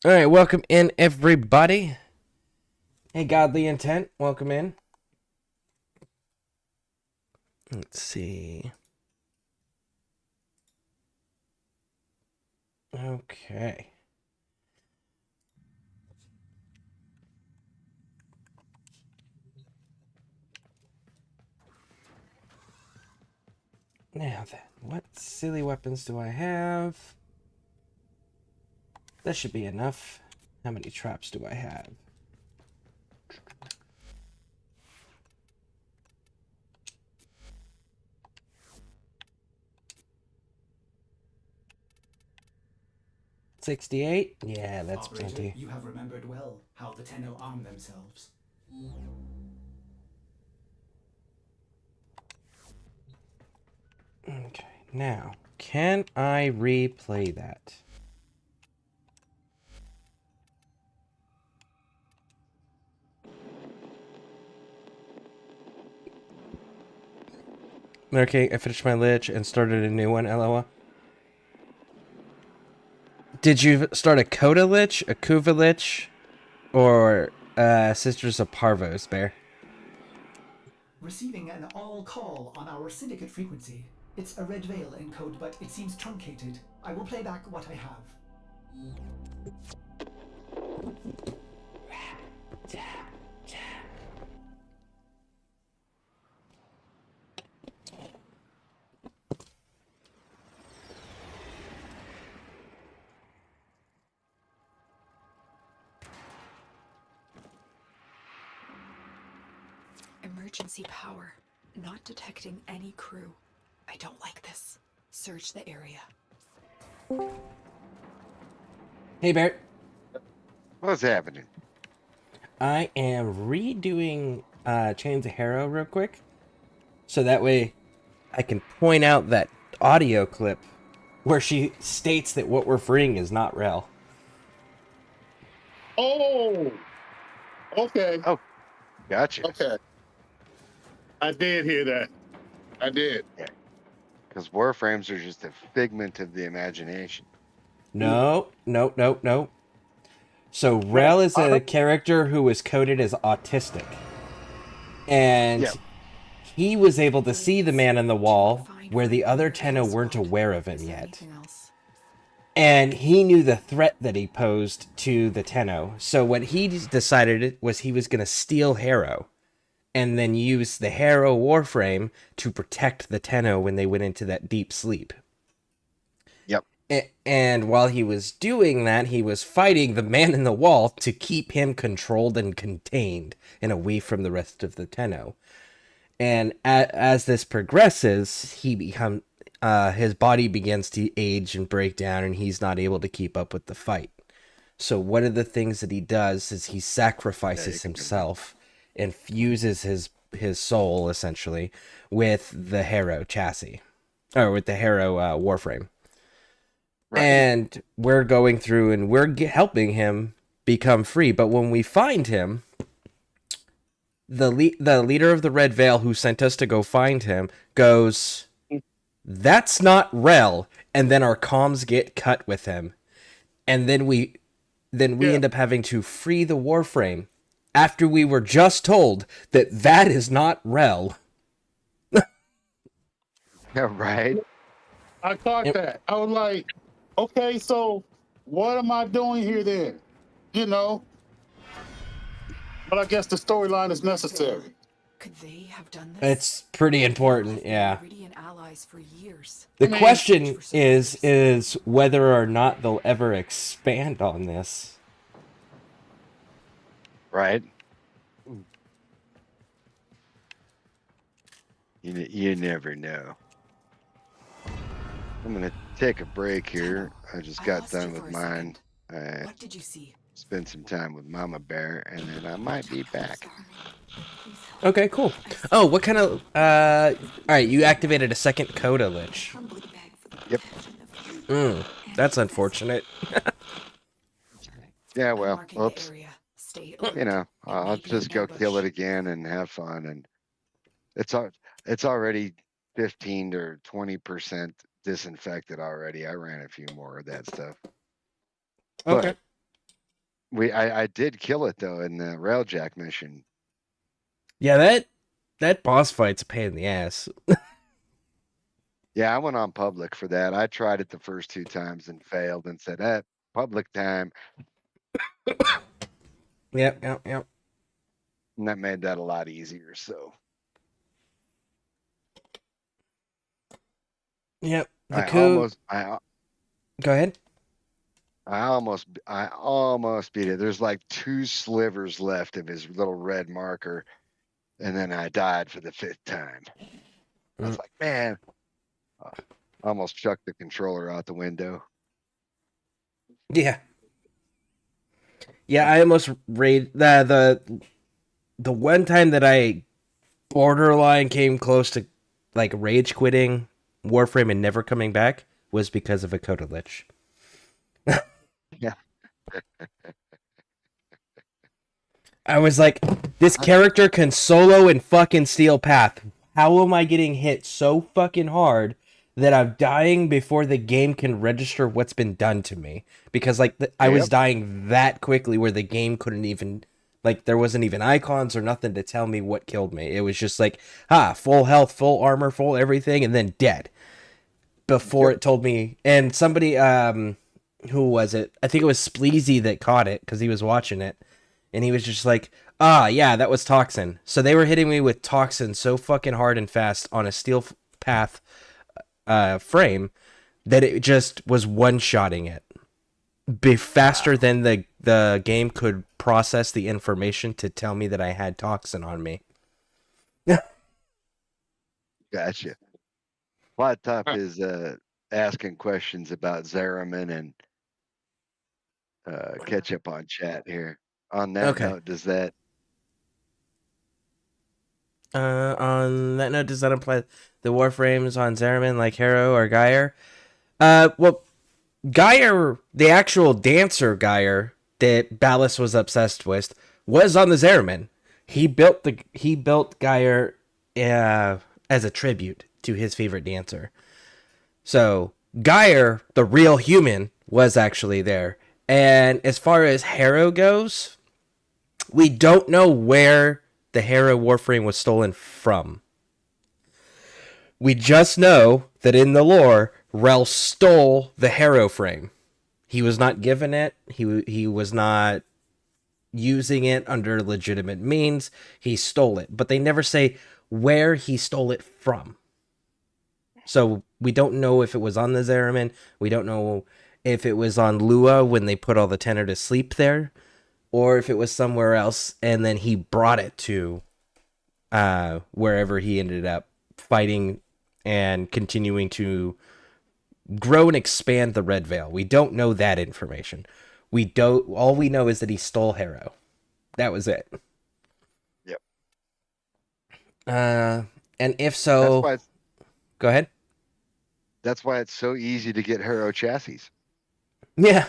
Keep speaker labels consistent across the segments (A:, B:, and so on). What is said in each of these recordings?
A: All right, welcome in, everybody. Hey, Godly Intent, welcome in. Let's see. Okay. Now then, what silly weapons do I have? That should be enough. How many traps do I have? $68? Yeah, that's
B: Operator,
A: plenty.
B: you have remembered well how the Tenno arm themselves.
A: Okay, now, can I replay that? Okay, I finished my lich and started a new one, LOL. Did you start a Coda lich, a Kuva lich, or Sisters of Parvos, Bear?
B: Receiving an all call on our syndicate frequency. It's a red veil encode, but it seems truncated. I will play back what I have.
C: Emergency power. Not detecting any crew. I don't like this. Search the area.
A: Hey, Bear.
D: What's happening?
A: I am redoing Chains of Harrow real quick. So that way I can point out that audio clip where she states that what we're freeing is not Rel.
E: Oh, okay.
D: Oh, gotcha.
E: Okay. I did hear that. I did.
D: Because Warframes are just a figment of the imagination.
A: No. So Rel is a character who was coded as autistic. And
D: Yep.
A: he was able to see the man in the wall where the other Tenno weren't aware of him yet. And he knew the threat that he posed to the Tenno. So what he decided was he was going to steal Harrow and then use the Harrow Warframe to protect the Tenno when they went into that deep sleep.
D: Yep.
A: And while he was doing that, he was fighting the man in the wall to keep him controlled and contained and away from the rest of the Tenno. And as this progresses, his body begins to age and break down, and he's not able to keep up with the fight. So one of the things that he does is he sacrifices himself and fuses his soul essentially with the Harrow chassis, or with the Harrow Warframe. Right. And we're going through and we're helping him become free. But when we find him, the leader of the Red Veil who sent us to go find him goes, "That's not Rel," and then our comms get cut with him, and then we end up having to free the Warframe after we were just told that is not Rel.
D: Yeah, right.
E: I caught that. I was like, okay, so what am I doing here then? You know? But I guess the storyline is necessary.
C: Could they have done this?
A: It's pretty important, yeah.
C: Allies for years.
A: The question is whether or not they'll ever expand on this.
D: Right. You never know. I'm going to take a break here. I just got done with mine.
C: What did you see?
D: Spend some time with Mama Bear, and then I might be back.
A: Okay, cool. Oh, what kind of... Alright, you activated a second Coda Lich.
D: Yep.
A: That's unfortunate.
D: Yeah, well, oops. You know, I'll just go kill it again and have fun. And it's already 15 to 20% disinfected already. I ran a few more of that stuff.
A: Okay.
D: I did kill it though in the railjack mission.
A: Yeah, that boss fight's a pain in the ass.
D: Yeah, I went on public for that. I tried it the first 2 times and failed and said, public time.
A: Yep.
D: And that made that a lot easier, so.
A: Yep. The
D: I
A: coup.
D: almost,
A: Go ahead.
D: I almost beat it. There's like 2 slivers left of his little red marker. And then I died for the 5th time. I was like, man, I almost chucked the controller out the window.
A: Yeah. Yeah, I almost the one time that I borderline came close to like rage quitting Warframe and never coming back was because of a Coda Lich.
D: Yeah.
A: I was like, this character can solo and fucking steal path. How am I getting hit so fucking hard that I'm dying before the game can register what's been done to me? Because like I was dying that quickly where the game couldn't even, like, there wasn't even icons or nothing to tell me what killed me. It was just like, full health, full armor, full everything, and then dead. Before it told me, and somebody, who was it? I think it was Spleezy that caught it because he was watching it. And he was just like, yeah, that was Toxin. So they were hitting me with Toxin so fucking hard and fast on a steel path frame that it just was one-shotting it. Faster than the game could process the information to tell me that I had Toxin on me.
D: Gotcha. Flat Top is asking questions about Zeraman and Ketchup on chat here. On that note, does that
A: imply the Warframes on Zeraman like Harrow or Geyer? Well, Geyer, the actual dancer Geyer that Ballas was obsessed with, was on the Zeraman. He built Geyer as a tribute to his favorite dancer. So Geyer, the real human, was actually there. And as far as Harrow goes, we don't know where the Harrow Warframe was stolen from. We just know that in the lore, Rel stole the Harrow frame. He was not given it. He was not using it under legitimate means. He stole it. But they never say where he stole it from. So we don't know if it was on the Zeraman. We don't know if it was on Lua when they put all the tenor to sleep there, or if it was somewhere else, and then he brought it to wherever he ended up fighting and continuing to grow and expand the Red Veil. We don't know that information. All we know is that he stole Harrow. That was it.
D: Yep.
A: And if so, go ahead.
D: That's why it's so easy to get Harrow chassis.
A: Yeah.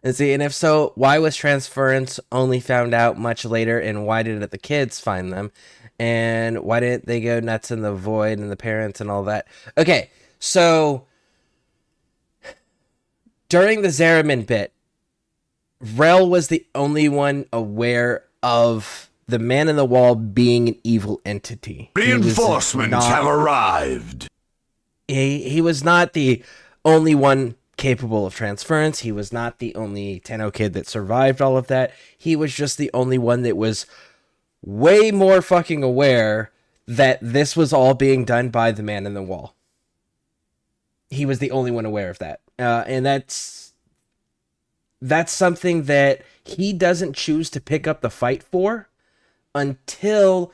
A: And see, and if so, why was transference only found out much later, and why didn't the kids find them? And why didn't they go nuts in the void and the parents and all that? Okay, so during the Zeraman bit, Rel was the only one aware of the man in the wall being an evil entity.
F: Reinforcements have arrived.
A: He was not the only one capable of transference. He was not the only Tenno kid that survived all of that. He was just the only one that was way more fucking aware that this was all being done by the man in the wall. He was the only one aware of that. And that's something that he doesn't choose to pick up the fight for until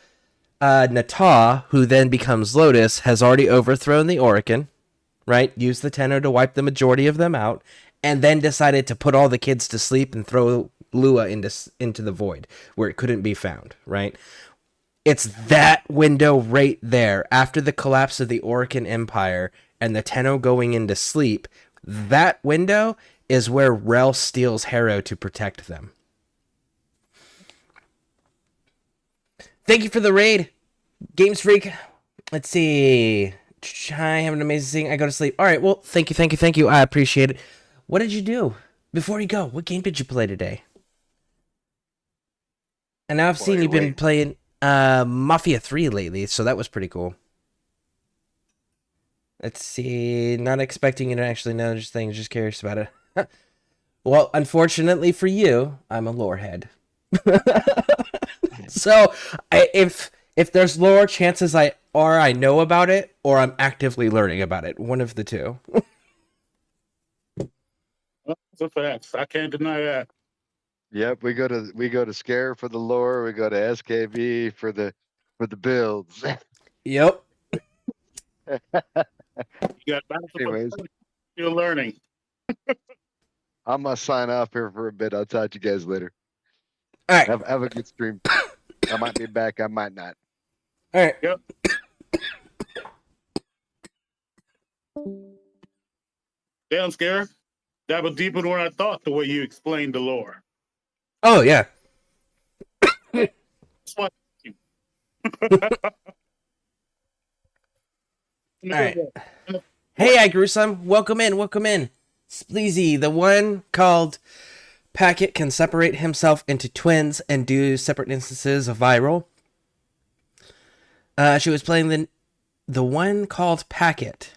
A: Nata, who then becomes Lotus, has already overthrown the Orokin, right? Used the Tenno to wipe the majority of them out, and then decided to put all the kids to sleep and throw Lua into the void, where it couldn't be found, right? It's that window right there, after the collapse of the Orokin Empire and the Tenno going into sleep. That window is where Rel steals Harrow to protect them. Thank you for the raid, Games Freak. Let's see. I have an amazing thing. I go to sleep. All right. Well, thank you. I appreciate it. what did you do before you go? What game did you play today? And now I've seen you've been playing Mafia 3 lately, so that was pretty cool. Let's see. Not expecting you to actually know just things, just curious about it. Well, unfortunately for you, I'm a lore head. So if there's lore, chances I know about it, or I'm actively learning about it. One of the two.
E: That's a fact. I can't deny that.
D: Yep, we go to Scare for the lore. We go to SKB for the builds.
A: Yep.
E: You got
D: Anyways,
E: you're learning.
D: I'm gonna sign off here for a bit. I'll talk to you guys later.
A: All right.
D: Have a good stream. I might be back. I might not.
A: All right.
E: Yep. Damn, Scare. That was deeper than what I thought, the way you explained the lore.
A: Oh yeah.
E: That's why.
A: All right. Hey, I Gruesome. Welcome in. Welcome in. Spleezy, the one called Packet, can separate himself into twins and do separate instances of viral. She was playing the one called Packet.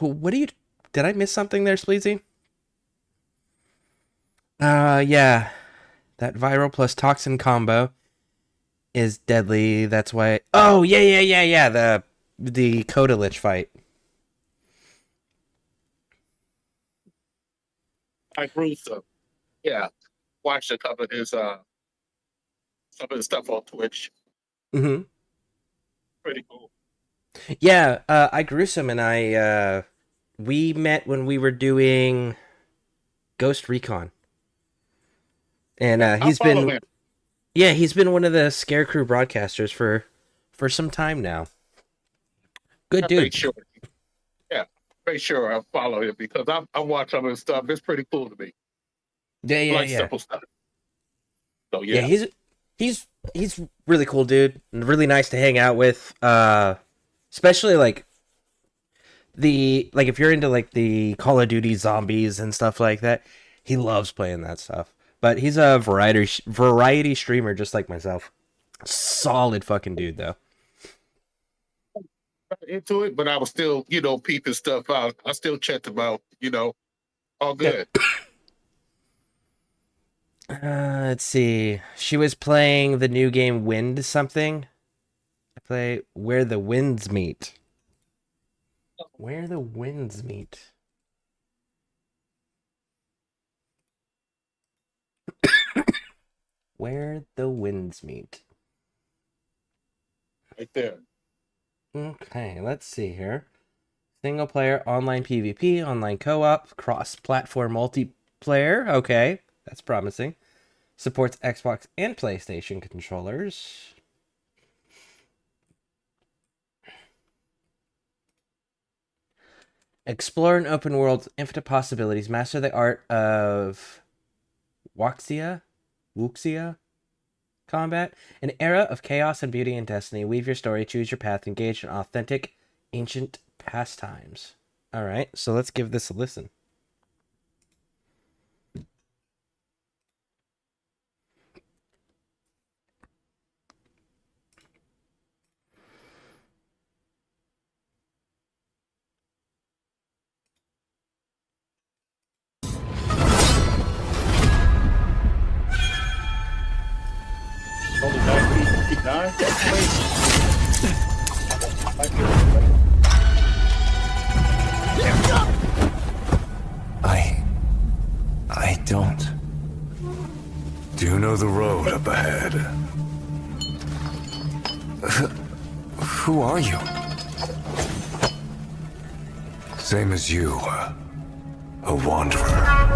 A: What do you? Did I miss something there, Spleezy? Yeah. That viral plus toxin combo is deadly. That's why. Oh, yeah. The Coda Lich fight.
E: I grew some. Yeah. Watched a couple of his some of his stuff on Twitch.
A: Mm-hmm.
E: Pretty cool.
A: Yeah, I Gruesome and I we met when we were doing Ghost Recon. And he's been
E: him.
A: Yeah, he's been one of the ScareCrew broadcasters for some time now. Good dude.
E: Make sure. Yeah, make sure I follow him because I watch some of his stuff. It's pretty cool to me.
A: Yeah.
E: Simple stuff. So
A: Yeah, he's really cool dude and really nice to hang out with. Especially like if you're into like the Call of Duty zombies and stuff like that, he loves playing that stuff. But he's a variety streamer just like myself. Solid fucking dude though.
E: Into it, but I was still, peeping stuff out. I still checked them out, all good.
A: Let's see. She was playing the new game Wind something. I play Where the Winds Meet. Where the Winds Meet. Where the Winds Meet.
E: Right there.
A: Okay, let's see here. Single player, online PvP, online co-op, cross-platform multiplayer. Okay, that's promising. Supports Xbox and PlayStation controllers. Explore an open world, infinite possibilities. Master the art of Wuxia combat. An era of chaos and beauty and destiny. Weave your story, choose your path, engage in authentic ancient pastimes. All right, so let's give this a listen.
E: Only back keep dying.
F: I don't. Do you know the road up ahead? Who are you? Same as you. A wanderer.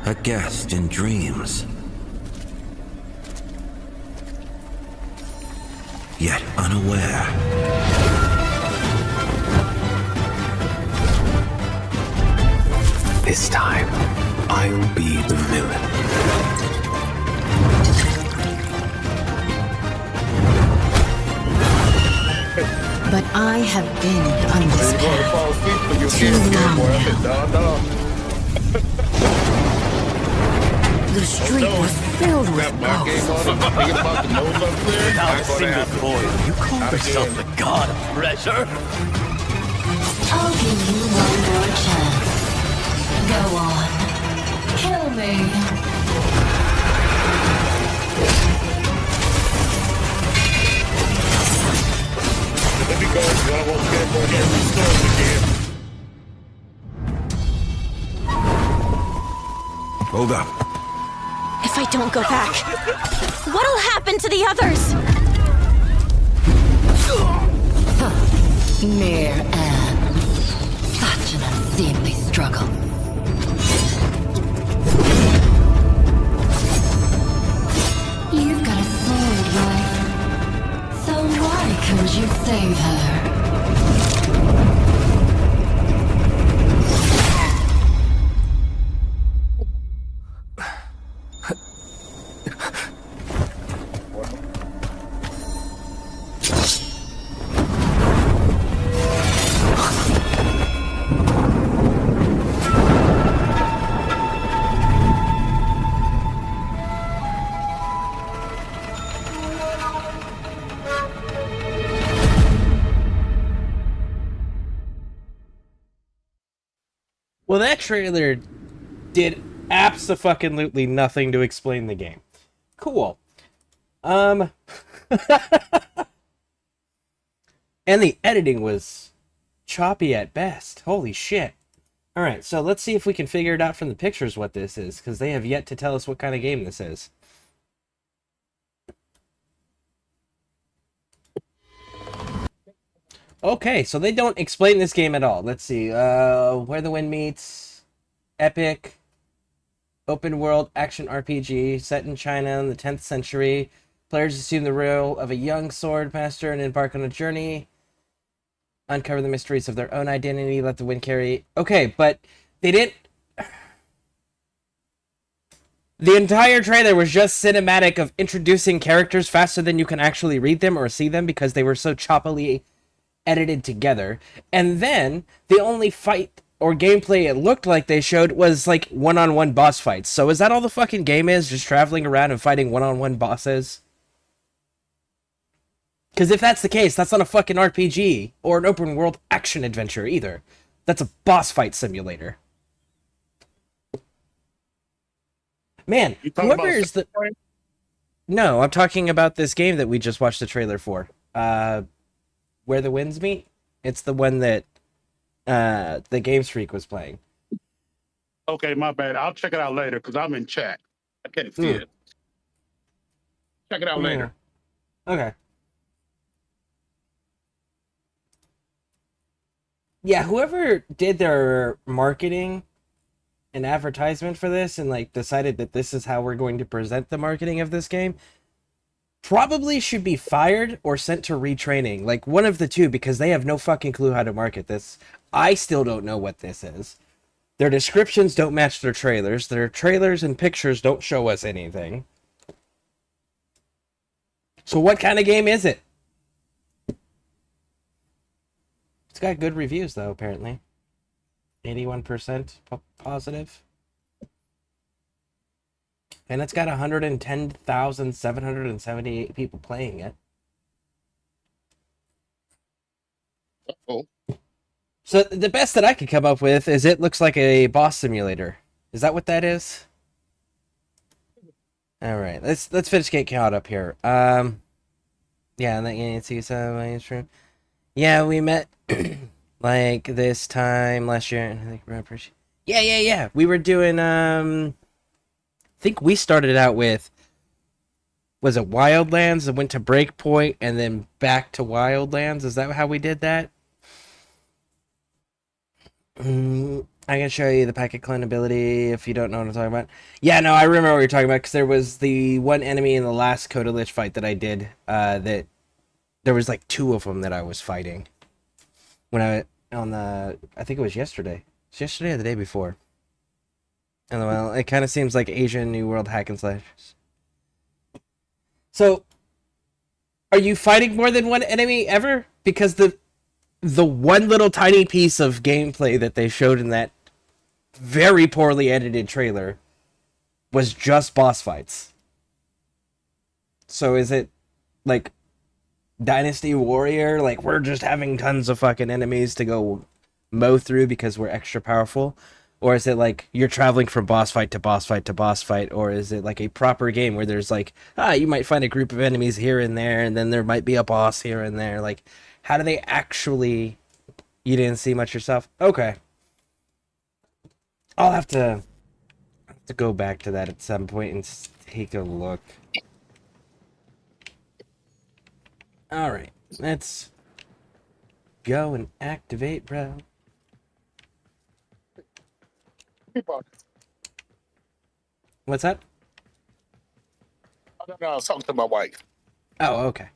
G: A guest in dreams. Yet unaware. This time, I'll be the villain.
H: But I have been on this
E: You want to
H: path
E: fall asleep for your
H: too
E: kids,
H: long
E: boy. I said,
H: now.
E: no.
H: The street was filled with
E: Got my game
H: ghosts.
E: on it. Thinking about the nose up there.
I: Without a
E: Not gonna
I: single
E: happen.
I: coin, you call
E: Not
I: yourself
E: again.
I: the god of treasure?
H: I'll give you one more chance. Go on. Kill me.
E: Let me go. I don't want Scareborne here restored again.
F: Hold up.
H: If I don't go back, what'll happen to the others? Mere Anne. Such an unseemly struggle. You've got a sword, right? So why couldn't you save her?
A: Well, that trailer did abso-fucking-lutely nothing to explain the game. Cool. And the editing was choppy at best. Holy shit. Alright, so let's see if we can figure it out from the pictures what this is, because they have yet to tell us what kind of game this is. Okay, so they don't explain this game at all. Let's see. Where the Wind Meets. Epic. Open world action RPG set in China in the 10th century. Players assume the role of a young sword master and embark on a journey. Uncover the mysteries of their own identity. Let the wind carry. Okay, but they didn't. The entire trailer was just cinematic of introducing characters faster than you can actually read them or see them because they were so choppily edited together. And then the only fight or gameplay it looked like they showed was like one-on-one boss fights. So is that all the fucking game is? Just traveling around and fighting one-on-one bosses? Because if that's the case, that's not a fucking RPG or an open world action adventure either. That's a boss fight simulator. Man,
E: You talking
A: whoever
E: about
A: is the...
E: Scareborne?
A: No, I'm talking about this game that we just watched the trailer for. Where the Winds Meet? It's the one that the Games Freak was playing.
E: Okay, my bad. I'll check it out later because I'm in chat. I can't see it. Check it out later.
A: Okay. Yeah, whoever did their marketing and advertisement for this and like decided that this is how we're going to present the marketing of this game probably should be fired or sent to retraining. Like one of the two, because they have no fucking clue how to market this. I still don't know what this is. Their descriptions don't match their trailers. Their trailers and pictures don't show us anything. So what kind of game is it? It's got good reviews, though, apparently. 81% positive. And it's got 110,778 people playing it.
E: Oh,
A: So the best that I could come up with is it looks like a boss simulator. Is that what that is? All right, let's finish getting caught up here. Yeah, and that you see some mainstream. Yeah, we met like this time last year. And I think yeah. We were doing I think we started out with, was it Wildlands and went to Breakpoint and then back to Wildlands? Is that how we did that? I can show you the packet clone ability if you don't know what I'm talking about. Yeah, no, I remember what you're talking about because there was the one enemy in the last Coda Lich fight that I did. That there was like 2 of them that I was fighting when I think it was yesterday. It's yesterday or the day before. LOL. It kind of seems like Asian New World hack and slashes. So, are you fighting more than one enemy ever? Because the one little tiny piece of gameplay that they showed in that very poorly edited trailer was just boss fights. So is it like Dynasty Warrior? Like we're just having tons of fucking enemies to go mow through because we're extra powerful? Or is it like you're traveling from boss fight to boss fight to boss fight? Or is it like a proper game where there's like, you might find a group of enemies here and there, and then there might be a boss here and there? Like, how do they actually... You didn't see much yourself? Okay. I'll have to go back to that at some point and take a look. Alright, let's go and activate, bro. What's that?
E: No, I was talking to my wife.
A: Oh, okay.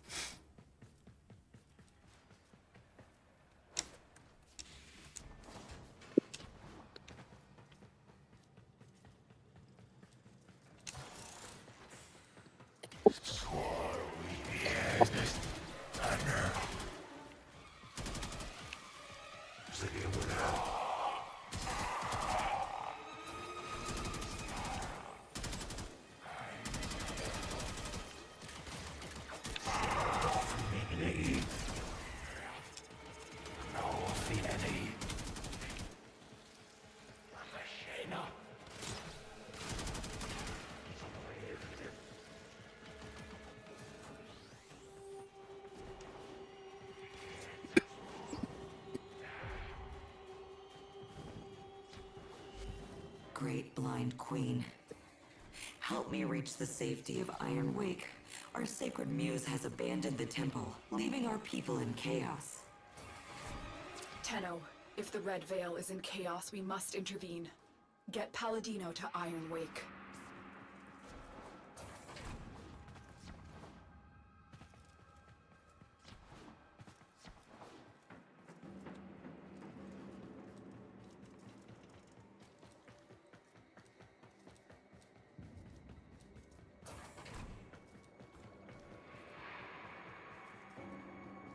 I: Great blind queen, help me reach the safety of Iron Wake. Our sacred muse has abandoned the temple, leaving our people in chaos.
C: Tenno, if the Red Veil is in chaos, we must intervene. Get Palladino to Iron Wake.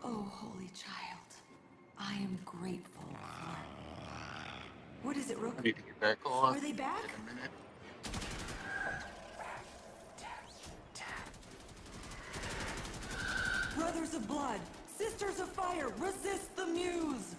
I: Oh, holy child, I am grateful. What is it, Rook?
E: I need to get back on.
I: Are they back?
E: In a minute.
I: Brothers of blood, sisters of fire, resist the muse!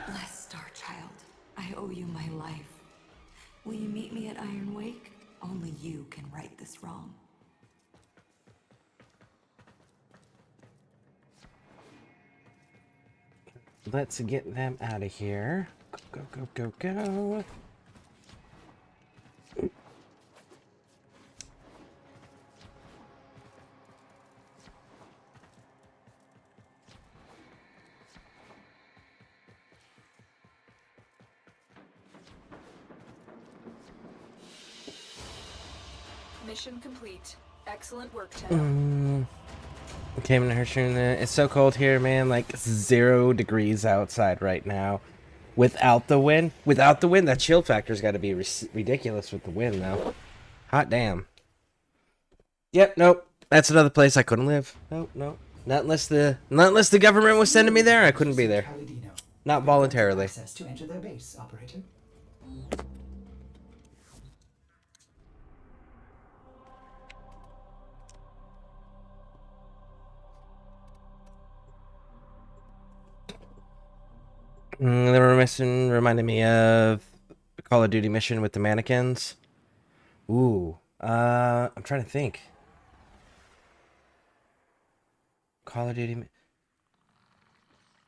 I: Blessed Star Child, I owe you my life. Will you meet me at Iron Wake? Only you can right this wrong.
A: Let's get them out of here. Go, go, go, go, go.
C: Mission complete. Excellent work, Tenno.
A: Came in her shooting it. It's so cold here, man. Like 0 degrees outside right now. Without the wind. Without the wind, that chill factor's got to be ridiculous with the wind, though. Hot damn. Yep, nope. That's another place I couldn't live. Nope, nope. Not unless the government was sending me there. I couldn't be there.
B: Palladino.
A: Not voluntarily.
B: Access to enter their base, operator.
A: The mission reminded me of the Call of Duty mission with the mannequins. Ooh. I'm trying to think. Call of Duty.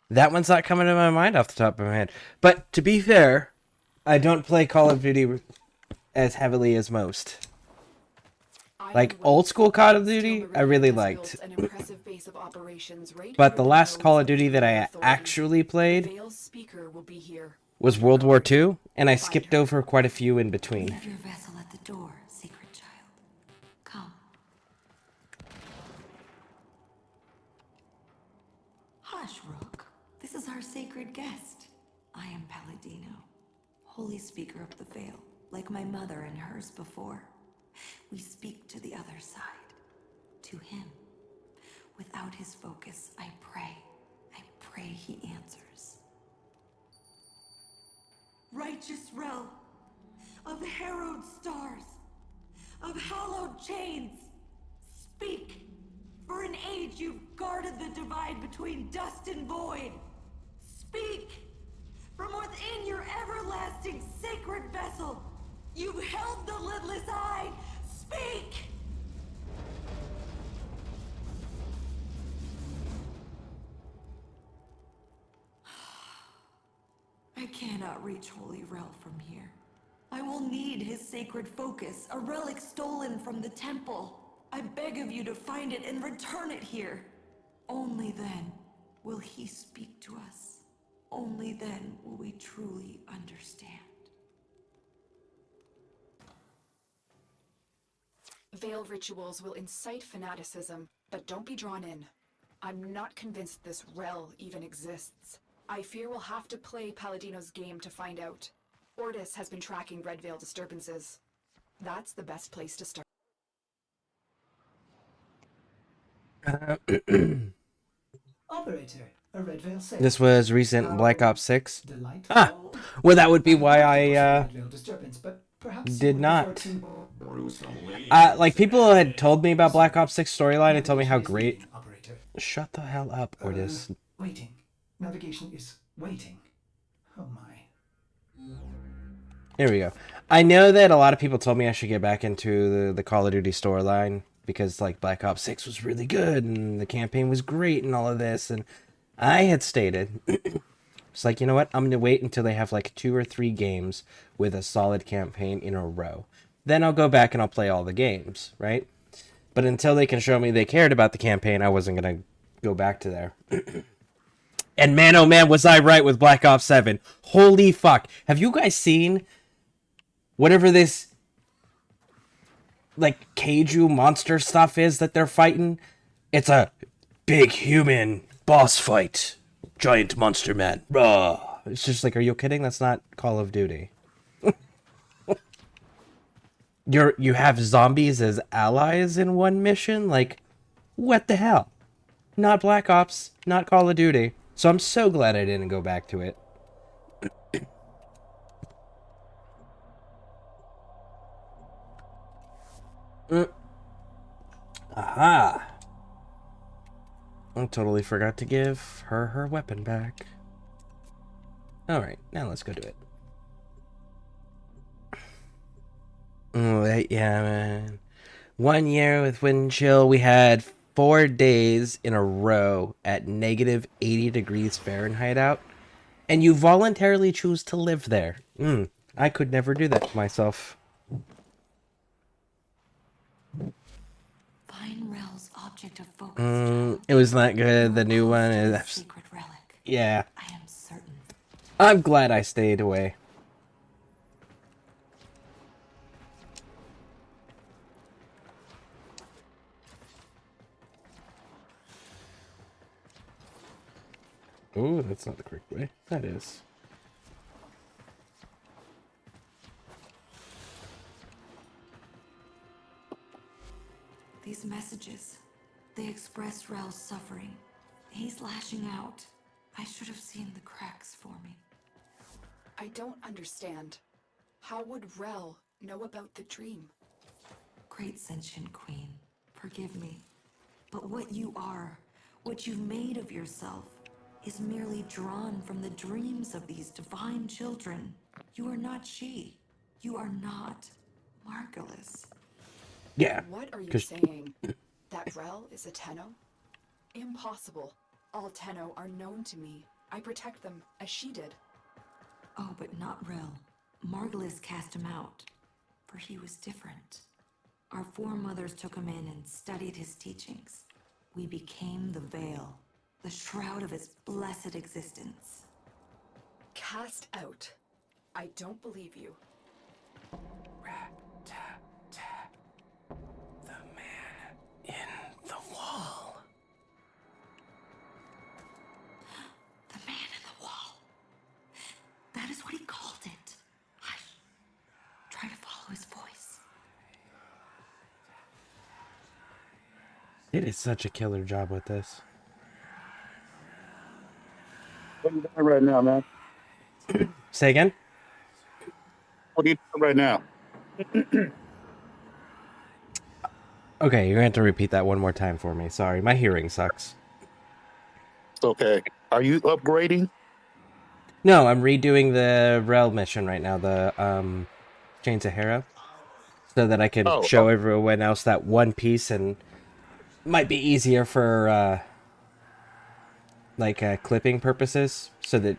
A: That one's not coming to my mind off the top of my head. But to be fair, I don't play Call of Duty as heavily as most. Like old school Call of Duty, I really liked. But the last Call of Duty that I actually played was World War II, and I skipped over quite a few in between.
I: Leave your vessel at the door, sacred child. Come. Hush, Rook. This is our sacred guest. I am Palladino, holy speaker of the veil, like my mother and hers before. We speak to the other side, to him. Without his focus, I pray he answers. Righteous Rel, of harrowed stars, of hallowed chains, speak! For an age you've guarded the divide between dust and void. Speak! From within your everlasting sacred vessel, you've held the lidless eye. Speak! I cannot reach Holy Rel from here. I will need his sacred focus, a relic stolen from the temple. I beg of you to find it and return it here. Only then will he speak to us. Only then will we truly understand.
C: Veil rituals will incite fanaticism, but don't be drawn in. I'm not convinced this Rel even exists. I fear we'll have to play Palladino's game to find out. Ortis has been tracking Red Veil disturbances. That's the best place to start.
B: Operator, a Red Veil safe.
A: This was recent Black Ops 6.
B: Delightful.
A: Ah! Well, that would be why I
B: Red Veil disturbance, but perhaps
A: did
B: you would
A: not.
B: prefer to-
A: Like, people had told me about Black Ops 6 storyline and told me how
B: Navigation is
A: great...
B: waiting, operator.
A: Shut the hell up, Ortis.
B: Waiting. Navigation is waiting. Oh my.
A: Here we go. I know that a lot of people told me I should get back into the Call of Duty storyline because, like, Black Ops 6 was really good and the campaign was great and all of this. And I had stated, it's like, you know what? I'm going to wait until they have, like, 2 or 3 games with a solid campaign in a row. Then I'll go back and I'll play all the games, right? But until they can show me they cared about the campaign, I wasn't going to go back to there. And man, oh man, was I right with Black Ops 7. Holy fuck. Have you guys seen whatever this, like, kaiju monster stuff is that they're fighting? It's a big human boss fight. Giant monster man. Raw. It's just like, are you kidding? That's not Call of Duty. You have zombies as allies in one mission? Like, what the hell? Not Black Ops, not Call of Duty. So I'm so glad I didn't go back to it. Aha! I totally forgot to give her her weapon back. Alright, now let's go do it. Oh, yeah, man. 1 year with Wind Chill, we had 4 days in a row at negative 80 degrees Fahrenheit out, and you voluntarily choose to live there. I could never do that to myself.
I: Find Rel's object of focus.
A: It was not good. The new one is...
I: Secret relic.
A: Yeah.
I: I am certain.
A: I'm glad I stayed away. Oh, that's not the correct way. That is.
I: These messages, they express Rel's suffering. He's lashing out. I should have seen the cracks forming.
C: I don't understand. How would Rel know about the dream?
I: Great sentient queen, forgive me. But what you are, what you've made of yourself, is merely drawn from the dreams of these divine children. You are not she. You are not Mark Margulis.
A: Yeah.
C: What are you
A: 'cause-
C: saying? That Rel is a Tenno? Impossible. All Tenno are known to me. I protect them, as she did.
I: Oh, but not Rel. Margulis cast him out, for he was different. Our foremothers took him in and studied his teachings. We became the Veil, the shroud of his blessed existence.
C: Cast out. I don't believe you.
A: The man in the wall.
I: The man in the wall. That is what he called it. Hush. Try to follow his voice.
A: It is such a killer job with this.
E: What are you doing right now, man?
A: Say again?
E: What are you doing right now?
A: Okay, you're going to have to repeat that one more time for me. Sorry, my hearing sucks.
E: It's okay. Are you upgrading?
A: No, I'm redoing the Rel mission right now, the Chains of Hera, so that I can
E: Oh,
A: show everyone else that one piece, and might be easier for clipping purposes, so that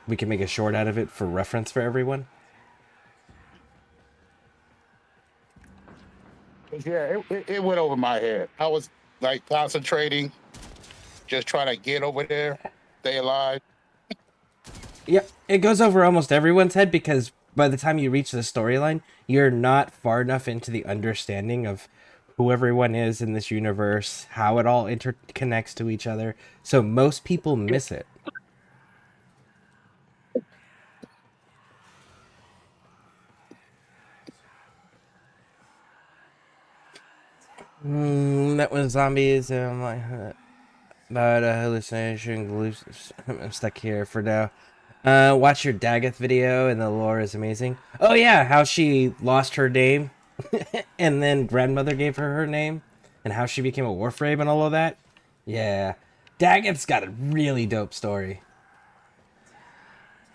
A: we can make a short out of it for reference for everyone.
E: yeah, it went over my head. I was like concentrating, just trying to get over there, stay alive.
A: Yeah, it goes over almost everyone's head because by the time you reach the storyline, you're not far enough into the understanding of who everyone is in this universe, how it all interconnects to each other. So most people miss it. That was zombies. About a hallucination. I'm stuck here for now. Watch your Daggett video, and the lore is amazing. Oh yeah, how she lost her name, and then grandmother gave her her name, and how she became a Warframe and all of that. Yeah, Daggett's got a really dope story.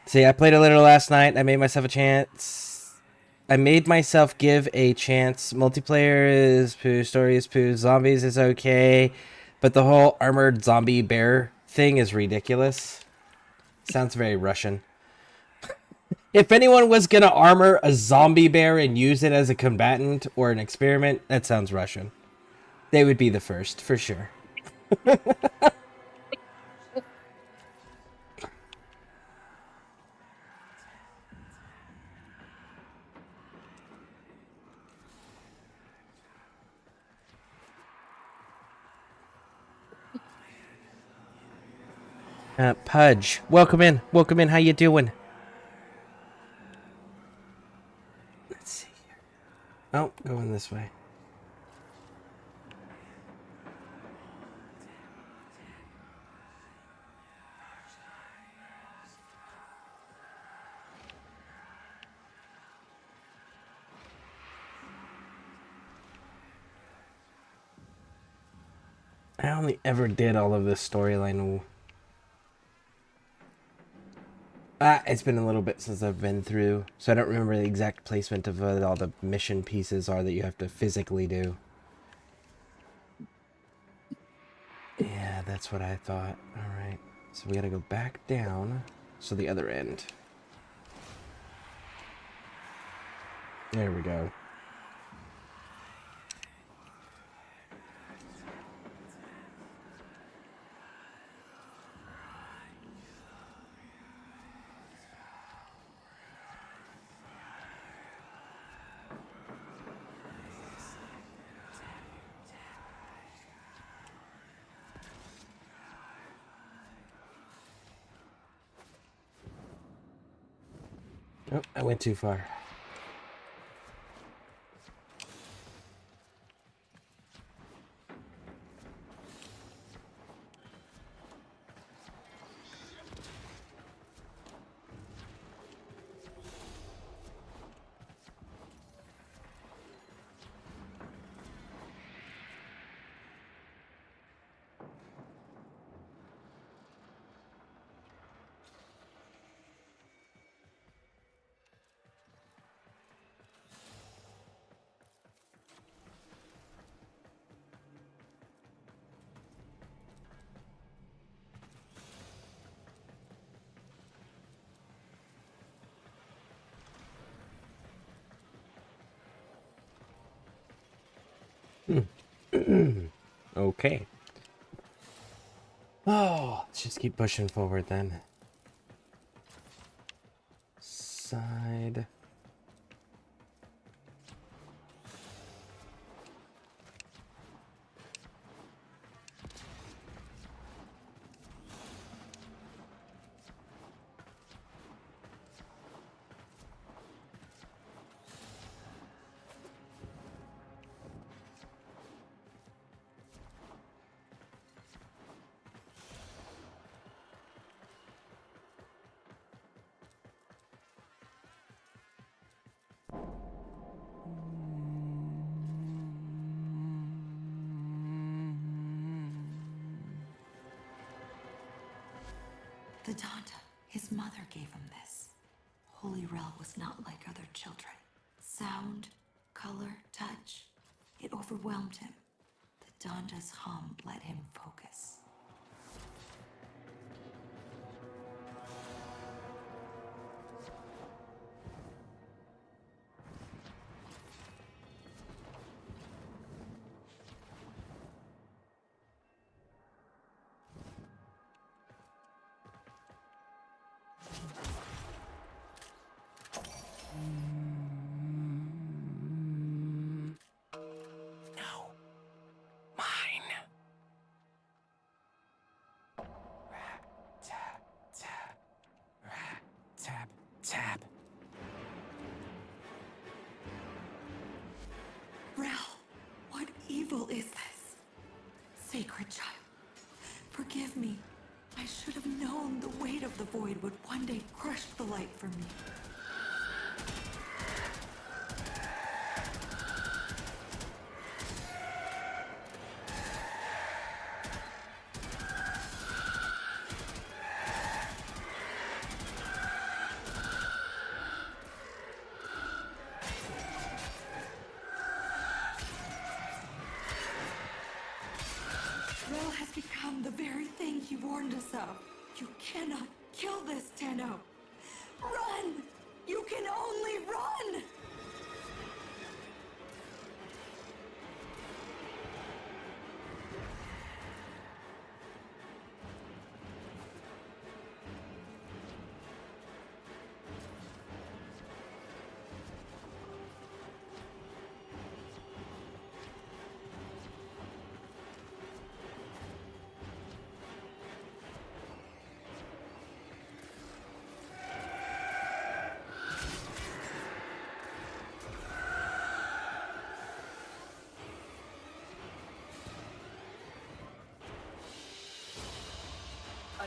A: See, I played a little last night. I made myself a chance. I made myself give a chance. Multiplayer is poo, story is poo, zombies is okay, but the whole armored zombie bear thing is ridiculous. Sounds very Russian. If anyone was gonna armor a zombie bear and use it as a combatant or an experiment, that sounds Russian. They would be the first, for sure. Pudge, welcome in. Welcome in. How you doing? Let's see here. Oh, going this way. I only ever did all of this storyline. It's been a little bit since I've been through, so I don't remember the exact placement of what all the mission pieces are that you have to physically do. Yeah, that's what I thought. Alright, so we gotta go back down. So the other end. There we go. Oh, I went too far. Okay. Oh, let's just keep pushing forward then. Side.
I: The Donda, his mother gave him this. Holy Rel was not like other children. Sound, color, touch, it overwhelmed him. The Donda's hum let him focus.
A: Tap.
I: Rel, what evil is this? Sacred child, forgive me. I should have known the weight of the void would one day crush the light from me. Rel has become the very thing he warned us of. You cannot kill this, Tenno. Run! You can only run!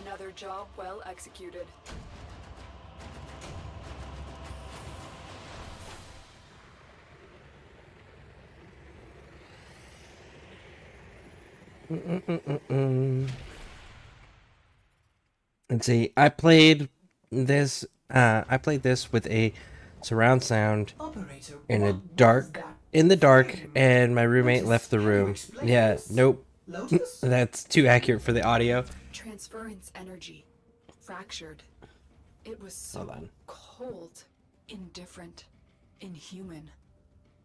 C: Another job well executed.
A: Let's see. I played this. I played this with a surround sound
B: Operator,
A: in a
B: what was
A: dark,
B: that
A: in the dark,
B: flame?
A: and my roommate
B: Lotus,
A: left the
B: can you
A: room.
B: explain
A: Yeah.
B: this?
A: Nope.
B: Lotus?
A: That's too accurate for the audio.
C: Transference energy. Fractured. It was so
A: Hold on.
C: cold, indifferent, inhuman.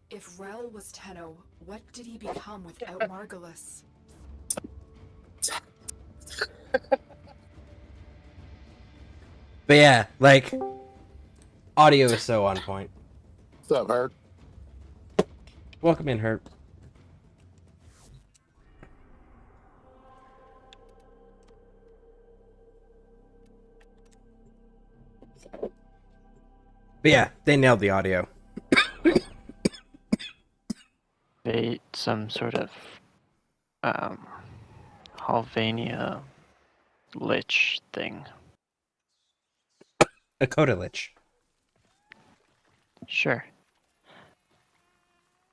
C: If Rel was Tenno, what did he become without Margulis?
A: But yeah, like, audio is so on point.
E: What's up, Hurt?
A: Welcome in, Hurt. But yeah, they nailed the audio.
J: Some sort of Halvania lich thing.
A: A Coda Lich.
J: Sure.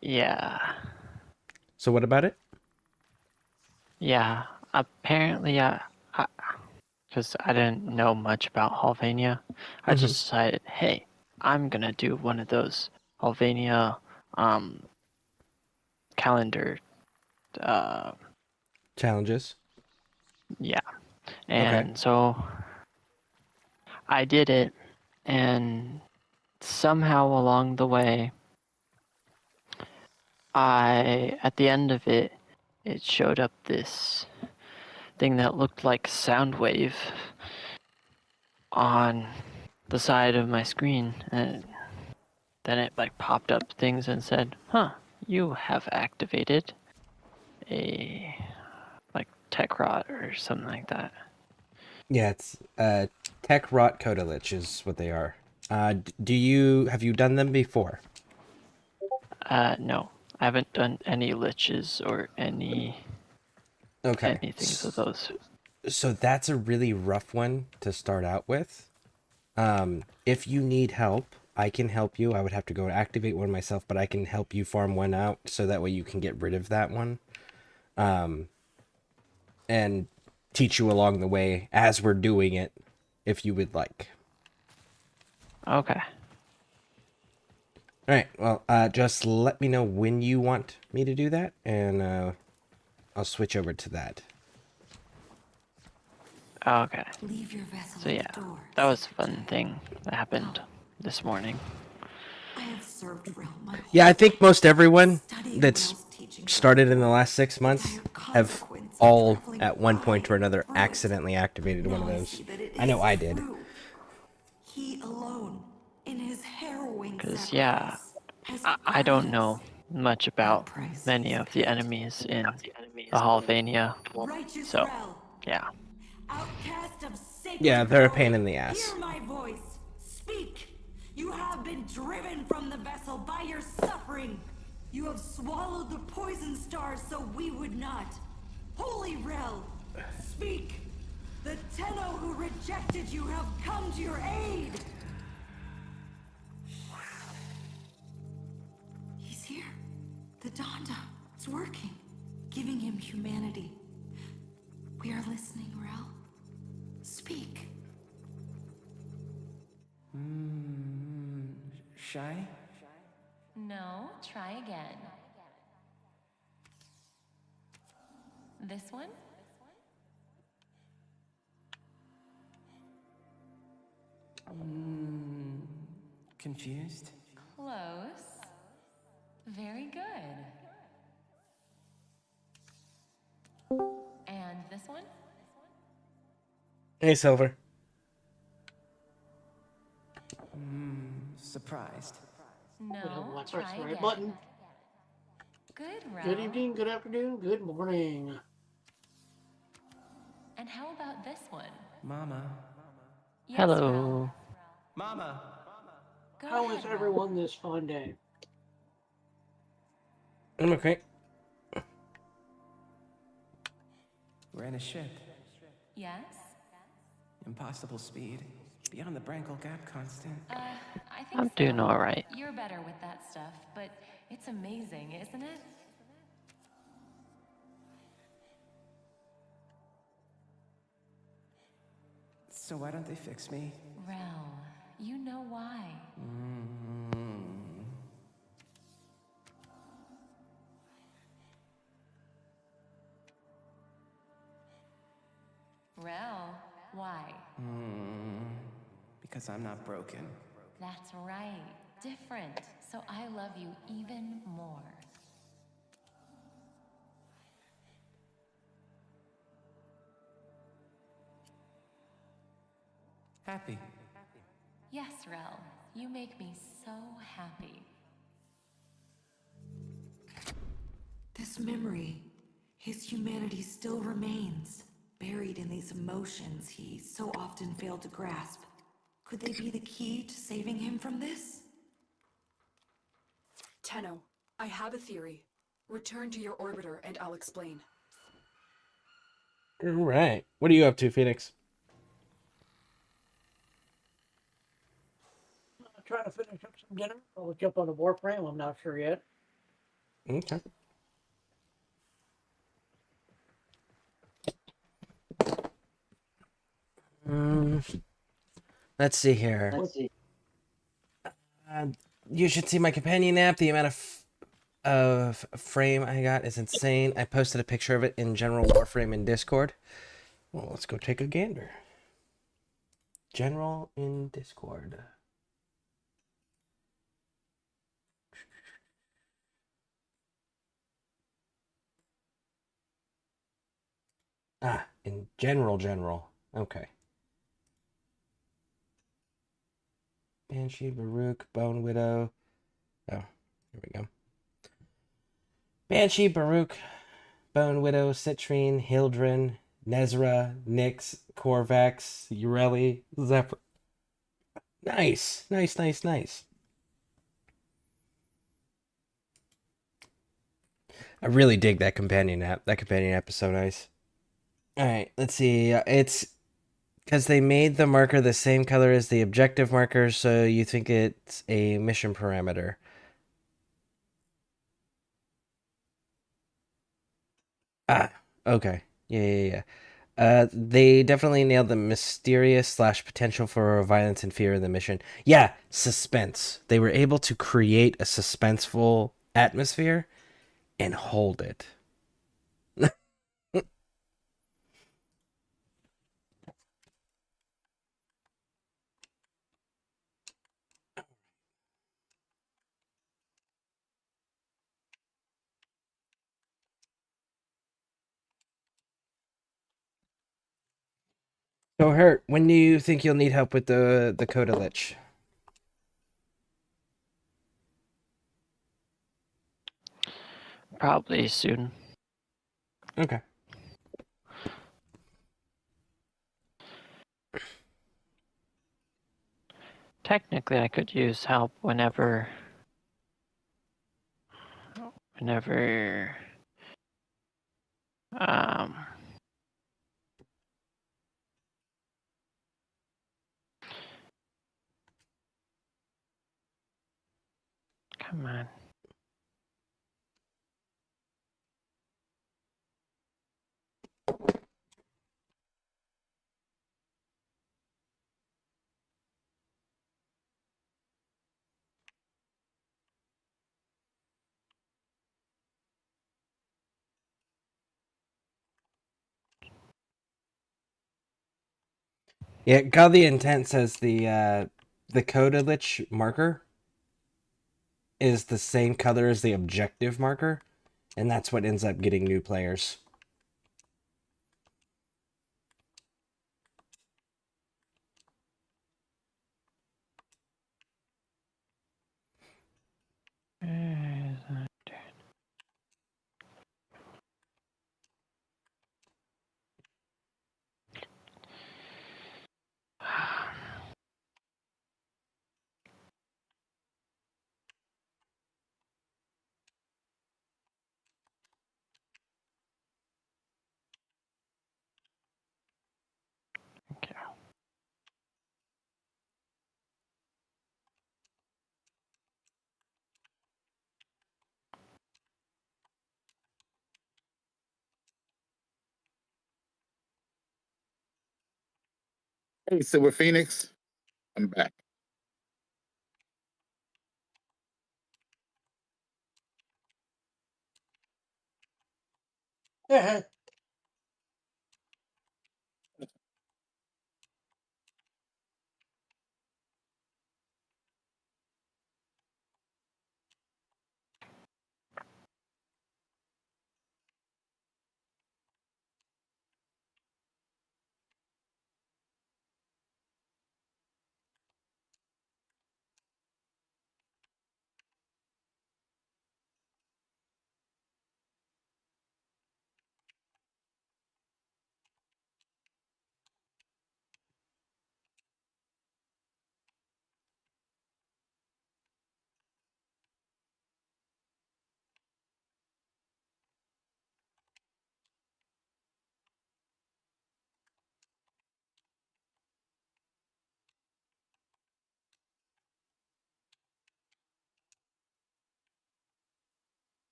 J: Yeah.
A: So what about it?
J: Yeah. Apparently, because I didn't know much about Halvania, I just decided, hey, I'm gonna do one of those Halvania calendar.
A: Challenges.
J: Yeah. And so I did it, and somehow along the way, at the end of it, it showed up this thing that looked like Soundwave on the side of my screen, and then it like popped up things and said, "Huh, you have activated a like tech rot or something like that."
A: Yeah, it's tech rot codalich is what they are. Have you done them before?
J: No, I haven't done any liches or any
A: Okay.
J: anything of those.
A: So that's a really rough one to start out with. If you need help, I can help you. I would have to go activate one myself, but I can help you farm one out so that way you can get rid of that one. And teach you along the way as we're doing it, if you would like.
J: Okay.
A: All right. Well, just let me know when you want me to do that, and I'll switch over to that.
J: Okay.
I: Leave your vessel
J: So
I: at
J: yeah,
I: the door.
J: that was a fun thing that happened this morning.
I: I have served Rel my whole
A: Yeah, I think most everyone
I: studying
A: that's
I: Rel's teaching
A: started in the last 6 months have
I: consequence of
A: all,
I: traveling
A: at one point or another,
I: by Freight.
A: accidentally activated one of
I: Now I
A: those.
I: see that it
A: I know
I: is
A: I did.
I: true. He alone, in his harrowing
J: Because yeah,
I: sacrifice, has
J: I don't
I: earned
J: know much about
I: price
J: many
I: is
J: of the enemies in the Halvania.
I: righteous
J: So
I: Rel,
J: yeah.
I: outcast of sacred
A: Yeah, they're a
I: power,
A: pain in the ass.
I: hear my voice. Speak. You have been driven from the vessel by your suffering. You have swallowed the poison stars so we would not. Holy Rel, speak. The Tenno who rejected you have come to your aid. He's here. The Donda. It's working. Giving him humanity. We are listening, Rel. Speak.
K: Shy?
L: No, try again. This one?
K: Confused?
L: Close. Very good. And this one?
A: Hey, Silver.
K: Surprised.
L: No,
M: Press
L: try
M: the right
L: again.
M: button.
L: Good, Rel.
M: Good evening, good afternoon, good morning.
L: And how about this one?
K: Mama.
L: Yes,
J: Hello.
L: Rel.
K: Mama!
L: Go
M: How
L: ahead,
M: is
L: Rel.
M: everyone this fun day?
A: I'm okay.
K: We're in a ship.
L: Yes?
K: Impossible speed. Beyond the Brankel Gap constant.
L: I think
J: I'm
L: so.
J: doing all right.
L: You're better with that stuff, but it's amazing, isn't it?
K: So why don't they fix me?
L: Rel, you know why. Rel, why?
K: Because I'm not broken.
L: That's right. Different. So I love you even more.
K: Happy.
L: Yes, Rel. You make me so happy.
I: This memory, his humanity still remains, buried in these emotions he so often failed to grasp. Could they be the key to saving him from this?
C: Tenno, I have a theory. Return to your orbiter and I'll explain.
A: All right. What are you up to, Phoenix?
M: Trying to finish up some dinner. I'll jump on the Warframe. I'm not sure yet.
A: Okay. Let's see here. You should see my companion app. The amount of frame I got is insane. I posted a picture of it in General Warframe in Discord. Well, let's go take a gander. General in Discord. Ah, in general. Okay. Banshee, Baruch, Bone Widow. Oh, here we go. Banshee, Baruch, Bone Widow, Citrine, Hildren, Nezra, Nyx, Korvax, Ureli, Zephyr. Nice. I really dig that companion app. That companion app is so nice. All right, let's see. It's because they made the marker the same color as the objective marker, so you think it's a mission parameter. Ah, okay. Yeah. They definitely nailed the mysterious slash potential for violence and fear in the mission. Yeah, suspense. They were able to create a suspenseful atmosphere and hold it. So, Hurt, when do you think you'll need help with the Coda Lich?
J: Probably soon.
A: Okay.
J: Technically, I could use help whenever. Um. Come on.
A: Yeah, God the Intent says the Coda Lich marker is the same color as the objective marker, and that's what ends up getting new players.
J: Okay.
E: Hey, Silver Phoenix, I'm back.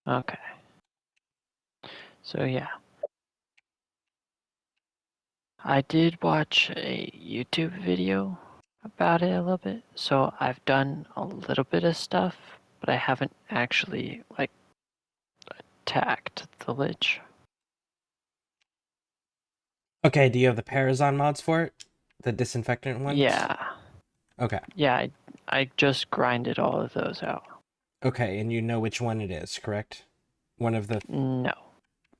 J: Okay. So yeah. I did watch a YouTube video about it a little bit, so I've done a little bit of stuff, but I haven't actually, like, attacked the Lich.
A: Okay, do you have the Parazon mods for it? The disinfectant ones?
J: Yeah.
A: Okay.
J: Yeah, I just grinded all of those out.
A: Okay, and you know which one it is, correct? One of the...
J: No.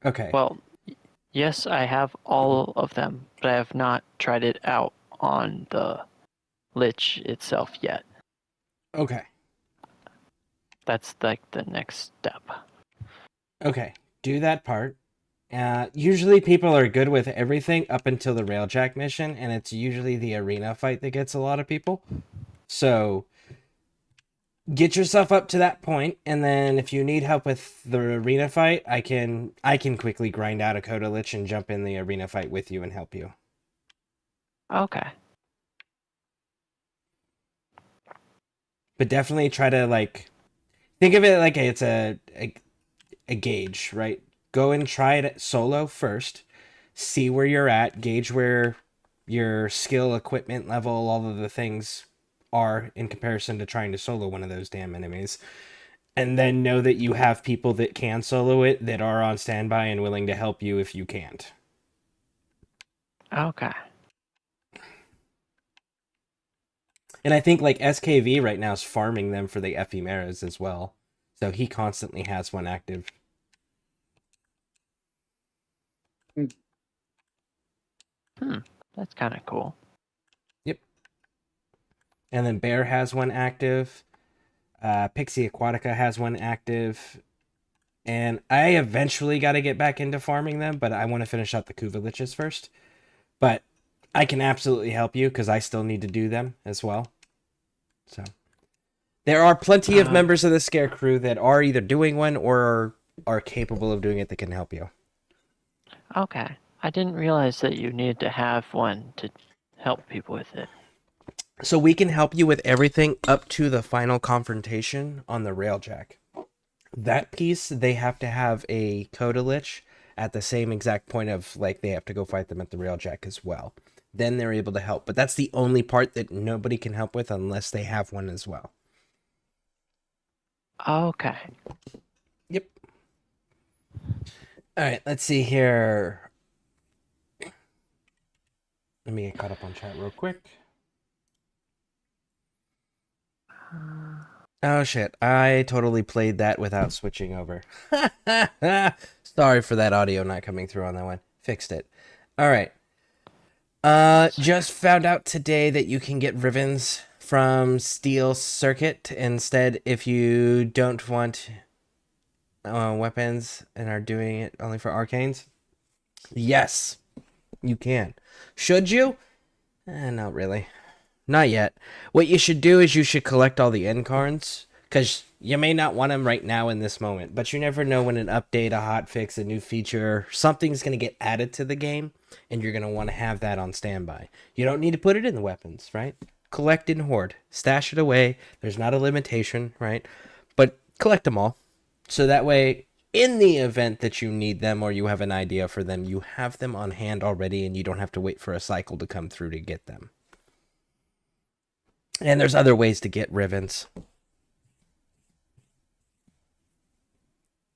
A: Okay.
J: Well, yes, I have all of them, but I have not tried it out on the Lich itself yet.
A: Okay.
J: That's like the next step.
A: Okay, do that part. Usually people are good with everything up until the Railjack mission, and it's usually the arena fight that gets a lot of people. So get yourself up to that point, and then if you need help with the arena fight, I can quickly grind out a Coda Lich and jump in the arena fight with you and help you.
J: Okay.
A: But definitely try to, like, think of it like it's a gauge, right? Go and try it solo first. See where you're at, gauge where your skill, equipment level, all of the things are in comparison to trying to solo one of those damn enemies. And then know that you have people that can solo it that are on standby and willing to help you if you can't.
J: Okay.
A: And I think like SKV right now is farming them for the ephemeras as well. So he constantly has one active.
J: That's kind of cool.
A: Yep. And then Bear has one active. Pixie Aquatica has one active. And I eventually got to get back into farming them, but I want to finish out the Kuva Liches first. But I can absolutely help you because I still need to do them as well. So there are plenty of members of the ScareCrew that are either doing one or are capable of doing it that can help you.
J: Okay. I didn't realize that you needed to have one to help people with it.
A: So we can help you with everything up to the final confrontation on the Railjack. That piece, they have to have a Coda Lich at the same exact point of, like, they have to go fight them at the Railjack as well. Then they're able to help. But that's the only part that nobody can help with unless they have one as well.
J: Okay.
A: Yep. Alright, let's see here. Let me get caught up on chat real quick. Oh shit, I totally played that without switching over. Sorry for that audio not coming through on that one. Fixed it. Alright. Just found out today that you can get ribbons from Steel Circuit instead if you don't want weapons and are doing it only for arcanes. Yes, you can. Should you? Not really. Not yet. What you should do is you should collect all the end cards, because you may not want them right now in this moment, but you never know when an update, a hotfix, a new feature, something's going to get added to the game, and you're going to want to have that on standby. You don't need to put it in the weapons, right? Collect and hoard. Stash it away. There's not a limitation, right? But collect them all. So that way, in the event that you need them or you have an idea for them, you have them on hand already, and you don't have to wait for a cycle to come through to get them. And there's other ways to get ribbons.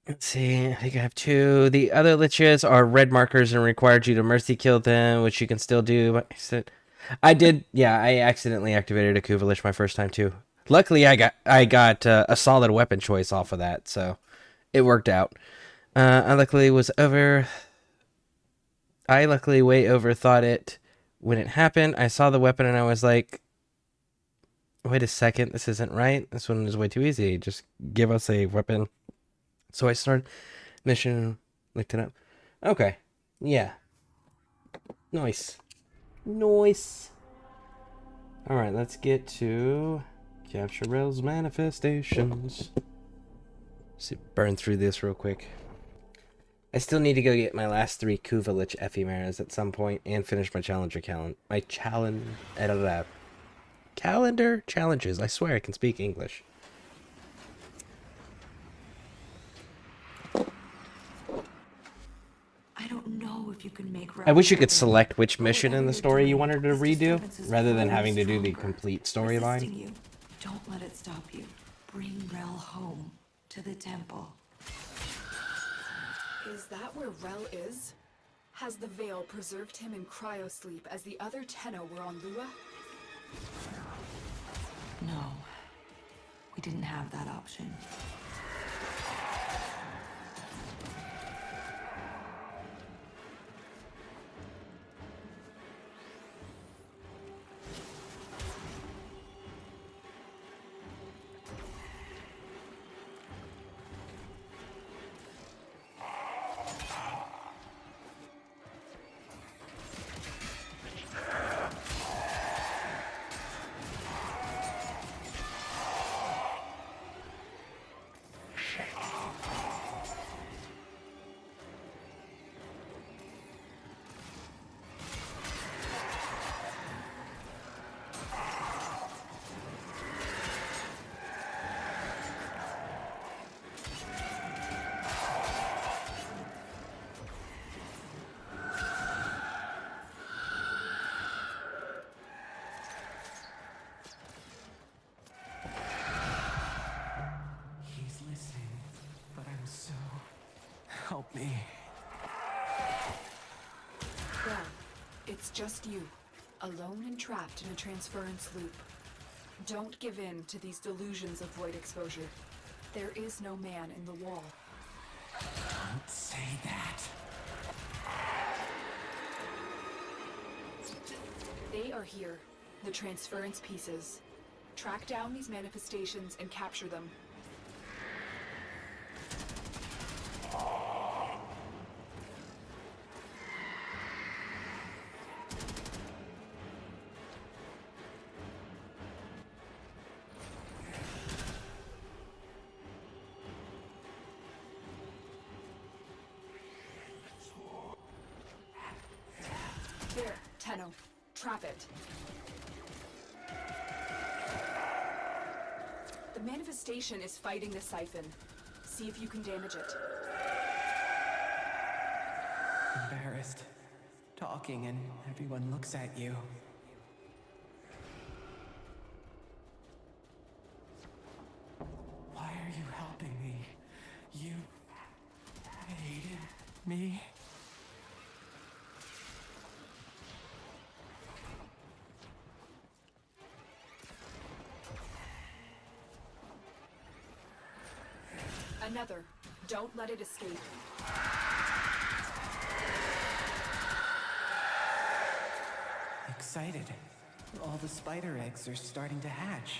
A: Let's see, I think I have two. The other liches are red markers and required you to mercy kill them, which you can still do. I did, yeah, I accidentally activated a Kuva Lich my first time too. Luckily, I got a solid weapon choice off of that, so it worked out. I luckily way overthought it when it happened. I saw the weapon and I was like, wait a second, this isn't right. This one is way too easy. Just give us a weapon. So I started mission, looked it up. Okay, yeah. Nice. Nice. Alright, let's get to Capture Rail's manifestations. See, burn through this real quick. I still need to go get my last 3 Kuva Lich ephemeras at some point and finish my calendar challenges. I swear I can speak English.
I: if you can make
A: I wish you could
I: Rel
A: select which mission in the
I: Whatever
A: story
I: you're
A: you
I: doing,
A: wanted to
I: this
A: redo,
I: disturbance is
A: rather than
I: growing
A: having to do the
I: stronger,
A: complete
I: resisting
A: storyline.
I: you. Don't let it stop you. Bring Rel home to the temple.
C: Is that where Rel is? Has the Veil preserved him in cryosleep as the other Tenno were on Lua?
I: No. We didn't have that option.
K: He's listening, but I'm so... Help me.
C: Well, it's just you, alone and trapped in a transference loop. Don't give in to these delusions of void exposure. There is no man in the wall.
K: Don't say that.
C: They are here, the transference pieces. Track down these manifestations and capture them. There, Tenno. Trap it. The manifestation is fighting the siphon. See if you can damage it.
K: Embarrassed. Talking and everyone looks at you. Why are you helping me? You... hated me?
C: Another. Don't let it escape.
K: Excited. All the spider eggs are starting to hatch.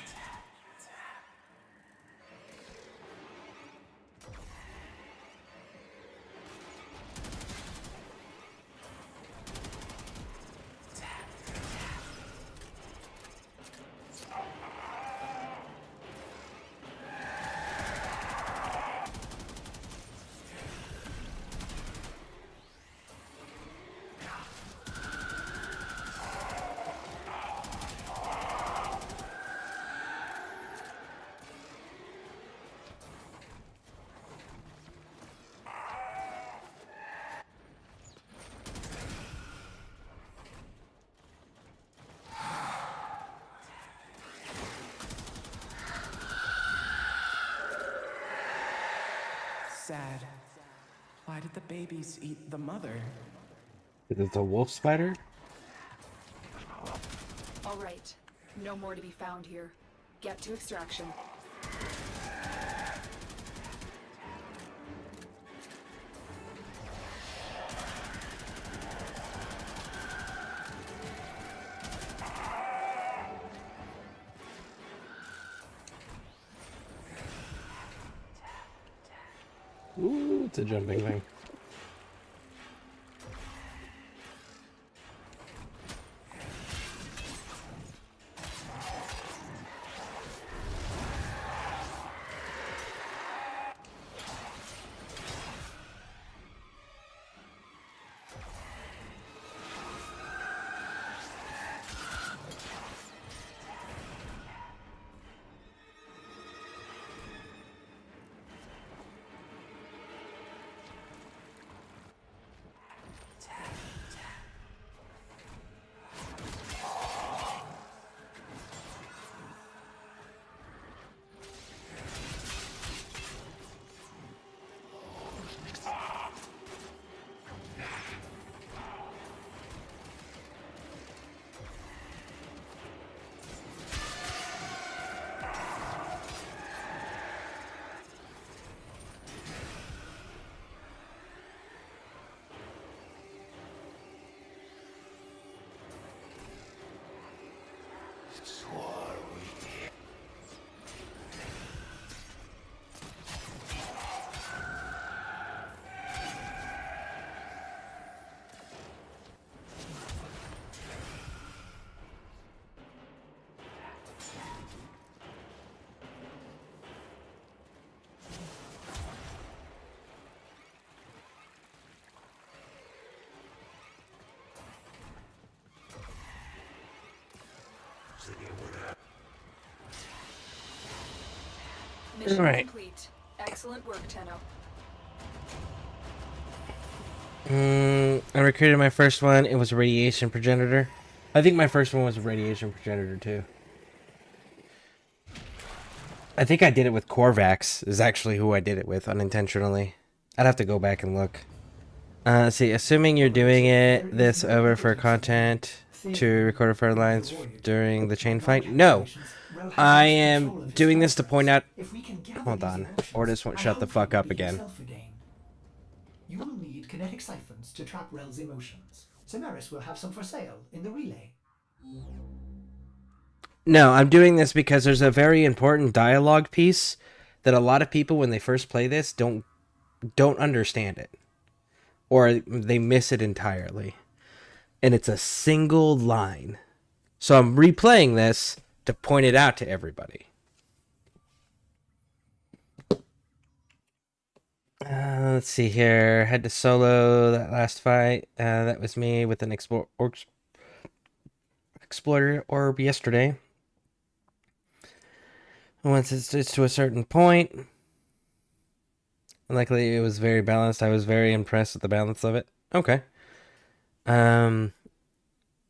K: Sad. Why did the babies eat the mother?
A: Is it a wolf spider?
C: All right. No more to be found here. Get to extraction.
A: Ooh, it's a jumping thing.
C: Mission
A: Alright.
C: complete. Excellent work, Tenno.
A: I recruited my first one. It was a radiation progenitor. I think my first one was a radiation progenitor too. I think I did it with Korvax, is actually who I did it with unintentionally. I'd have to go back and look. Let's see, assuming you're doing this over for content to record fire lines during the chain fight? No! I am doing this to point out... Hold on. Ordis won't shut the fuck up again.
B: You will need kinetic siphons to trap Rel's emotions. Samaris will have some for sale in the relay.
A: No, I'm doing this because there's a very important dialogue piece that a lot of people, when they first play this, don't understand it. Or they miss it entirely. And it's a single line. So I'm replaying this to point it out to everybody. Let's see here. Had to solo that last fight. That was me with an explorer orb yesterday. Once it's to a certain point. Luckily, it was very balanced. I was very impressed with the balance of it. Okay. When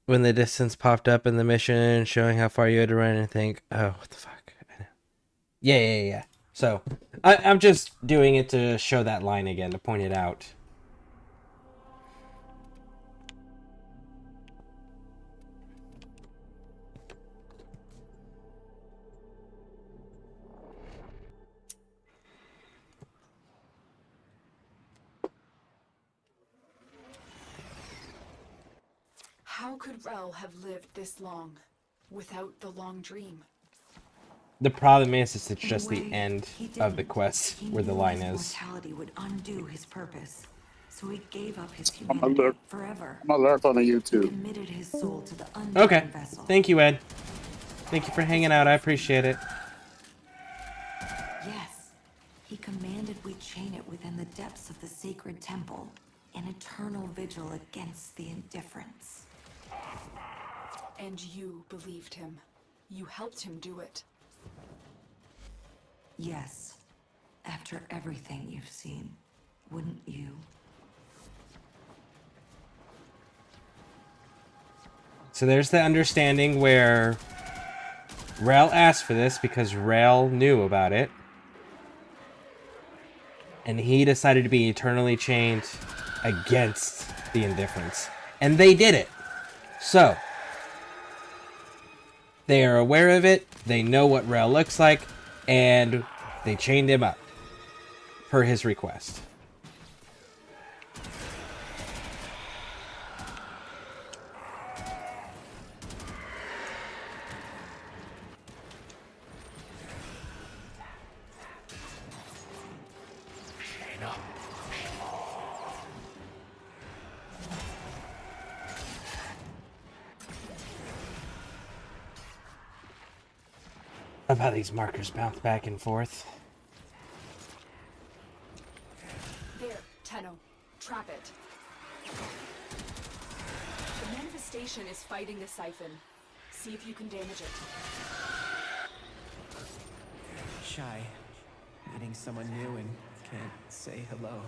A: the distance popped up in the mission, showing how far you had to run, and think, oh, what the fuck? Yeah. So, I'm just doing it to show that line again, to point it out.
C: How could Rel have lived this long without the long dream?
A: The problem is it's just the end of the quest where the line is.
I: Mortality would undo his purpose, so he gave up his humanity forever.
E: I'm gonna lurk on the YouTube.
I: Committed his soul to the
A: Okay.
I: vessel.
A: Thank you, Ed. Thank you for hanging out. I appreciate it.
I: Yes, he commanded we chain it within the depths of the sacred temple, an eternal vigil against the indifference.
C: And you believed him. You helped him do it.
I: Yes, after everything you've seen, wouldn't you?
A: So there's the understanding where Rel asked for this because Rel knew about it. And he decided to be eternally chained against the indifference. And they did it. So, they are aware of it, they know what Rel looks like, and they chained him up per his request. Love how these markers bounce back and forth.
C: There, Tenno. Trap it. The manifestation is fighting the siphon. See if you can damage it.
K: Shy. Meeting someone new and can't say hello.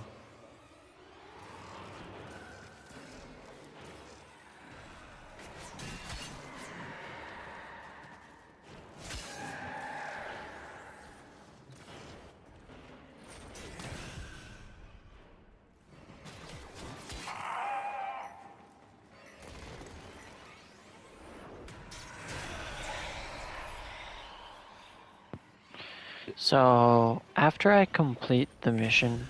J: So, after I complete the mission,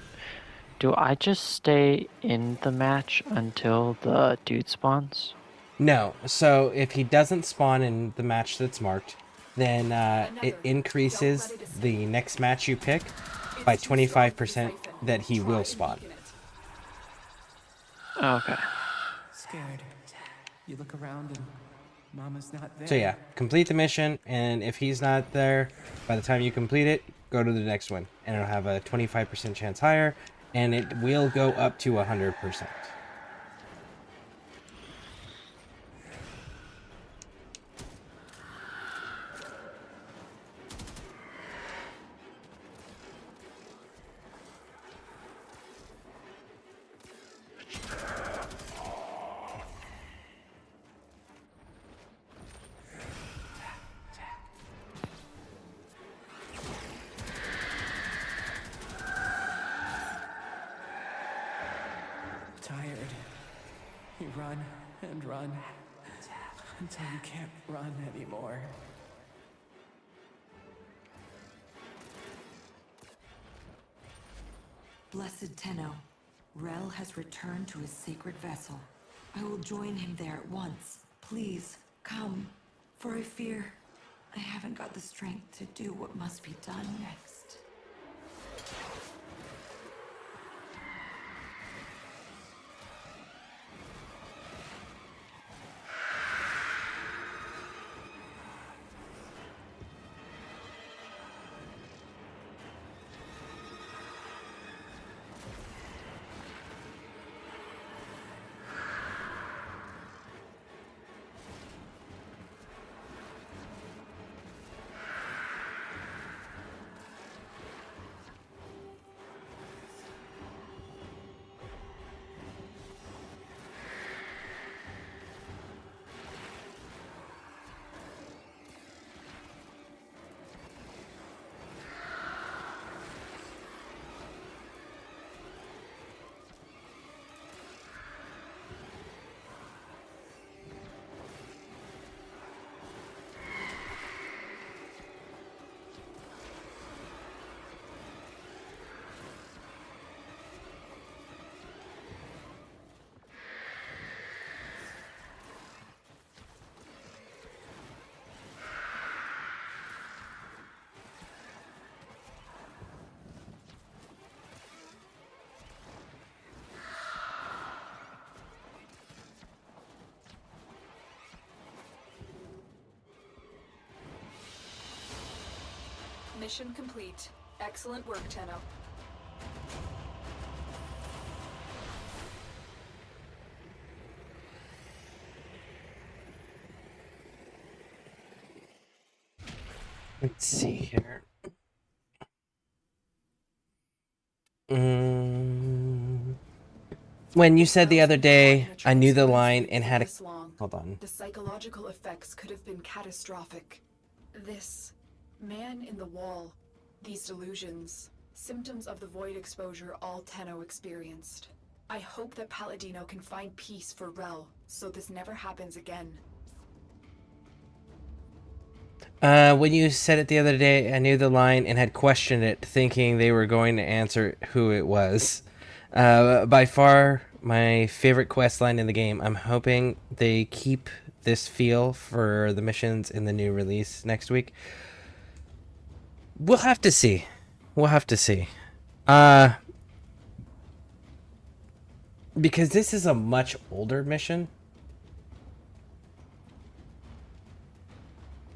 J: do I just stay in the match until the dude spawns?
A: No. So if he doesn't spawn in the match that's marked, then it increases the next match you pick by 25% that he will spawn.
J: Okay.
K: Scared. You look around and Mama's not there.
A: So yeah, complete the mission, and if he's not there by the time you complete it, go to the next one, and it'll have a 25% chance higher, and it will go up to 100%.
K: run and run until you can't run anymore.
I: Blessed Tenno, Rel has returned to his sacred vessel. I will join him there at once. Please, come, for I fear I haven't got the strength to do what must be done next.
C: Mission complete. Excellent work, Tenno.
A: Let's see here. When you said the other day, I knew the line and had a... Hold on.
C: The psychological effects could have been catastrophic. This man in the wall, these delusions, symptoms of the void exposure all Tenno experienced. I hope that Palladino can find peace for Rel, so this never happens again.
A: When you said it the other day, I knew the line and had questioned it, thinking they were going to answer who it was. By far my favorite quest line in the game. I'm hoping they keep this feel for the missions in the new release next week. We'll have to see. We'll have to see. Because this is a much older mission.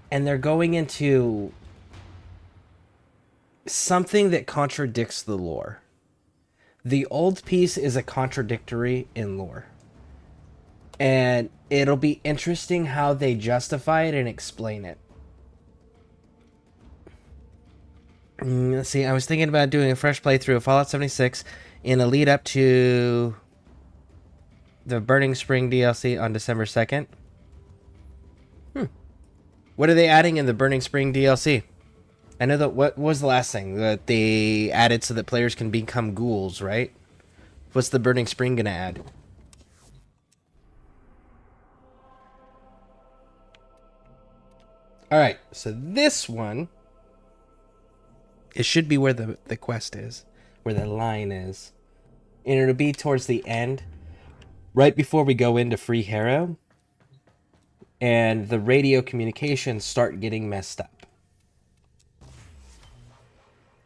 A: And they're going into something that contradicts the lore. The old piece is a contradictory in lore. And it'll be interesting how they justify it and explain it. Let's see, I was thinking about doing a fresh playthrough of Fallout 76 in a lead up to the Burning Spring DLC on December 2nd. What are they adding in the Burning Spring DLC? I know that what was the last thing that they added so that players can become ghouls, right? What's the Burning Spring gonna add? Alright, so this one, it should be where the quest is, where the line is. And it'll be towards the end, right before we go into Free Harrow. And the radio communications start getting messed up.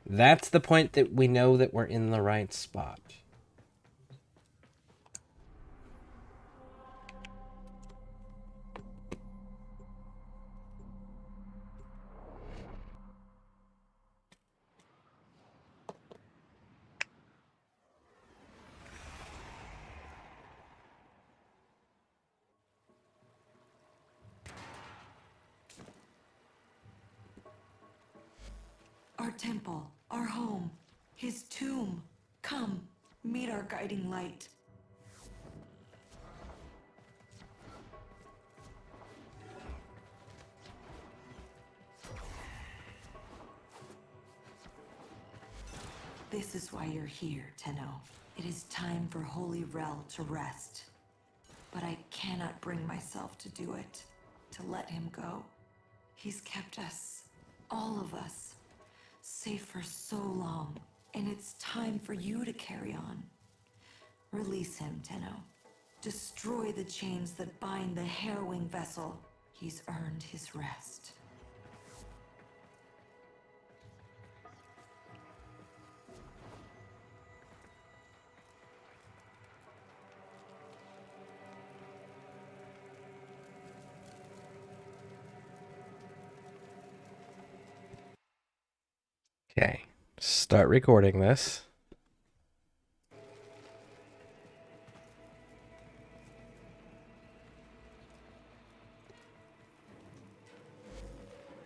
A: That's the point that we know that we're in the right spot.
I: Our temple, our home, his tomb. Come, meet our guiding light. This is why you're here, Tenno. It is time for Holy Rel to rest. but I cannot bring myself to do it, to let him go. He's kept us, all of us, safe for so long, and it's time for you to carry on. Release him, Tenno. Destroy the chains that bind the harrowing vessel. He's earned his rest.
A: Okay, start recording this.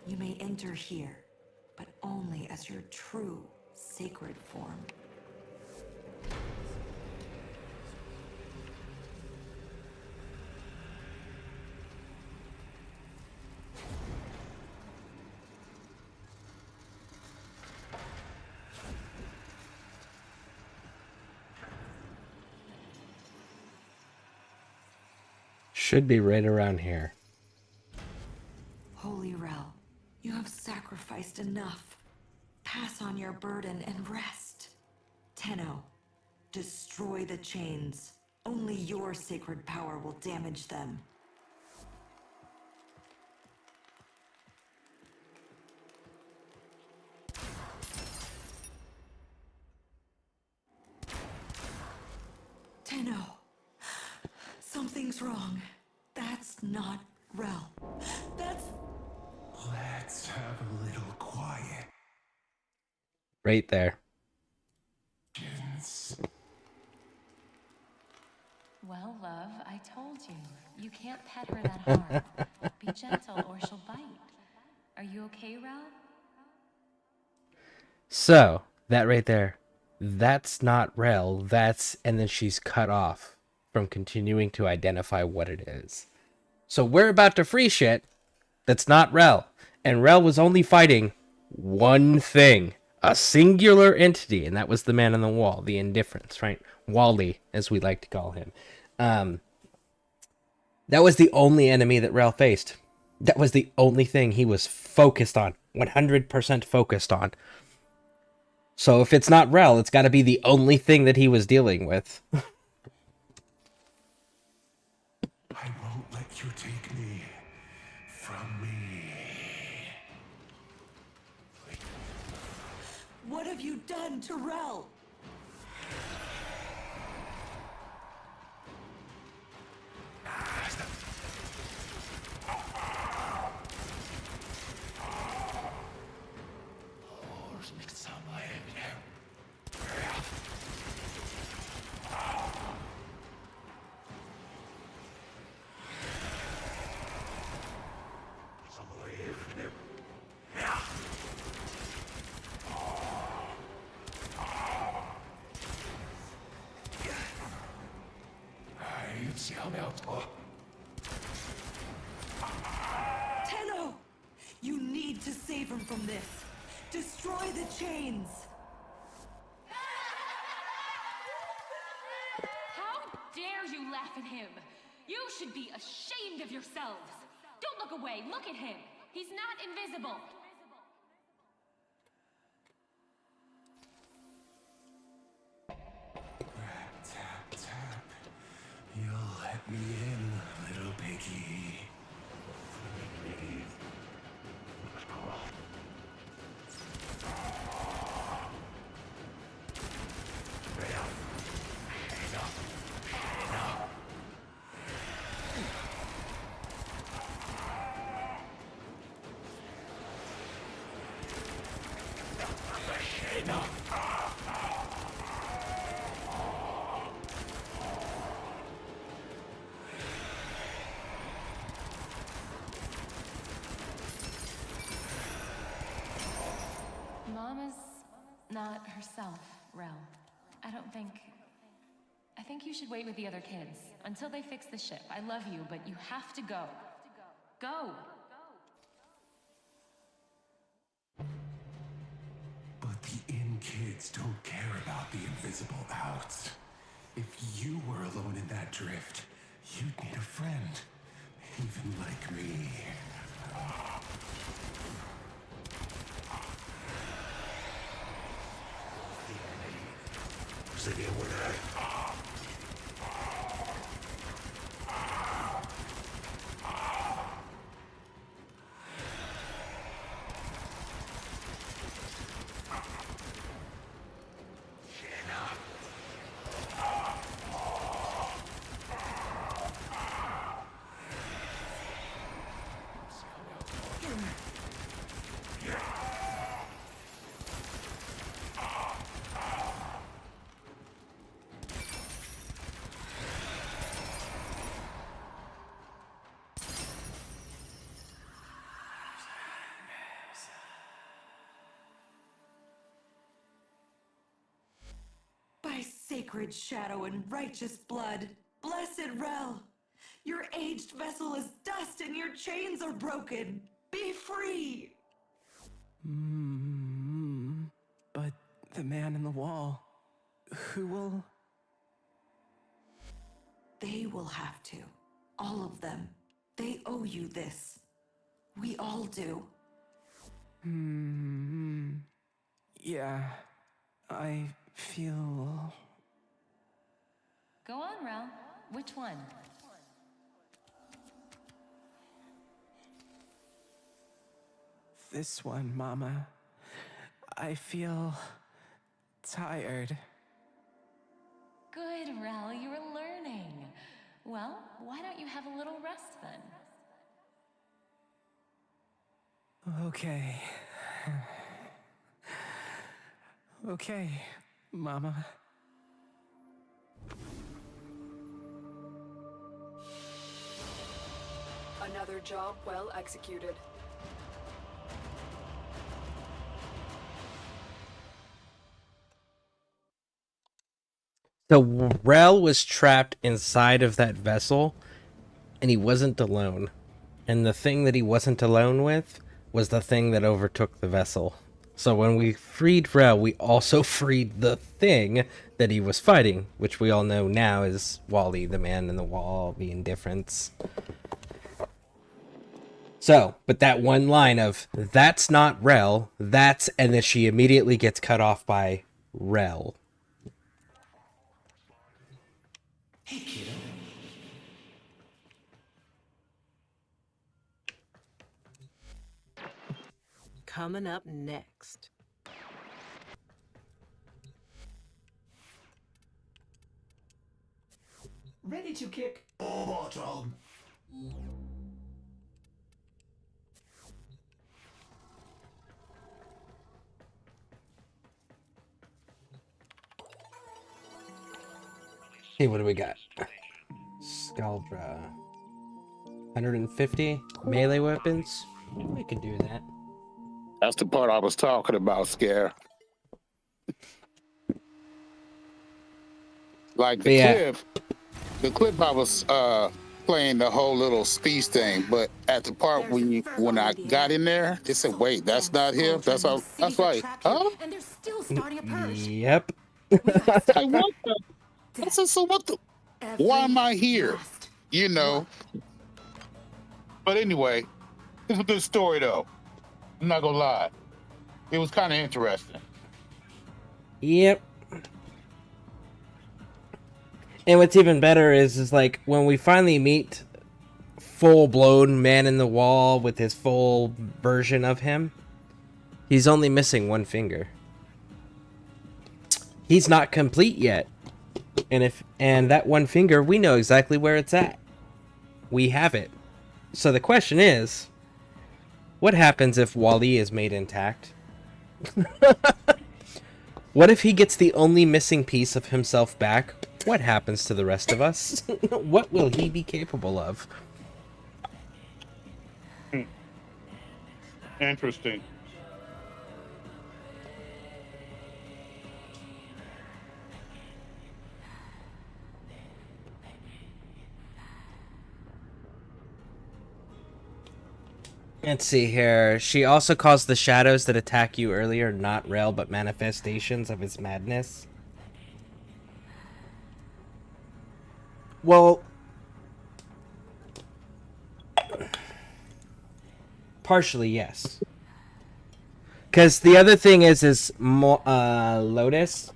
I: You may enter here, but only as your true, sacred form.
A: Should be right around here.
I: Holy Rel, you have sacrificed enough. Pass on your burden and rest. Tenno, destroy the chains. Only your sacred power will damage them. Tenno, something's wrong. That's not Rel. That's...
F: Let's have a little quiet.
A: Right there.
L: Well, love, I told you. You can't pet her that hard. Be gentle or she'll bite. Are you okay, Rel?
A: So, that right there. That's not Rel. That's... And then she's cut off from continuing to identify what it is. So we're about to free shit that's not Rel. And Rel was only fighting one thing. A singular entity. And that was the man on the wall. The indifference, right? Wally, as we like to call him. That was the only enemy that Rel faced. That was the only thing he was focused on. 100% focused on. So if it's not Rel, it's got to be the only thing that he was dealing with.
F: I won't let you take me from me.
I: What have you done to Rel? Tenno! You need to save him from this. Destroy the chains.
L: How dare you laugh at him? You should be ashamed of yourselves. Don't look away. Look at him. He's not invisible.
F: Tap, tap. You'll let me in, little piggy.
L: Mama's not herself, Rel. I think you should wait with the other kids until they fix the ship. I love you, but you have to go. Go!
F: But the in kids don't care about the invisible outs. If you were alone in that drift, You need a friend, even like me.
I: By sacred shadow and righteous blood, blessed Rel, your aged vessel is dust and your chains are broken. Be free!
K: But the man in the wall, who will...
I: They will have to. All of them. They owe you this. We all do.
K: Yeah, I feel...
L: Go on, Rel. Which one?
K: This one, Mama. I feel... tired.
L: Good, Rel, you were learning. Well, why don't you have a little rest then?
K: Okay. Okay, Mama.
C: Another job well executed.
A: So Rel was trapped inside of that vessel, and he wasn't alone. And the thing that he wasn't alone with was the thing that overtook the vessel. So when we freed Rel, we also freed the thing that he was fighting, which we all know now is Wally, the man in the wall, the indifference. So, but that one line of, that's not Rel, that's, and then she immediately gets cut off by Rel.
G: Hey, kiddo.
N: Coming up next.
B: Ready to kick bottom.
A: Hey, what do we got? Scaldra. 150 melee weapons? We could do that.
E: That's the part I was talking about, Scare. Like the clip I was playing the whole little speech thing, but at the part when I got in there, it said, "Wait, that's not him." That's like, huh?
C: And they're still starting a purge.
A: Yep.
E: Like, what the? I said, so what the? Why am I here? You know. But anyway, it's a good story though. I'm not gonna lie. It was kind of interesting.
A: Yep. And what's even better is like when we finally meet full-blown man in the wall with his full version of him, he's only missing one finger. He's not complete yet. And that one finger, we know exactly where it's at. We have it. So the question is, what happens if Wally is made intact? What if he gets the only missing piece of himself back? What happens to the rest of us? What will he be capable of?
E: Interesting.
A: Let's see here. She also caused the shadows that attack you earlier not Rel, but manifestations of his madness. Well, Partially, yes. Because the other thing is Lotus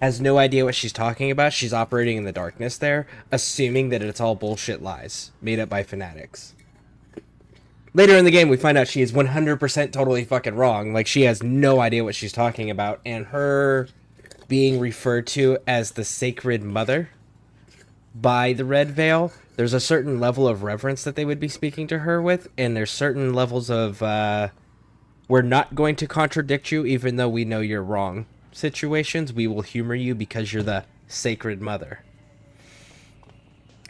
A: has no idea what she's talking about. She's operating in the darkness there, assuming that it's all bullshit lies made up by fanatics. Later in the game, we find out she is 100% totally fucking wrong. Like, she has no idea what she's talking about. And her being referred to as the Sacred Mother by the Red Veil, there's a certain level of reverence that they would be speaking to her with. And there's certain levels of, we're not going to contradict you even though we know you're wrong situations. We will humor you because you're the Sacred Mother.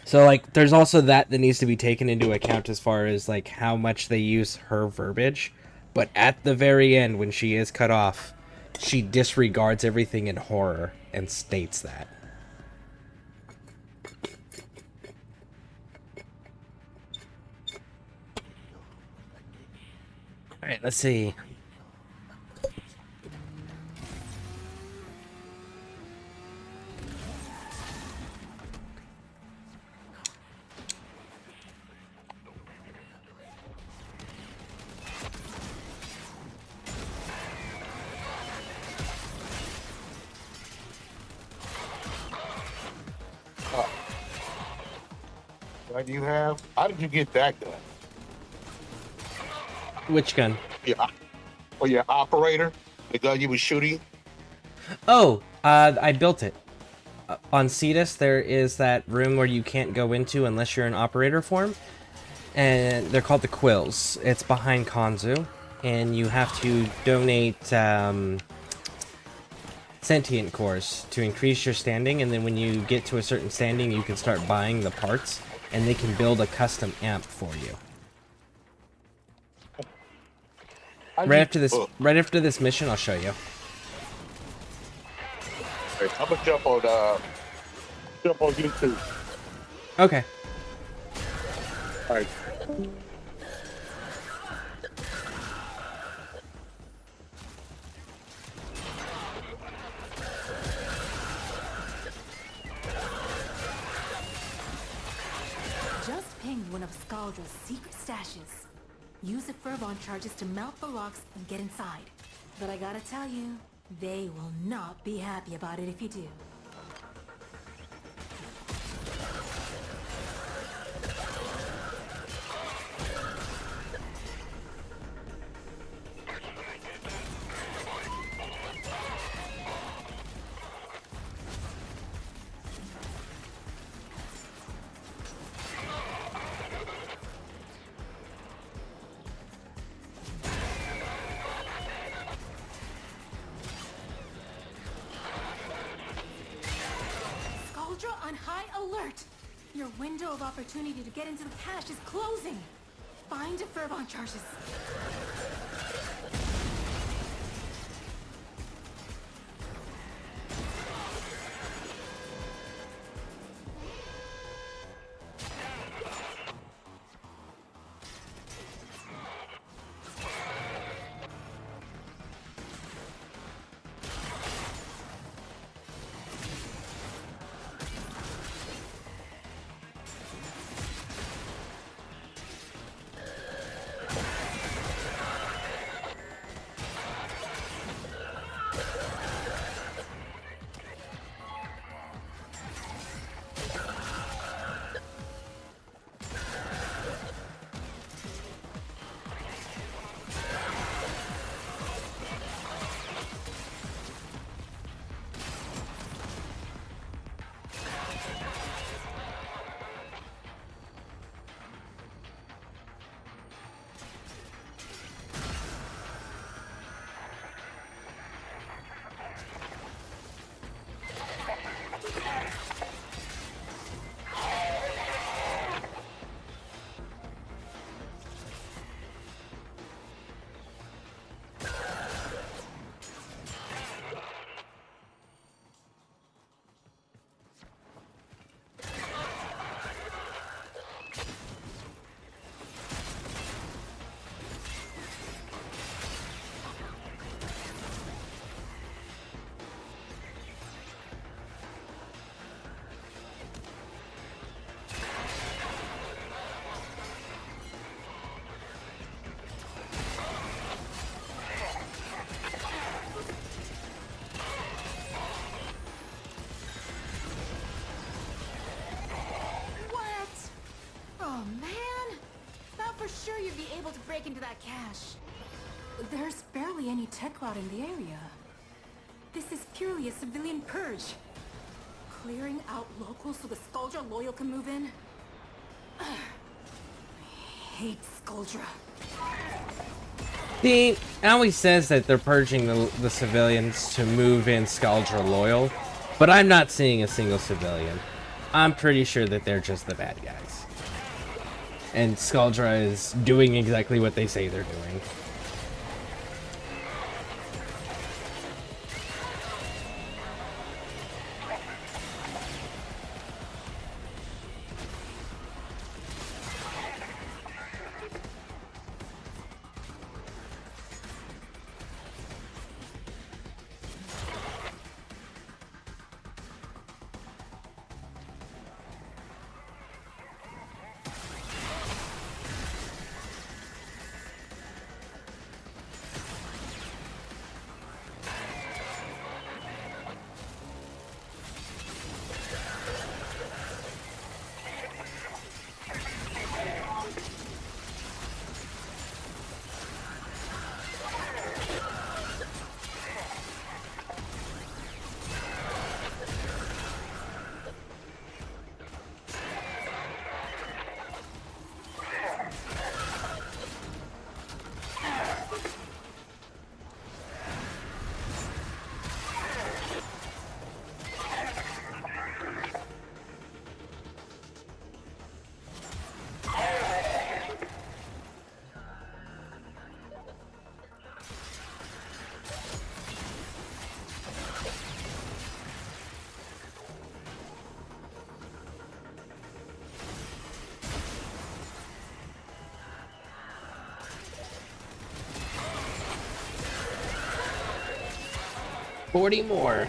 A: So, like, there's also that needs to be taken into account as far as, like, how much they use her verbiage. But at the very end, when she is cut off, she disregards everything in horror and states that. Alright, let's see.
E: What do you have? How did you get that gun?
A: Which gun?
E: Yeah. For your operator, the gun you were shooting.
A: Oh, I built it. On Cetus, there is that room where you can't go into unless you're in operator form. And they're called the Quills. It's behind Kanzu. And you have to donate sentient cores to increase your standing. And then when you get to a certain standing, you can start buying the parts. And they can build a custom amp for you. Right after this mission, I'll show you.
E: I'm gonna jump on YouTube.
A: Okay.
E: All right.
O: Just ping one of Scaldra's secret stashes. Use the Furbon charges to melt the rocks and get inside. But I gotta tell you, they will not be happy about it if you do. On high alert! Your window of opportunity to get into the cache is closing! Find a Furbon charges. break into that cache. There's barely any tech rot in the area. This is purely a civilian purge. Clearing out locals so the Skuldra loyal can move in? I hate Skuldra.
A: He always says that they're purging the civilians to move in Skuldra loyal, but I'm not seeing a single civilian. I'm pretty sure that they're just the bad guys. And Skuldra is doing exactly what they say they're doing. $40 more.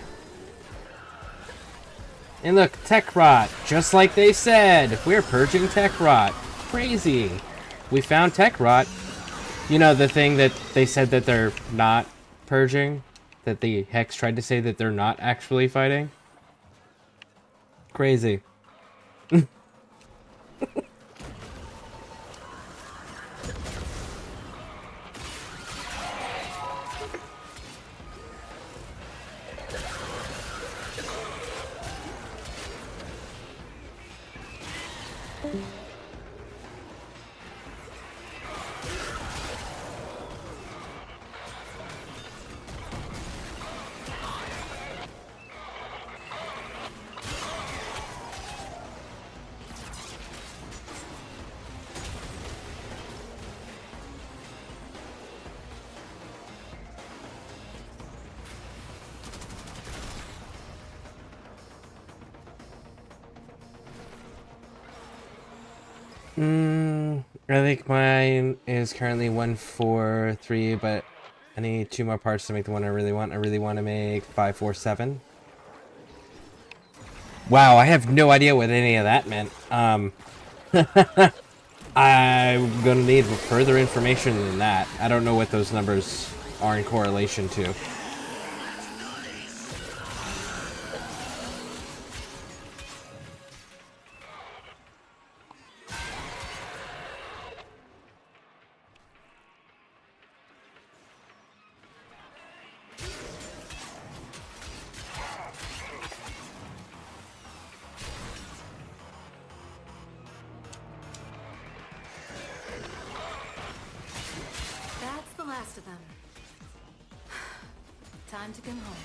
A: And look, tech rot. Just like they said. We're purging tech rot. Crazy. We found tech rot. You know, the thing that they said that they're not purging? That the Hex tried to say that they're not actually fighting? Crazy. I think mine is currently 143, but I need 2 more parts to make the one I really want. I really want to make 547. Wow, I have no idea what any of that meant. I'm gonna need further information than that. I don't know what those numbers are in correlation to.
O: That's the last of them. Time to come home.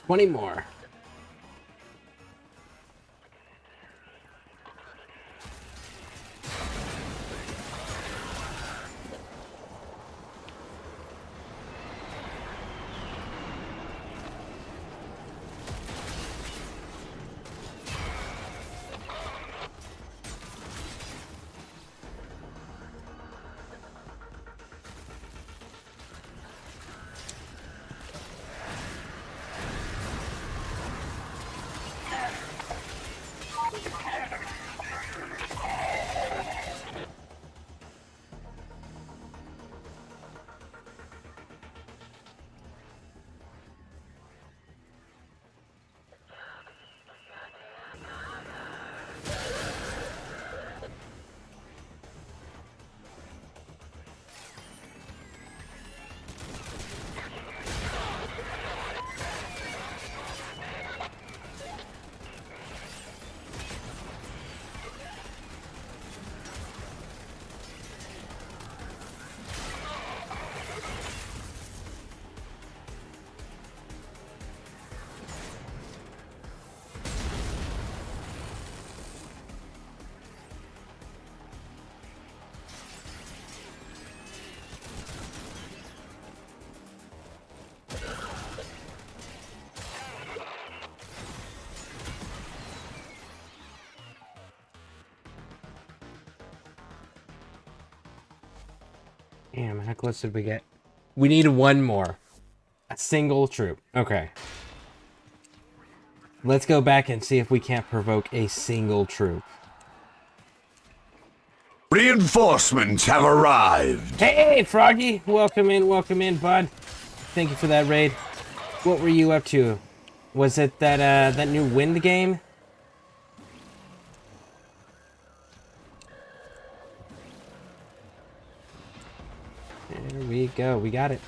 A: $20 more. Damn, how close did we get? We need one more. A single troop. Okay. Let's go back and see if we can't provoke a single troop.
F: Reinforcements have arrived.
A: Hey, Froggy! Welcome in, bud. Thank you for that raid. What were you up to? Was it that that new wind game? There we go. We got it.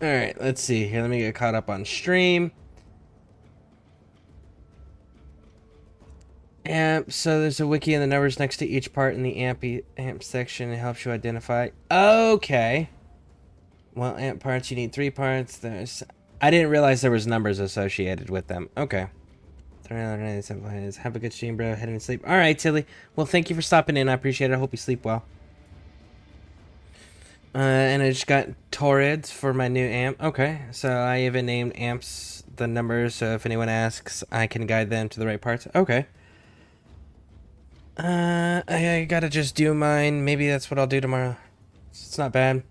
A: Alright, let's see here. Let me get caught up on stream. Amp, so there's a wiki and the numbers next to each part in the amp section. It helps you identify. Okay. Well, amp parts, you need 3 parts. I didn't realize there was numbers associated with them. Okay. Have a good stream, bro. Head and sleep. Alright, Tilly. Well, thank you for stopping in. I appreciate it. I hope you sleep well. And I just got Torrids for my new amp. Okay, so I even named amps the numbers, so if anyone asks, I can guide them to the right parts. Okay. I gotta just do mine. Maybe that's what I'll do tomorrow. It's not bad.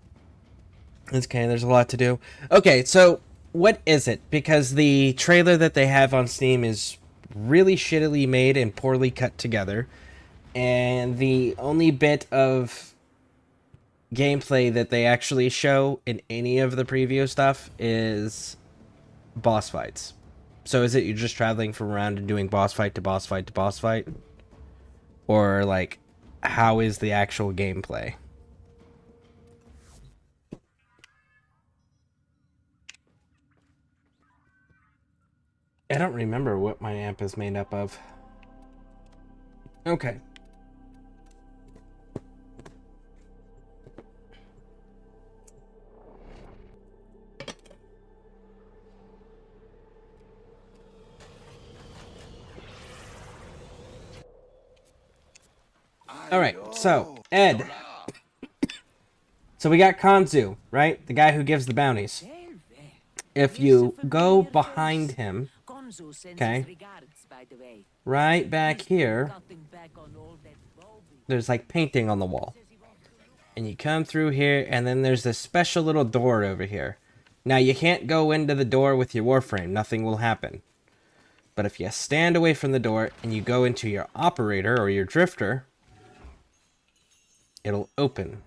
A: It's okay, there's a lot to do. Okay, so what is it? Because the trailer that they have on Steam is really shittily made and poorly cut together. And the only bit of gameplay that they actually show in any of the preview stuff is boss fights. So is it you're just traveling from around and doing boss fight to boss fight to boss fight? Or, like, how is the actual gameplay? I don't remember what my amp is made up of. Okay. Alright, so, Ed. So we got Kanzu, right? The guy who gives the bounties. If you go behind him, okay, right back here, there's like painting on the wall. And you come through here, and then there's this special little door over here. Now, you can't go into the door with your Warframe. Nothing will happen. But if you stand away from the door, and you go into your operator or your drifter, it'll open.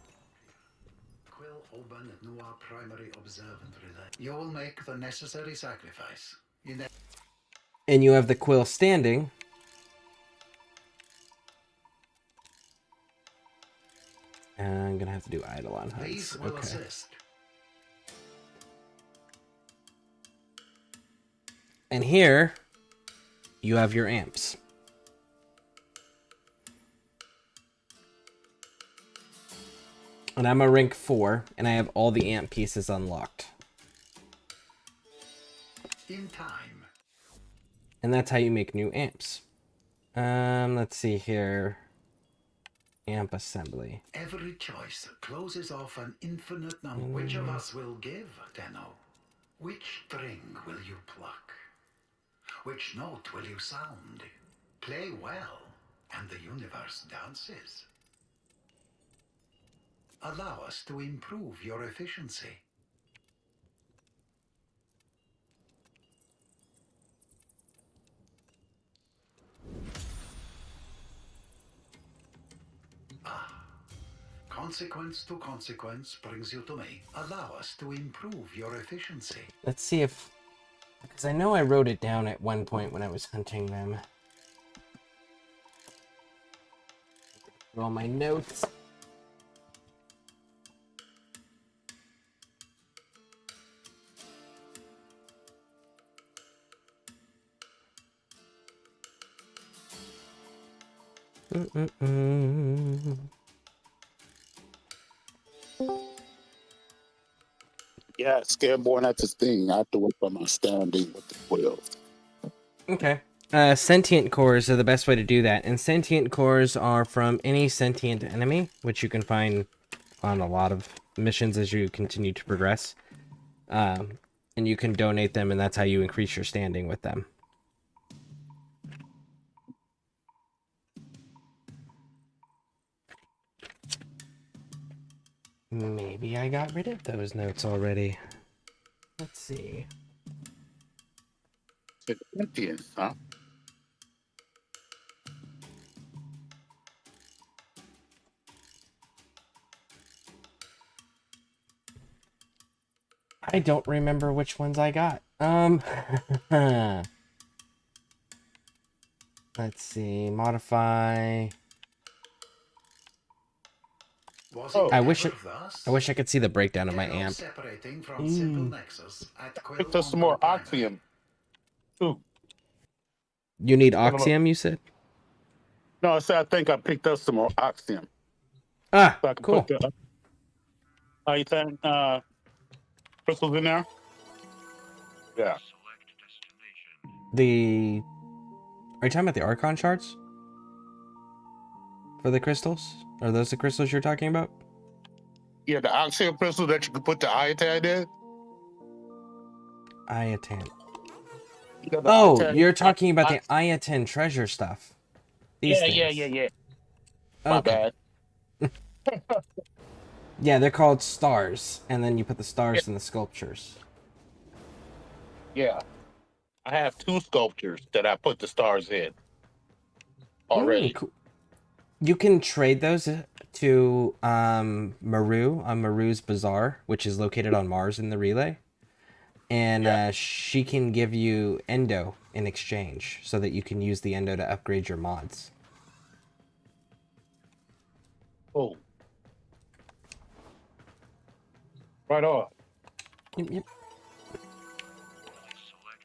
P: You will make the necessary sacrifice.
A: And you have the quill standing. And I'm gonna have to do Eidolon hunts.
P: These will
A: okay.
P: assist.
A: And here, you have your amps. And I'm a rank 4, and I have all the amp pieces unlocked.
P: In time.
A: And that's how you make new amps. Let's see here. Amp assembly.
P: Every choice closes off an infinite number. Which of us will give, Tenno? Which string will you pluck? Which note will you sound? Play well, and the universe dances. Allow us to improve your efficiency. Consequence to consequence brings you to me. Allow us to improve your efficiency.
A: Let's see if... Because I know I wrote it down at one point when I was hunting them. All my notes.
E: Yeah, Scareborne, that's his thing. I have to work on my standing with the quills.
A: Okay. Sentient cores are the best way to do that, and sentient cores are from any sentient enemy, which you can find on a lot of missions as you continue to progress. And you can donate them, and that's how you increase your standing with them. Maybe I got rid of those notes already. Let's see.
E: Sentience, huh?
A: I don't remember which ones I got. Let's see. Modify. I wish I could see the breakdown of my amp.
E: Picked up some more Oxium. Ooh.
A: You need Oxium, you said?
E: No, I said I think I picked up some more Oxium.
A: Ah,
E: so I can
A: cool.
E: Put the, how you think? Crystals in there? Yeah.
A: Are you talking about the Archon shards? For the crystals? Are those the crystals you're talking about?
E: Yeah, the Oxium crystal that you can put the Iotad in.
A: Iatan.
E: You know,
A: Oh,
E: Iotad,
A: you're talking about the Iatan treasure stuff. These things.
E: Yeah. My bad.
A: Yeah, they're called stars, and then you put the stars in the sculptures.
E: Yeah. I have 2 sculptures that I put the stars in already.
A: Cool. You can trade those to Maru on Maru's Bazaar, which is located on Mars in the relay. And she can give you Endo in exchange, so that you can use the Endo to upgrade your mods.
E: Oh. Right on.
A: Yep.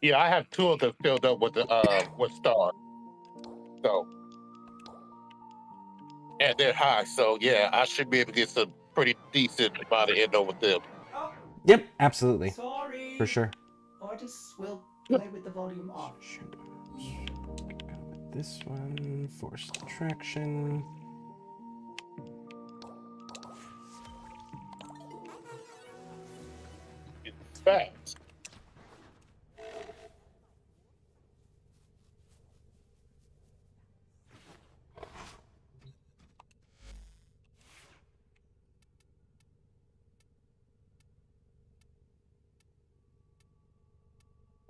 E: Yeah, I have 2 of them filled up with the with stars. So, and they're high, so yeah, I should be able to get some pretty decent amount of Endo with them.
A: Yep, absolutely.
B: Sorry.
A: For sure.
B: Artists will play with the volume off.
A: This one, forced attraction.
E: It's fast.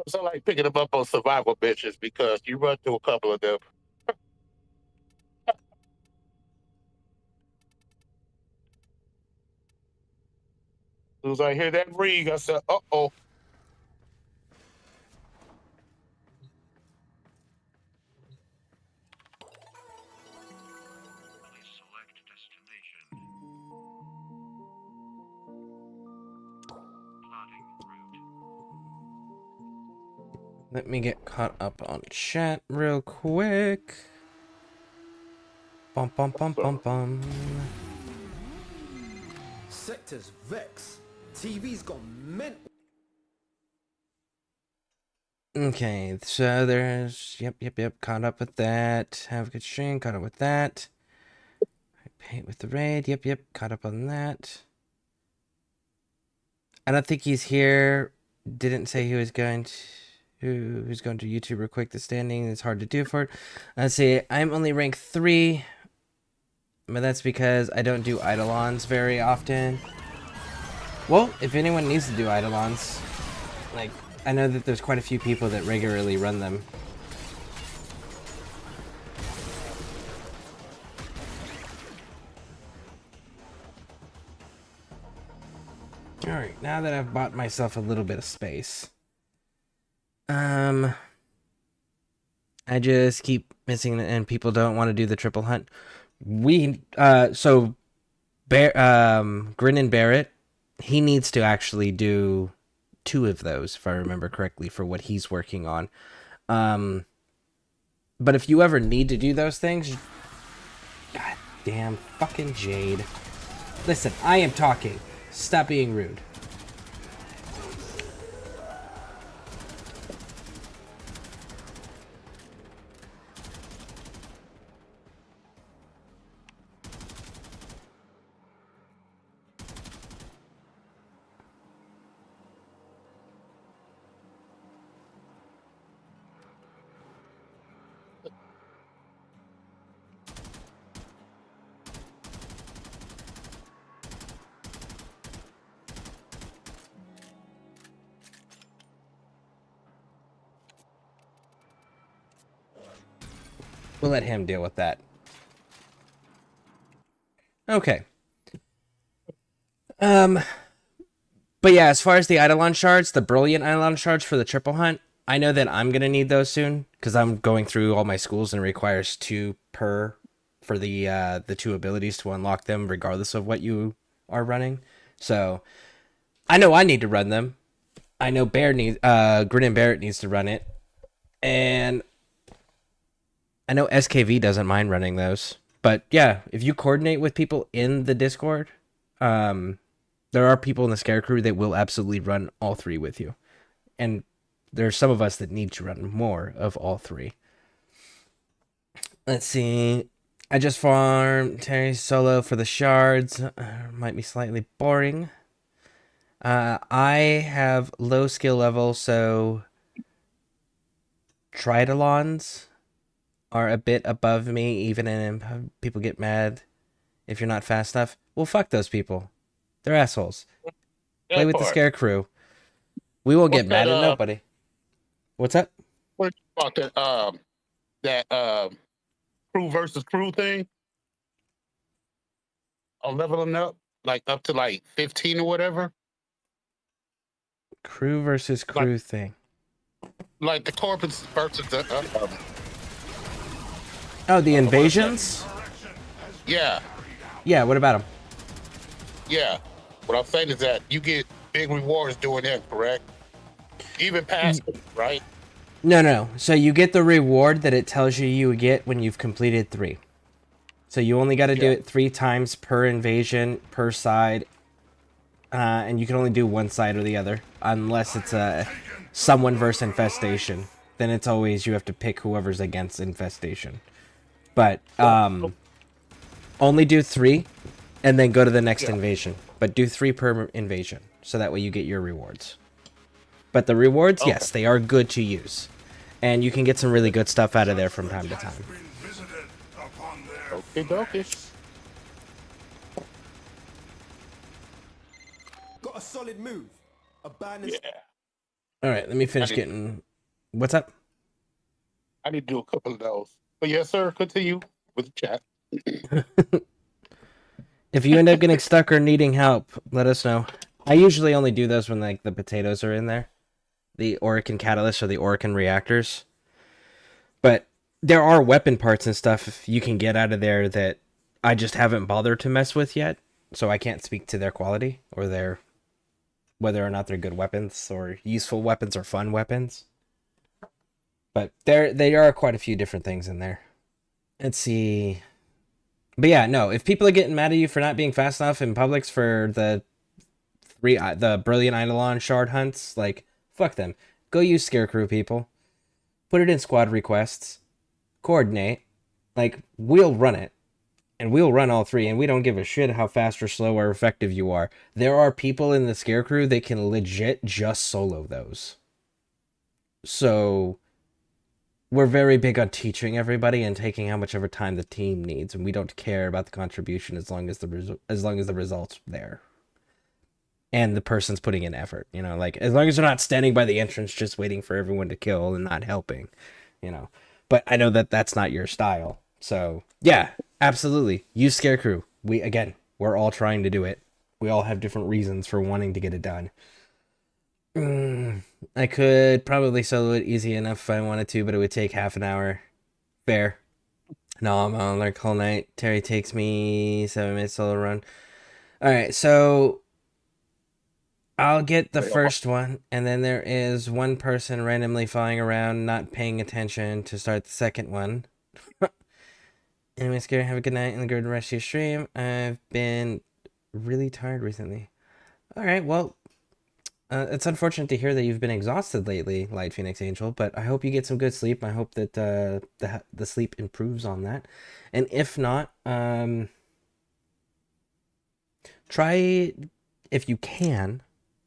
E: So like picking them up on survival bitches because you run through a couple of them. As soon as I hear that ring, I said, uh-oh.
A: Let me get caught up on chat real quick. Bum bum bum bum bum.
G: Sector's Vex. TV's gone mental.
A: Okay, so there's yep, caught up with that. Have a good stream, caught up with that. Paint with the raid, yep, caught up on that. I don't think he's here. Didn't say he was going to. Who's going to YouTube real quick? The standing is hard to do for it. Let's see. I'm only rank 3, but that's because I don't do Eidolons very often. Well, if anyone needs to do Eidolons, like I know that there's quite a few people that regularly run them. All right, now that I've bought myself a little bit of space. I just keep missing it, and people don't want to do the triple hunt. So Grin and Barrett, he needs to actually do 2 of those, if I remember correctly, for what he's working on. But if you ever need to do those things, god damn fucking Jade. Listen, I am talking. Stop being rude. We'll let him deal with that. Okay. But yeah, as far as the Eidolon shards, the brilliant Eidolon shards for the triple hunt, I know that I'm gonna need those soon because I'm going through all my schools and it requires 2 per for the 2 abilities to unlock them, regardless of what you are running. So I know I need to run them. I know Grin and Barrett needs to run it, and I know SKV doesn't mind running those. But yeah, if you coordinate with people in the Discord, there are people in the ScareCrew that will absolutely run all 3 with you. And there's some of us that need to run more of all 3. Let's see. I just farmed Terry solo for the shards. Might be slightly boring. I have low skill level, so Tridolons are a bit above me, even in people get mad if you're not fast enough. Well, fuck those people. They're assholes. Play with the ScareCrew. We won't get mad at nobody. What's up?
E: What about that crew versus crew thing? I'm leveling up like up to like 15 or whatever.
A: Crew versus crew thing.
E: Like the corpus versus the
A: oh, the invasions?
E: Yeah.
A: Yeah, what about them?
E: Yeah. What I'm saying is that you get big rewards doing that, correct? Even past it, right?
A: No. So you get the reward that it tells you get when you've completed 3. So you only got to do it 3 times per invasion, per side. And you can only do one side or the other. Unless it's someone versus infestation. Then it's always you have to pick whoever's against infestation. But only do 3 and then go to the next invasion. But do 3 per invasion. So that way you get your rewards. But the rewards, yes, they are good to use. And you can get some really good stuff out of there from time to time.
E: Okay, dokie.
G: Got a solid move. Abandoned.
E: Yeah.
A: Alright, let me finish getting... What's up?
E: I need to do a couple of those. But yes, sir, continue with the chat.
A: If you end up getting stuck or needing help, let us know. I usually only do those when like the potatoes are in there. The Orican catalysts or the Orican reactors. But there are weapon parts and stuff you can get out of there that I just haven't bothered to mess with yet. So I can't speak to their quality or their whether or not they're good weapons or useful weapons or fun weapons. But there are quite a few different things in there. Let's see. But yeah, no, if people are getting mad at you for not being fast enough in Publix for the brilliant Eidolon shard hunts, like, fuck them. Go use ScareCrew, people. Put it in squad requests. Coordinate. Like, we'll run it. And we'll run all 3, and we don't give a shit how fast or slow or effective you are. There are people in the ScareCrew that can legit just solo those. So we're very big on teaching everybody and taking how much ever time the team needs, and we don't care about the contribution as long as the result's there. And the person's putting in effort, you know, like as long as they're not standing by the entrance just waiting for everyone to kill and not helping, you know. But I know that that's not your style. So, yeah, absolutely. Use ScareCrew. We're all trying to do it. We all have different reasons for wanting to get it done. I could probably solo it easy enough if I wanted to, but it would take half an hour. Fair. No, I'm on lurk whole night. Terry takes me 7 minutes solo run. Alright, so I'll get the first one, and then there is one person randomly flying around, not paying attention to start the second one. Anyway, Scary, have a good night and a good rest of your stream. I've been really tired recently. Alright, well, it's unfortunate to hear that you've been exhausted lately, Light Phoenix Angel, but I hope you get some good sleep. I hope that the sleep improves on that. And if not, try, if you can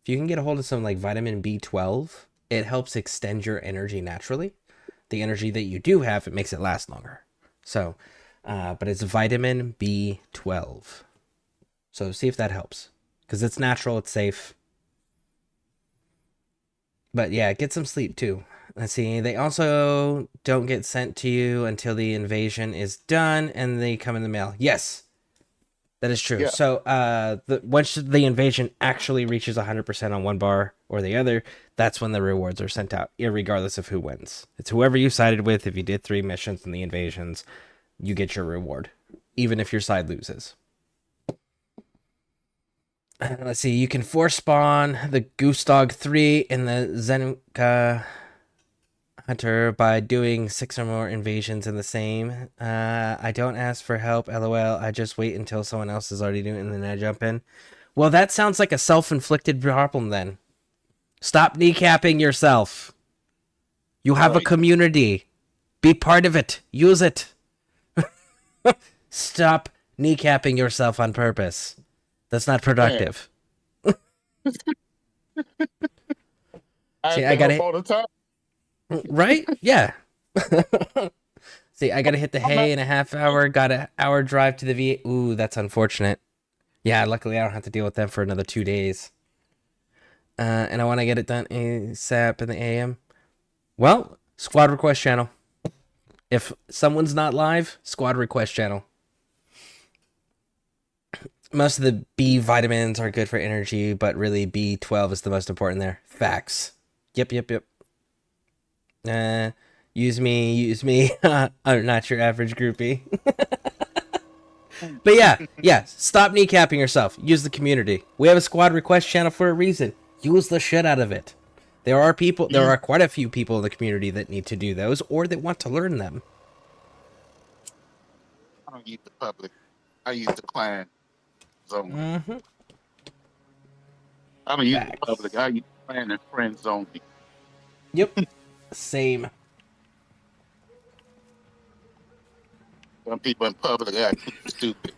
A: get a hold of some like vitamin B12, it helps extend your energy naturally. The energy that you do have, it makes it last longer. So, but it's vitamin B12. So see if that helps. Because it's natural, it's safe. But yeah, get some sleep too. Let's see. They also don't get sent to you until the invasion is done, and they come in the mail. Yes, that is true.
E: Yeah.
A: So, once the invasion actually reaches 100% on one bar or the other, that's when the rewards are sent out, irregardless of who wins. It's whoever you sided with. If you did 3 missions in the invasions, you get your reward, even if your side loses. Let's see. You can force spawn the Goose Dog 3 in the Zenuka Hunter by doing 6 or more invasions in the same. I don't ask for help, lol. I just wait until someone else is already doing it and then I jump in. Well, that sounds like a self-inflicted problem then. Stop kneecapping yourself. You have a community. Be part of it. Use it. Stop kneecapping yourself on purpose. That's not productive. See, I got it.
E: All the time.
A: Right? Yeah. See, I gotta hit the hay in a half hour. Got an hour drive to the V. Ooh, that's unfortunate. Yeah, luckily I don't have to deal with them for another 2 days. And I want to get it done ASAP in the AM. Well, squad request channel. If someone's not live, squad request channel. Most of the B vitamins are good for energy, but really B12 is the most important there. Facts. Yep. Use me. I'm not your average groupie. But yeah. Stop kneecapping yourself. Use the community. We have a squad request channel for a reason. Use the shit out of it. There are quite a few people in the community that need to do those or that want to learn them.
E: I don't use the public. I use the clan zone.
A: Mm-hmm.
E: I don't use the public. I use the clan and friends only.
A: Yep. Same.
E: Some people in public are stupid.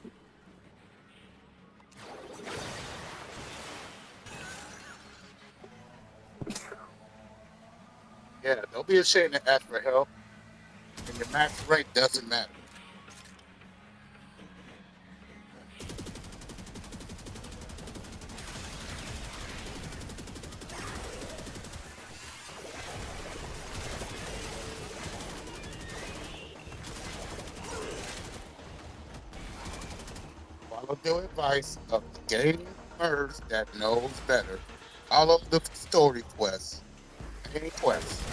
E: Yeah, don't be ashamed to ask for help. And your max rate doesn't matter. Follow the advice of the gamers that knows better. Follow the story quests. Any quests.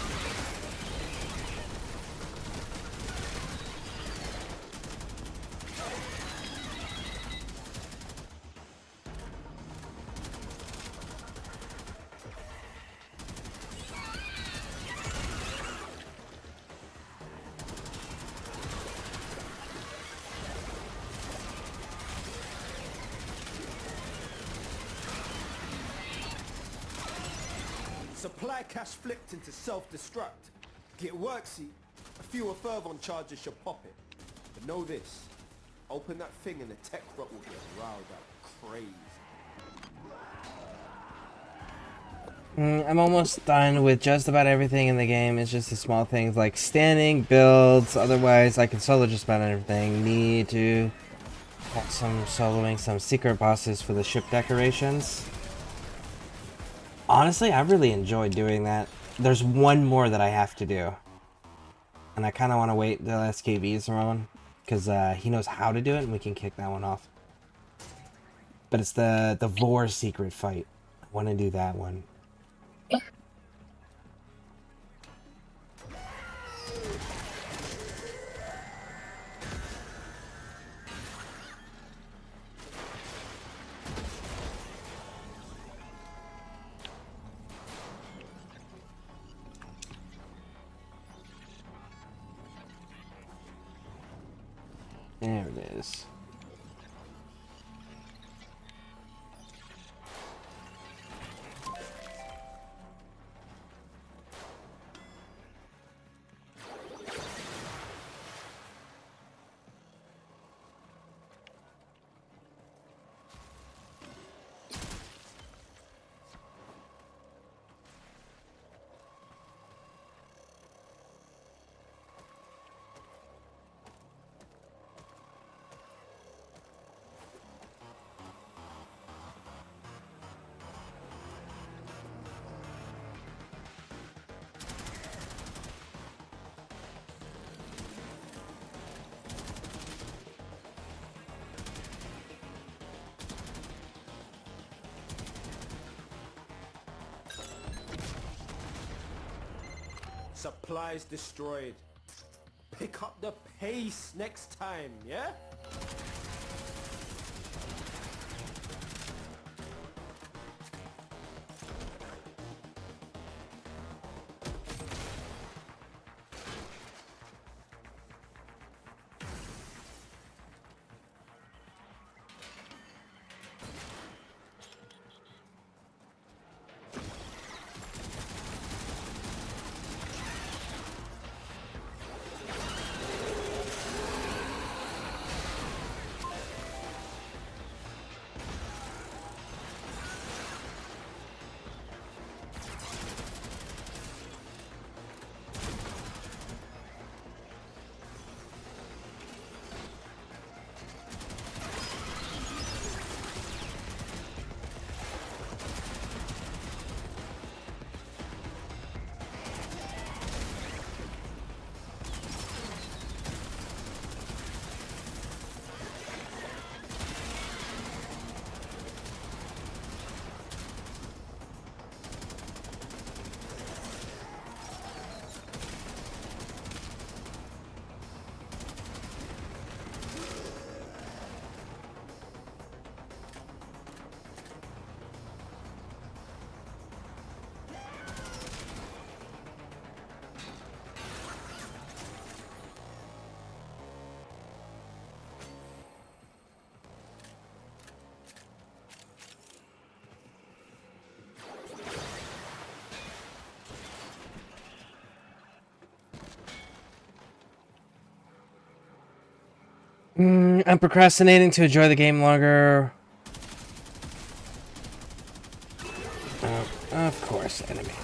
G: Supply cache flipped into self-destruct. Get work, see? A fewer fervon charges should pop it. But know this. Open that thing and the tech rot will get riled up crazy.
A: I'm almost done with just about everything in the game. It's just the small things like standing, builds. Otherwise, I can solo just about everything. Need to have some soloing some secret bosses for the ship decorations. Honestly, I really enjoyed doing that. There's one more that I have to do. And I kind of want to wait till SKV's around. Because he knows how to do it and we can kick that one off. But it's the Vor secret fight. I want to do that one. There it is.
G: Supplies destroyed. Pick up the pace next time, yeah?
A: I'm procrastinating to enjoy the game longer. Of course, enemies.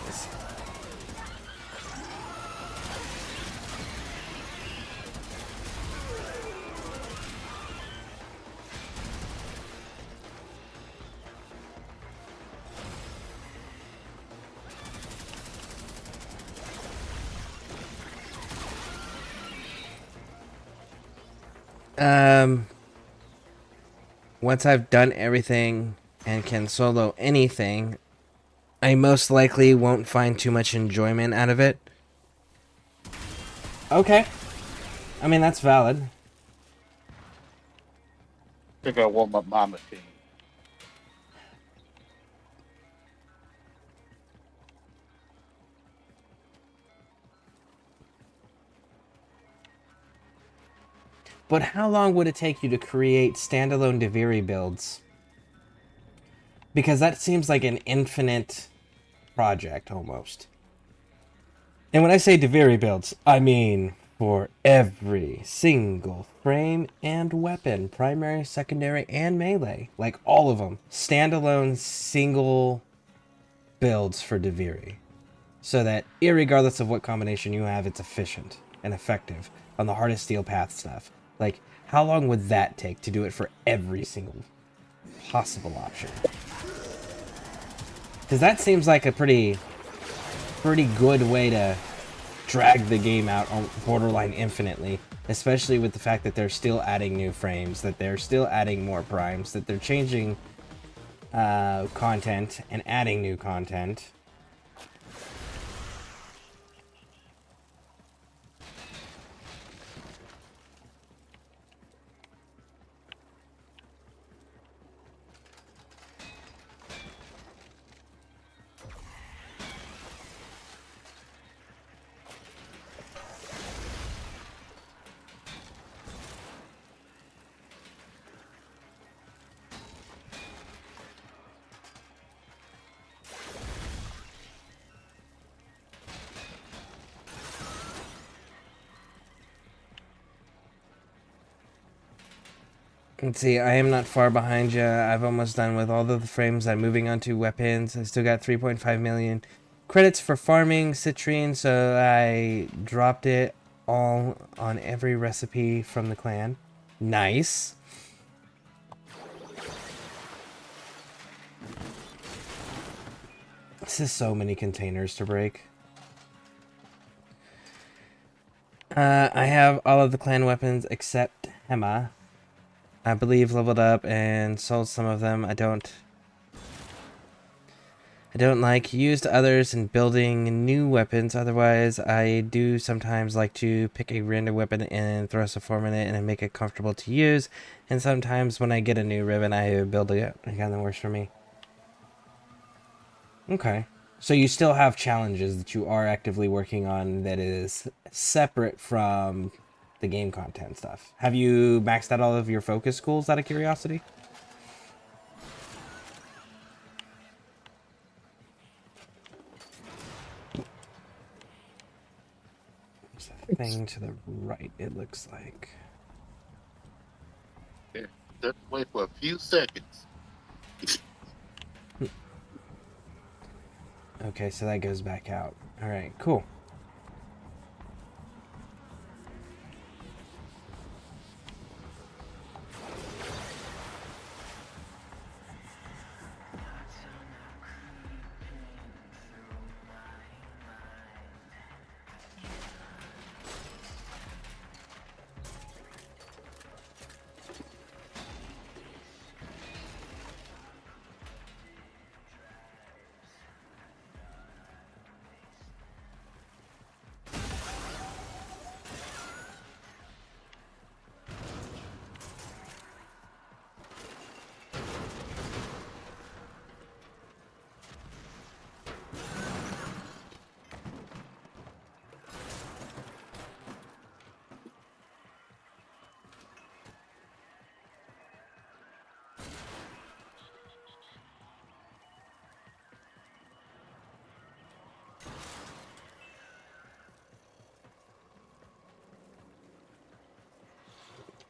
A: Once I've done everything and can solo anything, I most likely won't find too much enjoyment out of it. Okay. I mean, that's valid.
E: I think I want my mama thing.
A: But how long would it take you to create standalone Deviri builds? Because that seems like an infinite project, almost. And when I say Deviri builds, I mean for every single frame and weapon, primary, secondary, and melee. Like all of them. Standalone, single builds for Deviri. So that, irregardless of what combination you have, it's efficient and effective on the hardest steel path stuff. Like, how long would that take to do it for every single possible option? Because that seems like a pretty good way to drag the game out on borderline infinitely, especially with the fact that they're still adding new frames, that they're still adding more primes, that they're changing content and adding new content. Let's see, I am not far behind you. I've almost done with all of the frames. I'm moving on to weapons. I still got 3.5 million credits for farming citrine, so I dropped it all on every recipe from the clan. Nice. This is so many containers to break. I have all of the clan weapons except Hema. I believe leveled up and sold some of them. I don't I don't like used others in building new weapons. Otherwise, I do sometimes like to pick a random weapon and throw some form in it and make it comfortable to use. And sometimes when I get a new ribbon, I build it. Again, that works for me. Okay. So you still have challenges that you are actively working on that is separate from the game content stuff. Have you maxed out all of your focus schools out of curiosity? There's a thing to the right, it looks like.
E: Yeah, just wait for a few seconds.
A: Okay, so that goes back out. All right, cool.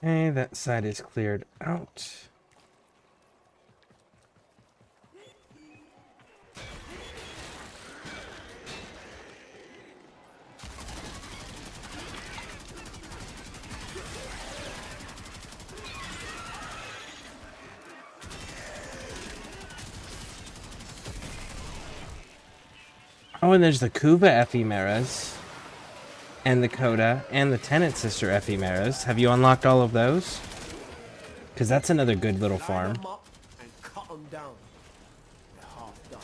A: Okay, that side is cleared out. Oh, and there's the Kuba ephemeras, and the Coda, and the Tenant Sister ephemeras. Have you unlocked all of those? Because that's another good little farm.
G: Line 'em up and cut 'em down. They're half done.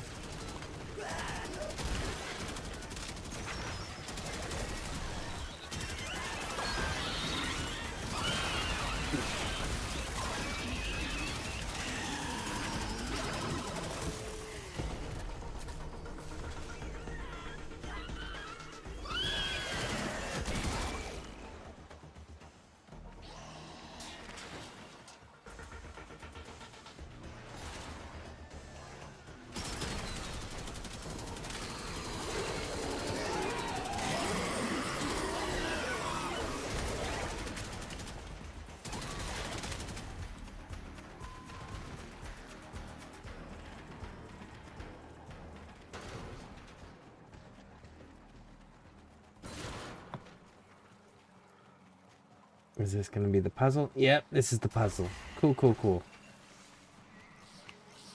A: Is this going to be the puzzle? Yep, this is the puzzle. Cool, cool, cool.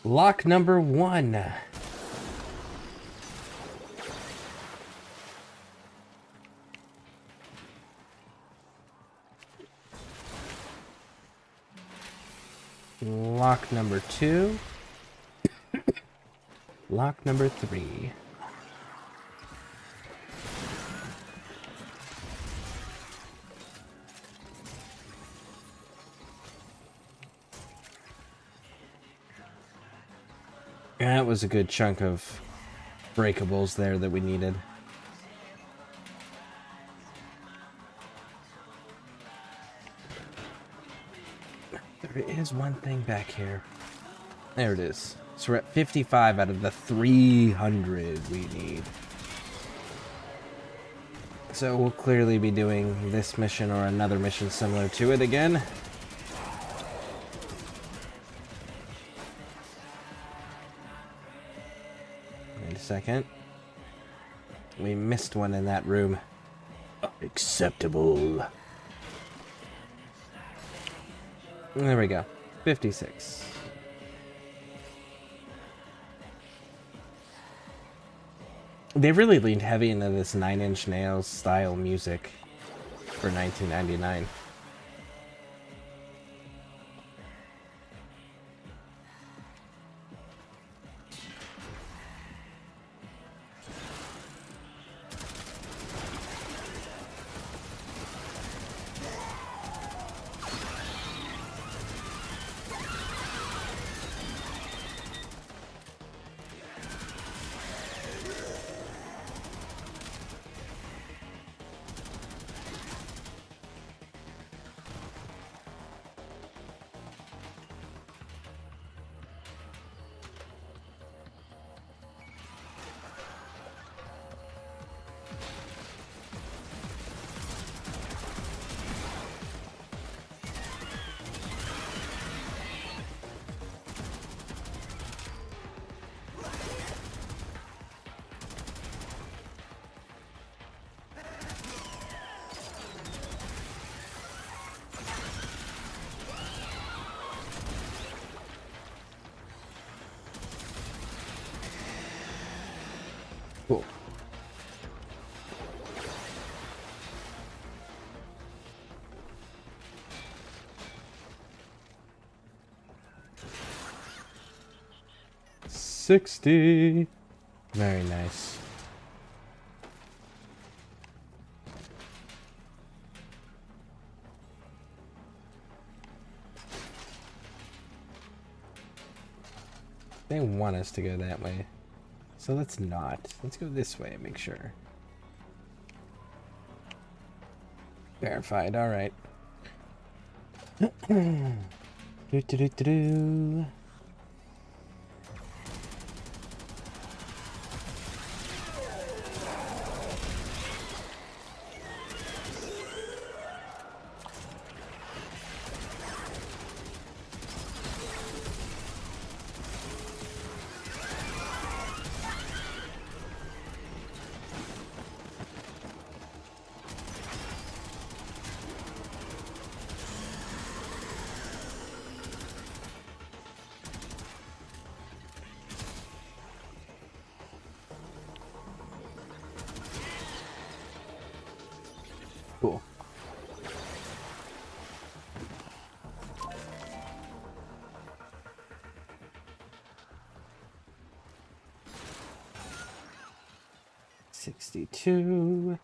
A: Lock number 1. Lock number 2. Lock number 3. That was a good chunk of breakables there that we needed. There is one thing back here. There it is. So we're at 55 out of the 300 we need. So we'll clearly be doing this mission or another mission similar to it again. Wait a second. We missed one in that room. Acceptable. There we go. 56. They really leaned heavy into this 9 Inch Nails style music for 1999. Cool. $60. Very nice. They want us to go that way. So let's not. Let's go this way and make sure. Verified, alright. Do. Cool. $62.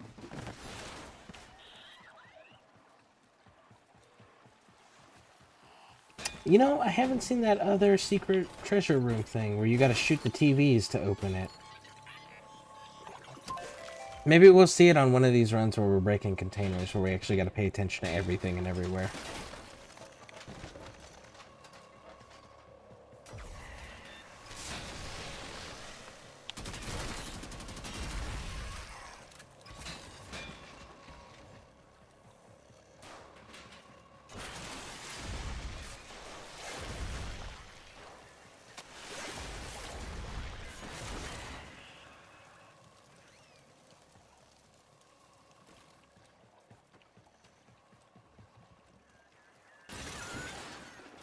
A: You know, I haven't seen that other secret treasure room thing where you gotta shoot the TVs to open it. Maybe we'll see it on one of these runs where we're breaking containers, where we actually gotta pay attention to everything and everywhere.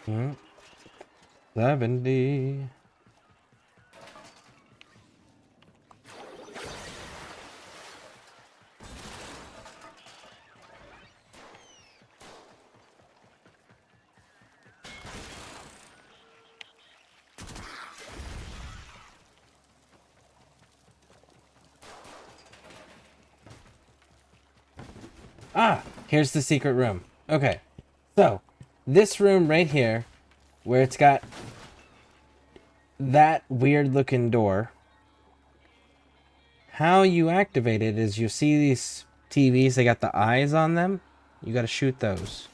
A: Hmm. 70. Ah, here's the secret room. Okay, so this room right here, where it's got that weird looking door, how you activate it is you see these TVs, they got the eyes on them. You gotta shoot those.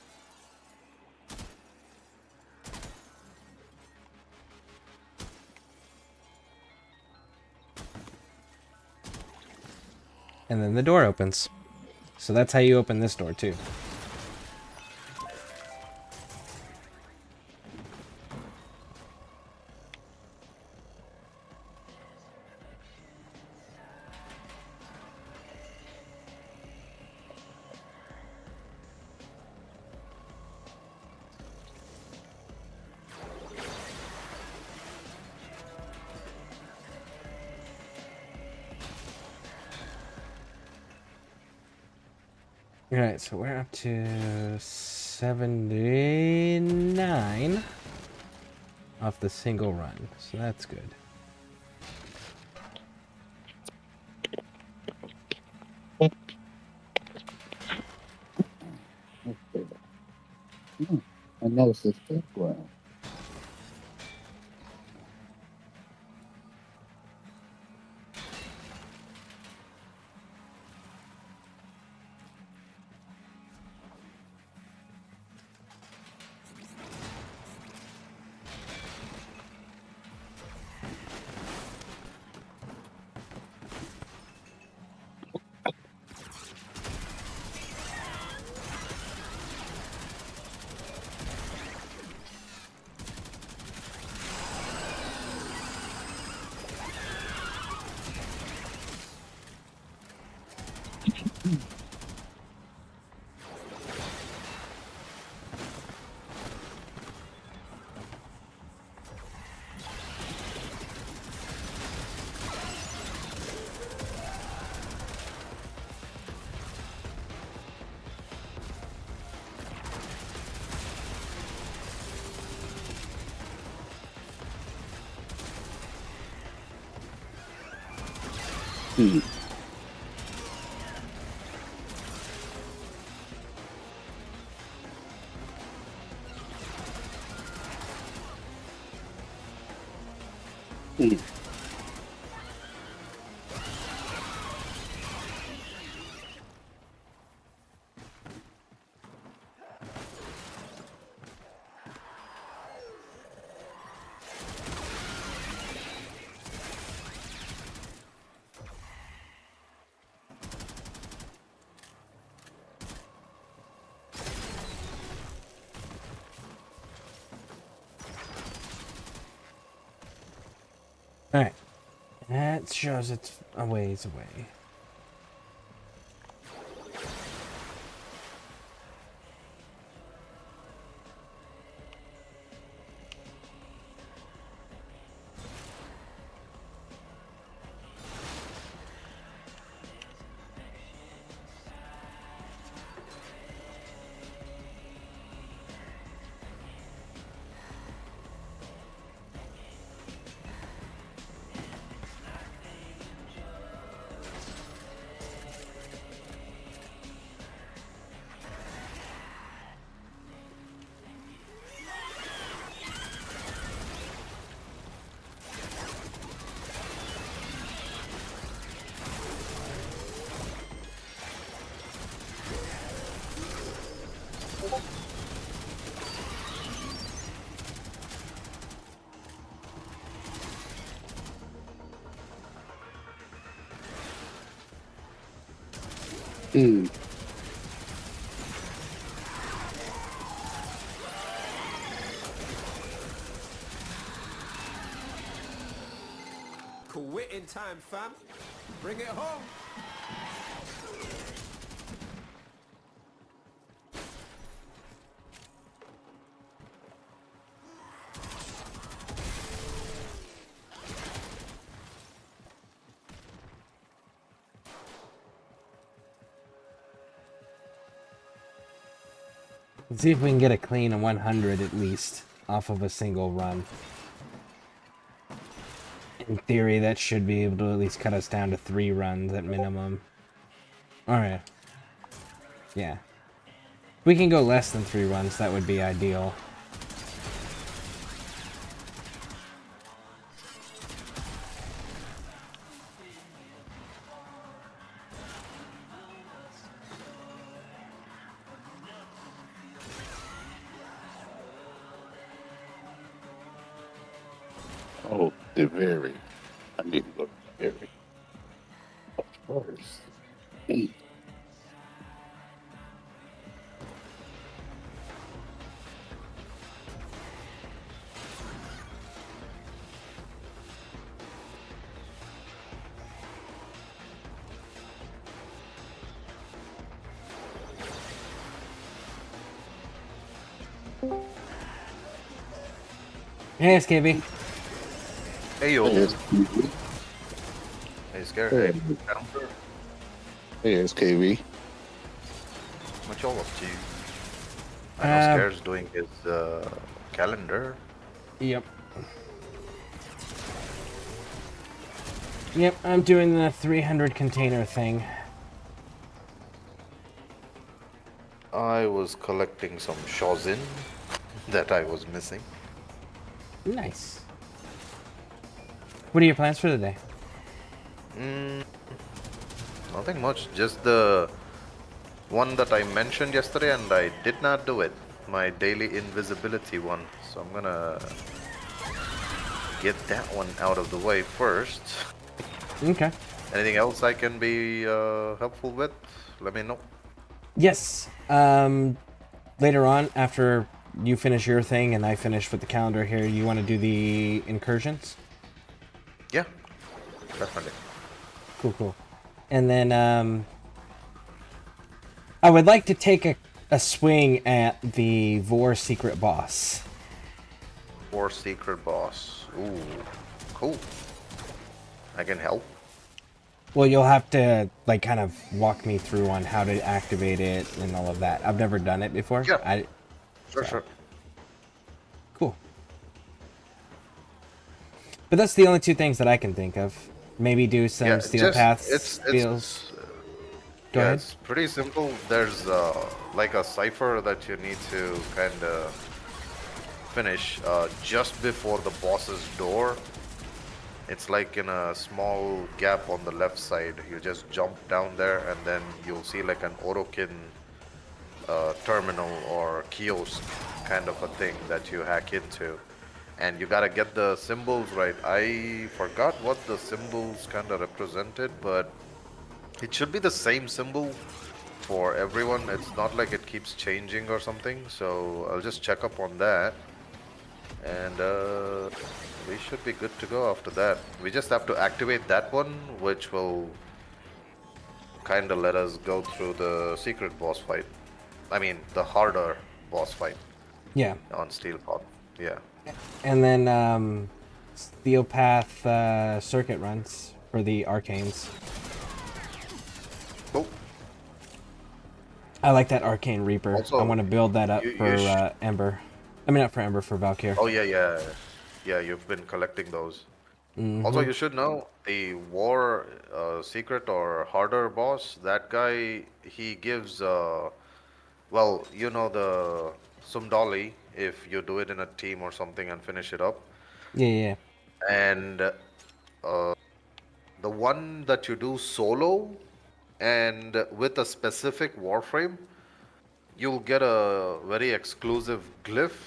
A: And then the door opens. So that's how you open this door too. Alright, so we're up to 79 off the single run, so that's good.
E: I noticed this background. Hmm. Hmm.
A: Alright. That shows it's a ways away.
E: Hmm.
G: Quit in time, fam. Bring it home.
A: Let's see if we can get a clean 100 at least off of a single run. In theory, that should be able to at least cut us down to 3 runs at minimum. Alright. Yeah. If we can go less than 3 runs, that would be ideal.
E: Oh, the very. I need to go to the very. Of course. Hmm.
A: Hey, SKB.
Q: Hey, yo.
E: Hey,
Q: Hey, Scare.
E: Hey.
Q: Hey,
E: Hey, SKV.
Q: what y'all up to? I know Scare's doing his calendar.
A: Yep. Yep, I'm doing the 300 container thing.
Q: I was collecting some Shozin that I was missing.
A: Nice. What are your plans for the day?
Q: Nothing much, just the one that I mentioned yesterday and I did not do it. My daily invisibility one. So I'm gonna get that one out of the way first.
A: Okay.
Q: Anything else I can be helpful with? Let me know.
A: Yes. Later on, after you finish your thing and I finish with the calendar here, you want to do the incursions?
Q: Yeah, definitely.
A: Cool. And then, I would like to take a swing at the Vor secret boss.
Q: War secret boss. Ooh, cool. I can help.
A: Well, you'll have to, like, kind of walk me through on how to activate it and all of that. I've never done it before.
Q: Yeah. Sure.
A: Cool. But that's the only 2 things that I can think of. Maybe do some
Q: Yeah,
A: steel
Q: just
A: paths
Q: it's
A: spells. Go
Q: yeah,
A: ahead.
Q: it's pretty simple. There's like a cipher that you need to kind of finish just before the boss's door. It's like in a small gap on the left side. You just jump down there, and then you'll see like an Orokin terminal or kiosk kind of a thing that you hack into. And you gotta get the symbols right. I forgot what the symbols kind of represented, but it should be the same symbol for everyone. It's not like it keeps changing or something. So I'll just check up on that. And we should be good to go after that. We just have to activate that one, which will kind of let us go through the secret boss fight. I mean, the harder boss fight.
A: Yeah.
Q: On Steel Pod. Yeah.
A: And then steel path circuit runs for the arcanes.
Q: Cool.
A: I like that arcane reaper.
Q: Also,
A: I want to build that up for Ember. I mean, not for Ember, for Valkyr.
Q: Oh yeah. You've been collecting those.
A: Mhm.
Q: Also, you should know the war secret or harder boss. That guy, he gives well, you know the Sumdali if you do it in a team or something and finish it up.
A: Yeah.
Q: And the one that you do solo and with a specific Warframe, you'll get a very exclusive glyph,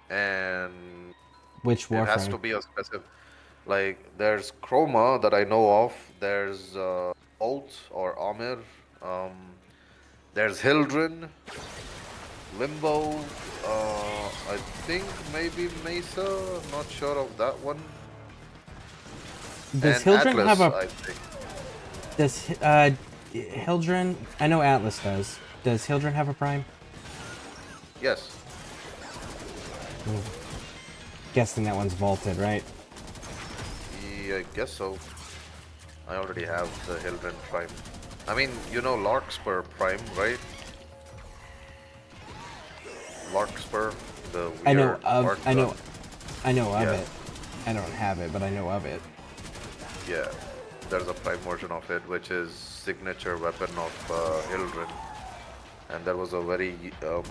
Q: and
A: Which
Q: it has to
A: Warframe?
Q: be a specific. Like there's Chroma that I know of. There's Bolt or Amir. There's Hildren, Limbo. I think maybe Mesa. Not sure of that one.
A: Does
Q: And
A: Hildren
Q: Atlas,
A: have a?
Q: I think.
A: Does Hildren? I know Atlas does. Does Hildren have a prime?
Q: Yes.
A: Guessing that one's vaulted, right?
Q: Yeah, I guess so. I already have the Hildren Prime. I mean, you know Larkspur Prime, right? Larkspur, the weird
A: I know of.
Q: lark
A: I know.
Q: gun.
A: I know of
Q: Yeah.
A: it. I don't have it, but I know of it.
Q: Yeah, there's a Prime version of it, which is signature weapon of Hildren. And there was a very...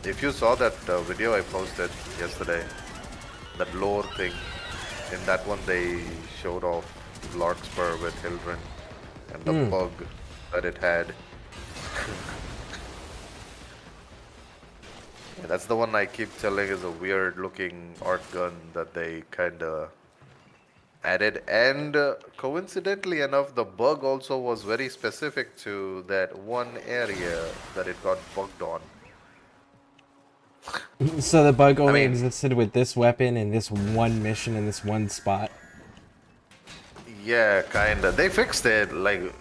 Q: if you saw that video I posted yesterday, that lore thing, in that one they showed off Larkspur with Hildren and the bug that it had. Yeah, that's the one I keep telling is a weird looking art gun that they kinda added, and coincidentally enough the bug also was very specific to that one area that it got bugged on.
A: So the bug only
Q: mean-
A: existed with this weapon in this one mission in this one spot.
Q: Yeah, kinda. They fixed it. Like,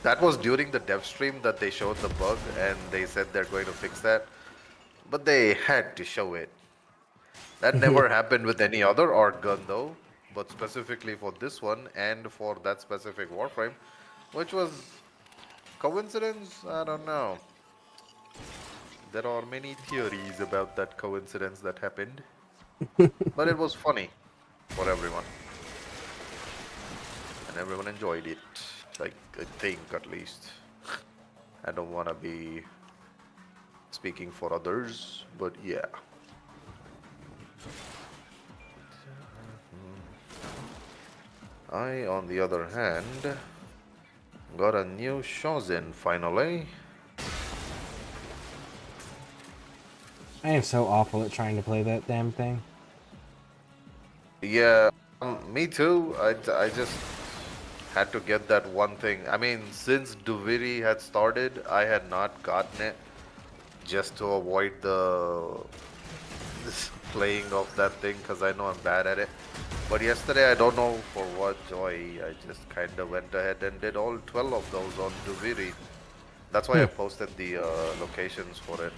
Q: that was during the dev stream that they showed the bug, and they said they're going to fix that. But they had to show it. That never happened with any other art gun, though. But specifically for this one, and for that specific Warframe, which was coincidence? I don't know. There are many theories about that coincidence that happened. But it was funny for everyone. And everyone enjoyed it. Like, I think, at least. I don't want to be speaking for others, but yeah. I, on the other hand, got a new Shozin finally.
A: I am so awful at trying to play that damn thing.
Q: Yeah, me too. I just had to get that one thing. I mean, since Duviri had started, I had not gotten it just to avoid the playing of that thing because I know I'm bad at it. But yesterday, I don't know for what joy, I just kind of went ahead and did all 12 of those on Duviri. That's why I posted the locations for it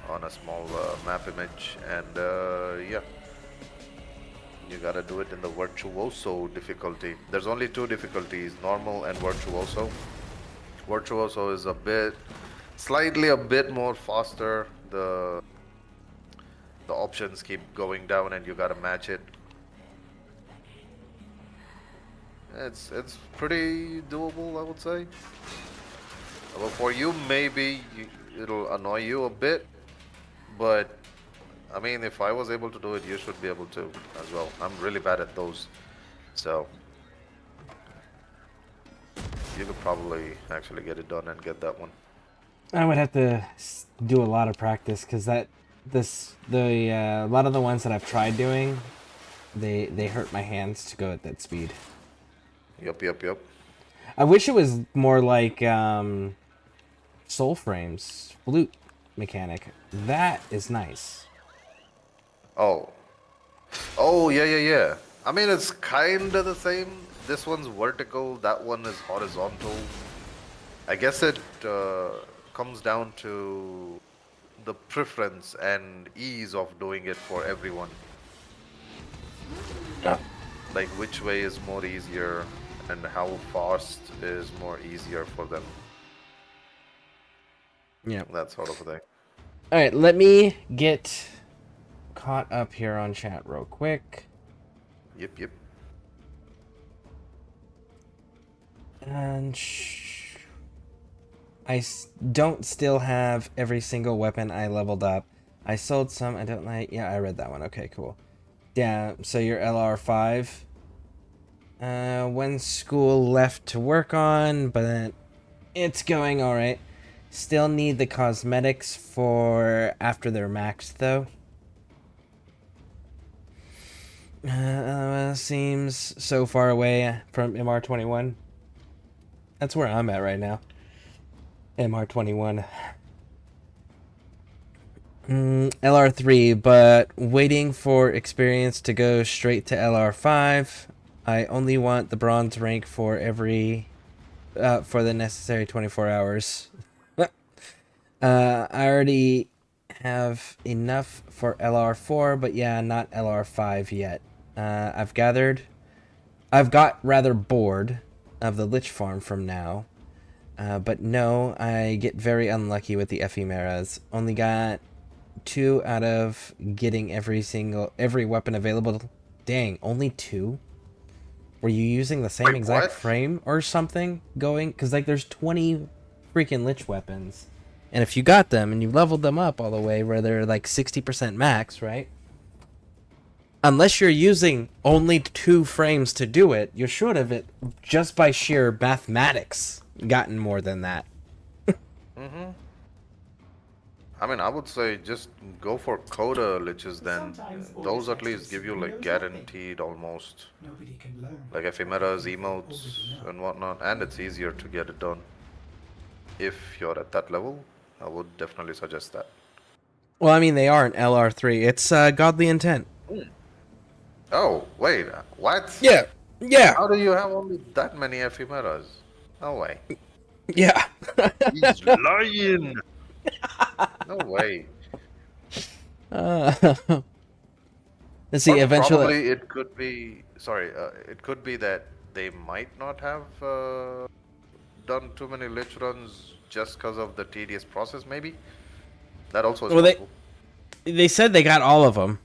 Q: on a small map image, and yeah. You gotta do it in the Virtuoso difficulty. There's only two difficulties, normal and Virtuoso. Virtuoso is slightly a bit more faster. The options keep going down and you gotta match it. It's pretty doable, I would say. Well, for you, maybe it'll annoy you a bit, but I mean, if I was able to do it, you should be able to as well. I'm really bad at those, so you could probably actually get it done and get that one.
A: I would have to do a lot of practice because a lot of the ones that I've tried doing, they hurt my hands to go at that speed.
Q: Yup.
A: I wish it was more like Soul Frame's flute mechanic. That is nice.
Q: Oh, yeah. I mean, it's kind of the same. This one's vertical, that one is horizontal. I guess it comes down to the preference and ease of doing it for everyone. Like which way is more easier and how fast is more easier for them.
A: Yeah.
Q: That sort of a thing.
A: Alright, let me get caught up here on chat real quick.
Q: Yep.
A: And I don't still have every single weapon I leveled up. I sold some I don't like. Yeah, I read that one. Okay, cool. Yeah, so your LR5. One school left to work on, but it's going alright. Still need the cosmetics for after they're maxed, though. Seems so far away from MR21. That's where I'm at right now. MR21. LR3, but waiting for experience to go straight to LR5. I only want the bronze rank for for the necessary 24 hours. I already have enough for LR4, but yeah, not LR5 yet. I've got rather bored of the Lich Farm from now. But no, I get very unlucky with the ephemeras. Only got 2 out of getting every weapon available. Dang, only 2? Were you using the same exact frame or something going? Because like there's 20 freaking Lich weapons. And if you got them and you leveled them up all the way where they're like 60% max, right? Unless you're using only 2 frames to do it, you should have just by sheer mathematics gotten more than that.
Q: I mean, I would say just go for Coda Liches then. Those at least give you like guaranteed almost. Like ephemeras, emotes, and whatnot. And it's easier to get it done. If you're at that level, I would definitely suggest that.
A: Well, I mean, they are an LR3. It's Godly Intent.
Q: Oh, wait. What?
A: Yeah.
Q: How do you have only that many ephemeras? No way.
A: Yeah.
Q: He's lying. No way.
A: Let's see, eventually...
Q: Probably it could be... Sorry, it could be that they might not have done too many Lich runs just because of the tedious process, maybe? That also is possible.
A: They said they got all of them.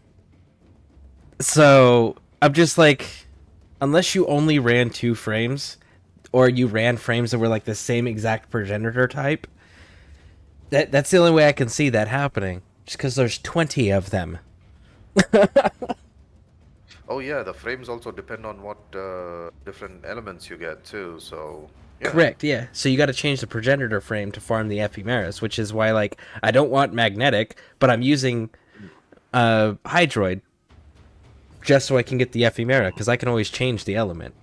A: So, I'm just like... Unless you only ran 2 frames, or you ran frames that were like the same exact progenitor type, that's the only way I can see that happening. Just because there's 20 of them.
Q: Oh yeah, the frames also depend on what different elements you get too, so... Yeah.
A: Correct, yeah. So you got to change the progenitor frame to farm the ephemeras, which is why, like, I don't want magnetic, but I'm using Hydroid just so I can get the ephemera, because I can always change the element.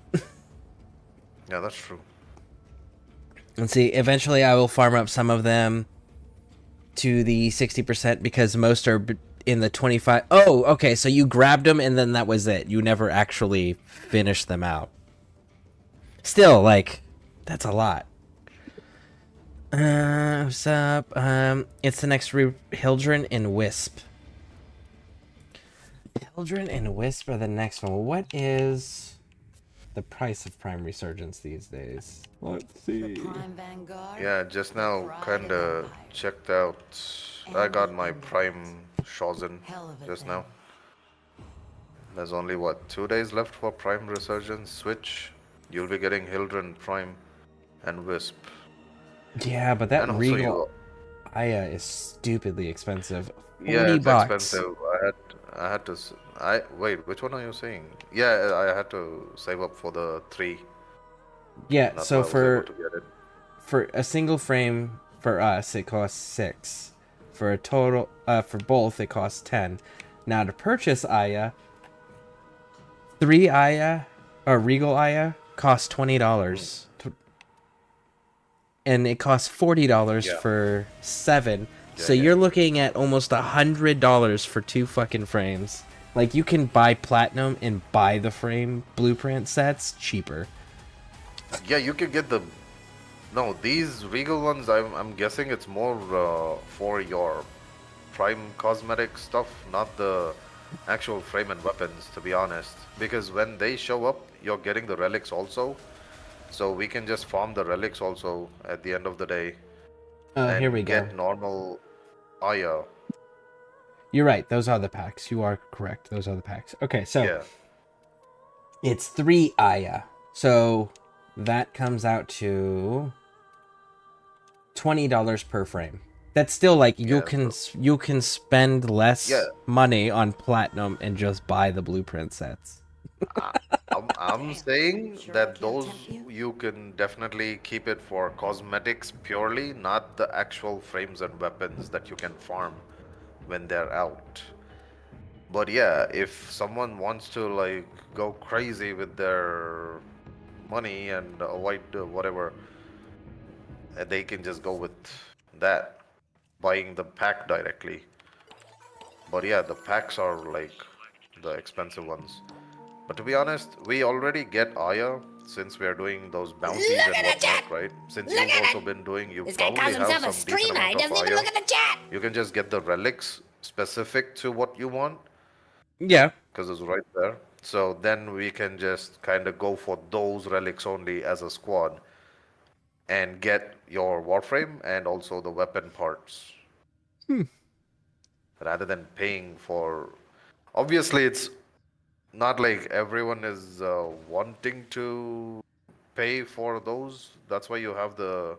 Q: Yeah, that's true.
A: And see, eventually I will farm up some of them to the 60% because most are in the 25. Oh, okay, so you grabbed them and then that was it. You never actually finished them out. Still, like, that's a lot. What's up? It's the next Hildren and Wisp. Hildren and Wisp are the next one. What is the price of Prime Resurgence these days? Let's see.
Q: Yeah, just now kinda checked out. I got my Prime Shozen just now. There's only, what, 2 days left for Prime Resurgence Switch? You'll be getting Hildren Prime and Wisp.
A: Yeah, but that
Q: And also
A: Regal Aya is stupidly expensive. 40
Q: yeah, it's
A: bucks.
Q: expensive. I had to. Wait. Which one are you saying? Yeah, I had to save up for the 3.
A: Yeah,
Q: That's
A: so
Q: why I was able to get it.
A: for a single frame for us it costs 6. For a total for both it costs 10. Now to purchase Aya, 3 Aya or Regal Aya costs $20. And it costs $40
Q: Yeah.
A: for 7.
Q: Yeah,
A: So
Q: yeah.
A: you're looking at almost $100 for 2 fucking frames. Like, you can buy platinum and buy the frame blueprint sets cheaper.
Q: Yeah, you can get the. No, these Regal ones. I'm guessing it's more for your Prime cosmetic stuff, not the actual frame and weapons. To be honest, because when they show up, you're getting the relics also. So we can just farm the relics also at the end of the day.
A: Oh, here we go.
Q: Get normal Aya.
A: You're right. Those are the packs. You are correct. Those are the packs. Okay, so
Q: Yeah.
A: it's 3 Aya. So that comes out to $20 per frame. That's still like you can spend less money on platinum and just buy the blueprint sets.
Q: I'm saying that those you can definitely keep it for cosmetics purely, not the actual frames and weapons that you can farm when they're out. But yeah, if someone wants to like go crazy with their money and avoid whatever, they can just go with that, buying the pack directly. But yeah, the packs are like the expensive ones. But to be honest, we already get Aya since we are doing those bounties and whatnot, right? Since you've also been doing, you probably have some decent amount of Aya. You can just get the relics specific to what you want.
A: Yeah.
Q: Because it's right there. So then we can just kind of go for those relics only as a squad and get your Warframe and also the weapon parts. Rather than paying for. Obviously, it's not like everyone is wanting to pay for those. That's why you have the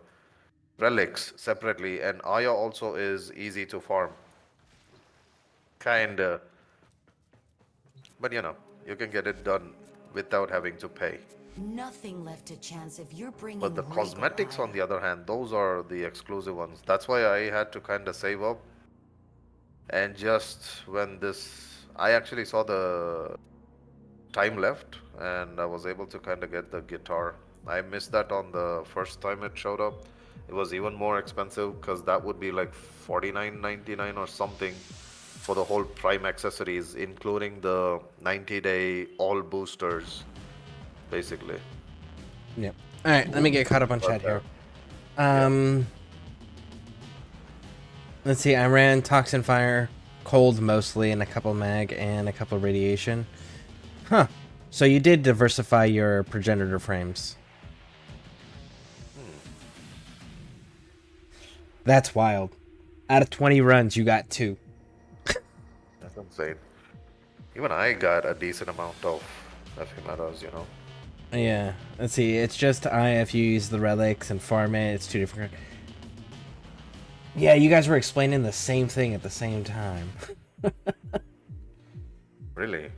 Q: relics separately, and Aya also is easy to farm. Kinda. But you know, you can get it done without having to pay.
O: Nothing left to chance if you're bringing.
Q: But the cosmetics, on the other hand, those are the exclusive ones. That's why I had to kind of save up. And just when I actually saw the time left, and I was able to kind of get the guitar. I missed that on the first time it showed up. It was even more expensive because that would be like $49.99 or something for the whole Prime accessories, including the 90-day all boosters, basically.
A: Yep. All right, let me get caught up on chat here. Let's see. I ran Toxin Fire, cold mostly, and a couple mag and a couple radiation. Huh. So you did diversify your progenitor frames. That's wild. Out of 20 runs, you got 2.
Q: That's insane. Even I got a decent amount of ephemeras, you know.
A: Yeah. Let's see. It's just if you use the relics and farm it, it's 2 different. Yeah, you guys were explaining the same thing at the same time.
Q: Really?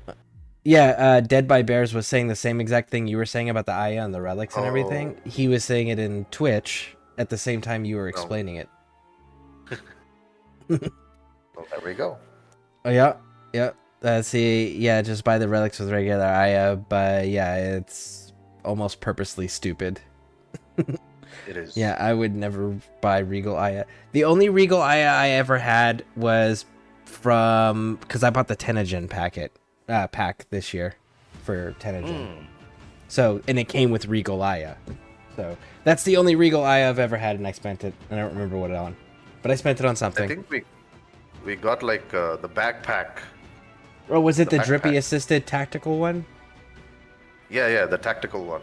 A: Yeah, Dead by Bears was saying the same exact thing you were saying about the Aya and the relics and everything. He was saying it in Twitch at the same time you were explaining it.
Q: Well, there we go.
A: Oh, yeah. See, yeah, just buy the relics with regular Aya, but yeah, it's almost purposely stupid.
Q: It is.
A: Yeah, I would never buy Regal Aya. The only Regal Aya I ever had was because I bought the Tenogen pack this year for Tenogen. So, and it came with Regal Aya. So, that's the only Regal Aya I've ever had, and I spent it. I don't remember what it on. But I spent it on something.
Q: I think we got like the backpack.
A: Oh, was it the Drippy assisted tactical one?
Q: Yeah, the tactical one.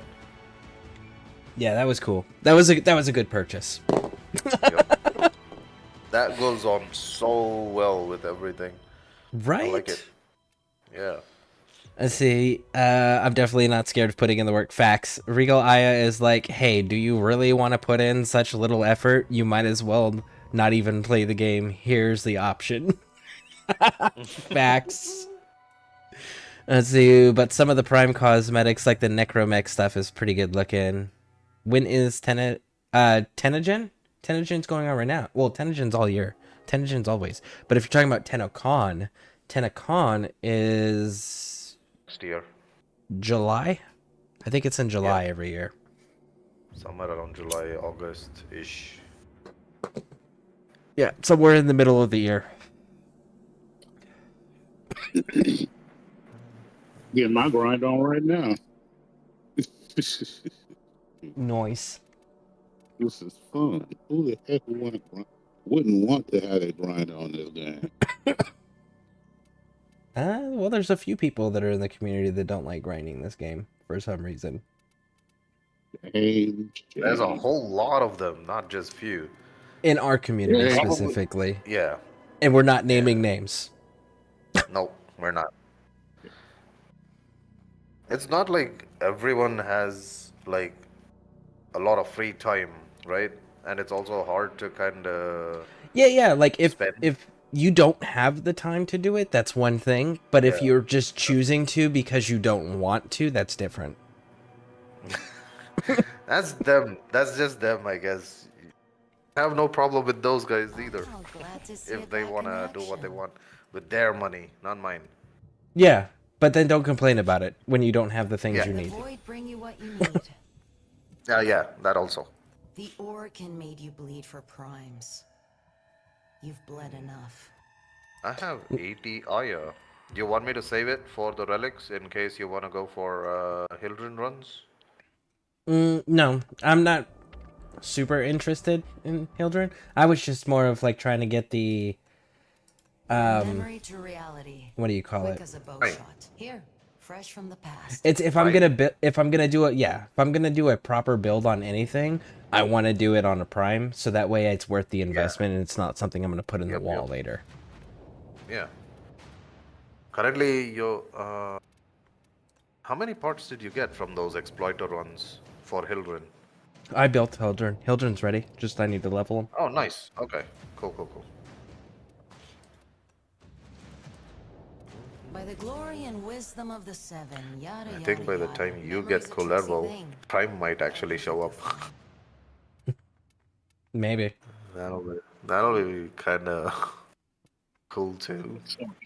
A: Yeah, that was cool. That was a good purchase.
Q: Yep. That goes on so well with everything.
A: Right?
Q: I like it. Yeah.
A: Let's see. I'm definitely not scared of putting in the work. Facts. Regal Aya is like, hey, do you really want to put in such little effort? You might as well not even play the game. Here's the option. Facts. Let's see. But some of the Prime cosmetics, like the Necromech stuff, is pretty good looking. When is Tenogen? Tenogen's going on right now. Well, Tenogen's all year. Tenogen's always. But if you're talking about TennoCon is
Q: Next year.
A: July. I think it's in July every year.
Q: Somewhere around July, August-ish.
A: Yeah, somewhere in the middle of the year.
E: Getting my grind on right now.
A: Nice.
E: This is fun. Who the heck wouldn't want to have a grind on this game?
A: Well, there's a few people that are in the community that don't like grinding this game for some reason.
Q: There's a whole lot of them, not just few.
A: In our community
Q: Yeah.
A: specifically.
Q: Yeah.
A: And we're not naming names.
Q: Nope, we're not. It's not like everyone has like a lot of free time, right? And it's also hard to kind of
A: Yeah. Like if you don't have the time to do it, that's one thing. But if you're just choosing to because you don't want to, that's different.
Q: That's them. That's just them, I guess. I have no problem with those guys either. If they want to do what they want with their money, not mine.
A: Yeah, but then don't complain about it when you don't have the things
Q: Yeah.
A: you need.
O: Void bring you what you need.
Q: Yeah, that also.
O: The Orcan made you bleed for primes. You've bled enough.
Q: I have 80 Aya. Do you want me to save it for the relics in case you want to go for Hildren runs?
A: No, I'm not super interested in Hildren. I was just more of like trying to get the
O: Memory to reality.
A: what do you call
O: Quick
A: it?
O: as a bow shot. Here, fresh from the past.
A: It's if I'm gonna do a proper build on anything, I want to do it on a prime, so that way it's worth the investment and it's not something I'm gonna put in the wall later.
Q: Yeah. Currently, you how many parts did you get from those exploiter runs for Hildren?
A: I built Hildren. Hildren's ready. Just I need to level him.
Q: Oh, nice. Okay. Cool.
O: By the glory and wisdom of the seven, yada
Q: I
O: yada.
Q: think by the time you get Kullervo, Prime might actually show up.
A: Maybe.
Q: That'll be kind of cool too.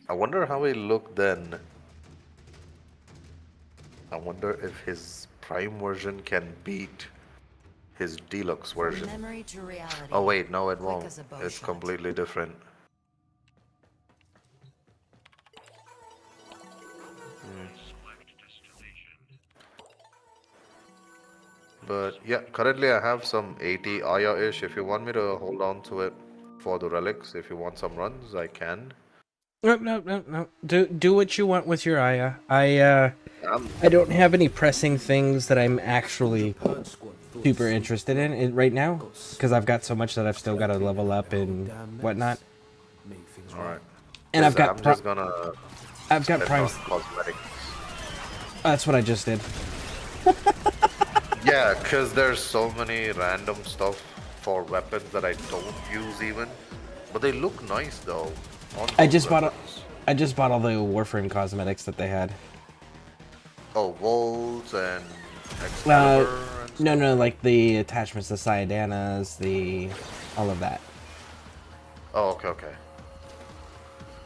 Q: I wonder how he looked then. I wonder if his Prime version can beat his Deluxe version.
O: Memory to reality.
Q: Oh wait, no it
O: Quick
Q: won't.
O: as a bow
Q: It's
O: shot.
Q: completely different. But yeah, currently I have some 80 Aya-ish. If you want me to hold on to it for the relics, if you want some runs, I can.
A: No. Do what you want with your Aya. I don't have any pressing things that I'm actually super interested in right now, because I've got so much that I've still got to level up and whatnot.
Q: All right.
A: And I've got
Q: I'm just gonna.
A: I've got
Q: spend
A: Prime.
Q: on cosmetics.
A: That's what I just did.
Q: Yeah, because there's so many random stuff for weapons that I don't use even, but they look nice though.
A: I just bought all the Warframe cosmetics that they had.
Q: Oh, Wolves and Excalibur.
A: No, like the attachments, the Cyadanas, all of that.
Q: Oh, okay.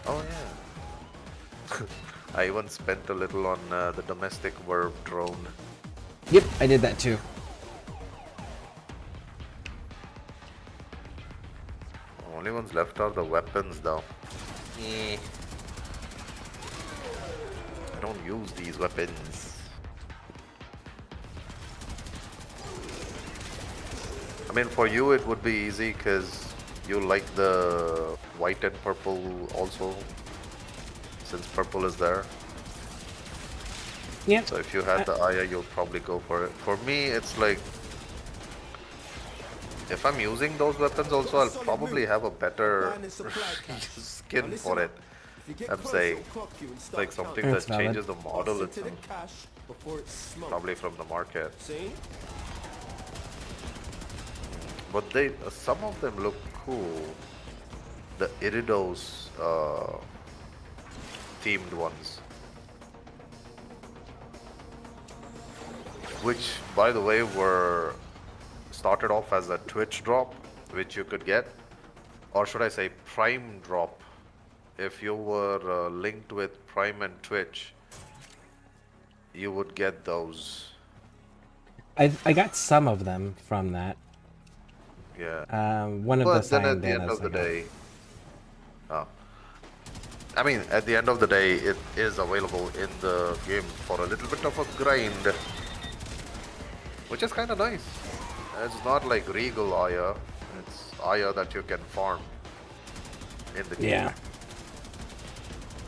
Q: Oh yeah. I even spent a little on the domestic verb drone.
A: Yep, I did that too.
Q: Only ones left are the weapons though. I don't use these weapons. I mean, for you it would be easy because you like the white and purple also, since purple is there.
A: Yeah.
Q: So if you had the Aya, you'll probably go for it. For me, it's like, if I'm using those weapons also, I'll probably have a better skin for it.
G: If you get
Q: I'm
G: close,
Q: saying,
G: it'll clock you and start
Q: like something
G: counting.
Q: that changes the model
G: Pass into the
Q: itself.
G: cache before it's smoked.
Q: Probably from the market.
G: See?
Q: But they, some of them look cool. The Iridos themed ones. Which, by the way, were started off as a Twitch drop, which you could get. Or should I say Prime drop. If you were linked with Prime and Twitch, you would get those.
A: I got some of them from that.
Q: Yeah.
A: One of
Q: But
A: the
Q: then
A: signed
Q: at the end
A: Danas
Q: of the
A: I got.
Q: day, oh. I mean, at the end of the day, it is available in the game for a little bit of a grind, which is kind of nice. It's not like Regal Aya, it's Aya that you can farm in the game.
A: Yeah.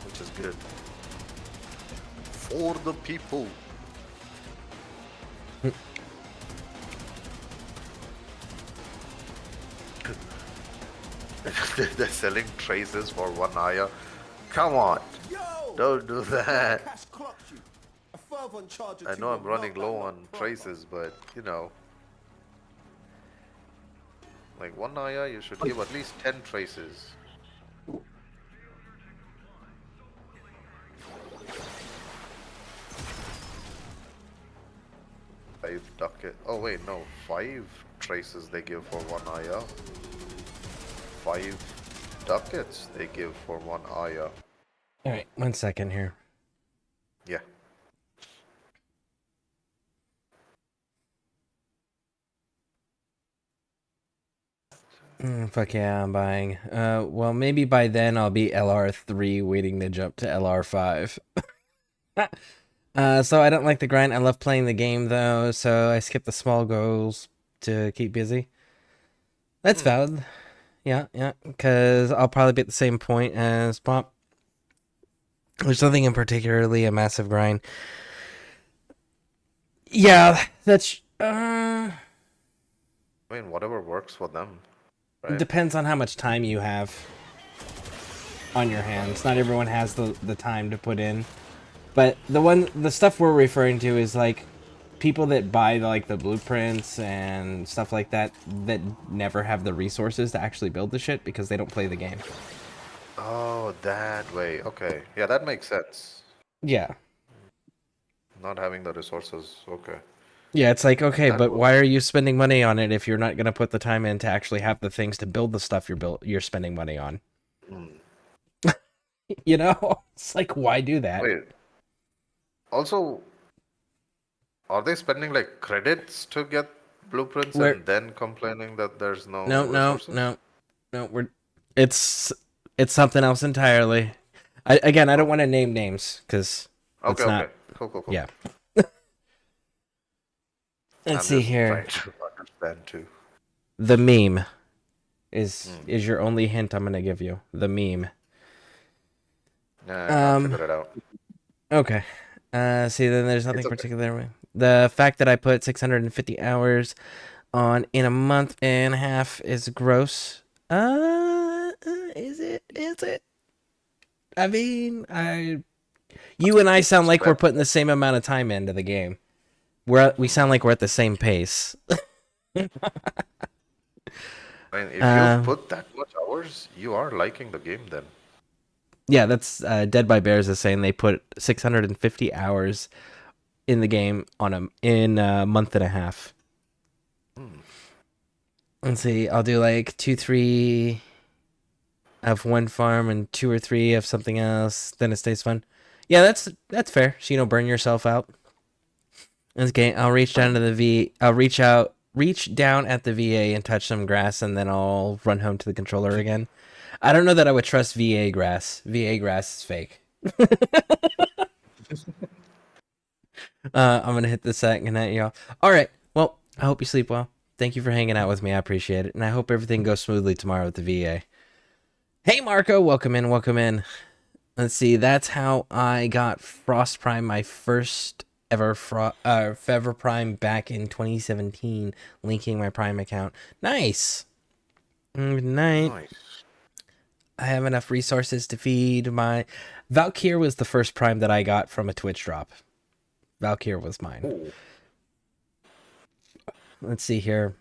Q: Which is good. For the people. They're selling traces for 1 Aya. Come on. Don't do that.
G: Cache clocks you. A fervent charge or
Q: I
G: two
Q: know I'm
G: will
Q: running
G: melt that
Q: low
G: lock
Q: on
G: proper.
Q: traces, but you know. Like 1 Aya, you should give at least 10 traces. Five ducat. Oh wait, no, 5 traces they give for 1 Aya. 5 ducats they give for 1 Aya.
A: Alright, 1 second here.
Q: Yeah.
A: Fuck yeah, I'm buying. Well, maybe by then I'll be LR3 waiting to jump to LR5. So I don't like the grind. I love playing the game though, so I skip the small goals to keep busy. That's valid. Yeah, because I'll probably be at the same point as Pop. There's nothing in particularly a massive grind. Yeah, that's...
Q: I mean, whatever works for them.
A: It
Q: Right?
A: depends on how much time you have on your hands. Not everyone has the time to put in. But the stuff we're referring to is like people that buy like the blueprints and stuff like that that never have the resources to actually build the shit because they don't play the game.
Q: Oh, that way. Okay. Yeah, that makes sense.
A: Yeah.
Q: Not having the resources. Okay.
A: Yeah, it's like, okay,
Q: That
A: but
Q: works.
A: why are you spending money on it if you're not going to put the time in to actually have the things to build the stuff you're spending money on? You know? It's like, why do that?
Q: Wait. Also, are they spending like credits to get blueprints and then complaining that there's no resources?
A: No, it's something else entirely. I don't want to name names because it's
Q: Okay,
A: not.
Q: okay. Cool.
A: Yeah.
Q: I'm
A: Let's see
Q: just
A: here.
Q: trying to understand too.
A: The meme is your only hint I'm gonna give you. The meme.
Q: Yeah, I can't figure it out.
A: Okay. See, then there's nothing particular. The fact that I put 650 hours on in a month and a half is gross. Is it? I mean, you and I sound like we're putting the same amount of time into the game. We sound like we're at the same pace.
Q: I mean, if you put that much hours, you are liking the game then.
A: Yeah, that's Dead by Bears is saying they put 650 hours in the game in a month and a half. Let's see, I'll do like 2-3 of one farm and 2 or 3 of something else. Then it stays fun. Yeah, that's fair. So burn yourself out. Okay, I'll reach down at the VA and touch some grass, and then I'll run home to the controller again. I don't know that I would trust VA grass. VA grass is fake. I'm gonna hit the second night, y'all. All right. Well, I hope you sleep well. Thank you for hanging out with me. I appreciate it, and I hope everything goes smoothly tomorrow with the VA. Hey, Marco, welcome in. Let's see. That's how I got Frost Prime, my first ever Fever Prime back in 2017, linking my Prime account. Nice. Good night. I have enough resources to feed my... Valkyr was the first prime that I got from a Twitch drop. Valkyr was mine.
Q: Ooh.
A: Let's see here.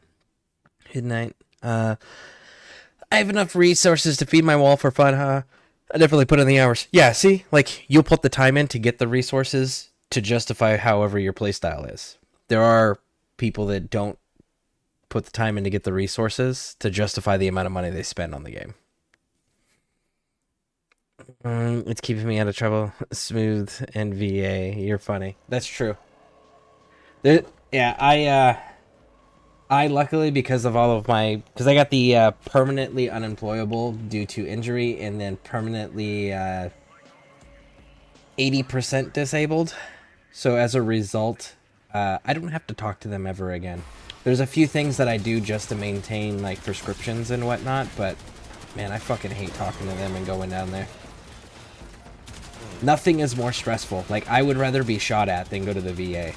A: Midnight. I have enough resources to feed my wall for fun, huh? I definitely put in the hours. Yeah, see? Like, you'll put the time in to get the resources to justify however your playstyle is. There are people that don't put the time in to get the resources to justify the amount of money they spend on the game. It's keeping me out of trouble. Smooth and VA. You're funny. That's true. Yeah, I luckily, because of all of my... Because I got the permanently unemployable due to injury and then permanently 80% disabled. So as a result, I don't have to talk to them ever again. There's a few things that I do just to maintain like prescriptions and whatnot, but man, I fucking hate talking to them and going down there. Nothing is more stressful. Like, I would rather be shot at than go to the VA.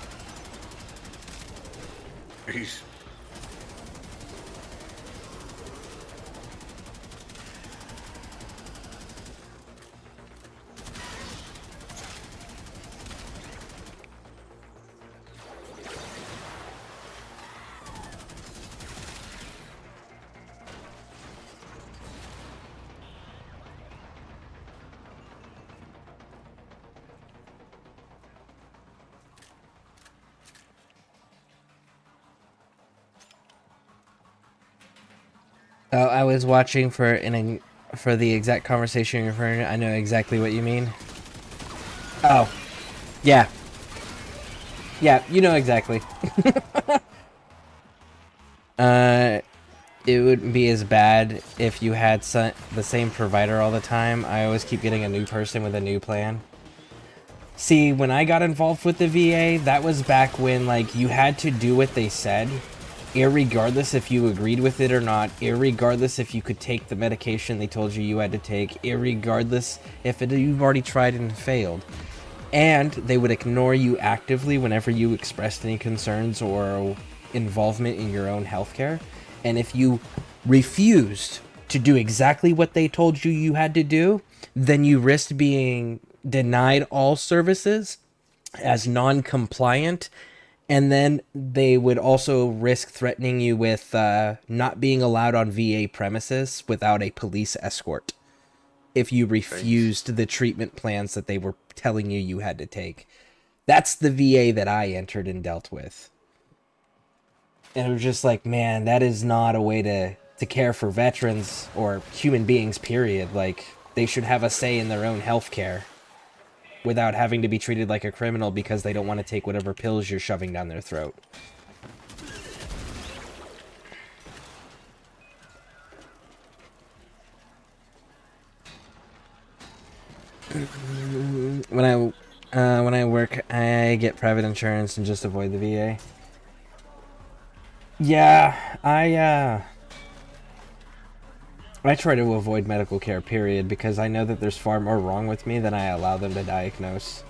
Q: Peace.
A: Oh, I was watching for the exact conversation you're referring to. I know exactly what you mean. Oh, yeah. Yeah, you know exactly. It wouldn't be as bad if you had the same provider all the time. I always keep getting a new person with a new plan. See, when I got involved with the VA, that was back when, like, you had to do what they said, irregardless if you agreed with it or not, irregardless if you could take the medication they told you had to take, irregardless if you've already tried and failed. And they would ignore you actively whenever you expressed any concerns or involvement in your own healthcare. And if you refused to do exactly what they told you had to do, then you risked being denied all services as non-compliant, and then they would also risk threatening you with not being allowed on VA premises without a police escort if you refused the treatment plans that they were telling you had to take. That's the VA that I entered and dealt with. And it was just like, man, that is not a way to care for veterans or human beings, period. Like, they should have a say in their own health care without having to be treated like a criminal because they don't want to take whatever pills you're shoving down their throat. When I work, I get private insurance and just avoid the VA. Yeah, I try to avoid medical care, period, because I know that there's far more wrong with me than I allow them to diagnose.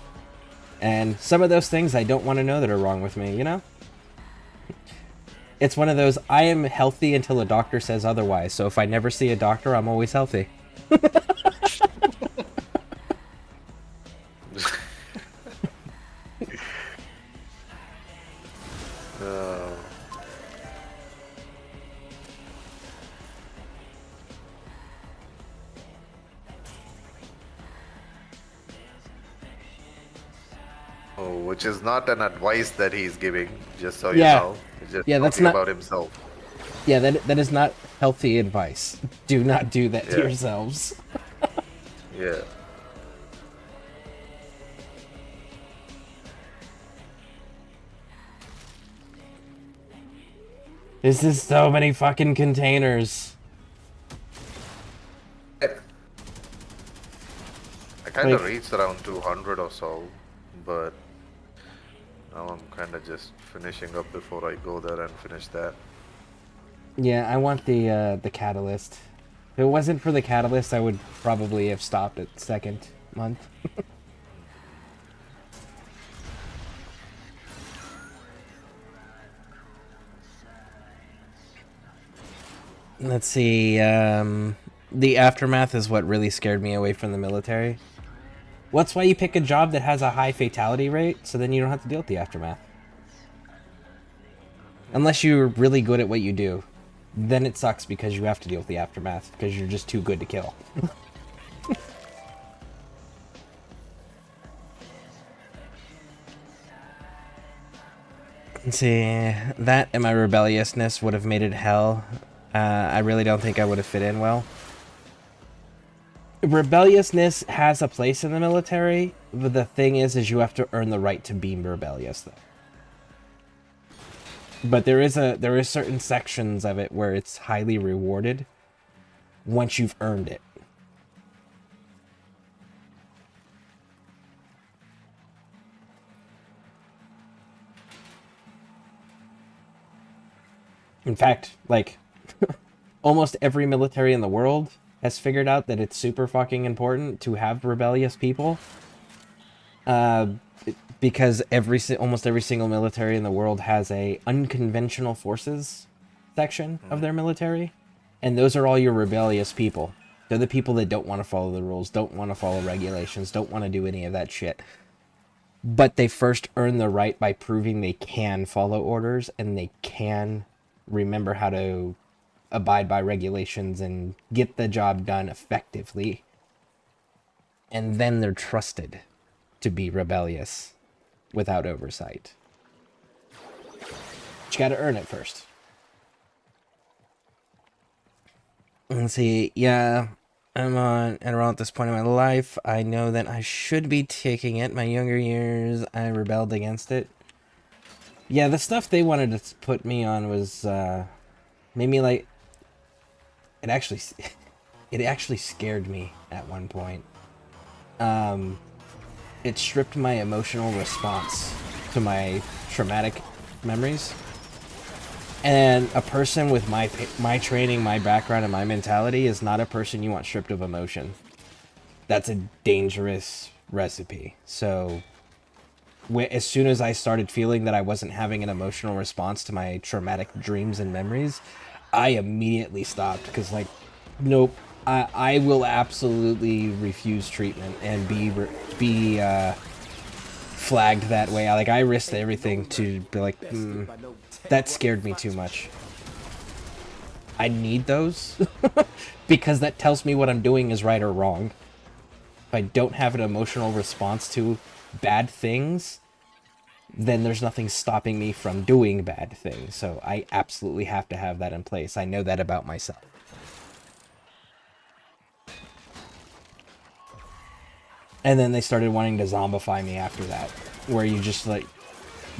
A: And some of those things I don't want to know that are wrong with me, you know? It's one of those, I am healthy until a doctor says otherwise, so if I never see a doctor, I'm always healthy.
Q: Oh, which is not an advice that he's giving, just so you
A: Yeah.
Q: know. He's just
A: Yeah, that's
Q: talking
A: not-
Q: about himself.
A: Yeah, that is not healthy advice. Do not do that to
Q: Yeah.
A: yourselves.
Q: Yeah.
A: This is so many fucking containers.
Q: I kind of
A: Like-
Q: reached around 200 or so, but now I'm kind of just finishing up before I go there and finish that.
A: Yeah, I want the catalyst. If it wasn't for the catalyst, I would probably have stopped at second month. Let's see, The aftermath is what really scared me away from the military. Well, that's why you pick a job that has a high fatality rate, so then you don't have to deal with the aftermath. Unless you're really good at what you do. Then it sucks because you have to deal with the aftermath, because you're just too good to kill. Let's see, that and my rebelliousness would have made it hell. I really don't think I would have fit in well. Rebelliousness has a place in the military, but the thing is you have to earn the right to be rebellious, though. But there is certain sections of it where it's highly rewarded once you've earned it. In fact, like, almost every military in the world has figured out that it's super fucking important to have rebellious people. Because almost every single military in the world has a unconventional forces section of their military. And those are all your rebellious people. They're the people that don't want to follow the rules, don't want to follow regulations, don't want to do any of that shit. But they first earn the right by proving they can follow orders and they can remember how to abide by regulations and get the job done effectively. And then they're trusted to be rebellious without oversight. But you gotta earn it first. Let's see, yeah, I'm around at this point in my life. I know that I should be taking it. My younger years, I rebelled against it. Yeah, the stuff they wanted to put me on was, made me like, it actually scared me at one point. It stripped my emotional response to my traumatic memories. And a person with my training, my background, and my mentality is not a person you want stripped of emotion. That's a dangerous recipe. So as soon as I started feeling that I wasn't having an emotional response to my traumatic dreams and memories, I immediately stopped, because, like, nope, I will absolutely refuse treatment and be flagged that way. I risked everything to be like, that scared me too much. I need those because that tells me what I'm doing is right or wrong. If I don't have an emotional response to bad things, then there's nothing stopping me from doing bad things. So I absolutely have to have that in place. I know that about myself. And then they started wanting to zombify me after that, where you just, like,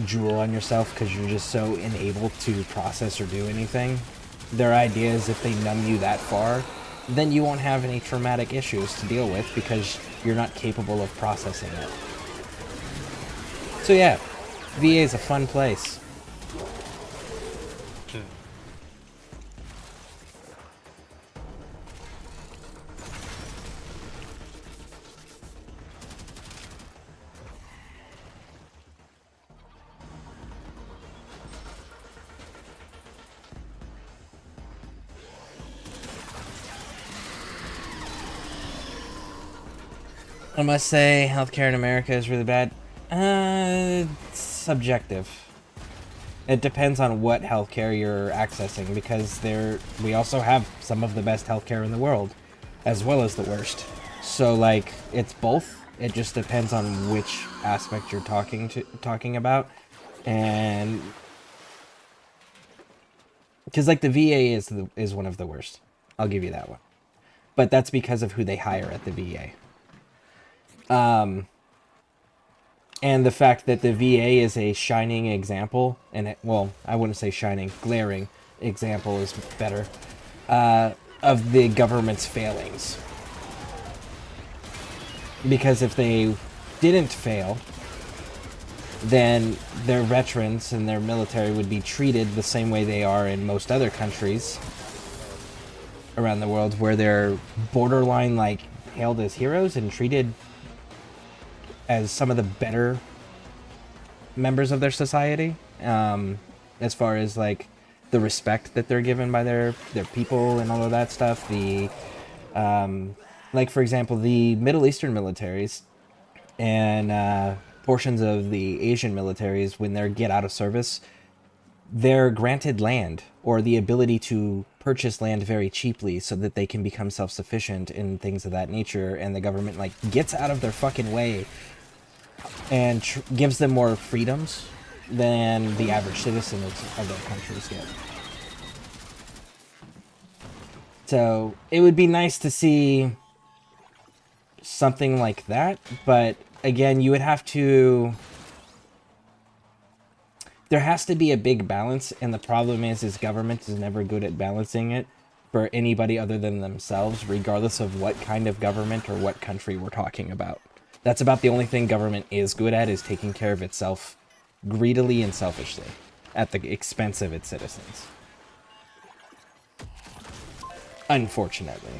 A: drool on yourself because you're just so unable to process or do anything. Their idea is if they numb you that far, then you won't have any traumatic issues to deal with because you're not capable of processing it. So yeah, VA is a fun place. I must say, healthcare in America is really bad. It's subjective. It depends on what healthcare you're accessing, because we also have some of the best healthcare in the world, as well as the worst. So, like, it's both. It just depends on which aspect you're talking about, and because, like, the VA is one of the worst. I'll give you that one, but that's because of who they hire at the VA. And the fact that the VA is a shining example, and well, I wouldn't say shining, glaring example is better, of the government's failings. Because if they didn't fail, then their veterans and their military would be treated the same way they are in most other countries around the world, where they're borderline, like, hailed as heroes and treated as some of the better members of their society, as far as, like, the respect that they're given by their people and all of that stuff, the Like, for example, the Middle Eastern militaries and portions of the Asian militaries, when they get out of service, they're granted land or the ability to purchase land very cheaply so that they can become self-sufficient in things of that nature, and the government like gets out of their fucking way and gives them more freedoms than the average citizen of their countries get. So it would be nice to see something like that, but again, you would have to... There has to be a big balance, and the problem is government is never good at balancing it for anybody other than themselves, regardless of what kind of government or what country we're talking about. That's about the only thing government is good at, is taking care of itself greedily and selfishly at the expense of its citizens. Unfortunately.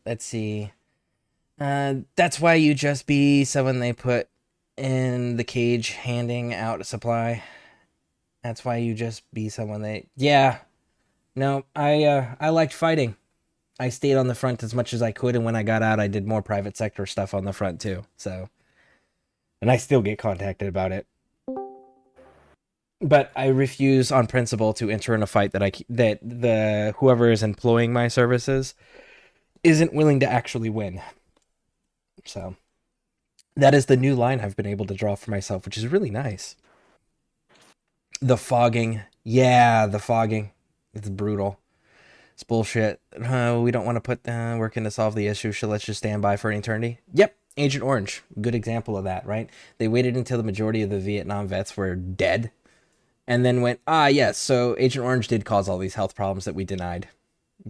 A: Let's see. That's why you just be someone they put in the cage handing out a supply. That's why you just be someone they... Yeah. No, I liked fighting. I stayed on the front as much as I could, and when I got out, I did more private sector stuff on the front too. So, and I still get contacted about it. But I refuse on principle to enter in a fight that whoever is employing my services isn't willing to actually win. So that is the new line I've been able to draw for myself, which is really nice. The fogging. Yeah, the fogging. It's brutal. It's bullshit. We don't want to put work in to solve the issue, so let's just stand by for an eternity. Yep, Agent Orange. Good example of that, right? They waited until the majority of the Vietnam vets were dead, and then went, yes, so Agent Orange did cause all these health problems that we denied.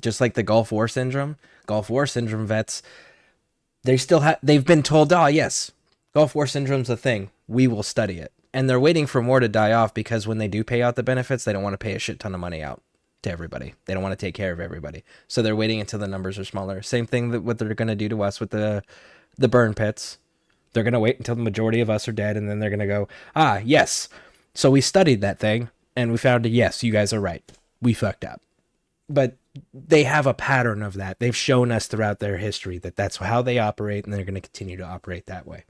A: Just like the Gulf War Syndrome. Gulf War Syndrome vets, they've been told, yes, Gulf War Syndrome's a thing. We will study it. And they're waiting for more to die off, because when they do pay out the benefits, they don't want to pay a shit ton of money out to everybody. They don't want to take care of everybody. So they're waiting until the numbers are smaller. Same thing that what they're going to do to us with the burn pits. They're going to wait until the majority of us are dead, and then they're going to go, yes. So we studied that thing, and we found, yes, you guys are right. We fucked up. But they have a pattern of that. They've shown us throughout their history that that's how they operate, and they're going to continue to operate that way.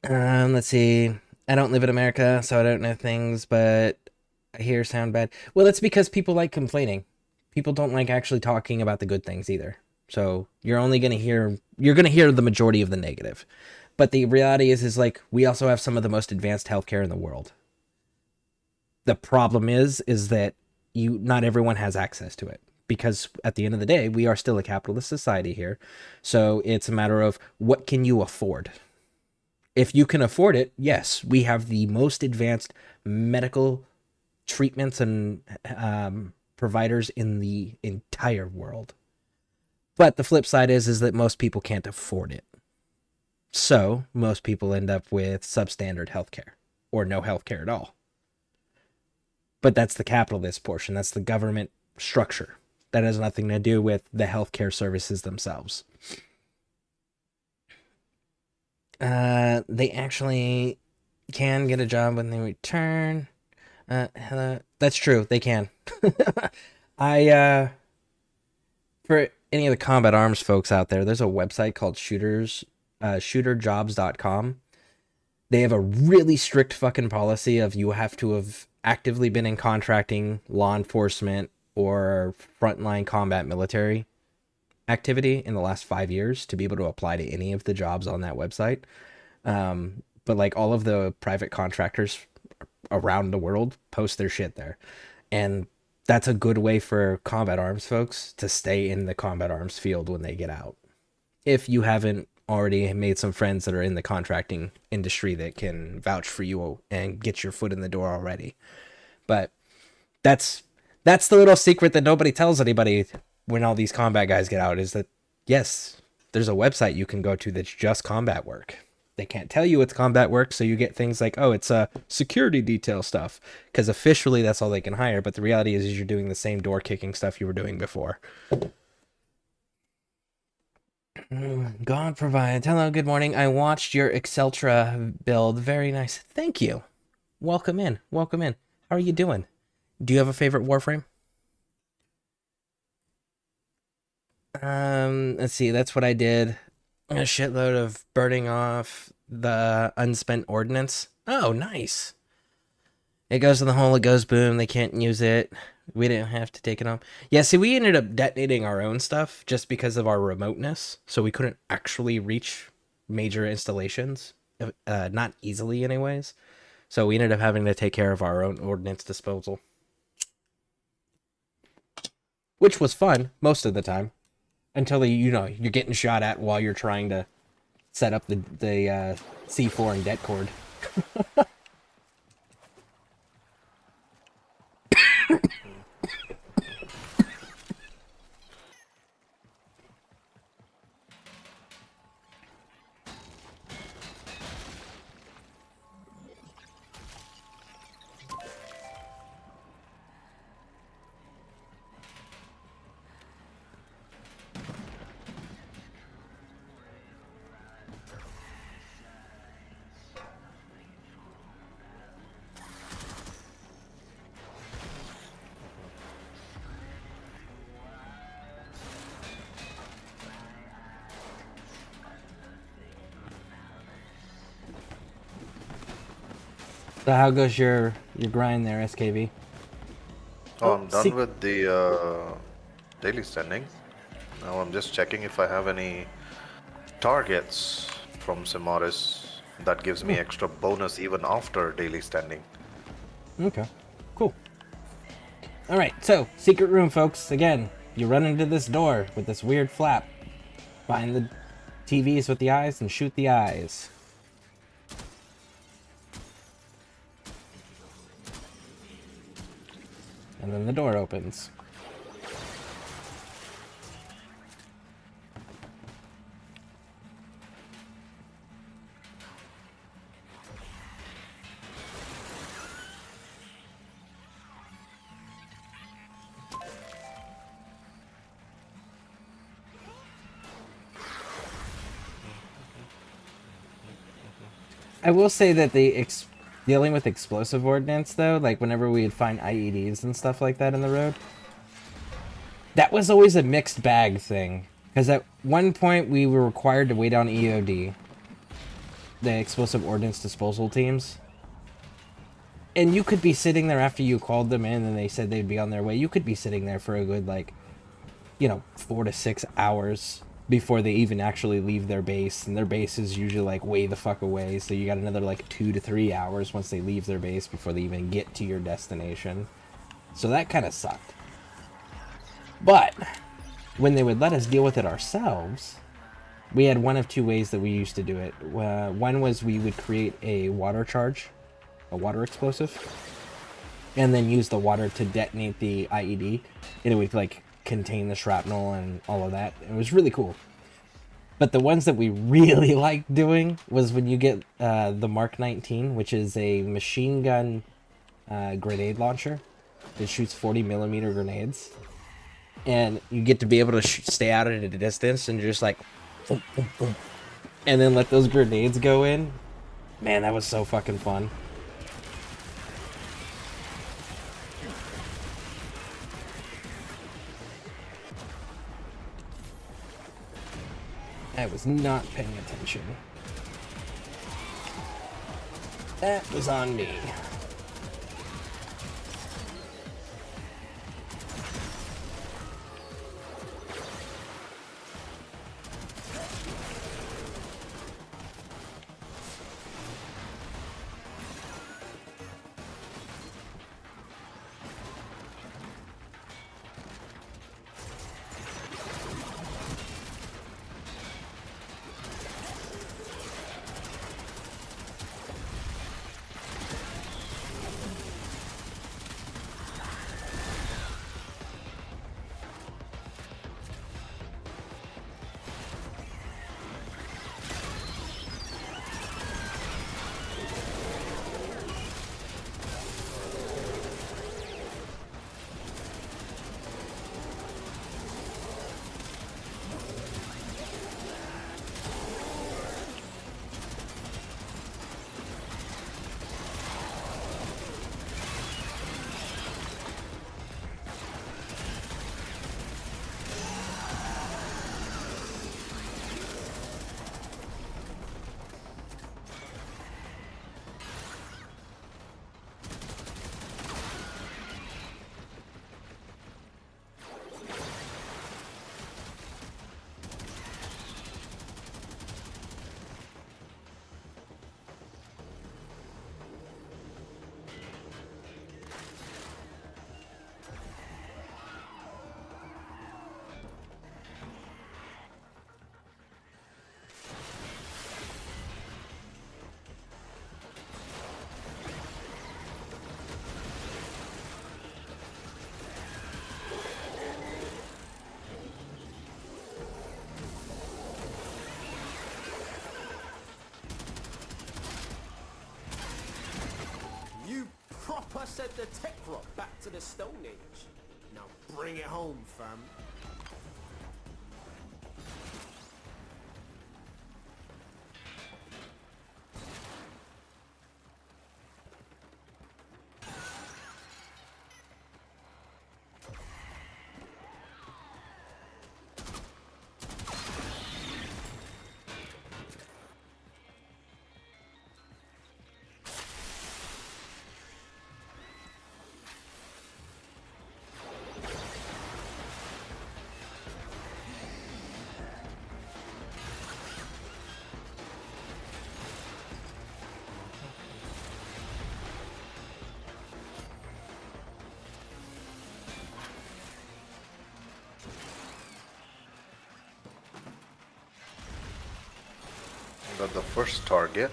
A: Let's see. I don't live in America, so I don't know things, but I hear sound bad. Well, that's because people like complaining. People don't like actually talking about the good things either. So you're only going to hear the majority of the negative. But the reality is like, we also have some of the most advanced healthcare in the world. The problem is that not everyone has access to it, because at the end of the day, we are still a capitalist society here. So it's a matter of, what can you afford? If you can afford it, yes, we have the most advanced medical treatments and providers in the entire world. But the flip side is that most people can't afford it. So most people end up with substandard healthcare or no healthcare at all. But that's the capitalist portion. That's the government structure. That has nothing to do with the healthcare services themselves. They actually can get a job when they return. Hello. That's true. They can. For any of the combat arms folks out there, there's a website called shooterjobs.com. They have a really strict fucking policy of, you have to have actively been in contracting, law enforcement, or frontline combat military activity in the last 5 years to be able to apply to any of the jobs on that website. But like, all of the private contractors around the world post their shit there. And that's a good way for combat arms folks to stay in the combat arms field when they get out. If you haven't already made some friends that are in the contracting industry that can vouch for you and get your foot in the door already. But that's the little secret that nobody tells anybody when all these combat guys get out, is that, yes, there's a website you can go to that's just combat work. They can't tell you it's combat work, so you get things like, it's security detail stuff, because officially that's all they can hire, but the reality is you're doing the same door kicking stuff you were doing before. God provides. Hello, good morning. I watched your Exceltra build. Very nice. Thank you. Welcome in. Welcome in. How are you doing? Do you have a favorite Warframe? Let's see. That's what I did. A shitload of burning off the unspent ordnance. Oh, nice. It goes in the hole, it goes boom, they can't use it. We didn't have to take it off. Yeah, see, we ended up detonating our own stuff just because of our remoteness, so we couldn't actually reach major installations, not easily anyways. So we ended up having to take care of our own ordnance disposal. Which was fun, most of the time. Until, you're getting shot at while you're trying to set up the C4 and det cord. So how goes your grind there, SKV?
Q: Oh, I'm done with the daily standing. Now I'm just checking if I have any targets from Simoris that gives me extra bonus even after daily standing.
A: Okay, cool. Alright, so, secret room, folks. Again, you run into this door with this weird flap. Find the TVs with the eyes and shoot the eyes. And then the door opens. I will say that dealing with explosive ordnance, though, like whenever we'd find IEDs and stuff like that in the road, that was always a mixed bag thing. Because at one point we were required to wait on EOD, the explosive ordnance disposal teams. And you could be sitting there after you called them in and they said they'd be on their way. You could be sitting there for a good, 4 to 6 hours before they even actually leave their base, and their base is usually way the fuck away, so you got another 2 to 3 hours once they leave their base before they even get to your destination. So that kind of sucked. But when they would let us deal with it ourselves, we had one of two ways that we used to do it. One was we would create a water charge, a water explosive, and then use the water to detonate the IED, and it would contain the shrapnel and all of that. It was really cool. But the ones that we really liked doing was when you get the Mark 19, which is a machine gun grenade launcher. It shoots 40mm grenades. And you get to be able to stay out at a distance and just boom, boom, boom. And then let those grenades go in. Man, that was so fucking fun. I was not paying attention. That was on me.
G: I sent the tech rock back to the Stone Age. Now bring it home, fam.
Q: Got the first target.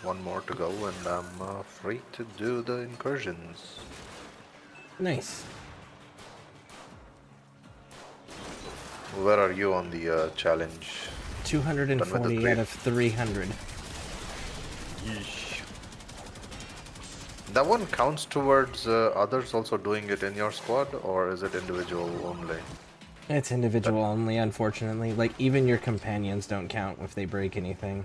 Q: One more to go, and I'm free to do the incursions.
A: Nice.
Q: Where are you on the challenge?
A: 240 out of 300.
Q: Yeesh. That one counts towards others also doing it in your squad, or is it individual only?
A: It's individual only, unfortunately. Like, even your companions don't count if they break anything.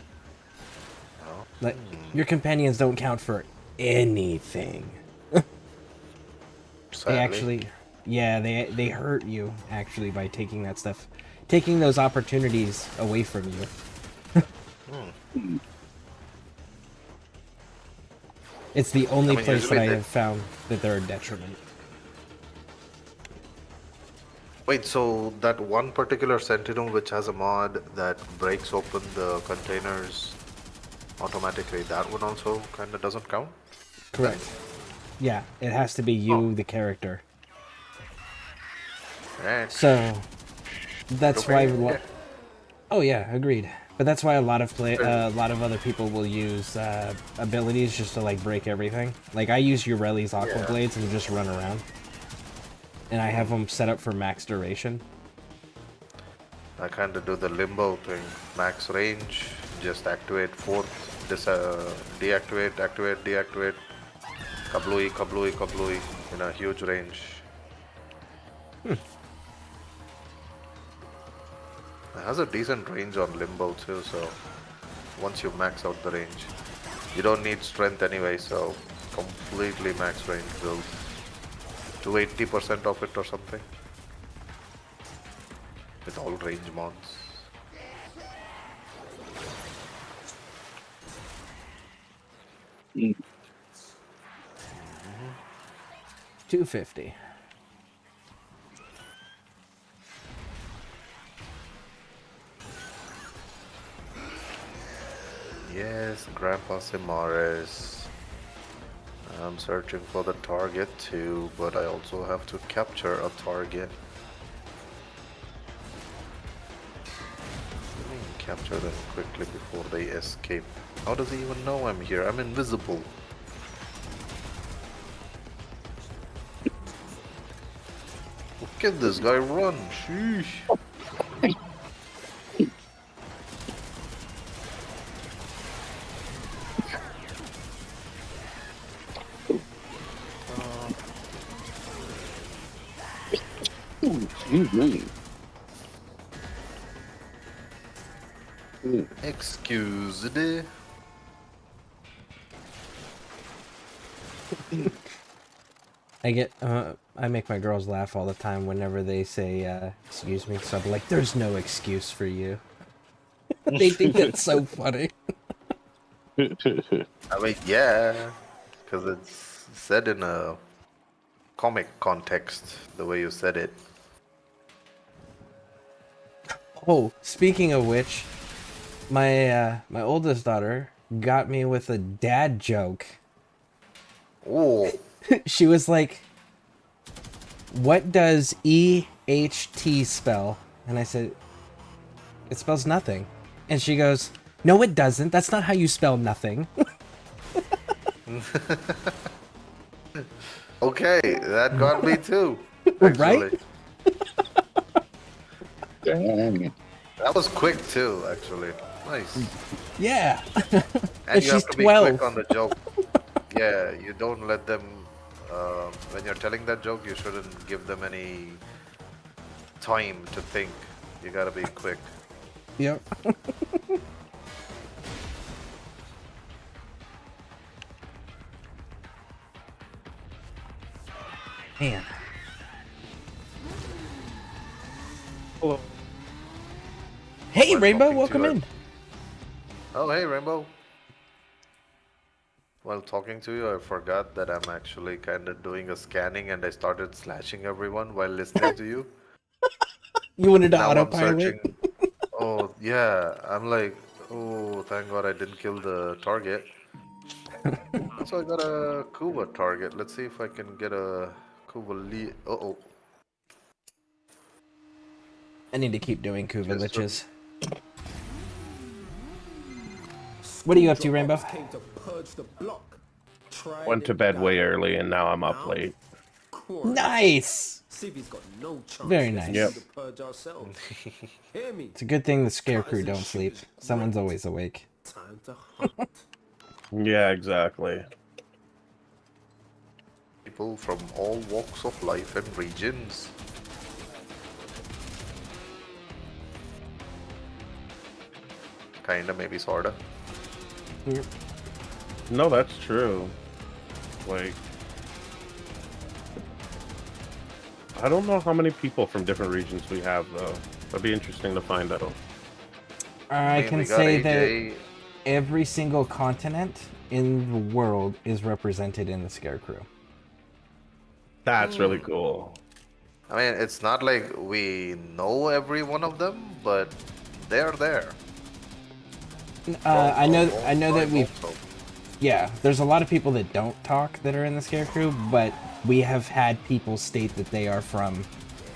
Q: Oh.
A: Like, your companions don't count for anything. They actually, yeah, they hurt you, actually, by taking that stuff. Taking those opportunities away from you. It's the only place that I have found that they're a detriment.
Q: Wait, so that one particular Sentinel which has a mod that breaks open the containers automatically, that one also kind of doesn't count?
A: Correct. Yeah, it has to be you, the character.
Q: Right.
A: So, that's why... Oh yeah, agreed. But that's why a lot of other people will use abilities just to like break everything. Like I use Ureli's Aqua Blades and just run around. And I have them set up for max duration.
Q: I kind of do the limbo thing. Max range, just activate fourth, deactivate, activate, deactivate. Kablooey, kablooey, kablooey in a huge range. It has a decent range on limbo too, so once you max out the range, you don't need strength anyway, so completely max range build. To 80% of it or something. With all range mods.
A: Mm. 250.
Q: Yes, Grandpa Simares. I'm searching for the target too, but I also have to capture a target. Let me capture them quickly before they escape. How does he even know I'm here? I'm invisible. Look at this guy run. Sheesh. Excuse me.
A: I make my girls laugh all the time whenever they say, excuse me, so I'm like, there's no excuse for you. They think it's so funny.
Q: I mean, yeah, because it's said in a comic context, the way you said it.
A: Oh, speaking of which, my oldest daughter got me with a dad joke.
Q: Oh.
A: She was like, what does EHT spell? And I said, it spells nothing. And she goes, no it doesn't, that's not how you spell nothing.
Q: Okay, that got me too.
A: Right?
E: Dang.
Q: That was quick too, actually. Nice.
A: Yeah.
Q: And you
A: she's
Q: have to be
A: 12.
Q: quick on the joke. Yeah, you don't let them. When you're telling that joke, you shouldn't give them any time to think. You gotta be quick.
A: Yep. Man.
R: Hello.
A: Hey,
Q: While
A: Rainbow,
Q: talking to
A: welcome
Q: you,
A: in.
Q: Oh, hey, Rainbow. While talking to you, I forgot that I'm actually kind of doing a scanning and I started slashing everyone while listening to you.
A: You wanted to
Q: Now I'm
A: autopilot?
Q: searching. Oh, yeah. I'm like, oh, thank God I didn't kill the target. So I got a Kuba target. Let's see if I can get a Kuba lead. Uh-oh.
A: I need to keep doing Kuva
Q: Just
A: liches. What are you up to, Rainbow?
G: Came to purge the block. Tried
R: Went to
G: and
R: bed
G: died.
R: way early and now I'm up late.
A: Nice!
G: Civi's got no chance.
A: Very
G: Let's
A: nice.
G: do
R: Yep.
G: the purge ourselves. Hear me?
A: It's a good thing the Scarecrew
G: Cutters and
A: don't sleep.
G: shooters,
A: Someone's
G: great.
A: always awake.
G: Time to hunt.
R: Yeah, exactly.
Q: People from all walks of life and regions. Kinda, maybe, sorta.
R: No, that's true. Like, I don't know how many people from different regions we have, though. That'd be interesting to find out.
A: I
Q: mean,
A: can
Q: we got
A: say
Q: AJ.
A: that every single continent in the world is represented in the Scarecrew.
R: That's really cool.
Q: I mean, it's not like we know every one of them, but they're there.
A: I know that we've...
Q: Also.
A: Yeah, there's a lot of people that don't talk that are in the Scarecrew, but we have had people state that they are from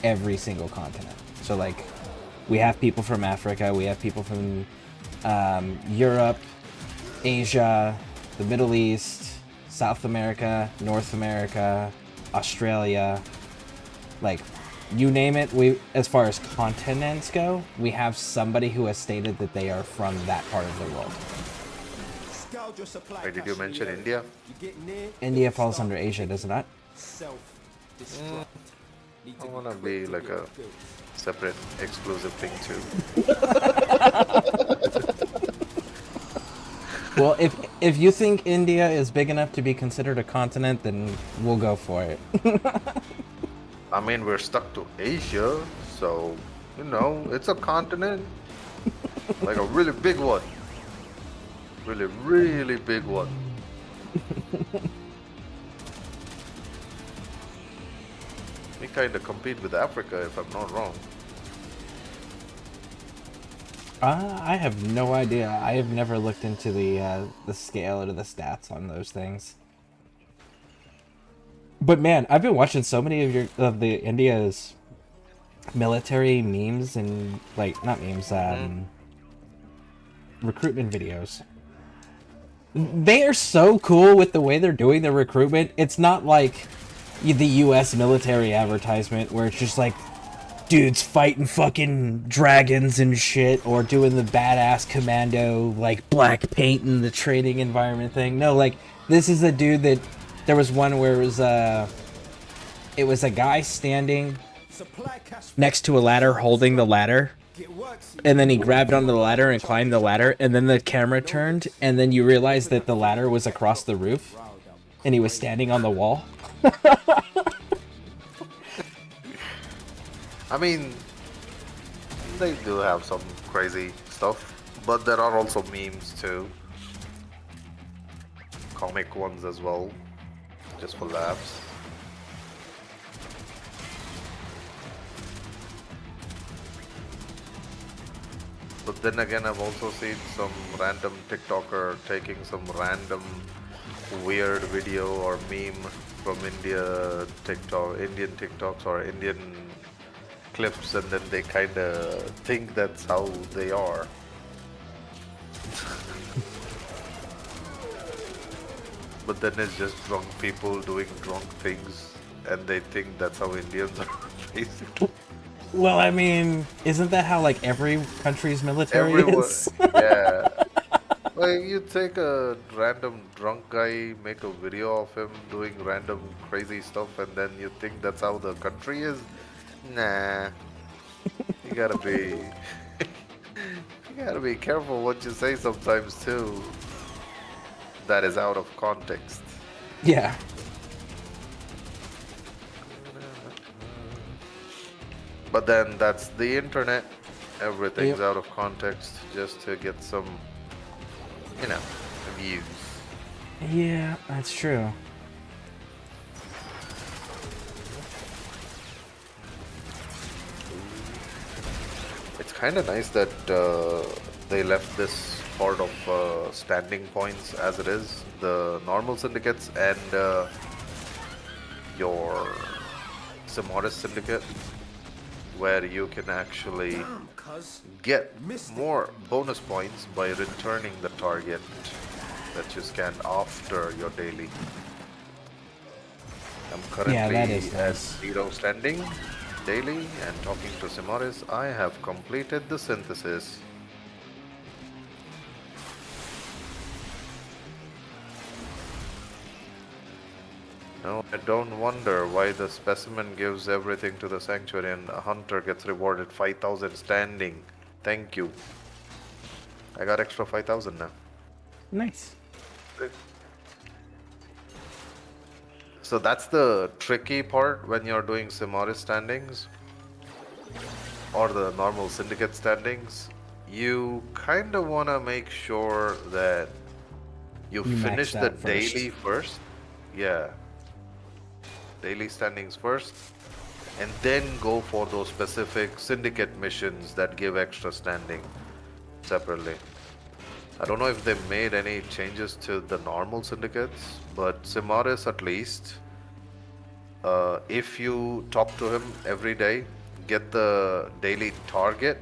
A: every single continent. So, like, we have people from Africa, we have people from Europe, Asia, the Middle East, South America, North America, Australia, like, you name it. We, as far as continents go, we have somebody who has stated that they are from that part of the world.
Q: Wait, did you mention India?
A: India falls under Asia, does it not?
Q: I wanna be like a separate, exclusive thing too.
A: Well, if you think India is big enough to be considered a continent, then we'll go for it.
Q: I mean, we're stuck to Asia, so, you know, it's a continent. Like a really big one. Really, really big one. We kind of compete with Africa, if I'm not wrong.
A: I have no idea. I have never looked into the scale or the stats on those things. But man, I've been watching so many of the India's military memes and, like, not memes, recruitment videos. They are so cool with the way they're doing the recruitment. It's not like the US military advertisement where it's just like dudes fighting fucking dragons and shit, or doing the badass commando, like, black paint in the training environment thing. No, like, this is a dude that... There was one where it was a guy standing next to a ladder holding the ladder, and then he grabbed onto the ladder and climbed the ladder, and then the camera turned, and then you realized that the ladder was across the roof, and he was standing on the wall.
Q: I mean, they do have some crazy stuff, but there are also memes too. Comic ones as well, just for laughs. But then again, I've also seen some random TikToker taking some random weird video or meme from Indian TikToks or Indian clips, and then they kind of think that's how they are. But then it's just drunk people doing drunk things, and they think that's how Indians are, basically.
A: Well, I mean, isn't that how, like, every country's military is?
Q: Yeah. Like, you take a random drunk guy, make a video of him doing random crazy stuff, and then you think that's how the country is? Nah. You gotta be... you gotta be careful what you say sometimes, too. That is out of context.
A: Yeah.
Q: But then that's the internet. Everything's out of context just to get some, you know, views.
A: Yeah, that's true.
Q: It's kind of nice that they left this part of standing points as it is. The normal syndicates and your Simoris syndicate, where you can actually get more bonus points by returning the target that you scanned after your daily. I'm currently at 0 standing daily and talking to Simoris. I have completed the synthesis. No, I don't wonder why the specimen gives everything to the sanctuary and a hunter gets rewarded 5,000 standing. Thank you. I got extra 5,000 now.
A: Nice.
Q: So that's the tricky part when you're doing Simoris standings or the normal syndicate standings. You kind of want to make sure that you finish the daily first. Yeah. Daily standings first, and then go for those specific syndicate missions that give extra standing separately. I don't know if they made any changes to the normal syndicates, but Simoris at least, if you talk to him every day, get the daily target,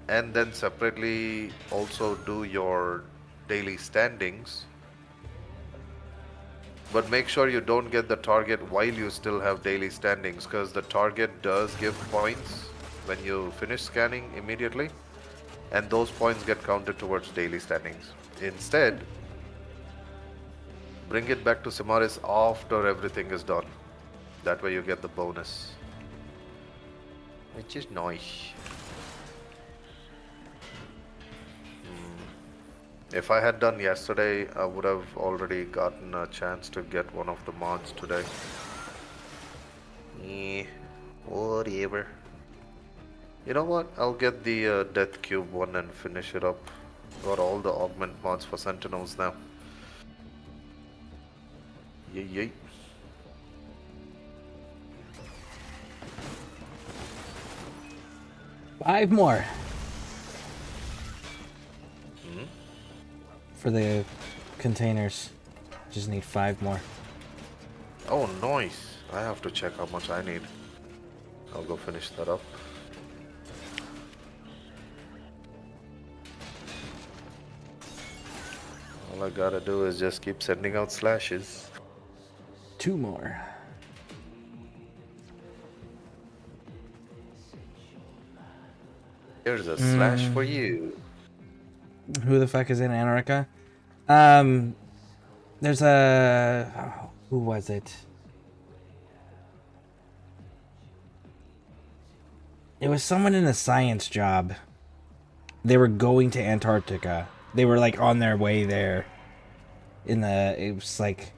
Q: and then separately also do your daily standings. But make sure you don't get the target while you still have daily standings, because the target does give points when you finish scanning immediately, and those points get counted towards daily standings. Instead, bring it back to Simoris after everything is done. That way you get the bonus, which is nice. If I had done yesterday, I would have already gotten a chance to get one of the mods today. Whatever. You know what? I'll get the Death Cube one and finish it up. Got all the augment mods for Sentinels now. Yay.
A: 5 more. For the containers. Just need 5 more.
Q: Oh, nice. I have to check how much I need. I'll go finish that up. All I gotta do is just keep sending out slashes.
A: 2 more.
Q: Here's a slash for you.
A: Who the fuck is in Antarctica? There's a... oh, who was it? It was someone in a science job. They were going to Antarctica. They were like on their way there. It was like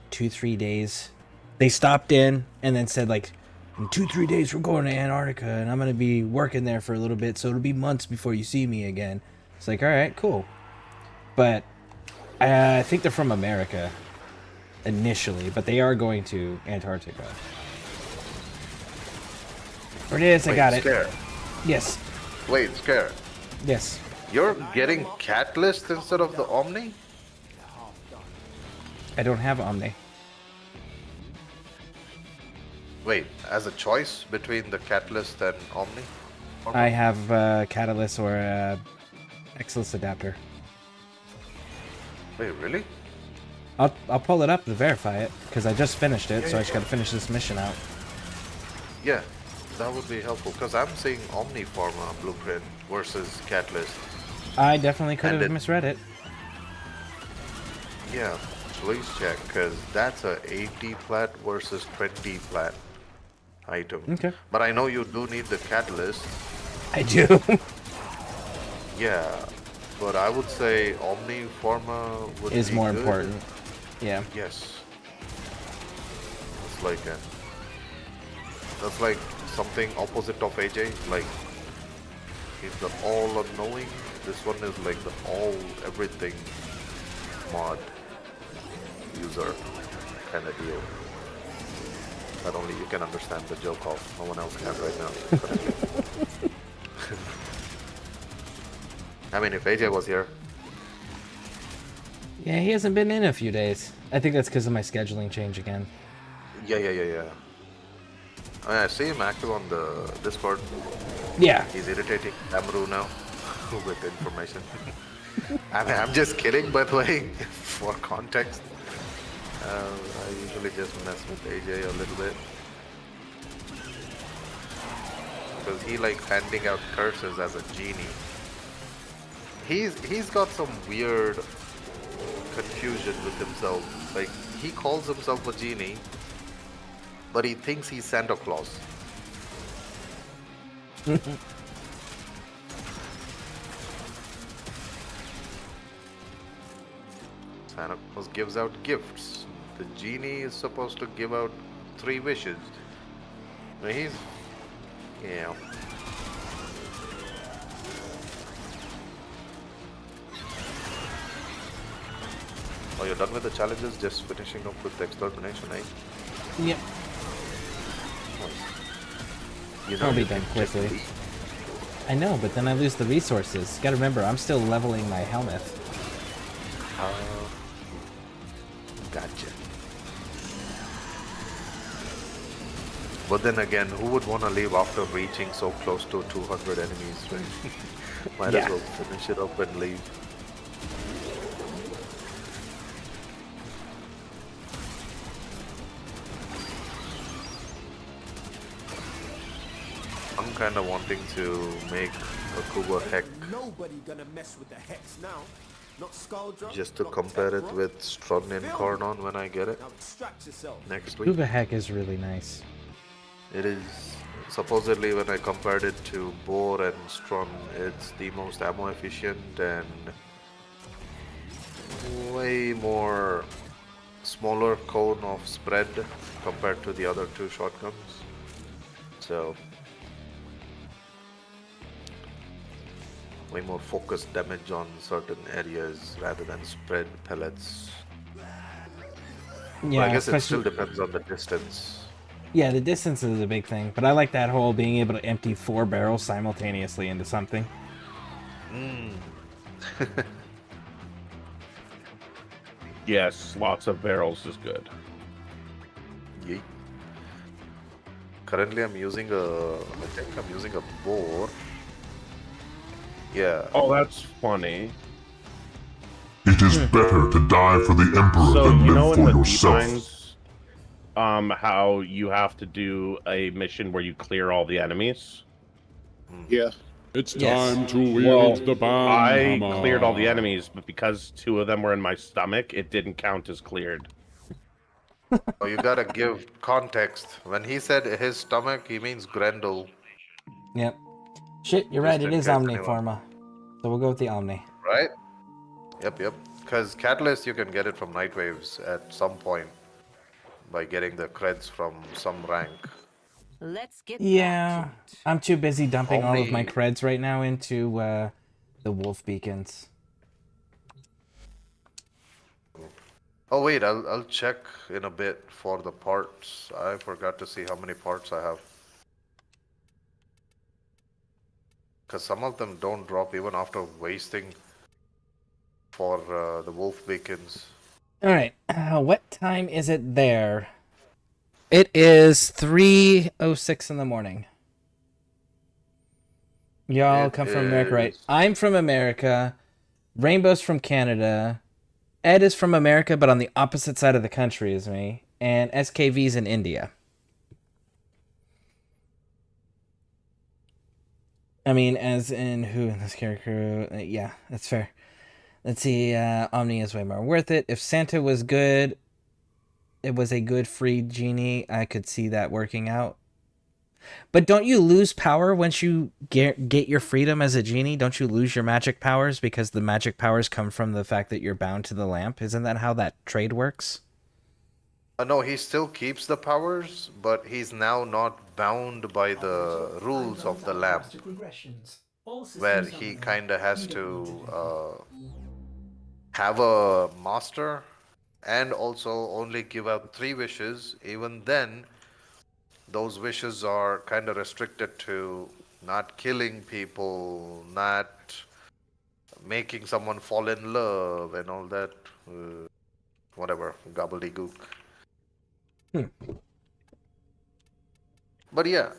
A: 2-3 days. They stopped in and then said like, in 2-3 days we're going to Antarctica and I'm going to be working there for a little bit. So it'll be months before you see me again. It's like, all right, cool. But I think they're from America initially, but they are going to Antarctica. There it is, I got it.
Q: Scare.
A: Yes.
Q: Wait, Scare.
A: Yes.
Q: You're getting Catalyst instead of the Omni?
A: I don't have Omni.
Q: Wait, as a choice between the Catalyst and Omni?
A: I have Catalyst or Exilus Adapter.
Q: Wait, really?
A: I'll pull it up to verify it, because I just finished it, so I just gotta finish this mission out.
Q: Yeah, that would be helpful, because I'm seeing Omni Pharma Blueprint versus Catalyst.
A: I definitely could have misread it.
Q: Yeah, please check, because that's a 80 plat versus 20 plat item.
A: Okay.
Q: But I know you do need the catalyst.
A: I do.
Q: Yeah, but I would say Omniforma would
A: Is
Q: be
A: more
Q: good.
A: important. Yeah.
Q: Yes. It's like that's like something opposite of AJ. Like he's the all-unknowing. This one is like the all-everything mod user kind of deal. That only you can understand the joke of. No one else can right now. I mean, if AJ was here.
A: Yeah, he hasn't been in a few days. I think that's because of my scheduling change again.
Q: Yeah. I see him active on the Discord.
A: Yeah.
Q: He's irritating Amru now with information. I mean, I'm just kidding, by the way, for context. I usually just mess with AJ a little bit. Because he likes handing out curses as a genie. He's got some weird confusion with himself. Like, he calls himself a genie, but he thinks he's Santa Claus. Santa Claus gives out gifts. The genie is supposed to give out 3 wishes. But he's... yeah. Oh, you're done with the challenges? Just finishing up with the extermination, eh?
A: Yep.
Q: You know,
A: I'll be
Q: you
A: done
Q: can
A: quickly.
Q: just leave.
A: I know, but then I lose the resources. Gotta remember, I'm still leveling my helmet.
Q: Gotcha. But then again, who would want to leave after reaching so close to 200 enemies, right? Might
A: Yeah.
Q: as well finish it up and leave. I'm kind of wanting to make a Kuba Heck
G: Nobody gonna mess with the Hex now. Not Skuldra,
Q: just to
G: not
Q: compare it
G: Tefron.
Q: with Strun and Karnon when I get it
G: Now extract yourself.
Q: next week.
A: Who the heck is really nice?
Q: It is supposedly when I compared it to Boar and Strun, it's the most ammo efficient and way more smaller cone of spread compared to the other 2 shotguns. So way more focused damage on certain areas rather than spread pellets.
A: Yeah,
Q: I guess it
A: especially-
Q: still depends on the distance.
A: Yeah, the distance is a big thing, but I like that whole being able to empty 4 barrels simultaneously into something.
R: Yes, lots of barrels is good.
Q: Yeet. Currently I'm using I think I'm using a boar. Yeah.
R: Oh, that's funny.
S: It is better to die for the Emperor
R: So
S: than
R: you know
S: live
R: in
S: for
R: the
S: yourself.
R: Deepmines, how you have to do a mission where you clear all the enemies?
E: Yeah.
T: It's
A: Yes.
T: time to wield the
R: I
T: Banhammer.
R: cleared all the enemies, but because 2 of them were in my stomach, it didn't count as cleared.
Q: Oh, you gotta give context. When he said his stomach, he means Grendel.
A: Yep. Shit, you're
Q: Just
A: right, it
Q: in
A: is
Q: case
A: Omniforma. So we'll go with the Omni.
Q: Right? Yep. Because Catalyst, you can get it from Nightwaves at some point by getting the creds from some rank.
N: Let's get
A: Yeah, I'm too busy dumping all of my
Q: Omni-
A: creds right now into the wolf beacons.
Q: Oh wait, I'll check in a bit for the parts. I forgot to see how many parts I have. Because some of them don't drop even after wasting for the wolf beacons.
A: All right, what time is it there? It is 3:06 in the morning. Y'all
Q: It
A: come from America, right?
Q: is-
A: I'm from America. Rainbow's from Canada. Ed is from America, but on the opposite side of the country as me. And SKV's in India. I mean, as in who in the ScareCrew? Yeah, that's fair. Let's see. Omni is way more worth it. If Santa was good, it was a good free genie. I could see that working out. But don't you lose power once you get your freedom as a genie? Don't you lose your magic powers because the magic powers come from the fact that you're bound to the lamp? Isn't that how that trade works?
Q: No, he still keeps the powers, but he's now not bound by the rules of the lamp, where he kind of has to have a master and also only give out 3 wishes. Even then, those wishes are kind of restricted to not killing people, not making someone fall in love, and all that, whatever, gobbledygook. But yeah,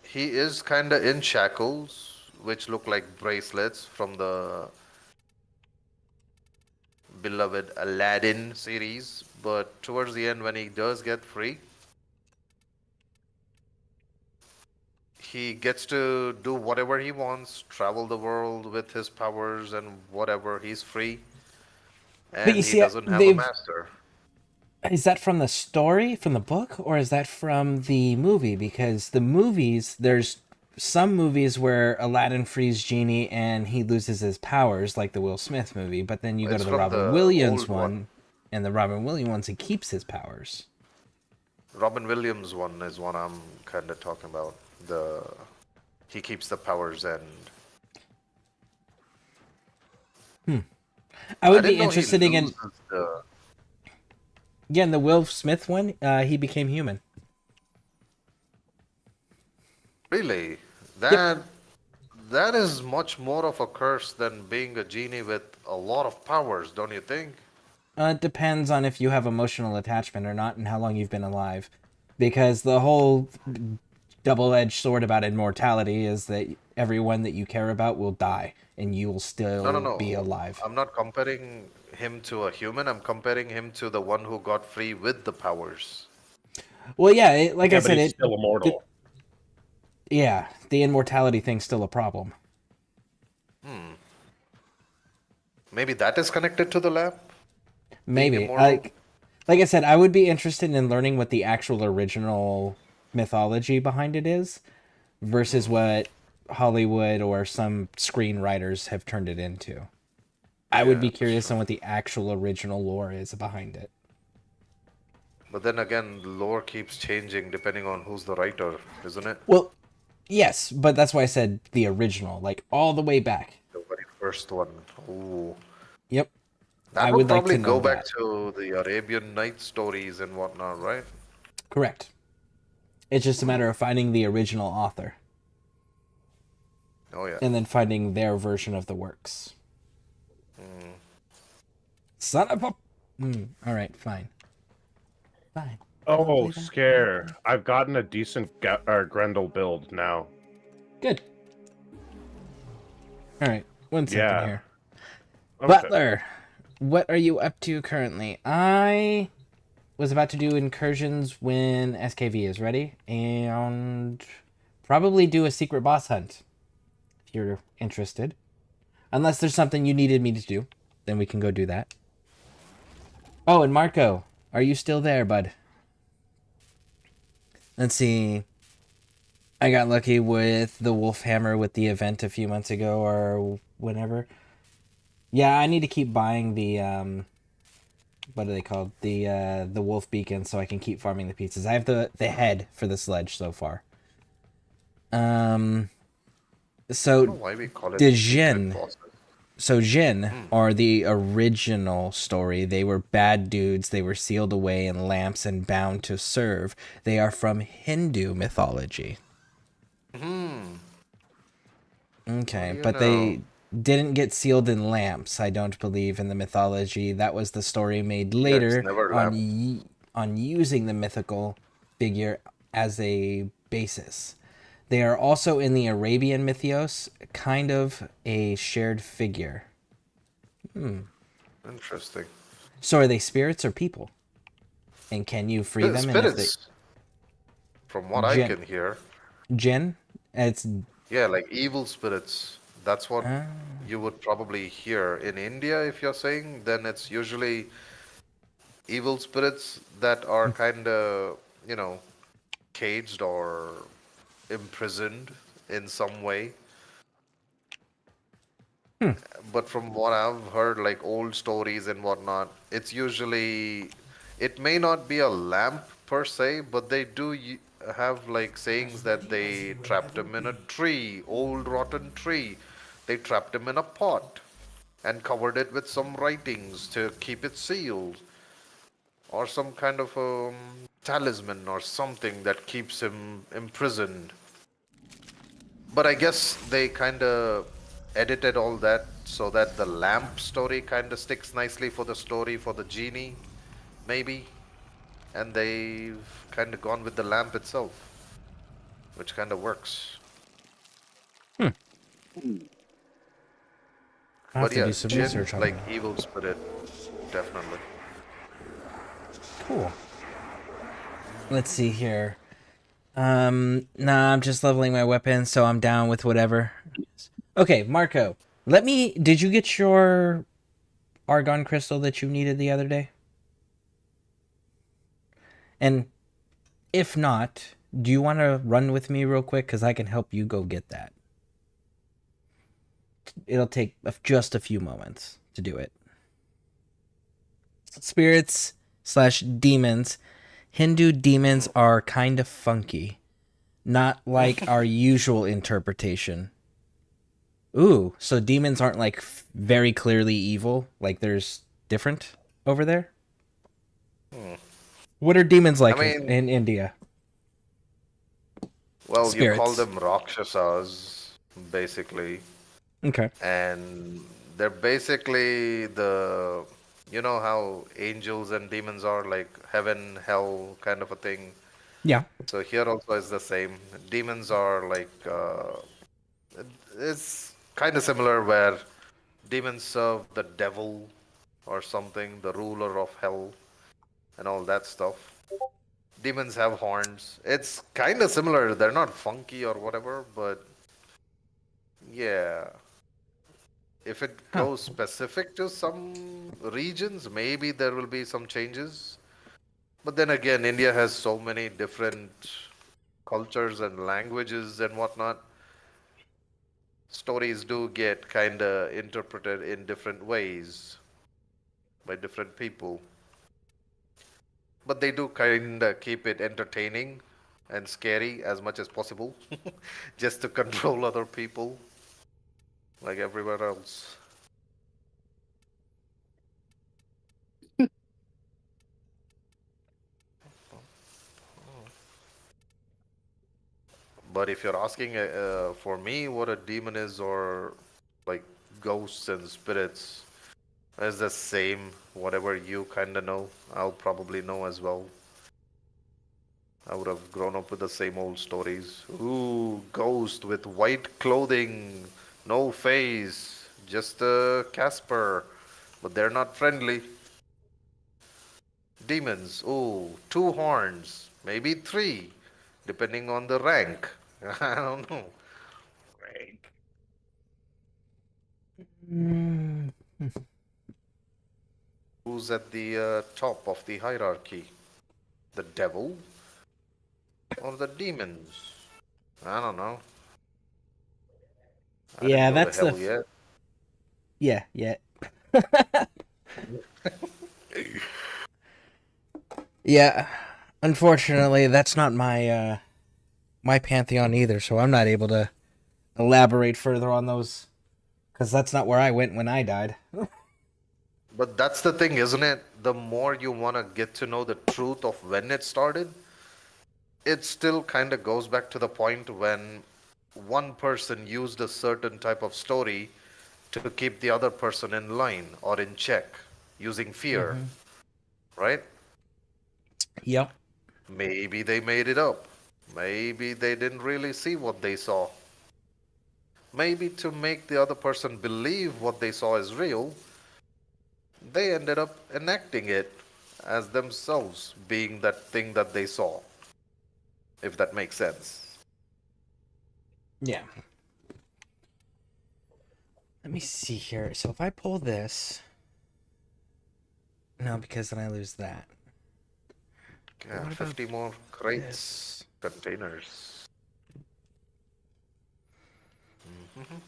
Q: he is kind of in shackles, which look like bracelets from the beloved Aladdin series. But towards the end, when he does get free, he gets to do whatever he wants, travel the world with his powers and whatever. He's free. And
A: you
Q: he
A: see,
Q: doesn't have a master.
A: Is that from the story, from the book, or is that from the movie? Because the movies, there's some movies where Aladdin frees Genie and he loses his powers, like the Will Smith movie, but then you go to the Robin Williams one, and the Robin Williams one, he keeps his powers.
Q: Robin Williams one is one I'm kind of talking about. He keeps the powers and...
A: I would be interested in... Yeah, in the Will Smith one, he became human.
Q: Really? That is much more of a curse than being a genie with a lot of powers, don't you think?
A: It depends on if you have emotional attachment or not and how long you've been alive. Because the whole double-edged sword about immortality is that everyone that you care about will die and you will still be alive.
Q: I'm not comparing him to a human. I'm comparing him to the one who got free with the powers.
A: Well, yeah, like I said,
R: he's still immortal.
A: Yeah, the immortality thing's still a problem.
Q: Maybe that is connected to the lamp?
A: Maybe. Like I said, I would be interested in learning what the actual original mythology behind it is versus what Hollywood or some screenwriters have turned it into. I would be curious on what the actual original lore is behind it.
Q: But then again, lore keeps changing depending on who's the writer, isn't it?
A: Well, yes, but that's why I said the original, like all the way back.
Q: The very first one. Ooh.
A: Yep.
Q: That would probably go back to the Arabian Nights stories and whatnot, right?
A: Correct. It's just a matter of finding the original author.
Q: Oh, yeah.
A: And then finding their version of the works. Son of a... all right, fine. Fine.
R: Oh, Scare. I've gotten a decent Grendel build now.
A: Good. All right, 1 second here.
R: Okay.
A: Butler, what are you up to currently? I was about to do incursions when SKV is ready, and probably do a secret boss hunt, if you're interested. Unless there's something you needed me to do, then we can go do that. Oh, and Marco, are you still there, bud? Let's see. I got lucky with the Wolf Hammer with the event a few months ago or whenever. Yeah, I need to keep buying the what are they called? The wolf beacon so I can keep farming the pieces. I have the head for the sledge so far. So the Jinn. So Jinn are the original story. They were bad dudes. They were sealed away in lamps and bound to serve. They are from Hindu mythology. Okay, but they didn't get sealed in lamps, I don't believe, in the mythology. That was the story made later on using the mythical figure as a basis. They are also in the Arabian mythos, kind of a shared figure.
Q: Interesting.
A: So are they spirits or people? And can you free them?
Q: Spirits, from what I can hear.
A: Jinn? It's...
Q: Yeah, like evil spirits. That's what you would probably hear. In India, if you're saying, then it's usually evil spirits that are kind of, caged or imprisoned in some way. But from what I've heard, like old stories and whatnot, it's usually, it may not be a lamp per se, but they do have like sayings that they trapped him in a tree, old rotten tree. They trapped him in a pot and covered it with some writings to keep it sealed, or some kind of talisman or something that keeps him imprisoned. But I guess they kind of edited all that so that the lamp story kind of sticks nicely for the story for the genie, maybe. And they've kind of gone with the lamp itself, which kind of works.
A: I'll have
Q: But
A: to
Q: yeah,
A: do some
Q: Jin,
A: research on
Q: like
A: that.
Q: evil spirit, definitely.
A: Cool. Let's see here. Nah, I'm just leveling my weapon, so I'm down with whatever. Okay, Marco, did you get your argon crystal that you needed the other day? And if not, do you want to run with me real quick? Because I can help you go get that. It'll take just a few moments to do it. Spirits / demons. Hindu demons are kind of funky. Not like our usual interpretation. Ooh, so demons aren't like very clearly evil? Like there's different over there? What are demons like in India?
Q: Well, you call
A: Spirits.
Q: them Rakshasas, basically.
A: Okay.
Q: And they're basically you know how angels and demons are, like heaven, hell kind of a thing.
A: Yeah.
Q: So here also is the same. Demons are like, it's kind of similar where demons serve the devil or something, the ruler of hell and all that stuff. Demons have horns. It's kind of similar. They're not funky or whatever, but yeah. If it goes specific to some regions, maybe there will be some changes. But then again, India has so many different cultures and languages and whatnot. Stories do get kind of interpreted in different ways by different people. But they do kind of keep it entertaining and scary as much as possible, just to control other people, like everywhere else. But if you're asking for me what a demon is, or like ghosts and spirits, it's the same. Whatever you kind of know, I'll probably know as well. I would have grown up with the same old stories. Ooh, ghost with white clothing, no face, just a Casper, but they're not friendly. Demons, ooh, 2 horns, maybe 3, depending on the rank. I don't know. Who's at the top of the hierarchy? The devil or the demons? I don't know. I didn't
A: Yeah,
Q: go to
A: that's
Q: hell yet.
A: Yeah. Yeah. Unfortunately, that's not my my pantheon either, so I'm not able to elaborate further on those, because that's not where I went when I died.
Q: But that's the thing, isn't it? The more you want to get to know the truth of when it started, it still kind of goes back to the point when one person used a certain type of story to keep the other person in line or in check using fear, right?
A: Yep.
Q: Maybe they made it up. Maybe they didn't really see what they saw. Maybe to make the other person believe what they saw is real, they ended up enacting it as themselves being that thing that they saw. If that makes sense.
A: Yeah. Let me see here. So if I pull this, no, because then I lose that.
Q: Yeah,
A: What about
Q: 50 more crates, containers. Mhm.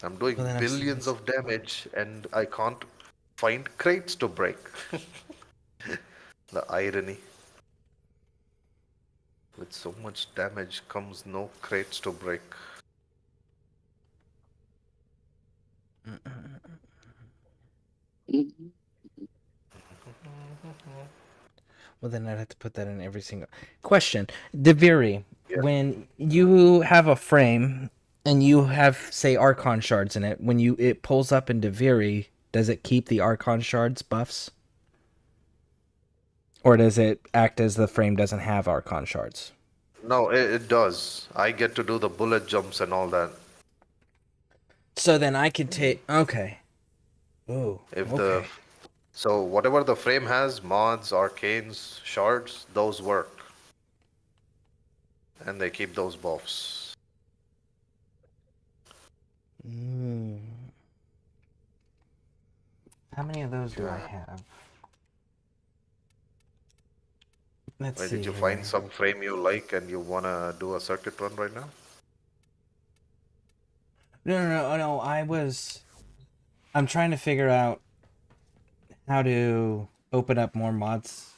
Q: I'm doing
A: Well, then I'm
Q: billions of damage and I can't find crates to break. The irony. With so much damage comes no crates to break.
A: Well, then I'd have to put that in every single question. Deviri,
Q: Yeah.
A: when you have a frame and you have, say, Archon shards in it, when it pulls up in Deviri, does it keep the Archon shards buffs? Or does it act as the frame doesn't have Archon shards?
Q: No, it does. I get to do the bullet jumps and all that.
A: So then I could take... Okay. Oh,
Q: If
A: okay.
Q: So whatever the frame has, mods, arcanes, shards, those work. And they keep those buffs.
A: How many of those do I have? Let's
Q: Wait,
A: see
Q: did you
A: here.
Q: find some frame you like and you wanna do a circuit run right now?
A: No. I'm trying to figure out how to open up more mods.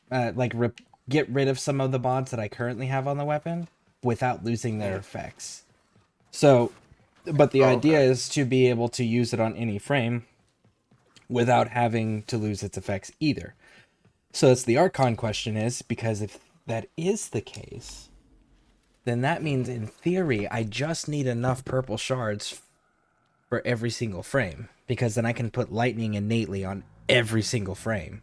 A: Get rid of some of the mods that I currently have on the weapon without losing their effects. So, but the idea is to be able to use it on any frame without having to lose its effects either. So that's the Archon question is, because if that is the case, then that means in theory I just need enough purple shards for every single frame, because then I can put lightning innately on every single frame.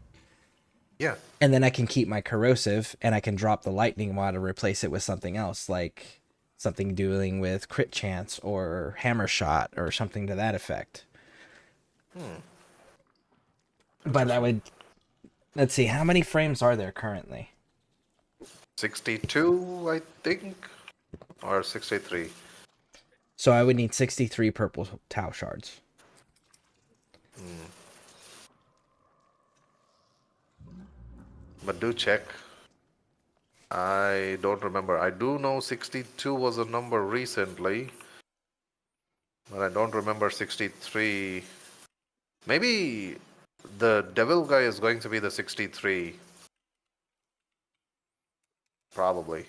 Q: Yeah.
A: And then I can keep my corrosive and I can drop the lightning mod and replace it with something else, like something dealing with crit chance or hammer shot or something to that effect. But I would... Let's see, how many frames are there currently?
Q: 62, I think, or 63.
A: So I would need 63 purple Tau shards.
Q: But do check. I don't remember. I do know 62 was a number recently, but I don't remember 63. Maybe the devil guy is going to be the 63. Probably.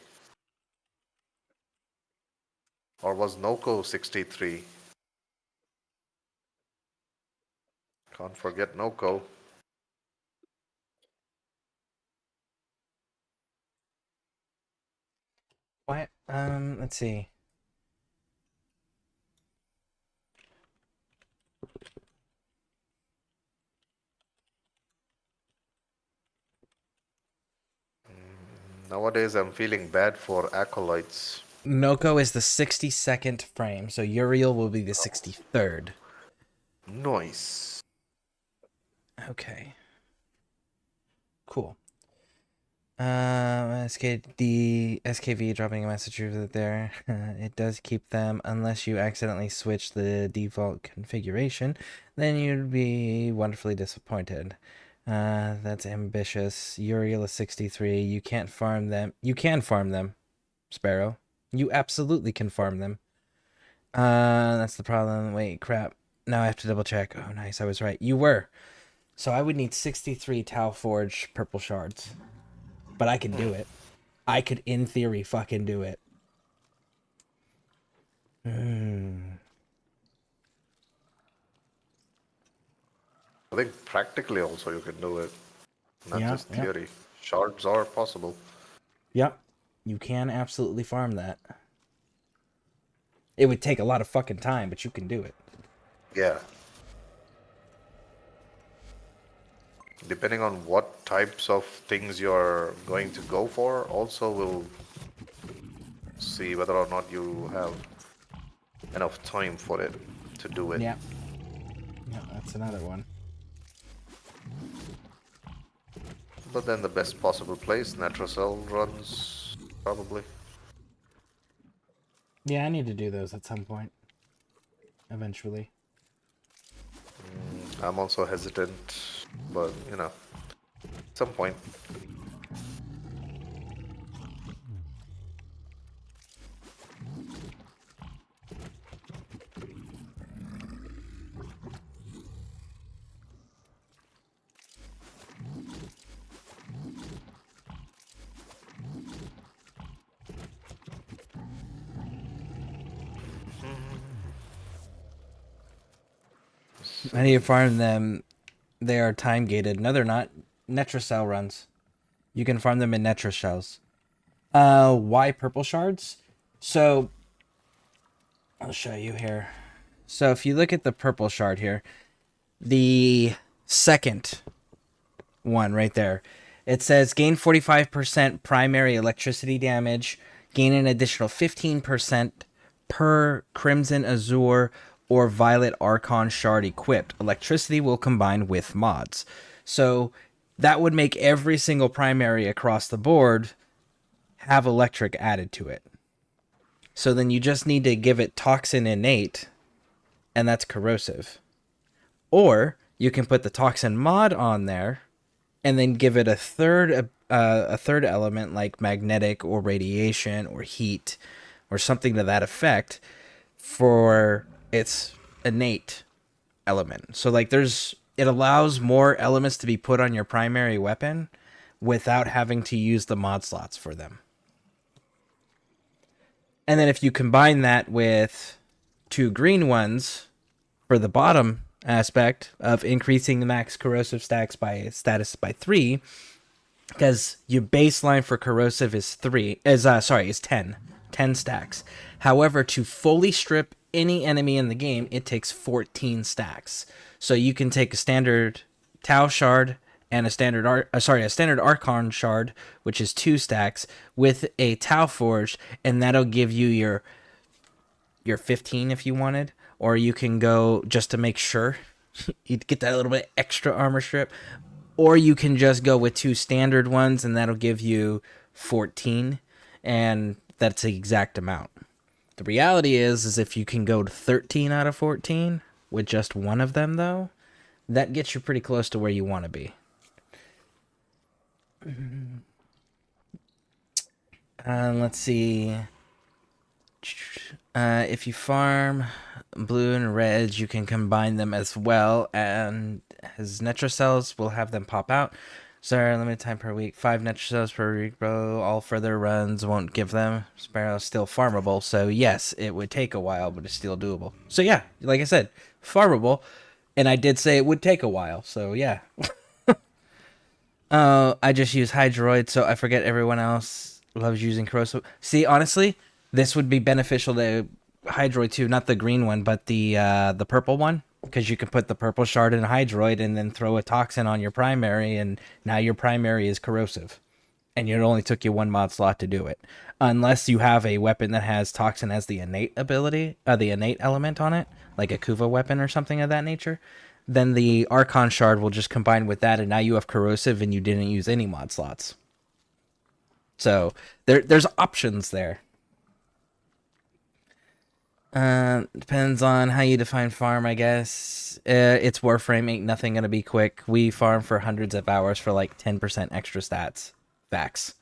Q: Or was Noko 63? Can't forget Noko.
A: What? Let's see.
Q: Nowadays I'm feeling bad for acolytes.
A: Noko is the 62nd frame, so Uriel will be the 63rd.
Q: Nice.
A: Okay. Cool. SKV dropping a message over there. It does keep them unless you accidentally switch the default configuration. Then you'd be wonderfully disappointed. That's ambitious. Uriel is 63. You can't farm them. You can farm them, Sparrow. You absolutely can farm them. That's the problem. Wait, crap. Now I have to double check. Oh, nice. I was right. You were. So I would need 63 Tau Forge purple shards. But I could do it. I could, in theory, fucking do it.
Q: I think practically also you can do it. Not just theory. Shards are possible.
A: Yep. You can absolutely farm that. It would take a lot of fucking time, but you can do it.
Q: Yeah. Depending on what types of things you're going to go for, also will see whether or not you have enough time for it to do it.
A: Yeah. Yeah, that's another one.
Q: But then the best possible place, Natural runs, probably.
A: Yeah, I need to do those at some point. eventually.
Q: I'm also hesitant, but you know, at some point.
A: How do you farm them? They are time gated. No, they're not. Netracell runs. You can farm them in Netrashells. Why purple shards? So, I'll show you here. So if you look at the purple shard here, the second one right there, it says gain 45% primary electricity damage, gain an additional 15% per Crimson Azure or Violet Archon shard equipped. Electricity will combine with mods. So that would make every single primary across the board have electric added to it. So then you just need to give it Toxin Innate, and that's corrosive. Or you can put the Toxin mod on there, and then give it a third element like magnetic or radiation or heat or something to that effect for its innate element. So like it allows more elements to be put on your primary weapon without having to use the mod slots for them. And then if you combine that with 2 green ones for the bottom aspect of increasing the max corrosive status by 3, because your baseline for corrosive is 10 stacks. However, to fully strip any enemy in the game, it takes 14 stacks. So you can take a standard Tau shard and a standard Archon shard, which is 2 stacks, with a Tau Forge, and that'll give you your 15 if you wanted, or you can go just to make sure you get that little bit extra armor strip, or you can just go with 2 standard ones, and that'll give you 14, and that's the exact amount. The reality is if you can go to 13 out of 14 with just one of them, though, that gets you pretty close to where you want to be. Let's see. If you farm blue and reds, you can combine them as well, and as Netracells will have them pop out. Sorry, limited time per week. 5 Netracells per week, bro. All further runs won't give them. Sparrow's still farmable, so yes, it would take a while, but it's still doable. So yeah, like I said, farmable, and I did say it would take a while, so yeah. I just use Hydroid, so I forget everyone else loves using corrosive. See, honestly, this would be beneficial to Hydroid too, not the green one, but the purple one, because you can put the purple shard in Hydroid and then throw a toxin on your primary, and now your primary is corrosive, and it only took you 1 mod slot to do it, unless you have a weapon that has toxin as the innate ability, the innate element on it, like a Kuva weapon or something of that nature. Then the Archon shard will just combine with that, and now you have corrosive and you didn't use any mod slots. So there's options there. Depends on how you define farm, I guess. It's Warframe, ain't nothing gonna be quick. We farm for hundreds of hours for like 10% extra stats. Facts.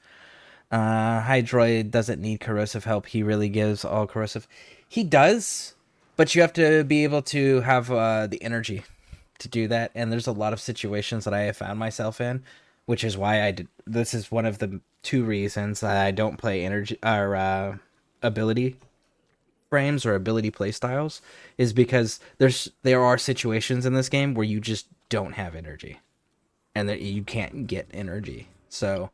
A: Hydroid doesn't need corrosive help. He really gives all corrosive. He does, but you have to be able to have the energy to do that, and there's a lot of situations that I have found myself in, which is why I did. This is one of the 2 reasons that I don't play energy or ability frames or ability playstyles, is because there are situations in this game where you just don't have energy, and that you can't get energy. So,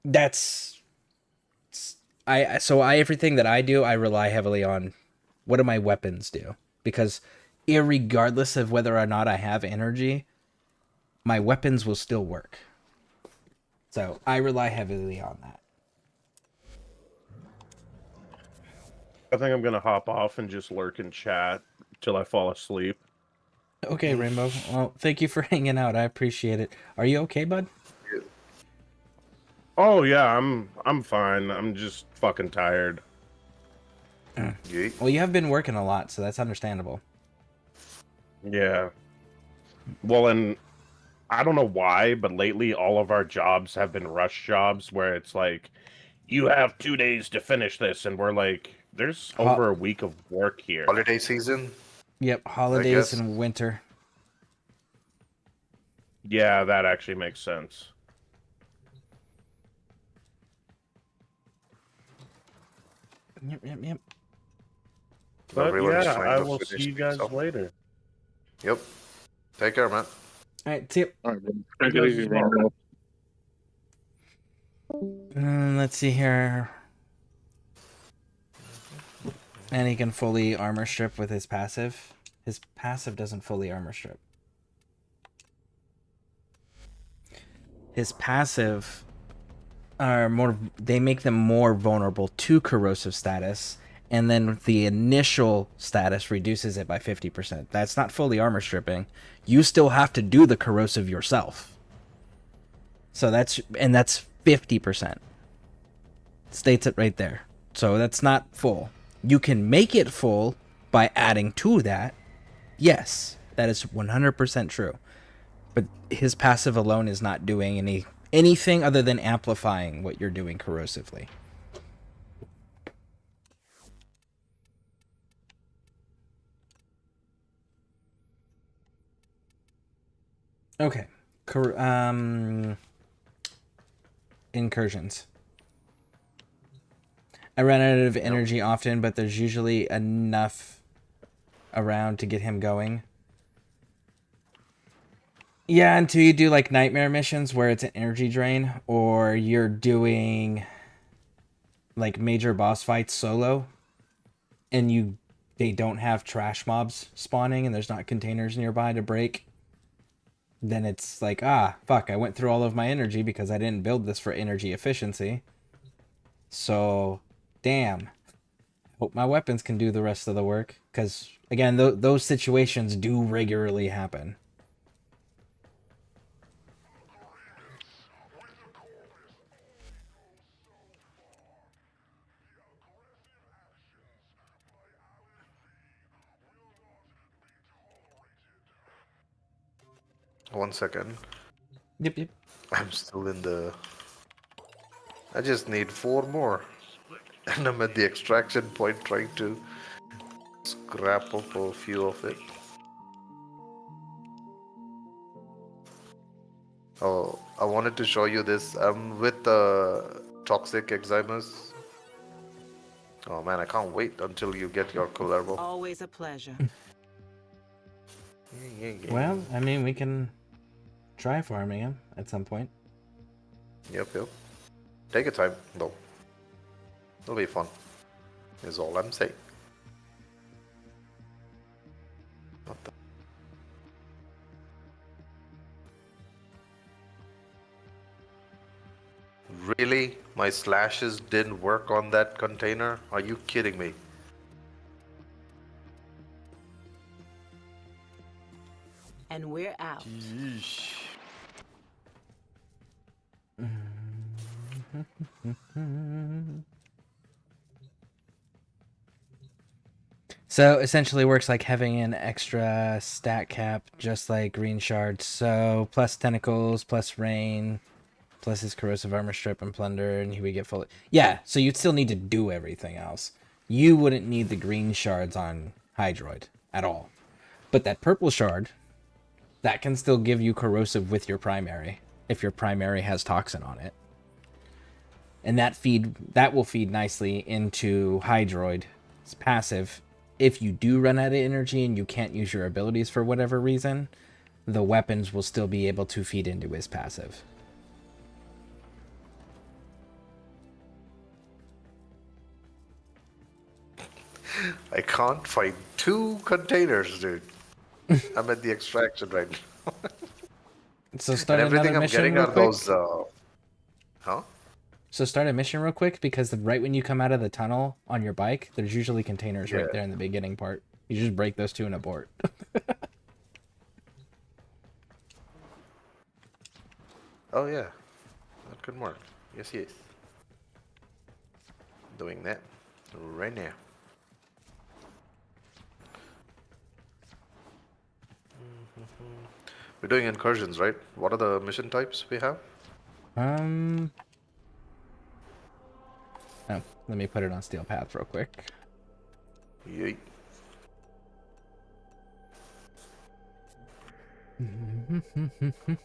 A: that's everything that I do, I rely heavily on what do my weapons do, because irregardless of whether or not I have energy, my weapons will still work. So I rely heavily on that.
R: I think I'm gonna hop off and just lurk and chat till I fall asleep.
A: Okay, Rainbow. Well, thank you for hanging out. I appreciate it. Are you okay, bud?
R: Oh yeah, I'm fine. I'm just fucking tired.
Q: Yeet.
A: Well, you have been working a lot, so that's understandable.
R: Yeah. Well, and I don't know why, but lately all of our jobs have been rush jobs where it's like, you have 2 days to finish this, and we're like, there's over a week of work here.
Q: Holiday season?
A: Yep, holidays and winter.
R: Yeah, that actually makes sense.
A: Yep.
R: But
Q: Everyone's
R: yeah,
Q: trying
R: I
Q: to
R: will
Q: finish
R: see you guys
Q: things up.
R: later.
Q: Yep. Take care, man.
A: All right, see you.
E: All right, take it easy, man.
A: Let's see here. And he can fully armor strip with his passive. His passive doesn't fully armor strip. His passive are more, they make them more vulnerable to corrosive status, and then the initial status reduces it by 50%. That's not fully armor stripping. You still have to do the corrosive yourself. So that's 50%. States it right there. So that's not full. You can make it full by adding to that. Yes, that is 100% true. But his passive alone is not doing anything other than amplifying what you're doing corrosively. Okay. Incursions. I run out of energy often, but there's usually enough around to get him going. Yeah, until you do like nightmare missions where it's an energy drain, or you're doing like major boss fights solo, and they don't have trash mobs spawning and there's not containers nearby to break. Then it's like, fuck, I went through all of my energy because I didn't build this for energy efficiency. So, damn. Hope my weapons can do the rest of the work. Because, again, those situations do regularly happen.
Q: One second.
A: Yep.
Q: I'm still in the... I just need 4 more. And I'm at the extraction point trying to scrap up a few of it. Oh, I wanted to show you this. I'm with the Toxic Eximus. Oh man, I can't wait until you get your Kullervo.
N: Always a pleasure.
A: Well, I mean, we can try farming him at some point.
Q: Yep. Take your time, though. It'll be fun, is all I'm saying. What the... Really? My slashes didn't work on that container? Are you kidding me?
N: And we're out.
A: So essentially works like having an extra stat cap, just like green shards. So plus tentacles, plus rain, plus his corrosive armor strip and plunder, and he would get full. Yeah, so you'd still need to do everything else. You wouldn't need the green shards on Hydroid at all. But that purple shard, that can still give you corrosive with your primary, if your primary has toxin on it. And that will feed nicely into Hydroid's passive. If you do run out of energy and you can't use your abilities for whatever reason, the weapons will still be able to feed into his passive.
Q: I can't find 2 containers, dude. I'm at the extraction right now.
A: So start
Q: and everything
A: another
Q: I'm
A: mission
Q: getting
A: real
Q: are
A: quick.
Q: those... Huh?
A: So start a mission real quick, because right when you come out of the tunnel on your bike, there's usually containers right there in the beginning part. You just break those 2 and abort.
Q: Oh yeah, that could work. Yes. Doing that right now. We're doing incursions, right? What are the mission types we have?
A: Oh, let me put it on Steel Path real quick.
Q: Yeet.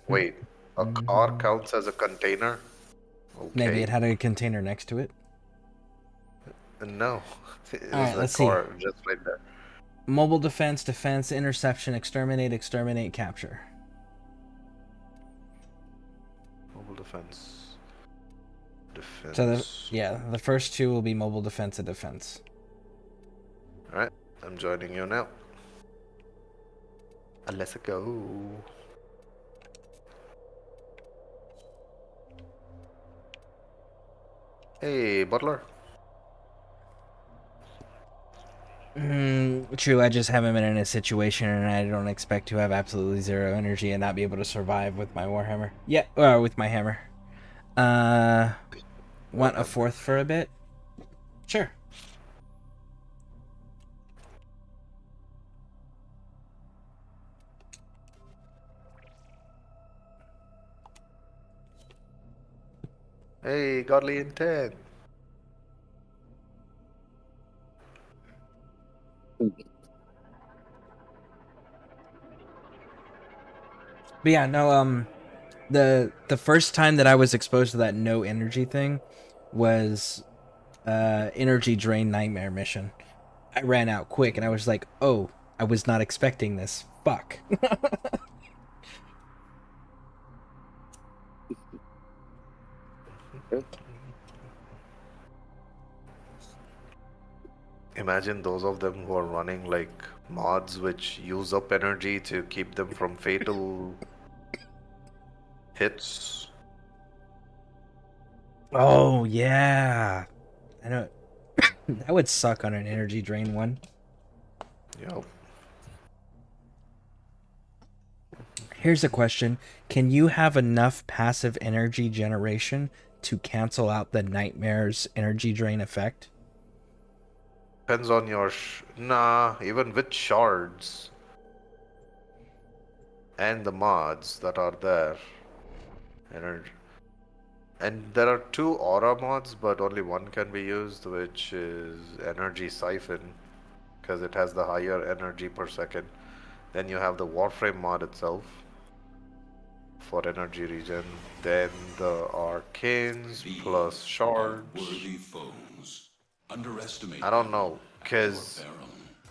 Q: Wait, a car counts as a container? Okay.
A: Maybe it had a container next to it.
Q: No, it
A: All right,
Q: was a
A: let's
Q: car
A: see.
Q: just right there.
A: Mobile defense, defense, interception, exterminate, capture.
Q: Mobile defense. Defense.
A: So the first two will be mobile defense and defense.
Q: Alright, I'm joining you now. Let's go. Hey, Butler.
A: True, I just haven't been in a situation and I don't expect to have absolutely zero energy and not be able to survive with my Warhammer. Yeah, with my hammer. Want a fourth for a bit? Sure.
Q: Hey, godly intent.
A: But yeah, no, the first time that I was exposed to that no energy thing was energy drain nightmare mission. I ran out quick and I was like, oh, I was not expecting this. Fuck.
Q: Imagine those of them who are running like mods which use up energy to keep them from fatal hits.
A: Oh, yeah. I know. That would suck on an energy drain one.
Q: Yep.
A: Here's a question. Can you have enough passive energy generation to cancel out the nightmare's energy drain effect?
Q: Depends on your nah, even with shards and the mods that are there. Energy. And there are 2 aura mods, but only one can be used, which is energy siphon, because it has the higher energy per second. Then you have the Warframe mod itself for energy regen. Then the arcanes plus shards. I don't know, because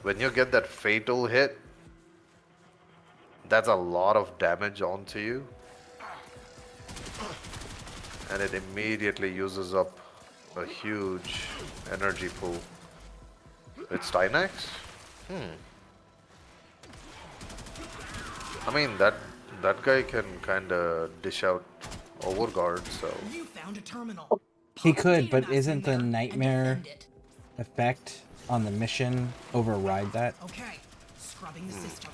Q: when you get that fatal hit, that's a lot of damage onto you. And it immediately uses up a huge energy pool. It's Tynax? I mean, that guy can kinda dish out overguard, so...
B: You found a terminal.
A: He could, but isn't the nightmare effect on the mission override that?
B: Okay, scrubbing the system.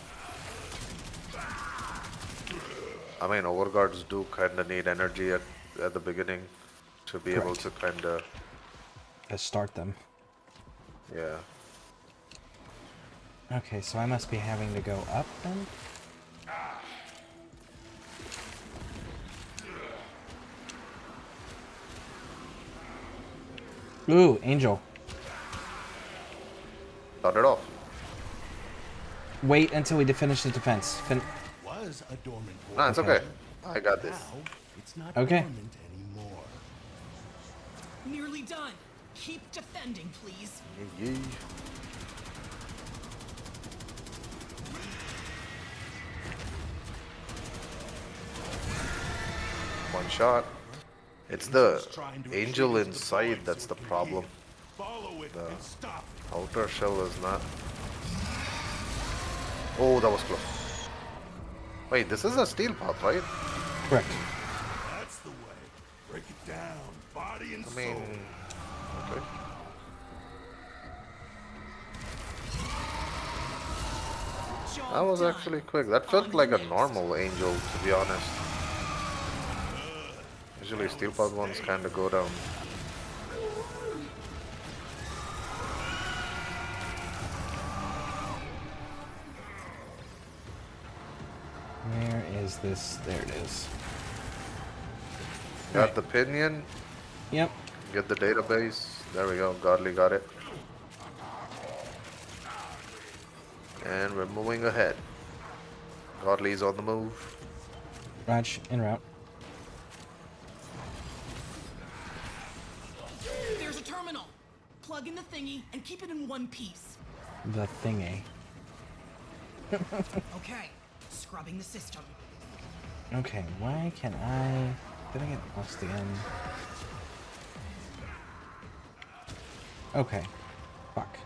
Q: I mean, overguards do kinda need energy at the beginning to be able to kinda...
A: start them.
Q: Yeah.
A: Okay, so I must be having to go up then? Ooh, Angel.
Q: Start it off.
A: Wait until we finish the defense.
T: Was a dormant.
Q: No, it's okay. I got this.
T: It's not
A: okay.
T: dormant anymore.
B: Nearly done. Keep defending, please.
Q: Yee. One shot. It's the angel inside that's the problem. The outer shell is not. Oh, that was close. Wait, this is a steel path, right?
A: Correct.
T: That's the way. Break it down, body and
Q: I mean, okay. That was actually quick. That felt like a normal angel, to be honest. Usually steel path ones kind of go down.
A: is this? There it is.
Q: Got the pinion.
A: Yep.
Q: Get the database. There we go. Godly got it. And we're moving ahead. Godly's on the move.
A: Raj, en route.
U: There's a terminal. Plug in the thingy and keep it in one piece.
A: The thingy.
U: Okay, scrubbing the system.
A: Okay, why can I... Did I get lost again? Okay. Fuck.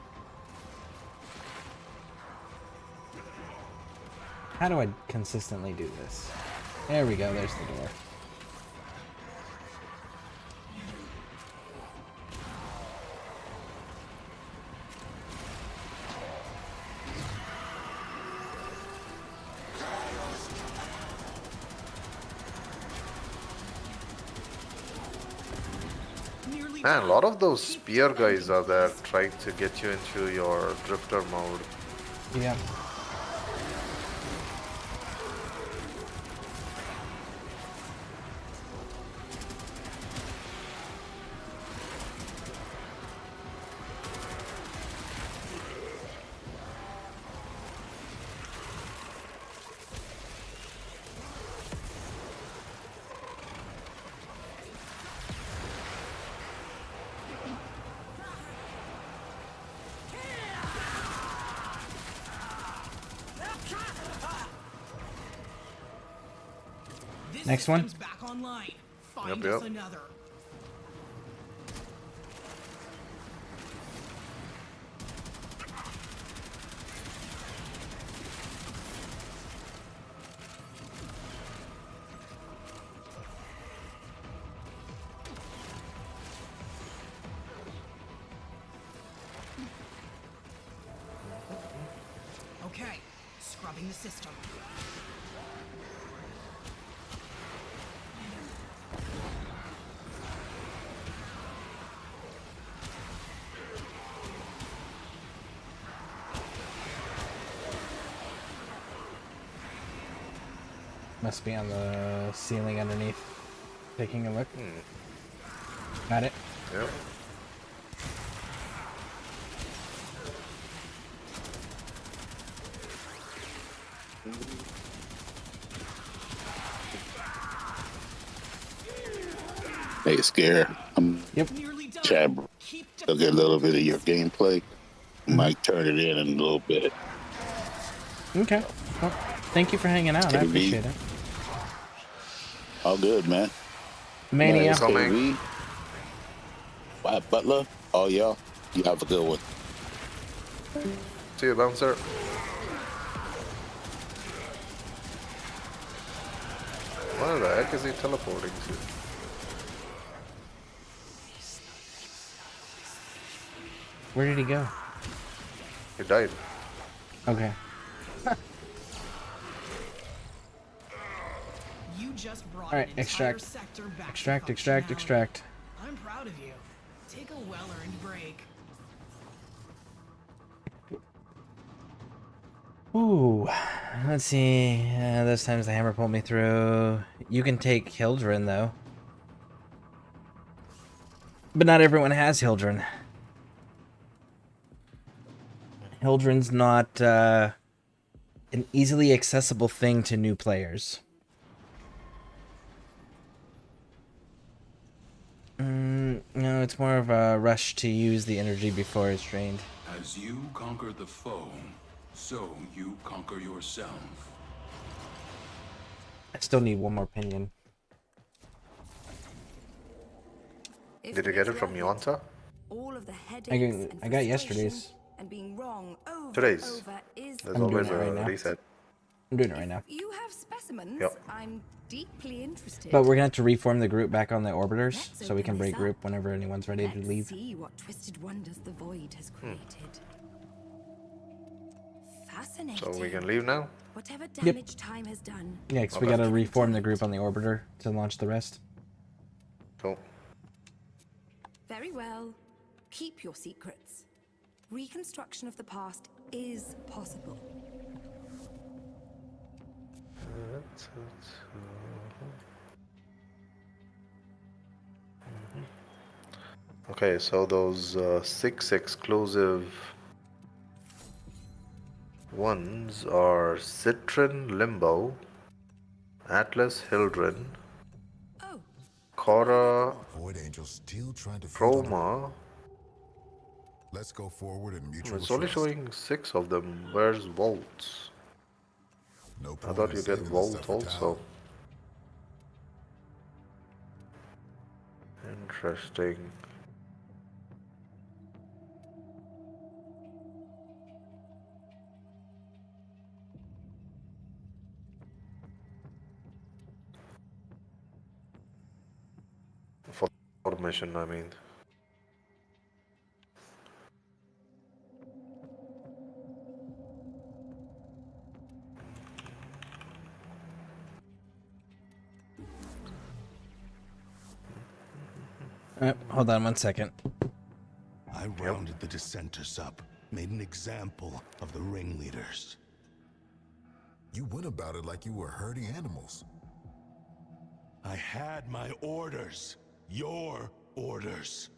A: How do I consistently do this? There we go, there's the door.
Q: Man, a lot of those spear guys are there trying to get you into your drifter mode.
A: Yeah. Next one.
U: Back online. Find
Q: Yep,
U: us
Q: yep.
U: another. Okay, scrubbing the system.
A: Must be on the ceiling underneath. Taking a look. Got it.
Q: Yep.
E: Hey, Scare. I'm Chad. Look at a little bit of your gameplay. Might turn it in a little bit.
A: Okay. Well, thank you for hanging out. I
E: KB.
A: appreciate it.
E: All good, man.
A: Mania.
E: Nice, KB. Wyatt Butler. All y'all. You have a good one.
Q: See you, bouncer. Where the heck is he teleporting to?
A: Where did he go?
Q: He died.
A: Okay.
U: You just brought
A: Alright,
U: an entire
A: extract.
U: sector back to
A: Extract, extract,
U: functionality.
A: extract.
U: I'm proud of you. Take a well-earned break.
A: Ooh. Let's see. Those times the hammer pulled me through. You can take Hildren, though. But not everyone has Hildren. Hildren's not an easily accessible thing to new players. No, it's more of a rush to use the energy before it's drained.
T: As you conquer the foe, so you conquer yourself.
A: I still need one more pinion.
Q: Did you get it from Yonta?
I: All of the
A: I got yesterday's.
I: and being wrong over
Q: Today's.
I: and over is
Q: There's
A: I'm
Q: always
A: doing it right
Q: a
A: now.
Q: reset.
A: I'm doing it right now.
I: You have specimens.
Q: Yep.
I: I'm deeply interested.
A: But we're gonna have to reform the group back on the orbiters,
I: Let's
A: so we can
I: open
A: break
I: this
A: group
I: up.
A: whenever anyone's ready to
I: Let's
A: leave.
I: see what twisted wonders the void has created. Fascinating.
Q: So we can leave now?
I: Whatever damage time has done.
A: Yeah, because we gotta reform the group on the orbiter to launch the rest.
Q: Cool.
I: Very well. Keep your secrets. Reconstruction of the past is possible.
Q: Okay, so those 6 exclusive ones are Citrin Limbo, Atlas Hildren, Korra,
D: Void Angel still trying to feed on
Q: Chroma.
D: Let's go forward in mutual
Q: It's only
D: trust.
Q: showing 6 of them. Where's Volts?
D: No
Q: I
D: point
Q: thought
D: in
Q: you get
D: saving this
Q: Volt
D: stuff for
Q: also.
D: town.
Q: Interesting. For mission, I mean.
A: Hold on 1 second.
V: I rounded the dissenters up, made an example of the ringleaders.
D: You went about it like you were herding animals.
V: I had my orders. Your orders.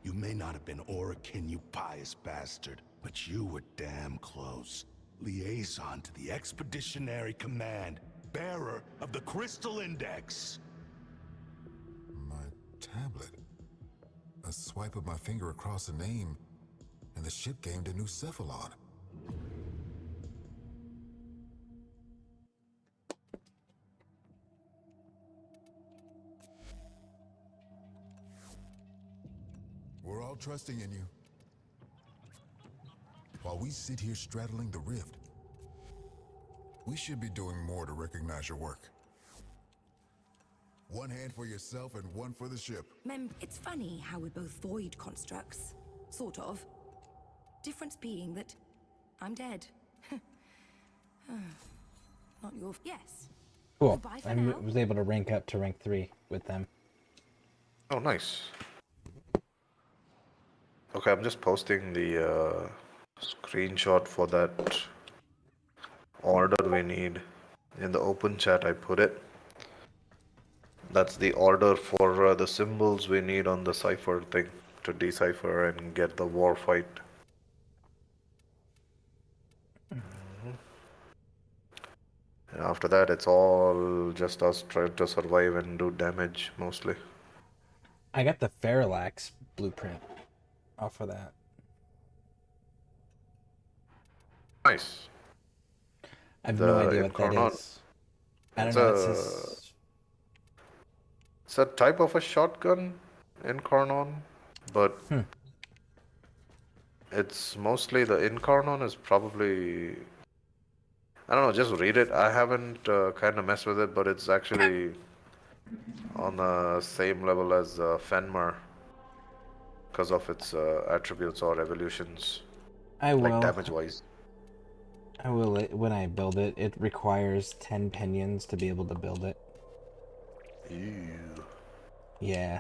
V: You may not have been Orokin, you pious bastard, but you were damn close. Liaison to the Expeditionary Command, bearer of the Crystal Index.
D: My tablet. A swipe of my finger across a name, and the ship gained a new cephalon. We're all trusting in you. While we sit here straddling the rift, we should be doing more to recognize your work. One hand for yourself and one for the ship.
I: Mem, it's funny how we're both void constructs. Sort of. Difference being that I'm dead. Not your... Yes.
A: Cool.
I: Goodbye for
A: I
I: now.
A: was able to rank up to rank 3 with them.
Q: Oh, nice. Okay, I'm just posting the screenshot for that order we need. In the open chat, I put it. That's the order for the symbols we need on the cipher thing to decipher and get the war fight. And after that, it's all just us trying to survive and do damage mostly.
A: I got the Parallax blueprint off of that.
Q: Nice.
A: I have no idea what that
Q: Incarnon.
A: is. I don't know.
Q: It's a type of a shotgun in Incarnon, but it's mostly the Incarnon is probably, I don't know, just read it. I haven't kind of messed with it, but it's actually on the same level as Fenmar because of its attributes or evolutions.
A: I will.
Q: Like damage-wise.
A: I will when I build it. It requires 10 pinions to be able to build it.
Q: Ew.
A: Yeah.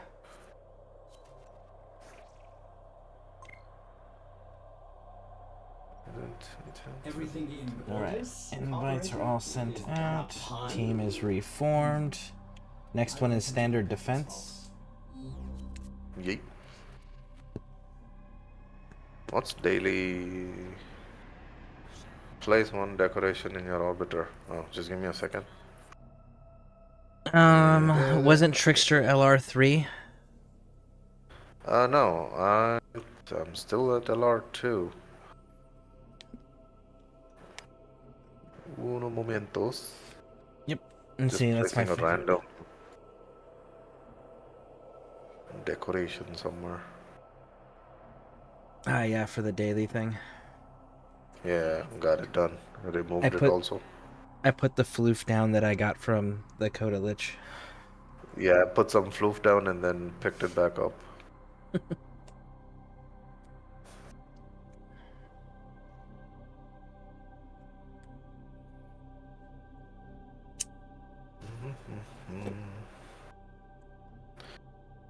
B: Everything in
A: Alright.
B: orders,
A: Invites are
B: operator?
A: all sent
B: Is that a
A: out.
B: pun?
A: Team is reformed. Next one is standard defense.
Q: Yeet. What's daily? Place one decoration in your orbiter. Oh, just give me a second.
A: Wasn't Trickster LR3?
Q: No, I'm still at LR2. Uno momentos.
A: Yep. And
Q: Just
A: see, that's my
Q: placing a
A: favorite.
Q: random decoration somewhere.
A: Ah, yeah, for the daily thing.
Q: Yeah, got it done. I removed it also.
A: I put the floof down that I got from the Coda Lich.
Q: Yeah, I put some floof down and then picked it back up.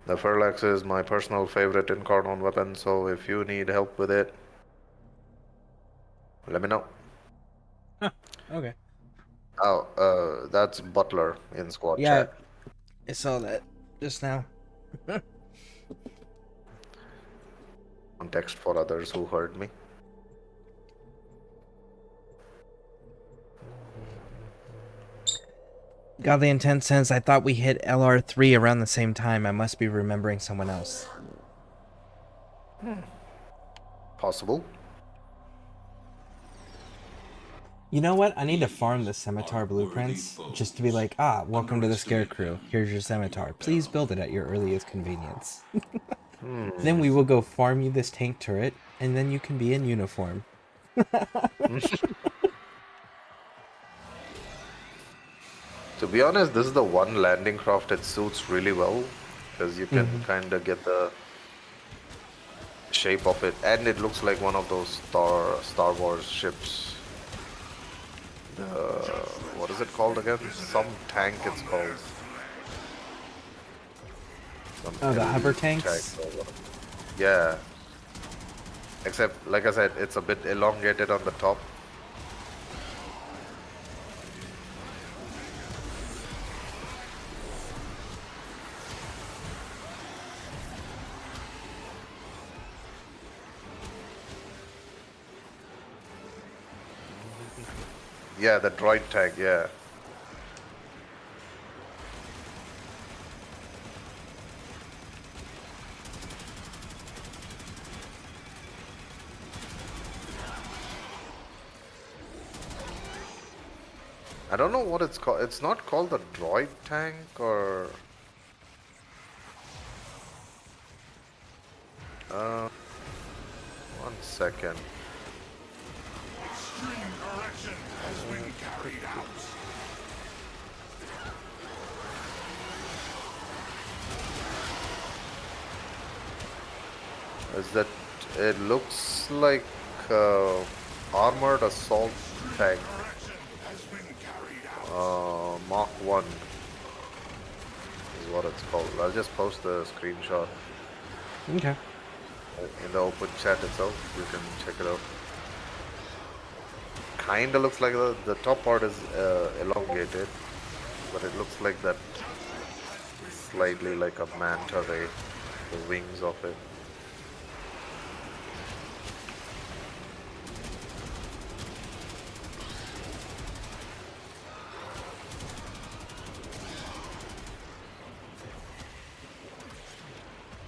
Q: The Furlax is my personal favorite Incarnon weapon, so if you need help with it, let me know.
A: Okay.
Q: Oh, that's Butler in squad
A: Yeah,
Q: chat.
A: I saw that just now.
Q: Context for others who heard me.
A: Godly Intent says, I thought we hit LR3 around the same time. I must be remembering someone else.
Q: Possible.
A: You know what? I need to farm the scimitar blueprints just to be like, welcome to the ScareCrew. Here's your scimitar. Please build it at your earliest convenience. Then we will go farm you this tank turret, and then you can be in uniform.
Q: To be honest, this is the one landing craft that suits really well, because you can kind of get the shape of it, and it looks like one of those Star Wars ships. The what is it called again? Some tank it's called. Some
A: the hover
Q: tank
A: tanks?
Q: or whatever. Yeah. Except, like I said, it's a bit elongated on the top. Yeah, the droid tank, yeah. I don't know what it's called. It's not called the droid tank or... one second.
V: Extreme correction has been carried out.
Q: Is that... It looks like armored assault tank. Mark 1 is what it's called. I'll just post the screenshot.
A: Okay.
Q: In the open chat itself, you can check it out. Kinda looks like the top part is elongated, but it looks like that slightly like a manta ray, the wings of it.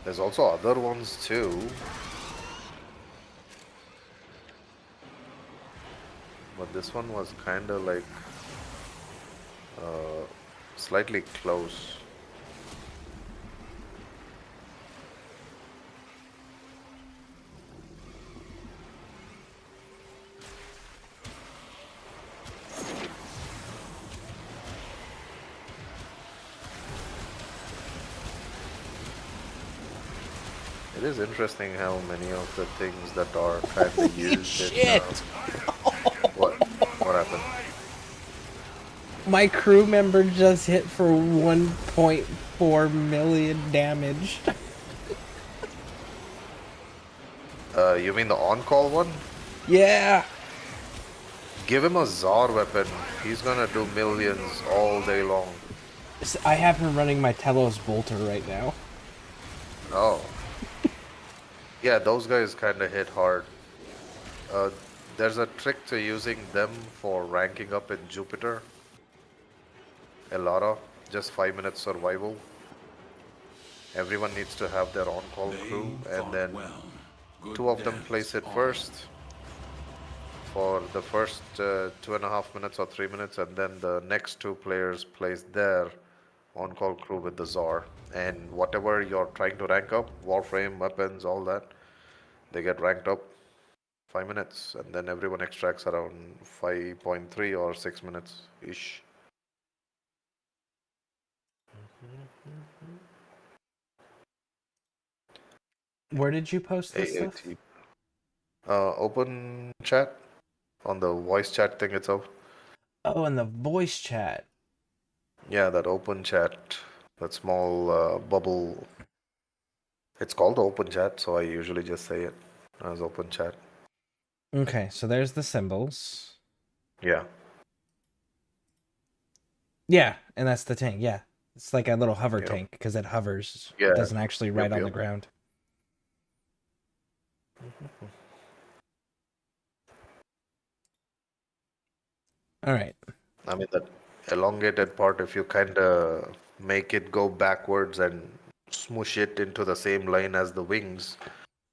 Q: There's also other ones too. But this one was kinda like slightly close. It is interesting how many of the things that are kind of used in... What happened?
A: My crew member just hit for 1.4 million damage.
Q: You mean the on-call one?
A: Yeah.
Q: Give him a Zar weapon. He's gonna do millions all day long.
A: I have him running my Telos Bolter right now.
Q: Oh. Yeah, those guys kinda hit hard. There's a trick to using them for ranking up in Jupiter. Elara, just 5 minutes survival. Everyone needs to have their on-call crew, and then two of them place it first for the first 2.5 minutes or 3 minutes, and then the next two players place their on-call crew with the Zar. And whatever you're trying to rank up, Warframe, weapons, all that, they get ranked up 5 minutes, and then everyone extracts around 5.3 or 6 minutes ish.
A: Where did you post this stuff?
Q: Open chat on the voice chat thing itself.
A: Oh, in the voice chat.
Q: Yeah, that open chat, that small bubble. It's called open chat, so I usually just say it as open chat.
A: Okay, so there's the symbols.
Q: Yeah.
A: Yeah, and that's the tank. Yeah, it's like a little hover tank because it hovers.
Q: Yeah.
A: It doesn't actually ride on the
Q: Yep.
A: ground. All right.
Q: I mean, that elongated part, if you kind of make it go backwards and smoosh it into the same line as the wings,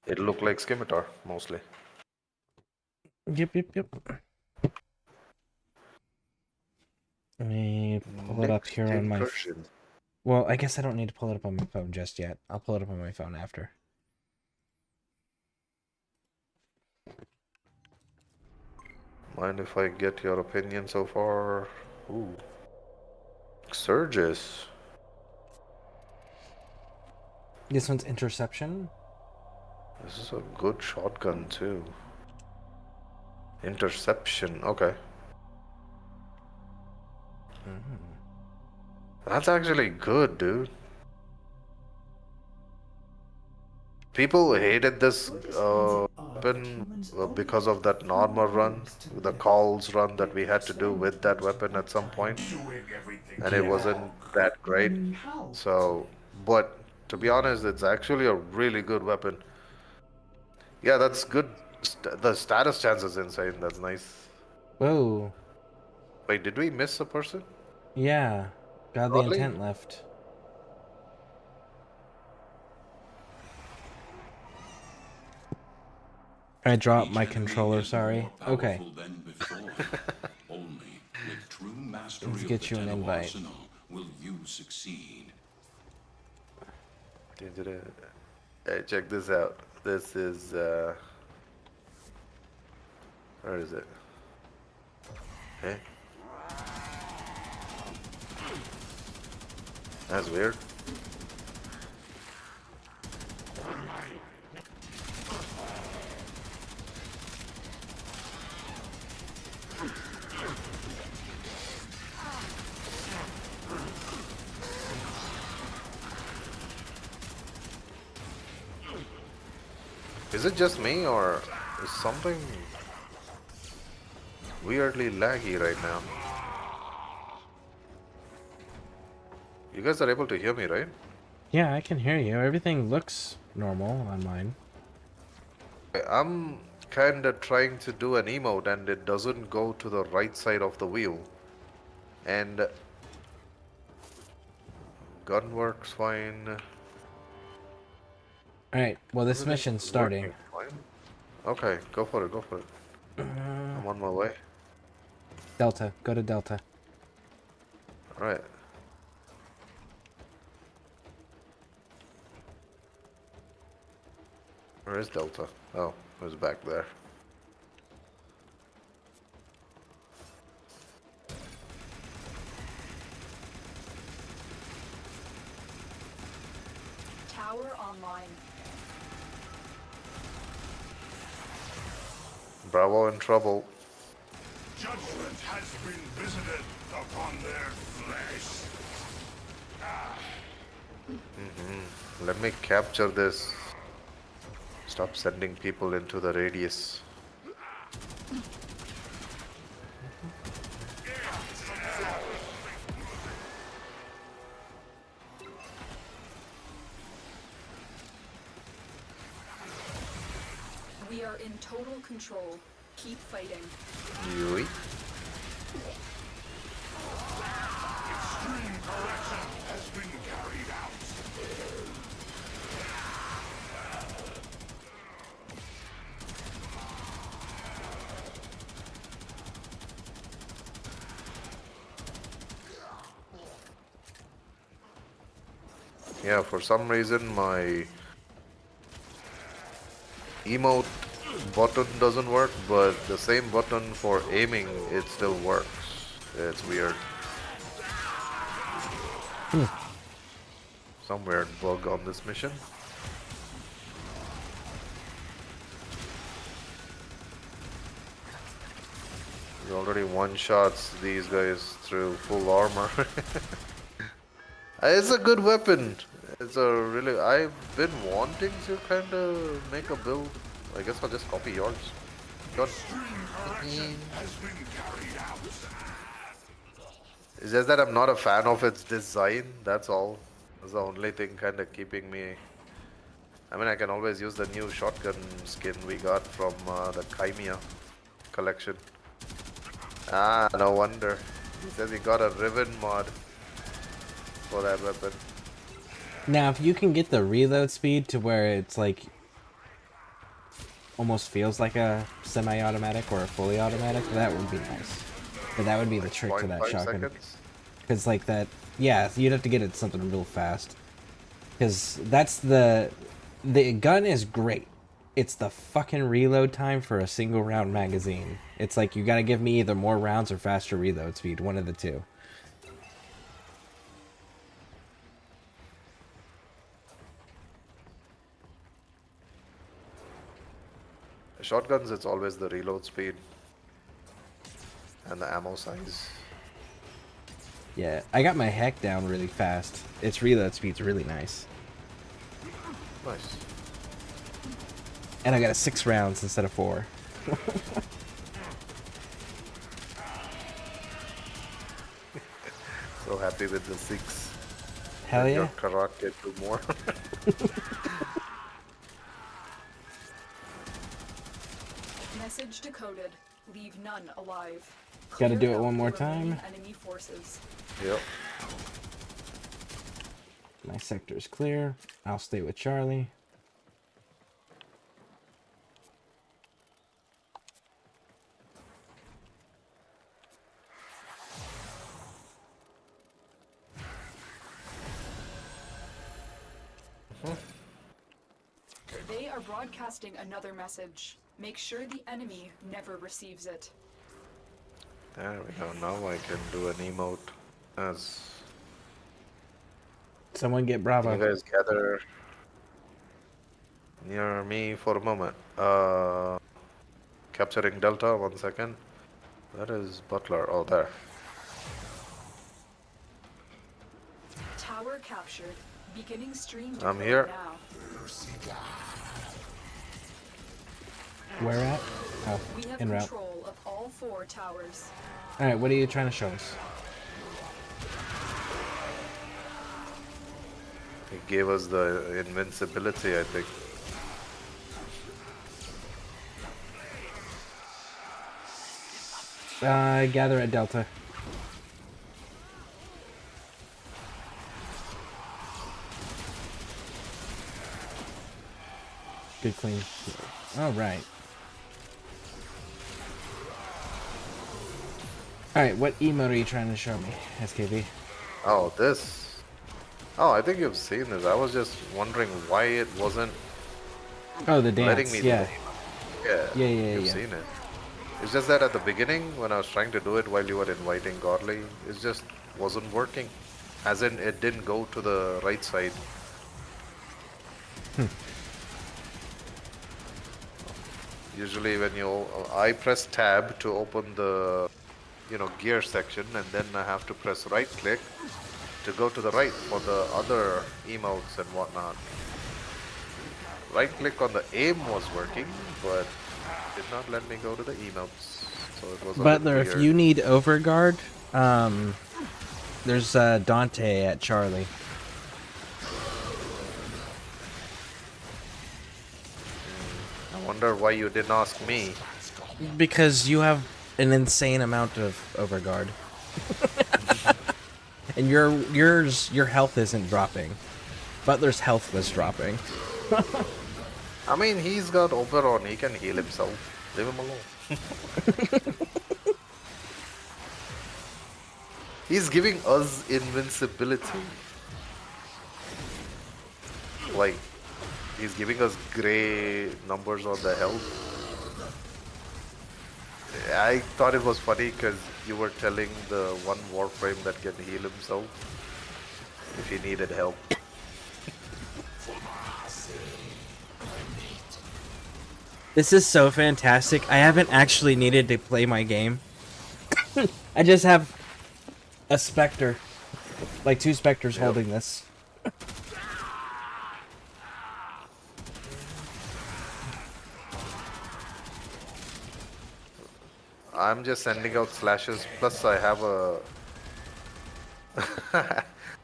Q: it look like Scimitar, mostly.
A: Yep. Let me pull it up here on my...
Q: Incursion.
A: Well, I guess I don't need to pull it up on my phone just yet. I'll pull it up on my phone after.
Q: Mind if I get your opinion so far? Ooh. Surges.
A: This one's Interception.
Q: This is a good shotgun too. Interception, okay. That's actually good, dude. People hated this weapon because of that normal run, the calls run that we had to do with that weapon at some point, and it wasn't that great. So, but to be honest, it's actually a really good weapon. Yeah, that's good. The status chance is insane. That's nice.
A: Whoa.
Q: Wait, did we miss a person?
A: Yeah. Godly
Q: Godly?
A: Intent left. I dropped my controller, sorry. Okay.
T: Only with true mastery
A: Let's
T: of
A: get
T: the
A: you an
T: Tenno
A: invite.
T: arsenal will you succeed.
Q: Hey, check this out. This is where is it? Hey. That's weird. Is it just me or is something weirdly laggy right now? You guys are able to hear me, right?
A: Yeah, I can hear you. Everything looks normal on mine.
Q: I'm kinda trying to do an emote and it doesn't go to the right side of the wheel. And gun works fine.
A: Alright, well this
Q: Everything's
A: mission's starting.
Q: working fine. Okay, go for it, go for it. I'm on my way.
A: Delta, go to Delta.
Q: Alright. Where is Delta? Oh, it was back there.
C: Tower online.
Q: Bravo in trouble.
V: Judgment has been visited upon their flesh.
Q: Let me capture this. Stop sending people into the radius.
C: We are in total control. Keep fighting.
Q: Yui.
V: Extreme correction has been carried out.
Q: Yeah, for some reason my emote button doesn't work, but the same button for aiming, it still works. It's weird. Some weird bug on this mission. We already one-shots these guys through full armor. It's a good weapon. It's a really... I've been wanting to kind of make a build. I guess I'll just copy yours. Done. It's just that I'm not a fan of its design, that's all. That's the only thing kind of keeping me... I mean, I can always use the new shotgun skin we got from the Chimea collection. Ah, no wonder. He says he got a Riven mod for that weapon.
A: Now, if you can get the reload speed to where it's like almost feels like a semi-automatic or a fully automatic, that would be nice. But that would be the trick to that
Q: 0.5
A: shotgun.
Q: seconds?
A: Because like that, yeah, you'd have to get it something real fast. Because that's the gun is great. It's the fucking reload time for a single round magazine. It's like you gotta give me either more rounds or faster reload speed, one of the two.
Q: Shotguns, it's always the reload speed and the ammo size.
A: Yeah, I got my heck down really fast. Its reload speed's really nice.
Q: Nice.
A: And I got a 6 rounds instead of 4.
Q: So happy with the 6.
A: Hell yeah.
Q: Your Karak get 2 more.
C: Message decoded. Leave none alive.
A: Gotta do
C: Clear
A: it
C: out
A: one more
C: the
A: time.
C: remaining enemy forces.
Q: Yep.
A: My sector's clear. I'll stay with Charlie.
C: They are broadcasting another message. Make sure the enemy never receives it.
Q: There we go. Now I can do an emote as...
A: Someone get Bravo.
Q: You guys gather near me for a moment. Capturing Delta, 1 second. That is Butler. Oh, there.
C: Tower captured. Beginning stream
Q: I'm
C: decode
Q: here.
C: now.
A: Where at? Oh,
C: We have
A: en route.
C: control of all 4 towers.
A: Alright, what are you trying to show us?
Q: He gave us the invincibility, I think.
A: Gather at Delta. Good clean. Alright. Alright, what emote are you trying to show me, SKV?
Q: Oh, this. Oh, I think you've seen this. I was just wondering why it wasn't
A: Oh, the dance,
Q: letting me
A: yeah.
Q: do it. Yeah, you've
A: yeah.
Q: seen it. It's just that at the beginning, when I was trying to do it while you were inviting Godly, it just wasn't working. As in, it didn't go to the right side. Usually when I press tab to open the, gear section, and then I have to press right click to go to the right for the other emotes and whatnot. Right click on the aim was working, but did not let me go to the emotes. So it was a bit
A: Butler, if
Q: weird.
A: you need Overguard, there's Dante at Charlie.
Q: I wonder why you didn't ask me.
A: Because you have an insane amount of Overguard. And your health isn't dropping. Butler's health was dropping.
Q: I mean, he's got Oberon, he can heal himself. Leave him alone. He's giving us invincibility. Like, he's giving us grey numbers on the health. I thought it was funny because you were telling the one Warframe that can heal himself if he needed help.
A: This is so fantastic. I haven't actually needed to play my game. I just have a Spectre. Like 2 Spectres holding this.
Q: I'm just sending out slashes, plus I have a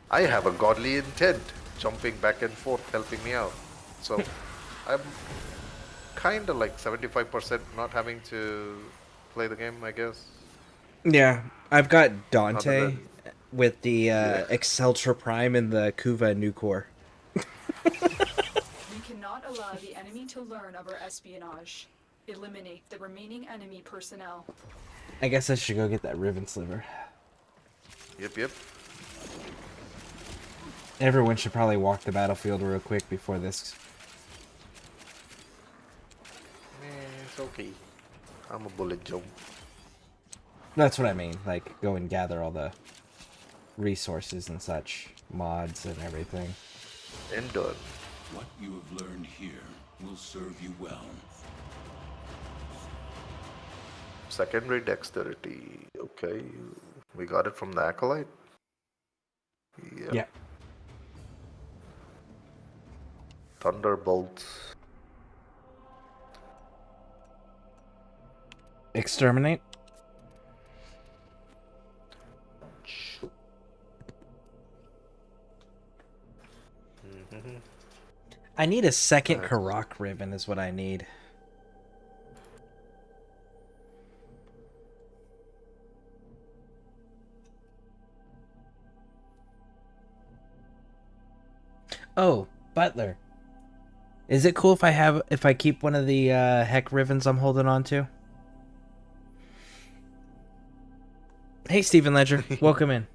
Q: I have a godly intent, jumping back and forth, helping me out. So I'm kind of like 75% not having to play the game, I guess.
A: Yeah, I've got
Q: Other
A: Dante
Q: than
A: with the
Q: yeah.
A: Exceltra Prime and the Kuva new core.
C: We cannot allow the enemy to learn of our espionage. Eliminate the remaining enemy personnel.
A: I guess I should go get that Riven Sliver.
Q: Yep.
A: Everyone should probably walk the battlefield real quick before this.
Q: It's okay. I'm a bullet jump.
A: That's what I mean. Like, go and gather all the resources and such, mods and everything.
Q: And done.
T: What you have learned here will serve you well.
Q: Secondary dexterity. Okay, we got it from the acolyte.
A: Yeah.
Q: Thunderbolt.
A: Exterminate. I need a second Karak Riven is what I need. Oh, Butler. Is it cool if I keep one of the heck Rivens I'm holding on to? Hey, Stephen Ledger. Welcome in.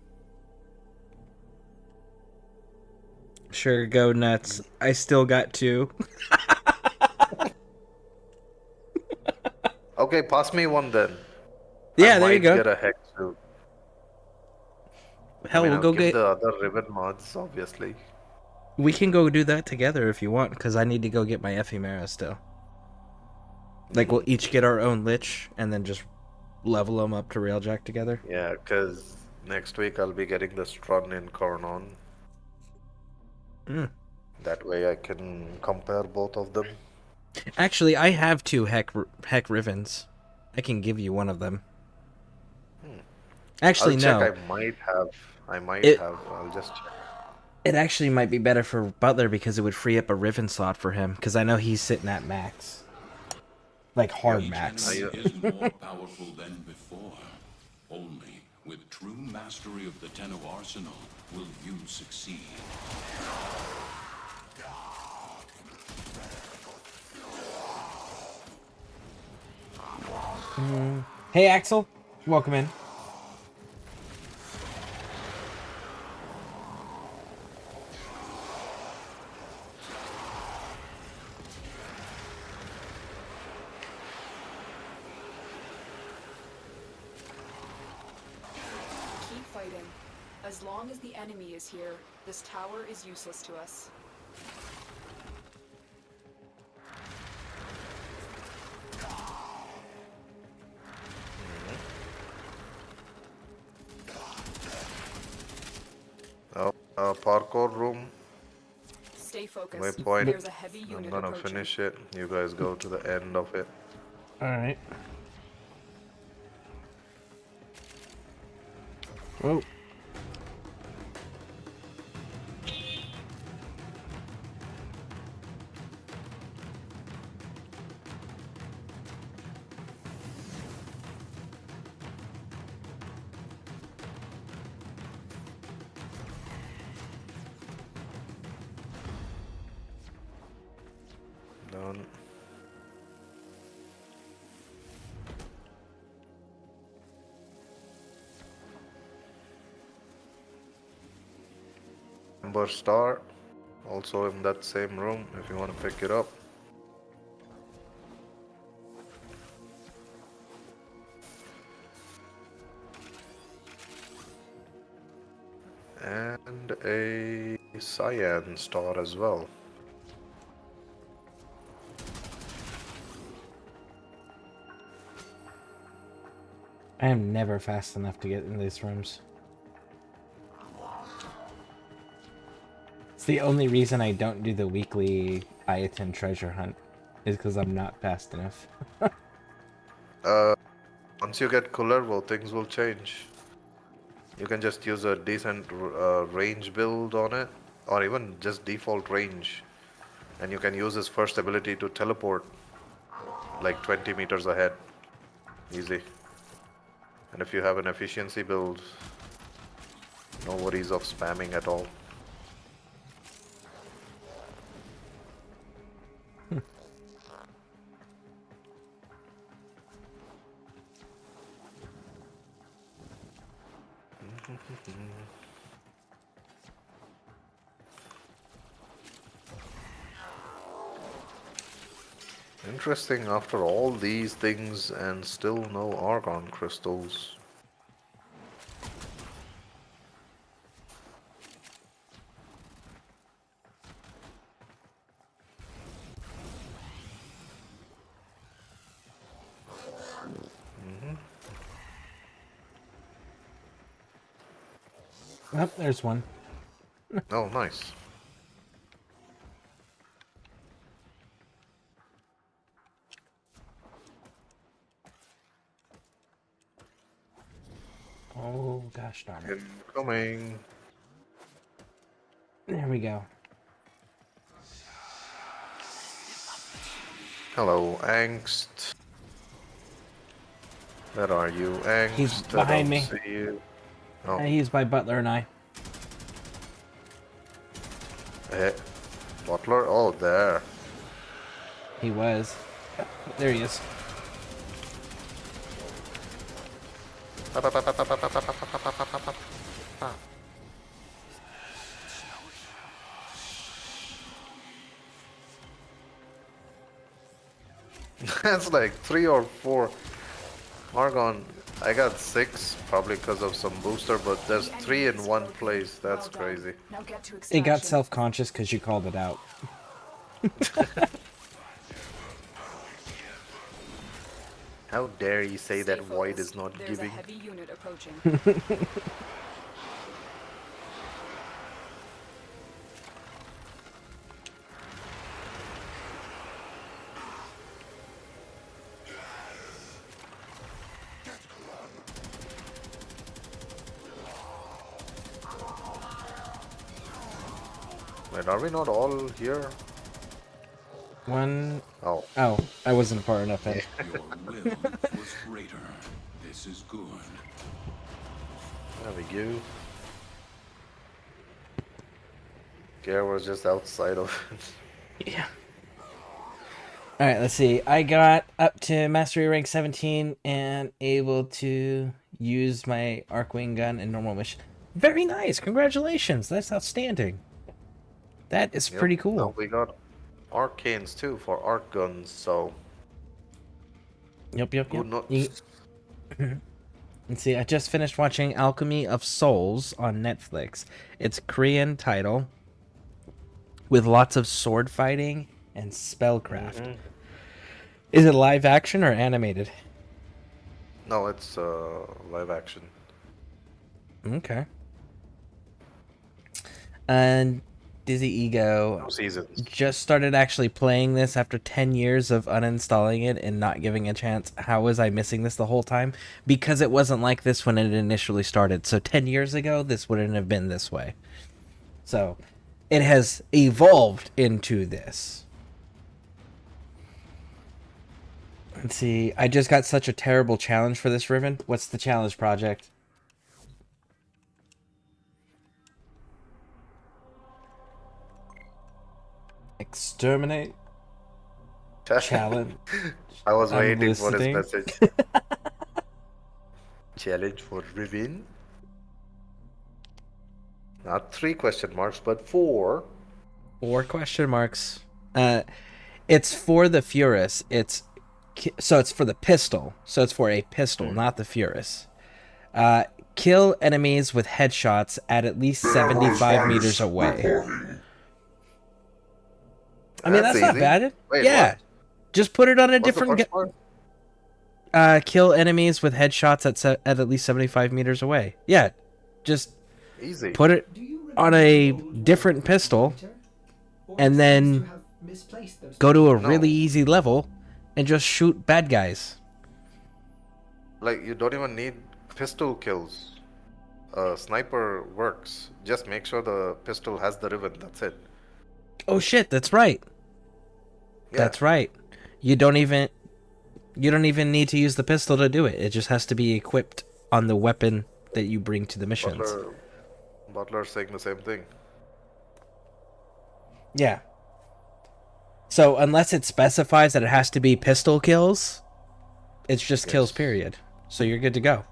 A: Sure, go nuts. I still got 2.
Q: Okay, pass me one then.
A: Yeah,
Q: I
A: there you
Q: might
A: go.
Q: Get a hex too.
A: Hell, we'll
Q: I'll
A: go
Q: give
A: get...
Q: the other ribbon mods, obviously.
A: We can go do that together if you want, because I need to go get my Ephemera still. Like, we'll each get our own Lich, and then just level them up to Railjack together.
Q: Yeah, because next week I'll be getting the Strun in Cornon. That way I can compare both of them.
A: Actually, I have 2 heck Rivens. I can give you one of them. Actually,
Q: I'll check.
A: no.
Q: I might have. I'll just check.
A: It actually might be better for Butler because it would free up a Riven slot for him, because I know he's sitting at max. Like, hard max.
T: Is more powerful than before. Only with true mastery of the Tenno arsenal will you succeed.
A: Hey, Axel. Welcome in.
C: Keep fighting. As long as the enemy is here, this tower is useless to us.
Q: Parkour room.
C: Stay focused.
Q: Waypoint.
C: There's a heavy unit
Q: I'm gonna
C: approaching.
Q: finish it. You guys go to the end of it.
A: Alright. Oh.
Q: Done. Amber Star, also in that same room if you want to pick it up. And a Cyan Star as well.
A: I am never fast enough to get in these rooms. It's the only reason I don't do the weekly Ayatin treasure hunt, is because I'm not fast enough.
Q: Once you get Kullervo, things will change. You can just use a decent range build on it, or even just default range. And you can use his first ability to teleport like 20 meters ahead. Easy. And if you have an efficiency build, no worries of spamming at all. Interesting, after all these things and still no argon crystals.
A: Oh, there's one.
Q: Oh, nice.
A: Oh, gosh darn it.
Q: Incoming.
A: There we go.
Q: Hello, Angst. Where are you, Angst?
A: He's behind me.
Q: See you. Oh.
A: He's my butler and I.
Q: Hey, Butler? Oh, there.
A: He was. There he is.
Q: That's like 3 or 4. Argon, I got 6, probably because of some booster, but there's 3 in one place. That's crazy.
A: It got self-conscious because you called it out.
Q: How dare you say that Void is not
C: There's
Q: giving?
C: a heavy unit approaching.
Q: Wait, are we not all here?
A: One.
Q: Oh.
A: Oh, I wasn't far enough in.
T: Your will was greater. This is good.
Q: There we go. Gare was just outside of it.
A: Yeah. Alright, let's see. I got up to Mastery rank 17 and able to use my Arcwing gun in normal mission. Very nice! Congratulations! That's outstanding. That is pretty cool.
Q: Now we got arcanes too for arc guns, so.
A: Yep.
Q: Good nuts.
A: Let's see, I just finished watching Alchemy of Souls on Netflix. It's a Korean title with lots of sword fighting and spellcraft. Is it live action or animated?
Q: No, it's live action.
A: Okay. And Dizzy Ego just started actually playing this after 10 years of uninstalling it and not giving a chance. How was I missing this the whole time? Because it wasn't like this when it initially started. So 10 years ago, this wouldn't have been this way. So it has evolved into this. Let's see. I just got such a terrible challenge for this, Riven. What's the challenge, project? Exterminate. Challenge.
Q: I was
A: I'm
Q: waiting for his
A: listening.
Q: message. Challenge for Riven. Not 3 question marks, but 4.
A: 4 question marks. It's for the Furus. It's for the pistol. So it's for a pistol, not the Furus. Kill enemies with headshots at least 75 meters away. I mean, that's not
Q: easy.
A: bad.
Q: Wait,
A: Yeah.
Q: what?
A: Just put it on a
Q: What's the
A: different...
Q: first part?
A: Kill enemies with headshots at least 75 meters away. Yeah. Just
Q: Easy.
A: put it on a different pistol and then go to a really easy level and just shoot bad guys.
Q: Like, you don't even need pistol kills. a sniper works. Just make sure the pistol has the ribbon. That's it.
A: Oh shit, that's right.
Q: Yeah.
A: That's right. You don't even need to use the pistol to do it. It just has to be equipped on the weapon that you bring to the missions.
Q: Butler's saying the same thing.
A: Yeah. So unless it specifies that it has to be pistol kills, it's just kills, period. So you're good to go.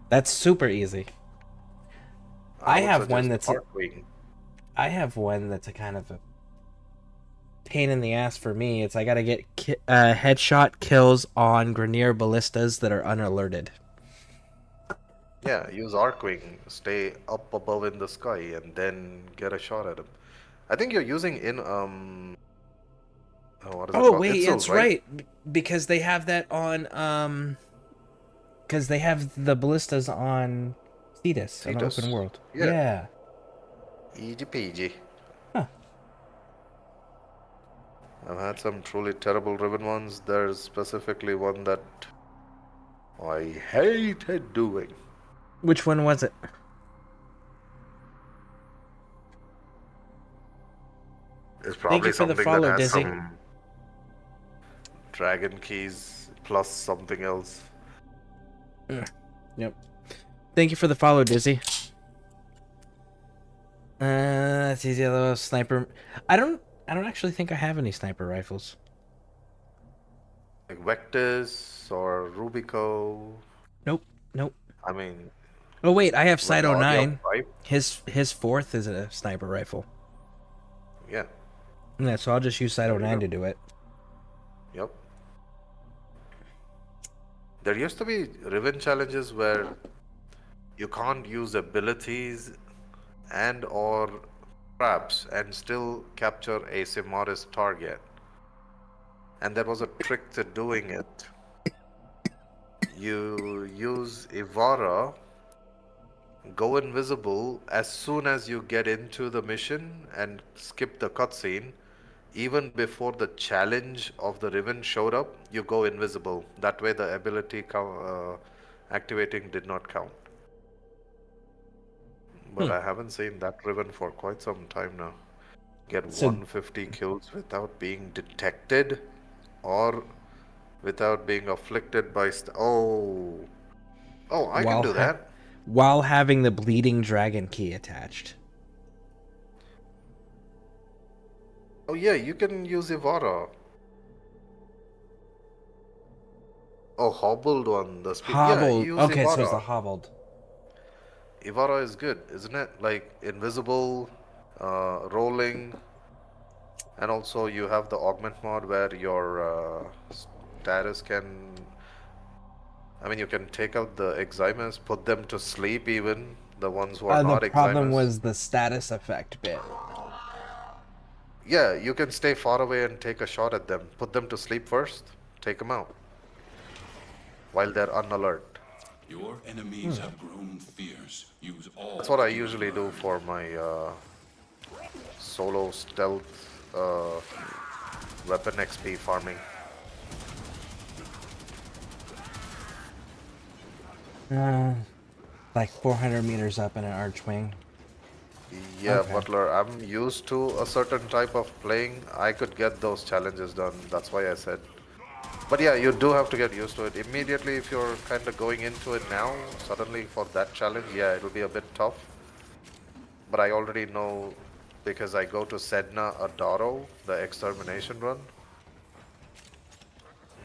A: That's super easy. I have one that's a kind of a pain in the ass for me. It's I gotta get headshot kills on Grenier ballistas that are unalerted.
Q: Yeah, use Arcwing. Stay up above in the sky and then get a shot at him. I think you're using in what is it called?
A: Wait,
Q: Itzels,
A: that's right. Because they have that on because they have the ballistas on Cetus on open world. Yeah.
Q: Easy peasy.
A: Huh.
Q: I've had some truly terrible ribbon ones. There's specifically one that I hated doing.
A: Which one was it?
Q: It's probably something that has
A: Dizzy.
Q: some dragon keys plus something else.
A: Yep. Thank you for the follow, Dizzy. That's easy. Though sniper. I don't actually think I have any sniper rifles.
Q: Like Vectis or Rubico.
A: Nope.
Q: I mean.
A: Oh wait, I have Side
Q: Audio
A: 09.
Q: pipe.
A: His fourth is a sniper rifle.
Q: Yeah.
A: Yeah, so I'll just use Side 09 to do it.
Q: Yep. There used to be ribbon challenges where you can't use abilities and or traps and still capture a Simoris target. And there was a trick to doing it. You use Ivara, go invisible as soon as you get into the mission and skip the cutscene. Even before the challenge of the ribbon showed up, you go invisible. That way the ability activating did not count. But I haven't seen that ribbon for quite some time now. Get 150 kills without being detected or without being afflicted by... I can do that.
A: While having the bleeding dragon key attached.
Q: Oh yeah, you can use Ivara. Oh, hobbled one. The speed.
A: Hobbled.
Q: Yeah, use
A: Okay,
Q: Ivara.
A: so it's the hobbled.
Q: Ivara is good, isn't it? Like invisible, rolling, and also you have the augment mod where your status can... I mean, you can take out the Eximus, put them to sleep even, the ones who are not Eximus.
A: The problem was the status effect bit.
Q: Yeah, you can stay far away and take a shot at them. Put them to sleep first, take them out. While they're unalert.
T: Your enemies have grown fierce. Use all.
Q: That's what I usually do for my solo stealth weapon XP farming.
A: Like 400 meters up in an archwing.
Q: Yeah,
A: Okay.
Q: Butler, I'm used to a certain type of playing. I could get those challenges done. That's why I said. But yeah, you do have to get used to it. Immediately, if you're kind of going into it now, suddenly for that challenge, yeah, it'll be a bit tough. But I already know because I go to Sedna Adaro, the extermination run.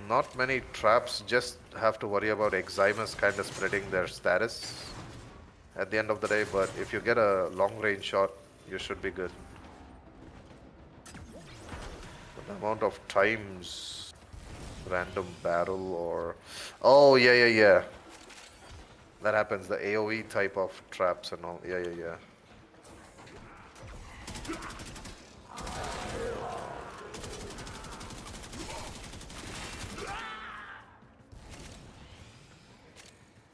Q: Not many traps, just have to worry about Eximus kind of spreading their status at the end of the day, but if you get a long range shot, you should be good. But the amount of times random battle or... Oh, yeah. That happens, the AoE type of traps and all. Yeah.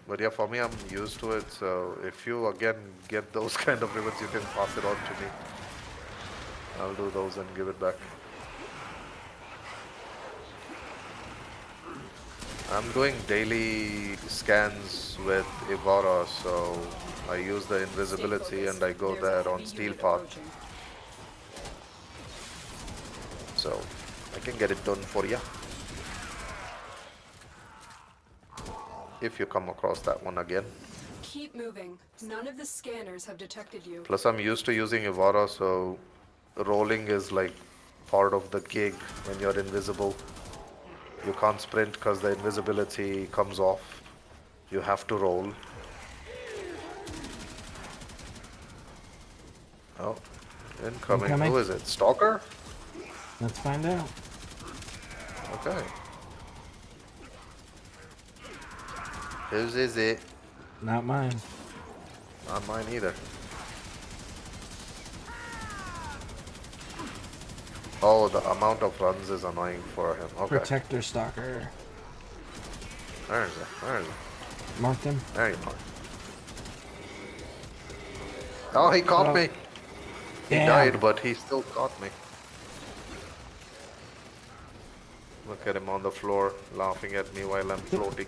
Q: But yeah, for me, I'm used to it, so if you again get those kind of ribbons, you can pass it on to me. I'll do those and give it back. I'm doing daily scans with Ivara, so I use the invisibility and I go there on Steel Path. So I can get it done for you. If you come across that one again.
C: Keep moving. None of the scanners have detected you.
Q: Plus I'm used to using Ivara, so rolling is like part of the gig when you're invisible. You can't sprint because the invisibility comes off. You have to roll. Oh, incoming. Who is it? Stalker?
A: Let's find out.
Q: Okay. Whose is it?
A: Not mine.
Q: Not mine either. Oh, the amount of runs is annoying for him. Okay.
A: Protector Stalker.
Q: Where is it? Where is it?
A: Marked him.
Q: There you are. Oh, he caught me. He died, but he still caught me. Look at him on the floor, laughing at me while I'm floating.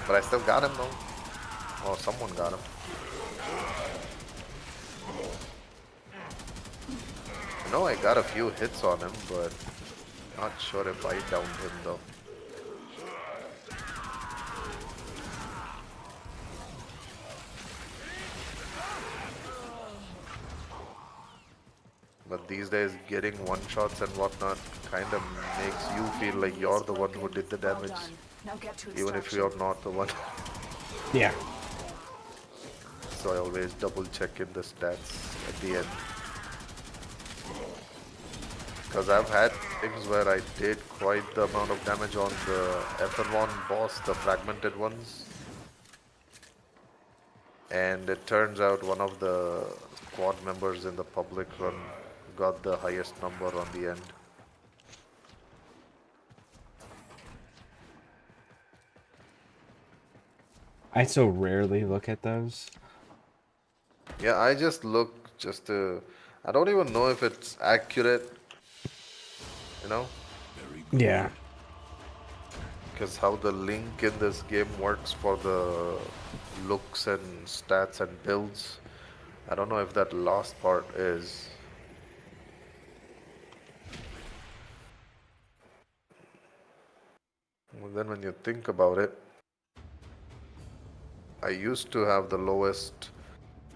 Q: But I still got him though. Or someone got him. I know I got a few hits on him, but not sure if I downed him though. But these days, getting one-shots and whatnot kind of makes you feel like you're the one who did the damage, even if you're not the one.
A: Yeah.
Q: So I always double-check in the stats at the end. Because I've had things where I did quite the amount of damage on the Ethermon boss, the fragmented ones. And it turns out one of the squad members in the public run got the highest number on the end.
A: I so rarely look at those.
Q: Yeah, I just look just to... I don't even know if it's accurate, you know?
A: Yeah.
Q: Because how the link in this game works for the looks and stats and builds. I don't know if that last part is. Well, then when you think about it, I used to have the lowest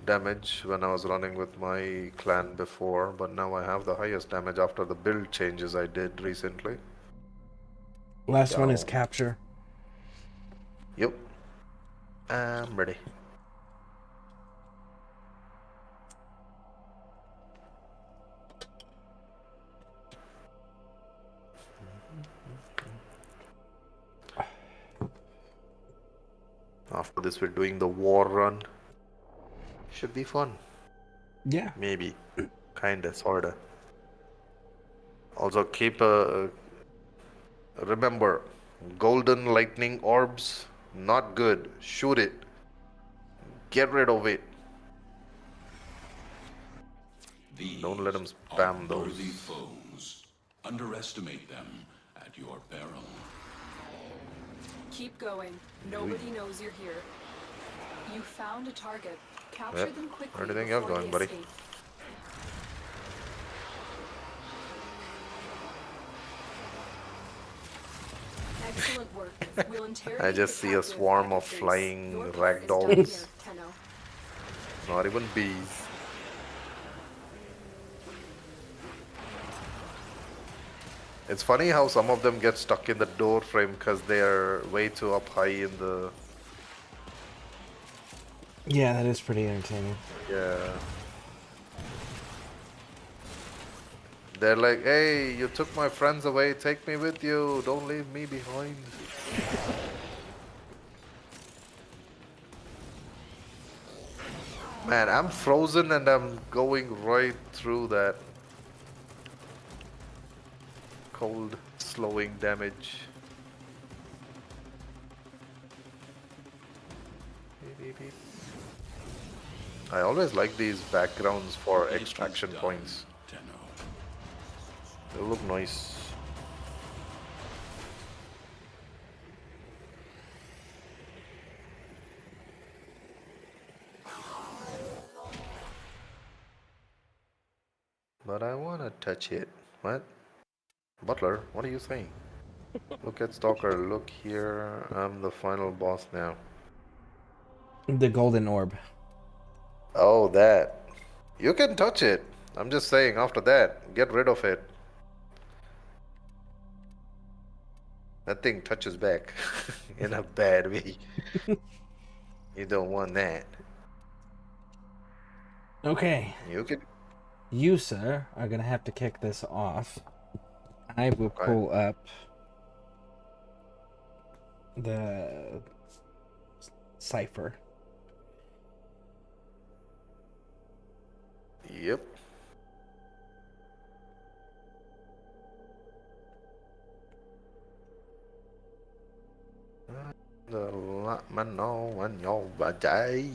Q: damage when I was running with my clan before, but now I have the highest damage after the build changes I did recently.
A: Last one is capture.
Q: Yep. I'm ready. After this, we're doing the war run. Should be fun.
A: Yeah.
Q: Maybe. Kinda, sorta. Also, keep remember, golden lightning orbs, not good. Shoot it. Get rid of it. Don't let them spam those.
T: Worthy foes. Underestimate them at your peril.
C: Keep going. Nobody knows you're here. You found a target. Capture them quickly.
Q: Where do you think you're
C: before
Q: going,
C: they
Q: buddy?
C: escape. Excellent work. We'll interrogate
Q: I just
C: the
Q: see a
C: captive
Q: swarm
C: at
Q: of
C: the base.
Q: flying
C: Your part is done
Q: ragdolls.
C: here, Tenno.
Q: Not even bees. It's funny how some of them get stuck in the door frame because they are way too up high in the...
A: Yeah, that is pretty entertaining.
Q: Yeah. They're like, hey, you took my friends away, take me with you, don't leave me behind. Man, I'm frozen and I'm going right through that cold slowing damage. I always like these backgrounds for extraction points. They look nice. but I wanna touch it. What? Butler, what are you saying? Look at Stalker, look here. I'm the final boss now.
A: The golden orb.
Q: Oh, that. You can touch it. I'm just saying, after that, get rid of it. That thing touches back in a bad way. You don't want that.
A: Okay.
Q: You can.
A: You, sir, are gonna have to kick this off. I will pull up the cipher.
Q: Yep. Man know when you're a day.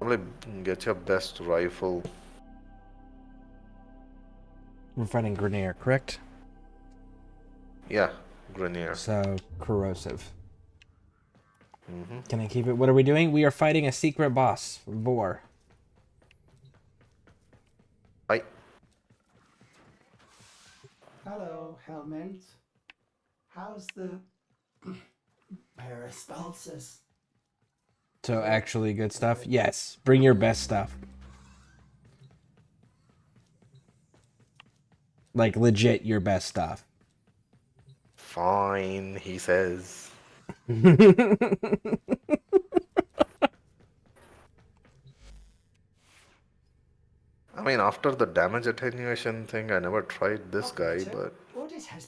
Q: Only get your best rifle.
A: We're fighting Grenier, correct?
Q: Yeah, Grenier.
A: So, corrosive.
Q: Mm-hmm.
A: Can I keep it? What are we doing? We are fighting a secret boss, Vor.
Q: Fight.
B: Hello, Helmet. How's the peristalsis?
A: So, actually good stuff? Yes. Bring your best stuff. Like, legit your best stuff.
Q: Fine, he says. I mean, after the damage attenuation thing, I never tried this guy, but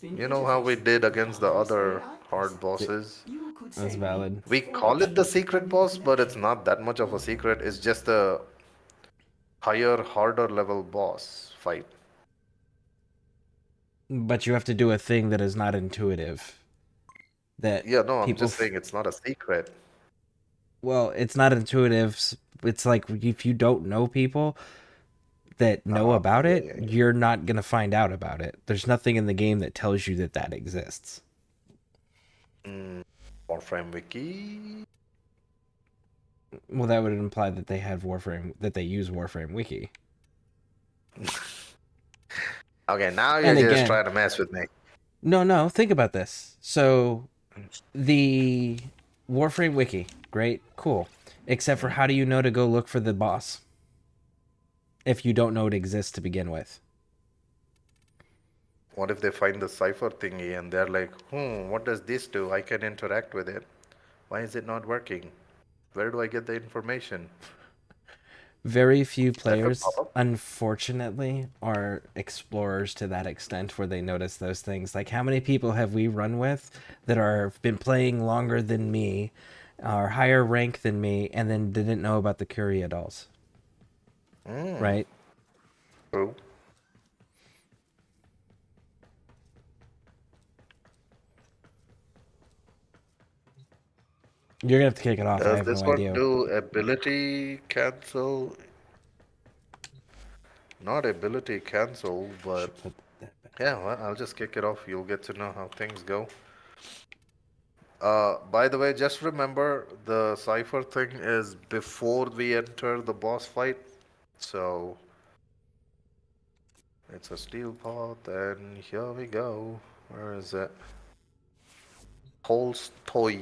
Q: you know how we did against the other hard bosses?
A: That's valid.
Q: We call it the secret boss, but it's not that much of a secret. It's just a higher, harder level boss fight.
A: But you have to do a thing that is not intuitive. That
Q: Yeah, no, I'm
A: people
Q: just saying it's not a secret.
A: Well, it's not intuitive. It's like if you don't know people that know about it, you're not going to find out about it. There's nothing in the game that tells you that that exists.
Q: Warframe wiki?
A: Well, that would imply that they had Warframe, that they use Warframe wiki.
Q: Okay, now you're just trying to mess with me.
A: No, think about this. So, the Warframe wiki, great, cool. Except for how do you know to go look for the boss? If you don't know it exists to begin with.
Q: What if they find the cipher thingy and they're like, what does this do? I can interact with it. Why is it not working? Where do I get the information?
A: Very few players, unfortunately, are explorers to that extent where they notice those things. Like, how many people have we run with that are been playing longer than me, are higher rank than me, and then didn't know about the Curia dolls? Right?
Q: True.
A: You're gonna have to kick it off. I
Q: Does
A: have
Q: this
A: no
Q: one
A: idea.
Q: do ability cancel? Not ability cancel, but yeah, well, I'll just kick it off. You'll get to know how things go. By the way, just remember the cipher thing is before we enter the boss fight. So it's a steel pot, and here we go. Where is it? Tolstoy.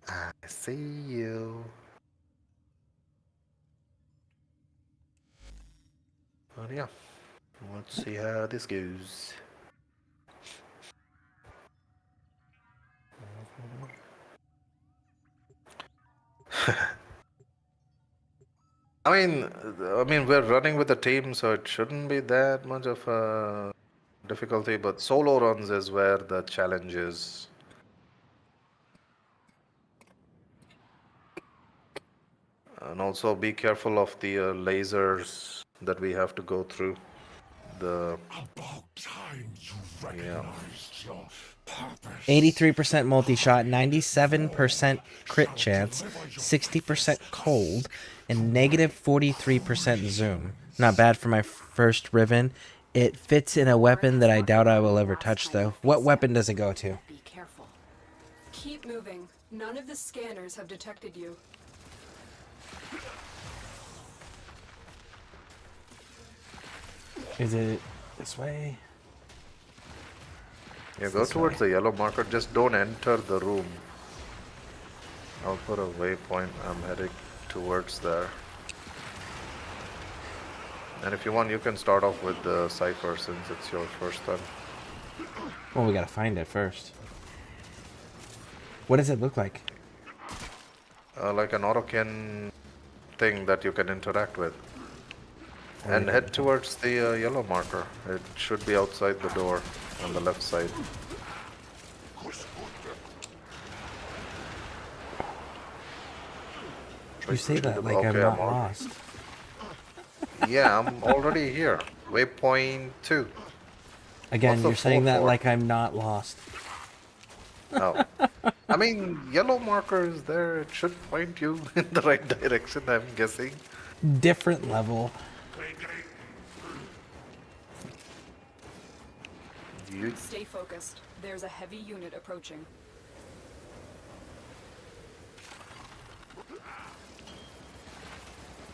Q: I see you. But yeah, let's see how this goes. I mean, we're running with a team, so it shouldn't be that much of a difficulty. But solo runs is where the challenge is. And also be careful of the lasers that we have to go through. The yeah.
A: 83% multi-shot, 97% crit chance, 60% cold, and negative 43% zoom. Not bad for my first Riven. It fits in a weapon that I doubt I will ever touch, though. What weapon does it go to?
C: Be careful. Keep moving. None of the scanners have detected you.
A: Is it this way?
Q: Yeah, go towards the yellow marker. Just don't enter the room. I'll put a waypoint. I'm heading towards there. And if you want, you can start off with the cipher since it's your first time.
A: Well, we gotta find it first. What does it look like?
Q: Like an autocan thing that you can interact with. And head towards the yellow marker. It should be outside the door on the left side.
A: You say that like I'm not lost.
Q: Yeah, I'm already here. Waypoint 2.
A: Again, you're saying that like I'm not lost.
Q: Oh. I mean, yellow marker is there. It should point you in the right direction, I'm guessing.
A: Different level.
C: Stay focused. There's a heavy unit approaching.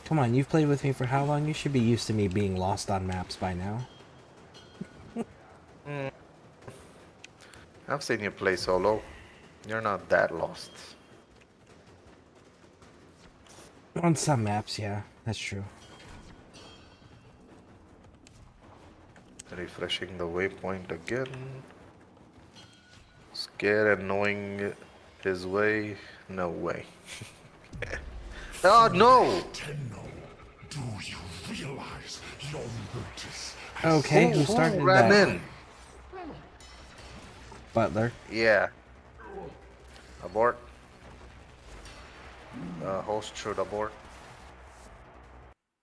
A: Come on, you've played with me for how long? You should be used to me being lost on maps by now.
Q: I've seen you play solo. You're not that lost.
A: On some maps, yeah, that's true.
Q: Refreshing the waypoint again. Scared and knowing his way? No way. Oh no!
V: Do you realize your notice?
A: Okay, who started
Q: ran
A: that?
Q: in?
A: Butler.
Q: Yeah. Abort. Host should abort.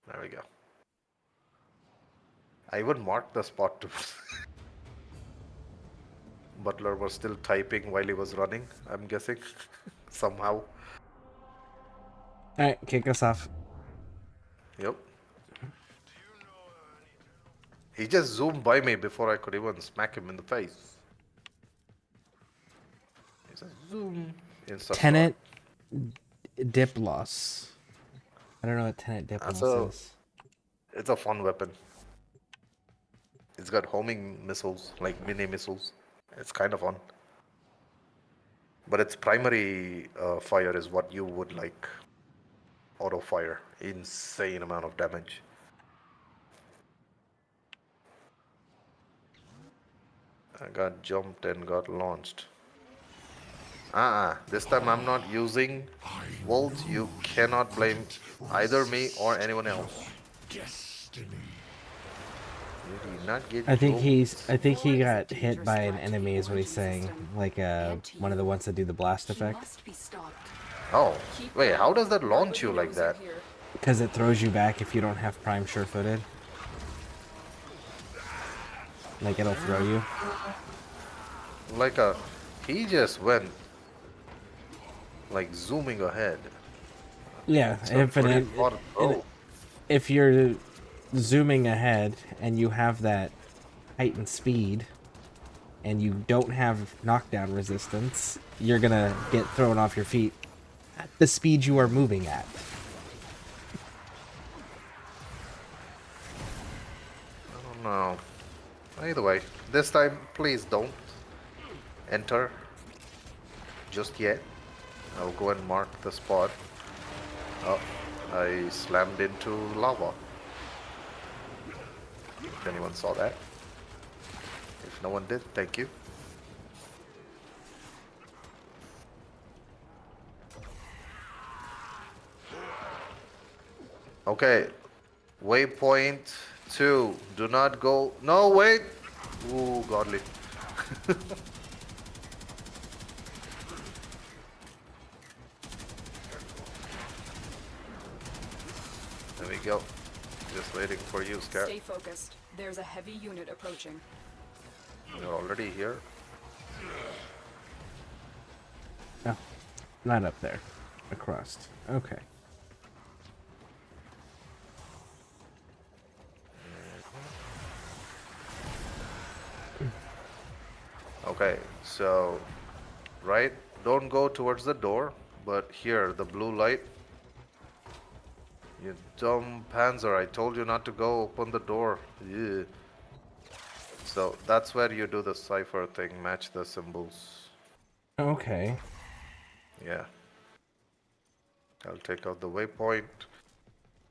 Q: There we go. I would mark the spot too. Butler was still typing while he was running, I'm guessing. Somehow.
A: Alright, kick us off.
Q: Yep. He just zoomed by me before I could even smack him in the face. He said zoom.
A: Tenant dip loss. I don't know what tenant dip loss is.
Q: It's a fun weapon. It's got homing missiles, like mini missiles. It's kind of fun. But its primary fire is what you would like. Auto fire. Insane amount of damage. I got jumped and got launched. This time I'm not using Volt. You cannot blame either me or anyone else. You did not get
A: I think
Q: joked.
A: he got hit by an enemy is what he's saying. Like one of the ones that do the blast effect.
Q: Oh, wait, how does that launch you like that?
A: Because it throws you back if you don't have prime sure-footed. Like it'll throw you.
Q: He just went like zooming ahead.
A: Yeah, infinite. If you're zooming ahead and you have that heightened speed and you don't have knockdown resistance, you're gonna get thrown off your feet at the speed you are moving at.
Q: I don't know. Either way, this time please don't enter just yet. I'll go and mark the spot. Oh, I slammed into lava. If anyone saw that. If no one did, thank you. Okay, waypoint 2. Do not go. No, wait. Ooh, godly. There we go. Just waiting for you, Scare.
C: Stay focused. There's a heavy unit approaching.
Q: You're already here.
A: No, not up there. Across. Okay.
Q: Okay, so right don't go towards the door, but here, the blue light. You dumb panzer, I told you not to go open the door. Yeah. So that's where you do the cipher thing, match the symbols.
A: Okay.
Q: Yeah. I'll take out the waypoint.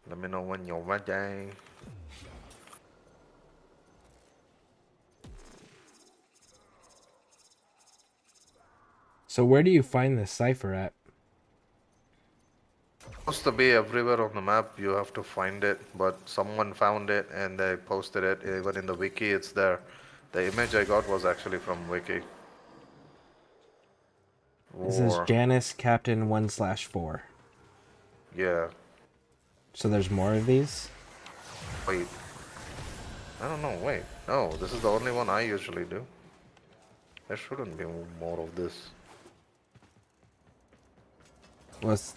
Q: Let me know when you're ready.
A: So where do you find this cipher at?
Q: Supposed to be everywhere on the map. You have to find it, but someone found it and they posted it. Even in the wiki, it's there. The image I got was actually from wiki.
A: This is Janice Captain 1/4.
Q: Yeah.
A: So there's more of these?
Q: Wait. I don't know. Wait. No, this is the only one I usually do. There shouldn't be more of this.
A: Was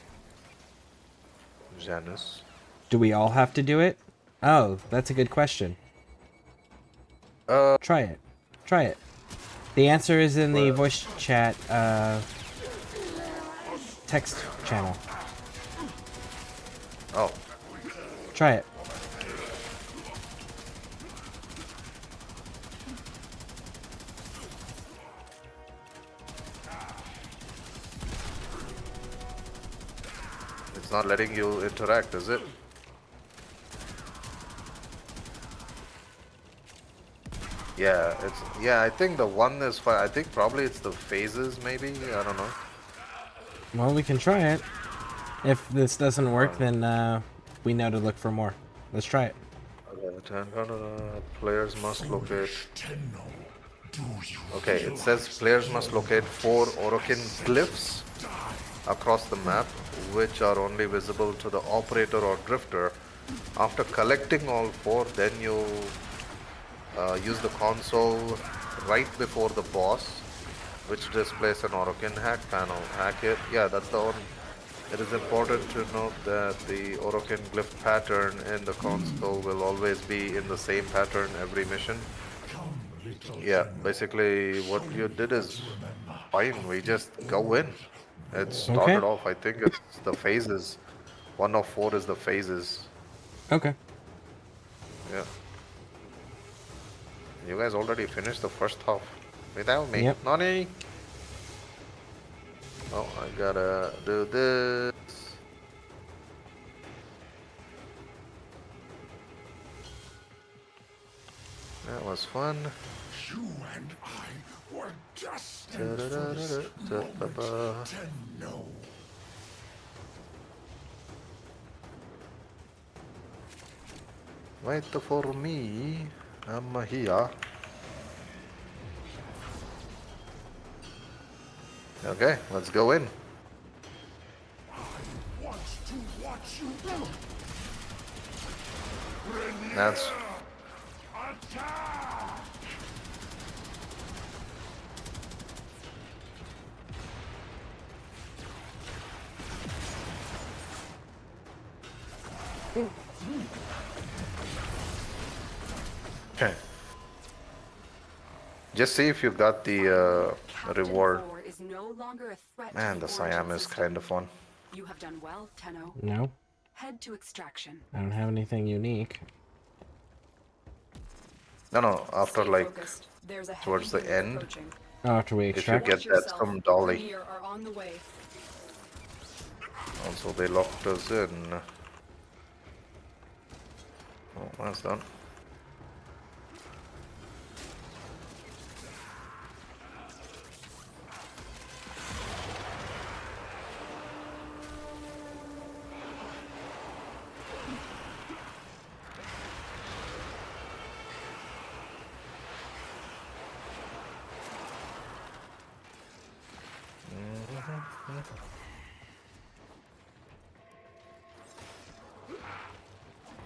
Q: Janice.
A: Do we all have to do it? Oh, that's a good question. Try it. Try it. The answer is in the voice chat text channel.
Q: Oh.
A: Try it.
Q: It's not letting you interact, is it? Yeah, I think the one is fine. I think probably it's the phases, maybe. I don't know.
A: Well, we can try it. If this doesn't work, then we know to look for more. Let's try it.
Q: Players must locate. Okay, it says players must locate 4 Orokin glyphs across the map, which are only visible to the operator or drifter. After collecting all 4, then you use the console right before the boss, which displays an Orokin hack panel. Hack it. Yeah, that's the one. It is important to note that the Orokin glyph pattern in the console will always be in the same pattern every mission. Yeah, basically what you did is fine. We just go in. It started off, I think it's the phases. 1 of 4 is the phases.
A: Okay.
Q: Yeah. You guys already finished the first half without me.
A: Yep.
Q: Nani? Oh, I gotta do this. That was fun.
V: You and I were destined for this moment to know.
Q: Wait for me. I'm here. Okay, let's go in.
V: I want to watch you do.
Q: That's
V: Attack!
Q: okay. Just see if you got the reward.
C: Is no longer a threat
Q: Man,
C: to
Q: the
C: the
Q: Siam
C: origin
Q: is
C: system.
Q: kind of fun.
C: You have done well, Tenno.
A: No.
C: Head to extraction.
A: I don't have anything unique.
Q: No, after
C: Stay
Q: like
C: focused. There's a
Q: towards the
C: heavy
Q: end.
C: approaching.
A: Oh, after we
Q: If you
A: extract?
Q: get that from Dolly.
C: Premier are on the way.
Q: Also, they locked us in. Oh, that's done.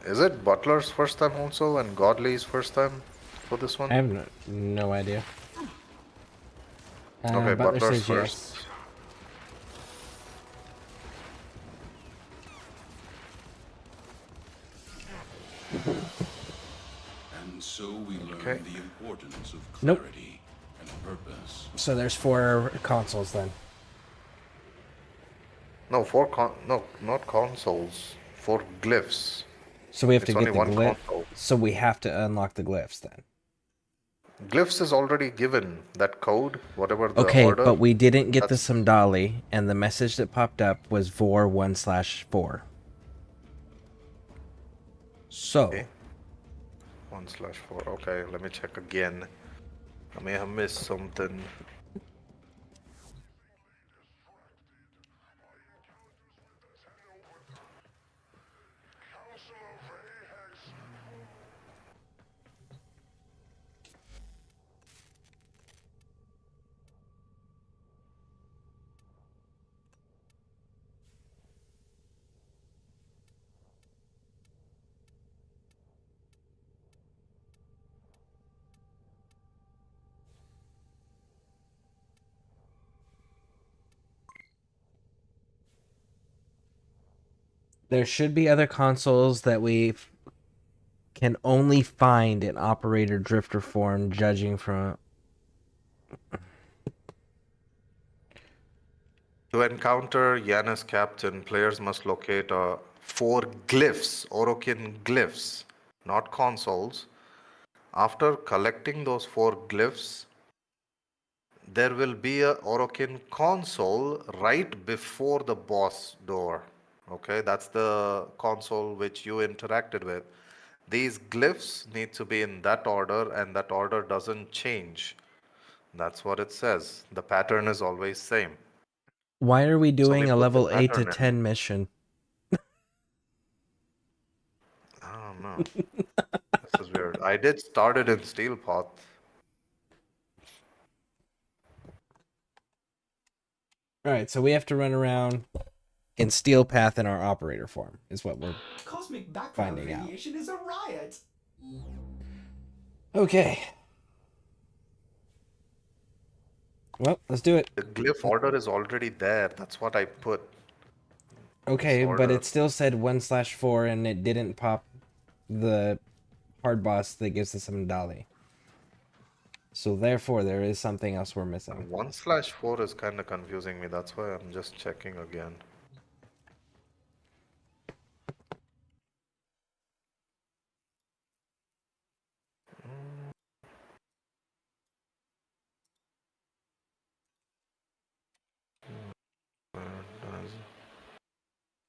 Q: Is it Butler's first time also and Godley's first time for this one?
A: I have no idea.
Q: Okay,
A: Butler
Q: Butler's
A: says
Q: first.
A: yes.
T: And so we learn the importance of
A: Nope.
T: clarity and purpose.
A: So there's 4 consoles then.
Q: No, no, not consoles. 4 glyphs.
A: So we have to
Q: It's only
A: get the
Q: one
A: glyph.
Q: console.
A: So we have to unlock the glyphs then.
Q: Glyphs is already given. That code, whatever the
A: Okay,
Q: order.
A: but we didn't get the
Q: that's
A: Samdali, and the message that popped up was Vor 1/4. So,
Q: okay. 1/4. Okay, let me check again. I may have missed something.
A: there should be other consoles that we can only find in operator drifter form, judging from.
Q: To encounter Yanis Captain, players must locate 4 glyphs, Orokin glyphs, not consoles. After collecting those 4 glyphs, there will be a Orokin console right before the boss door. Okay, that's the console which you interacted with. These glyphs need to be in that order, and that order doesn't change. That's what it says. The pattern is always same.
A: Why are we
Q: So
A: doing
Q: we
A: a
Q: put the
A: level 8 to
Q: pattern in.
A: 10 mission?
Q: I don't know. This is weird. I did start it in Steel Path.
A: Alright, so we have to run around in Steel Path in our operator form, is what we're
B: Cosmic background
A: finding out.
B: radiation is a riot.
A: Okay. Well, let's do it.
Q: The glyph order is already there. That's what I put.
A: Okay, but
Q: Order.
A: it still said 1/4, and it didn't pop the hard boss that gives us some Dali. So therefore, there is something else we're missing.
Q: 1/4 is kind of confusing me. That's why I'm just checking again.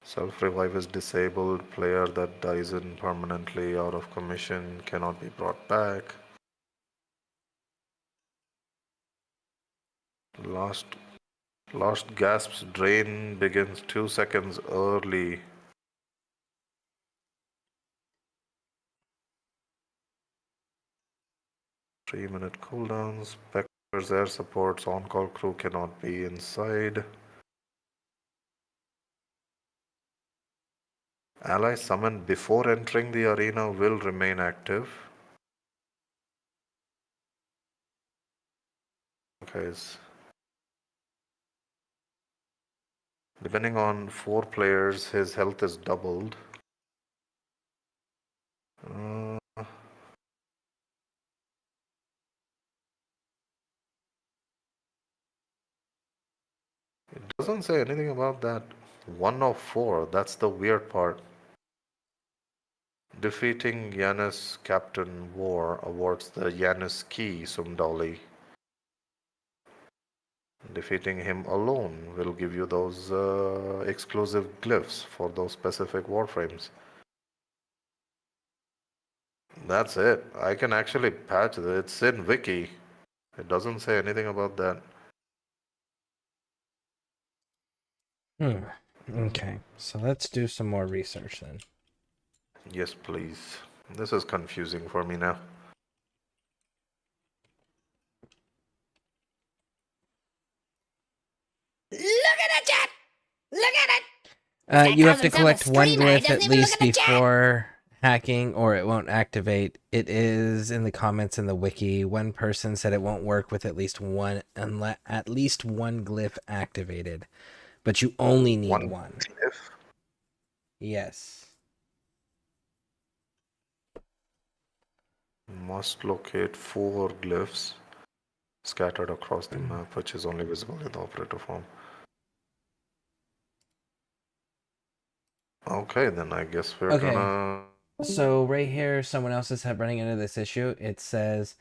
Q: Self-revive is disabled. Player that dies in permanently out of commission cannot be brought back. Last gasp's drain begins 2 seconds early. Three-minute cooldowns. Spectre's air supports. On-call crew cannot be inside. Allies summoned before entering the arena will remain active. Okay. Depending on 4 players, his health is doubled. It doesn't say anything about that. 1 of 4, that's the weird part. Defeating Yanis Captain War awards the Yanis Key Sumdali. Defeating him alone will give you those exclusive glyphs for those specific warframes. That's it. I can actually patch it. It's in Wiki. It doesn't say anything about that.
A: Okay, so let's do some more research then.
Q: Yes, please. This is confusing for me now.
H: Look at the chat! Look at it!
A: You have to collect one glyph at least before hacking, or it won't activate. It is in the comments in the wiki. One person said it won't work with at least one glyph activated, but you only need one.
Q: Glyph?
A: Yes.
Q: Must locate 4 glyphs scattered across the map, which is only visible in the operator form. Okay, then I guess we're
A: Okay.
Q: gonna.
A: So right here, someone else is running into this issue. It says,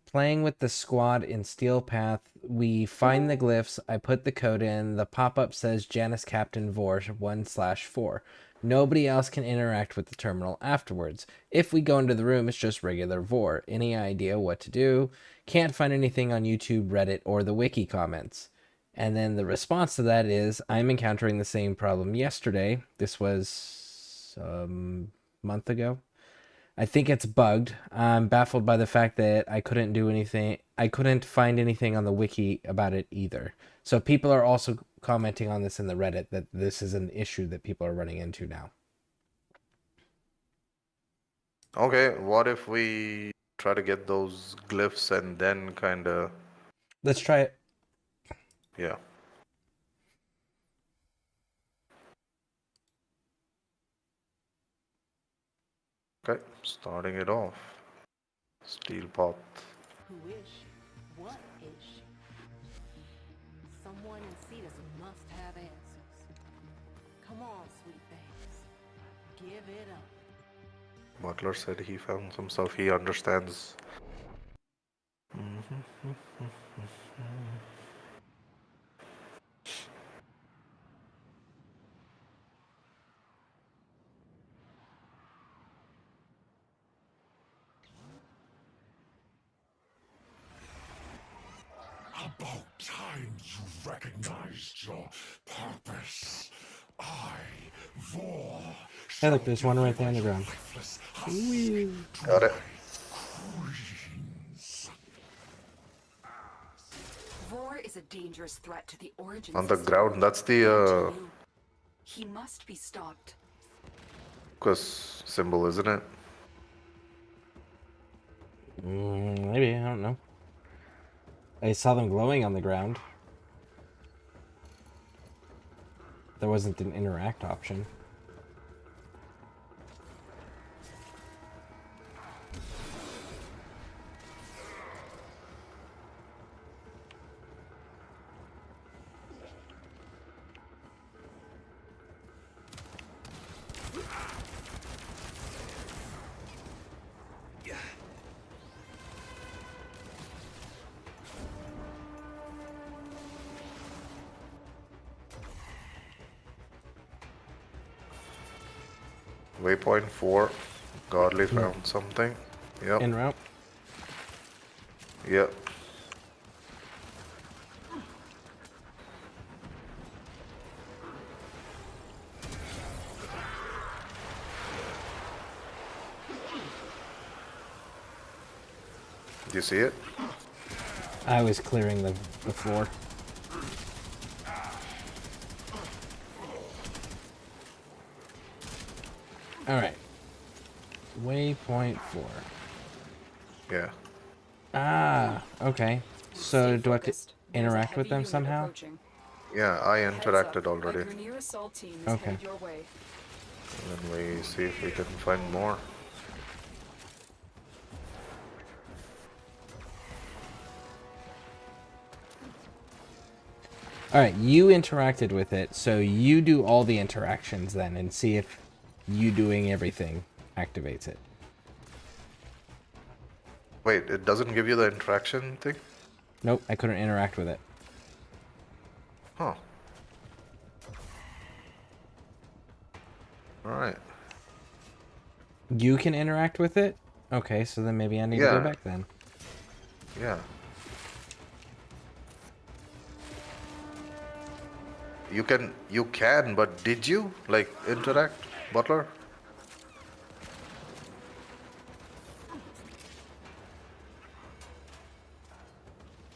A: playing with the squad in Steel Path, we find the glyphs. I put the code in. The pop-up says Janus Captain Vor 1/4. Nobody else can interact with the terminal afterwards. If we go into the room, it's just regular Vor. Any idea what to do? Can't find anything on YouTube, Reddit, or the wiki comments. And then the response to that is, I'm encountering the same problem yesterday. This was a month ago. I think it's bugged. I'm baffled by the fact that I couldn't do anything. I couldn't find anything on the wiki about it either. So people are also commenting on this in the Reddit that this is an issue that people are running into now.
Q: Okay, what if we try to get those glyphs and then kind of.
A: Let's try it.
Q: Yeah. Okay, starting it off. Steel pot.
O: Who is she? What is she? Someone in Cetus must have answers. Come on, sweet things. Give it up.
Q: Butler said he found some stuff he understands.
V: About time you recognized your purpose. I, Vor,
A: Hey, look, there's one right there on the ground.
Q: Got it.
C: Vor is a dangerous threat to the origin
Q: On the
C: system.
Q: ground, that's the
C: He must be stopped.
Q: Quest symbol, isn't it?
A: Maybe, I don't know. I saw them glowing on the ground. There wasn't an interact option.
Q: Waypoint 4. Godly found something. Yep.
A: En route.
Q: Yep. Do you see it?
A: I was clearing the floor. Alright. Waypoint 4.
Q: Yeah.
A: Ah, okay. So do I have to interact with them somehow?
Q: Yeah, I interacted already.
C: Your near assault team is
A: Okay.
C: headed your way.
Q: And then we see if we can find more.
A: Alright, you interacted with it, so you do all the interactions then and see if you doing everything activates it.
Q: Wait, it doesn't give you the interaction thing?
A: Nope, I couldn't interact with it.
Q: Huh. Alright.
A: You can interact with it? Okay, so then maybe I need to
Q: Yeah.
A: go back then.
Q: Yeah. You can, but did you, like, interact, Butler?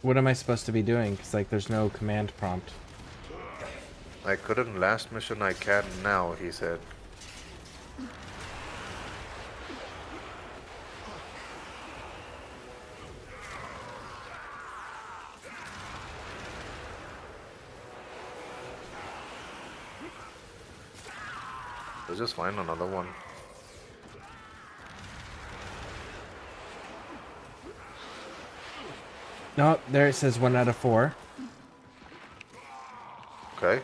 A: What am I supposed to be doing? Because, like, there's no command prompt.
Q: I couldn't last mission, I can now, he said. Let's just find another one.
A: No, there it says 1 out of 4.
Q: Okay.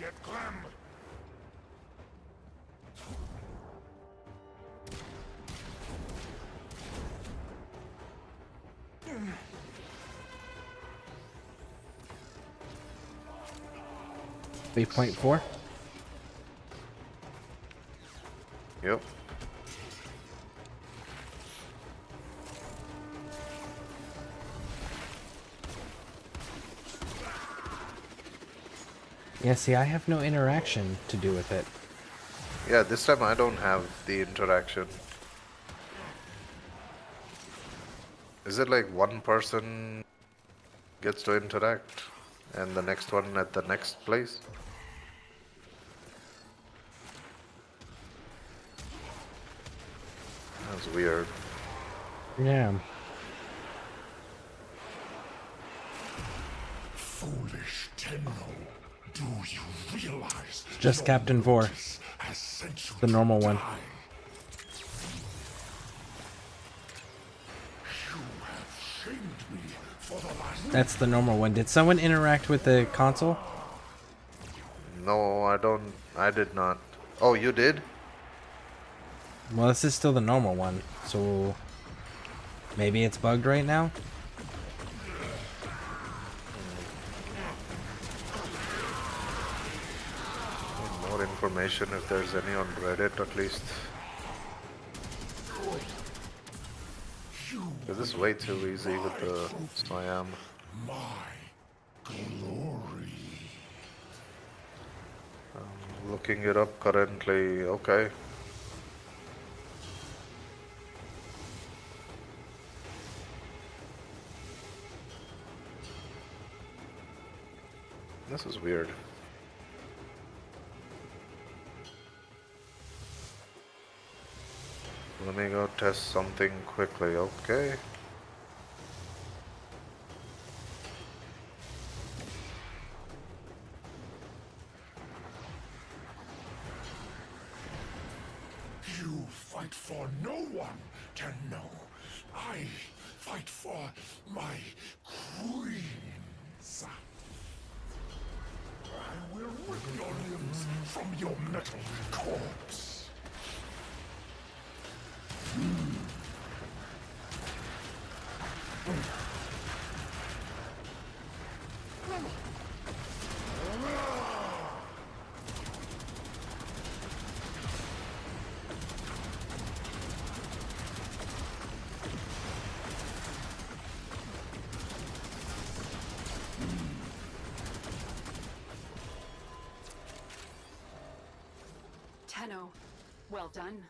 V: Get Clem!
A: 3.4.
Q: Yep.
A: Yeah, see, I have no interaction to do with it.
Q: Yeah, this time I don't have the interaction. Is it like one person gets to interact and the next one at the next place? That's weird.
A: Yeah.
V: Foolish Tenno, do you realize
A: Just
V: your
A: Captain Vor.
V: notice has sent you
A: The normal one.
V: die? You have shamed me for the last
A: That's the normal one. Did someone interact with the console?
Q: No, I don't. I did not. Oh, you did?
A: Well, this is still the normal one, so maybe it's bugged right now?
Q: More information if there's any on Reddit at least. This is way too easy with the Siam.
V: my glory.
Q: I'm looking it up currently. Okay. This is weird. Let me go test something quickly, okay?
V: You fight for no one, Tenno. I fight for my queens. I will rip your limbs from your metal corpse.
C: Tenno, well done.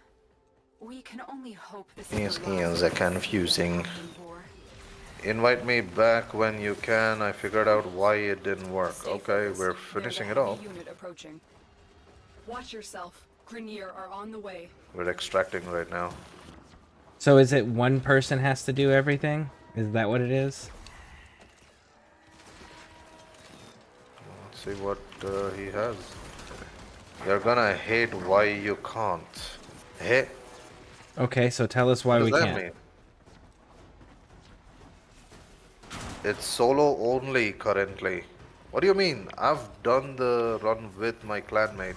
C: We can only hope this
Q: These
C: is the last
Q: games are confusing. Invite me back when you can. I figured out why it didn't work. Okay, we're finishing it off.
C: Unit approaching. Watch yourself. Grenier are on the way.
Q: We're extracting right now.
A: So is it one person has to do everything? Is that what it is?
Q: Let's see what he has. You're gonna hate why you can't. Hey.
A: Okay, so tell us why
Q: What
A: we
Q: does that
A: can't.
Q: mean? It's solo only currently. What do you mean? I've done the run with my clanmate.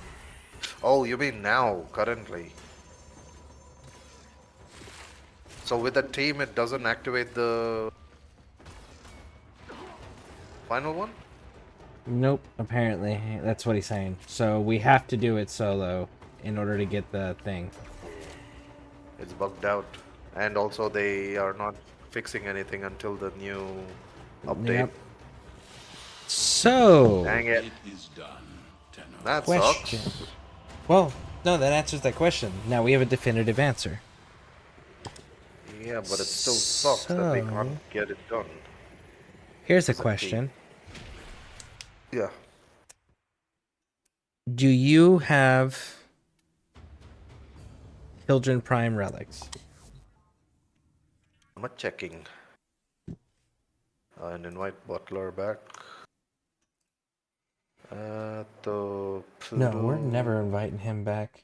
Q: Oh, you mean now, currently. So with a team, it doesn't activate the final one?
A: Nope, apparently. That's what he's saying. So we have to do it solo in order to get the thing.
Q: It's bugged out. And also they are not fixing anything until the new update.
A: Yep. So...
Q: Dang it. That
A: question.
Q: sucks.
A: Well, no, that answers that question. Now we have a definitive answer.
Q: Yeah, but it still sucks that they
A: So-
Q: can't get it done.
A: Here's a
Q: As a
A: question.
Q: Yeah.
A: Do you have Children Prime relics?
Q: I'm not checking. And invite Butler back.
A: No, we're never inviting him back.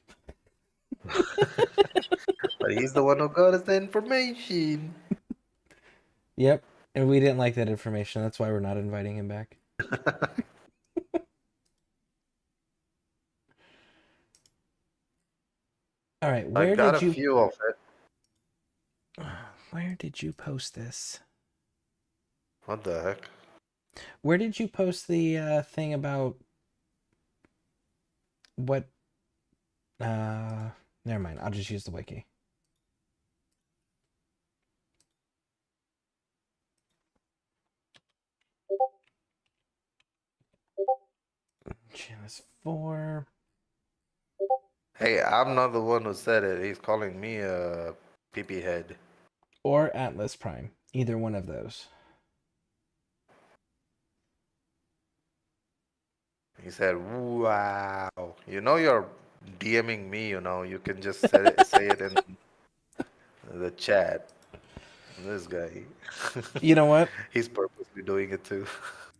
Q: But he's the one who got us the information.
A: Yep, and we didn't like that information. That's why we're not inviting him back. All right,
Q: I
A: where
Q: got
A: did
Q: a
A: you
Q: few of it.
A: where did you post this?
Q: What the heck?
A: Where did you post the thing about what never mind. I'll just use the wiki. Chalice 4.
Q: Hey, I'm not the one who said it. He's calling me a peepee head.
A: Or Atlas Prime. Either one of those.
Q: He said, "Wow." You know you're DMing me. You know you can just say it in the chat. This guy.
A: You know what?
Q: He's purposely doing it too.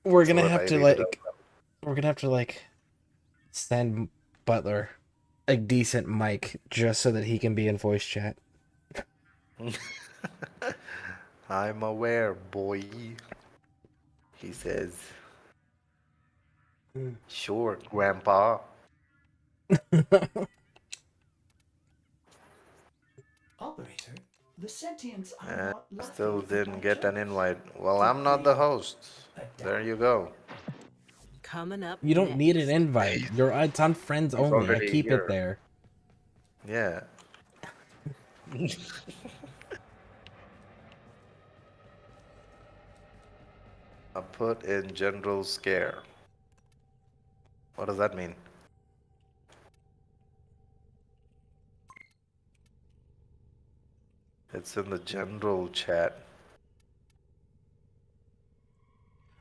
A: We're
Q: so
A: gonna
Q: that
A: have
Q: I
A: to
Q: read it out
A: like
Q: loud.
A: we're gonna have to like send Butler a decent mic just so that he can be in voice chat.
Q: I'm aware, boy. He says, "Sure, Grandpa."
B: Operator, the sentients are
Q: And
B: not
Q: I still
B: lacking
Q: didn't get an invite. Well,
B: Did
Q: I'm not the host. There you go.
N: Coming up
A: You don't need an
N: next.
A: invite. It's on friends
Q: He's
A: only. I
Q: already
A: keep it
Q: here.
A: there.
Q: Yeah. I put in general scare. What does that mean? It's in the general chat.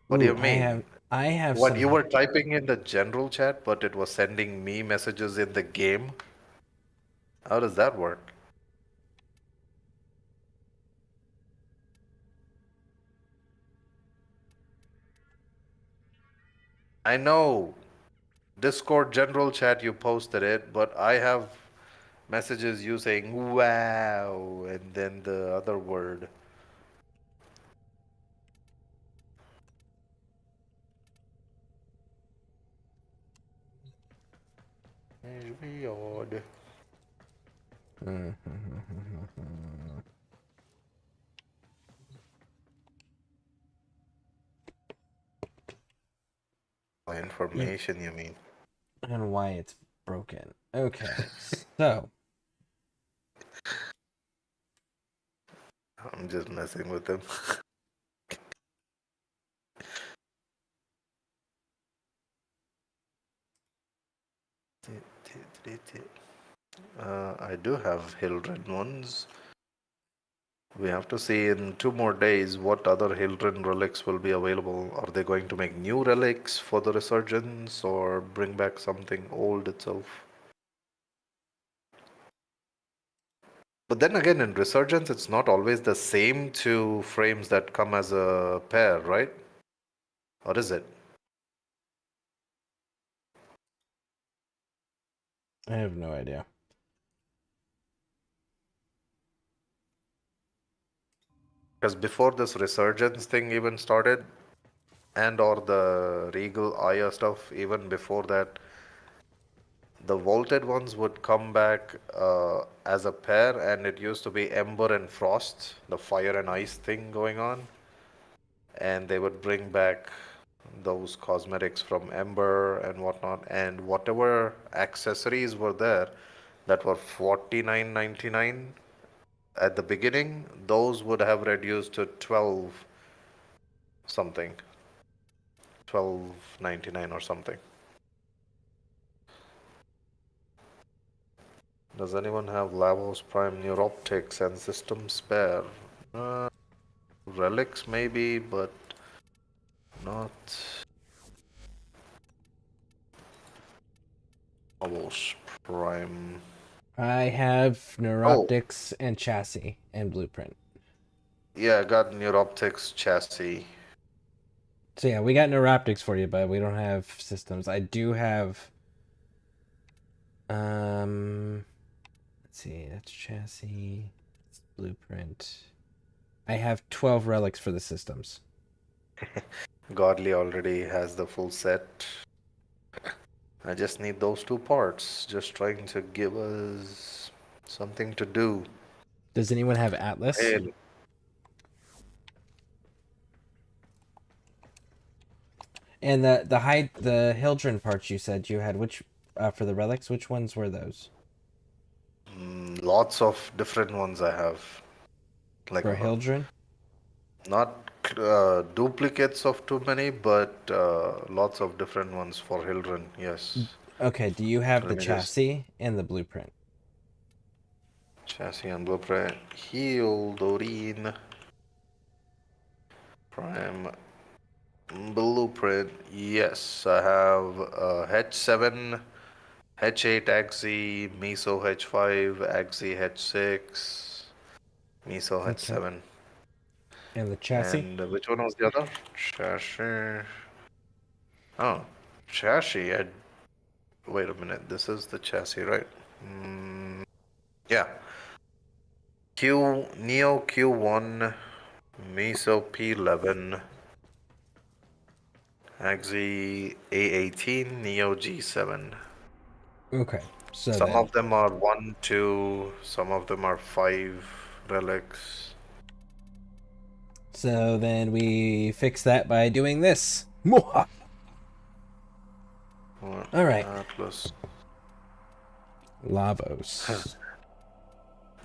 Q: What do you
A: Ooh,
Q: mean?
A: I have
Q: What, you
A: some
Q: were typing in the general chat, but it was sending me messages in the game? How does that work? I know. Discord general chat, you posted it, but I have messages you saying wow and then the other word. It's weird. Information, you mean?
A: and why it's broken. Okay, so
Q: I'm just messing with them. I do have Hildren ones. We have to see in 2 more days what other Hildren relics will be available. Are they going to make new relics for the resurgence or bring back something old itself? But then again, in resurgence, it's not always the same 2 frames that come as a pair, right? Or is it?
A: I have no idea.
Q: Because before this resurgence thing even started, and or the Regal Aya stuff, even before that, the vaulted ones would come back as a pair, and it used to be Ember and Frost, the fire and ice thing going on. And they would bring back those cosmetics from Ember and whatnot, and whatever accessories were there that were $49.99 at the beginning, those would have reduced to 12 something, $12.99 or something. Does anyone have Lavos Prime Neuroptics and System Spare? Relics maybe, but not Lavos Prime.
A: I have Neuroptics and Chassis and Blueprint.
Q: Yeah, I got Neuroptics chassis.
A: So yeah, we got Neuroptics for you, but we don't have systems. I do have let's see, that's chassis, that's blueprint. I have 12 relics for the systems.
Q: Godly already has the full set. I just need those 2 parts. Just trying to give us Something to do.
A: Does anyone have Atlas?
Q: Hey,
A: And the Hildren parts you said you had, which for the relics, which ones were those?
Q: lots of different ones I have. Like
A: For Hildren?
Q: not duplicates of too many, but lots of different ones for Hildren. Yes.
A: Okay, do you have
Q: Let
A: the
Q: me just
A: chassis and the blueprint?
Q: chassis and blueprint. Heal Doreen Prime blueprint. Yes, I have H7, H8 Axi, Miso H5, Axi H6, Miso H7.
A: And the chassis?
Q: And which one was the other? Chassis. Oh, chassis. Wait a minute. This is the chassis, right? Yeah. Neo Q1, Miso P11, Axi A18, Neo G7.
A: Okay, so
Q: Some
A: then
Q: of them are 1, 2, some of them are 5 relics.
A: So then we fix that by doing this. All right.
Q: Atlas.
A: Lavos.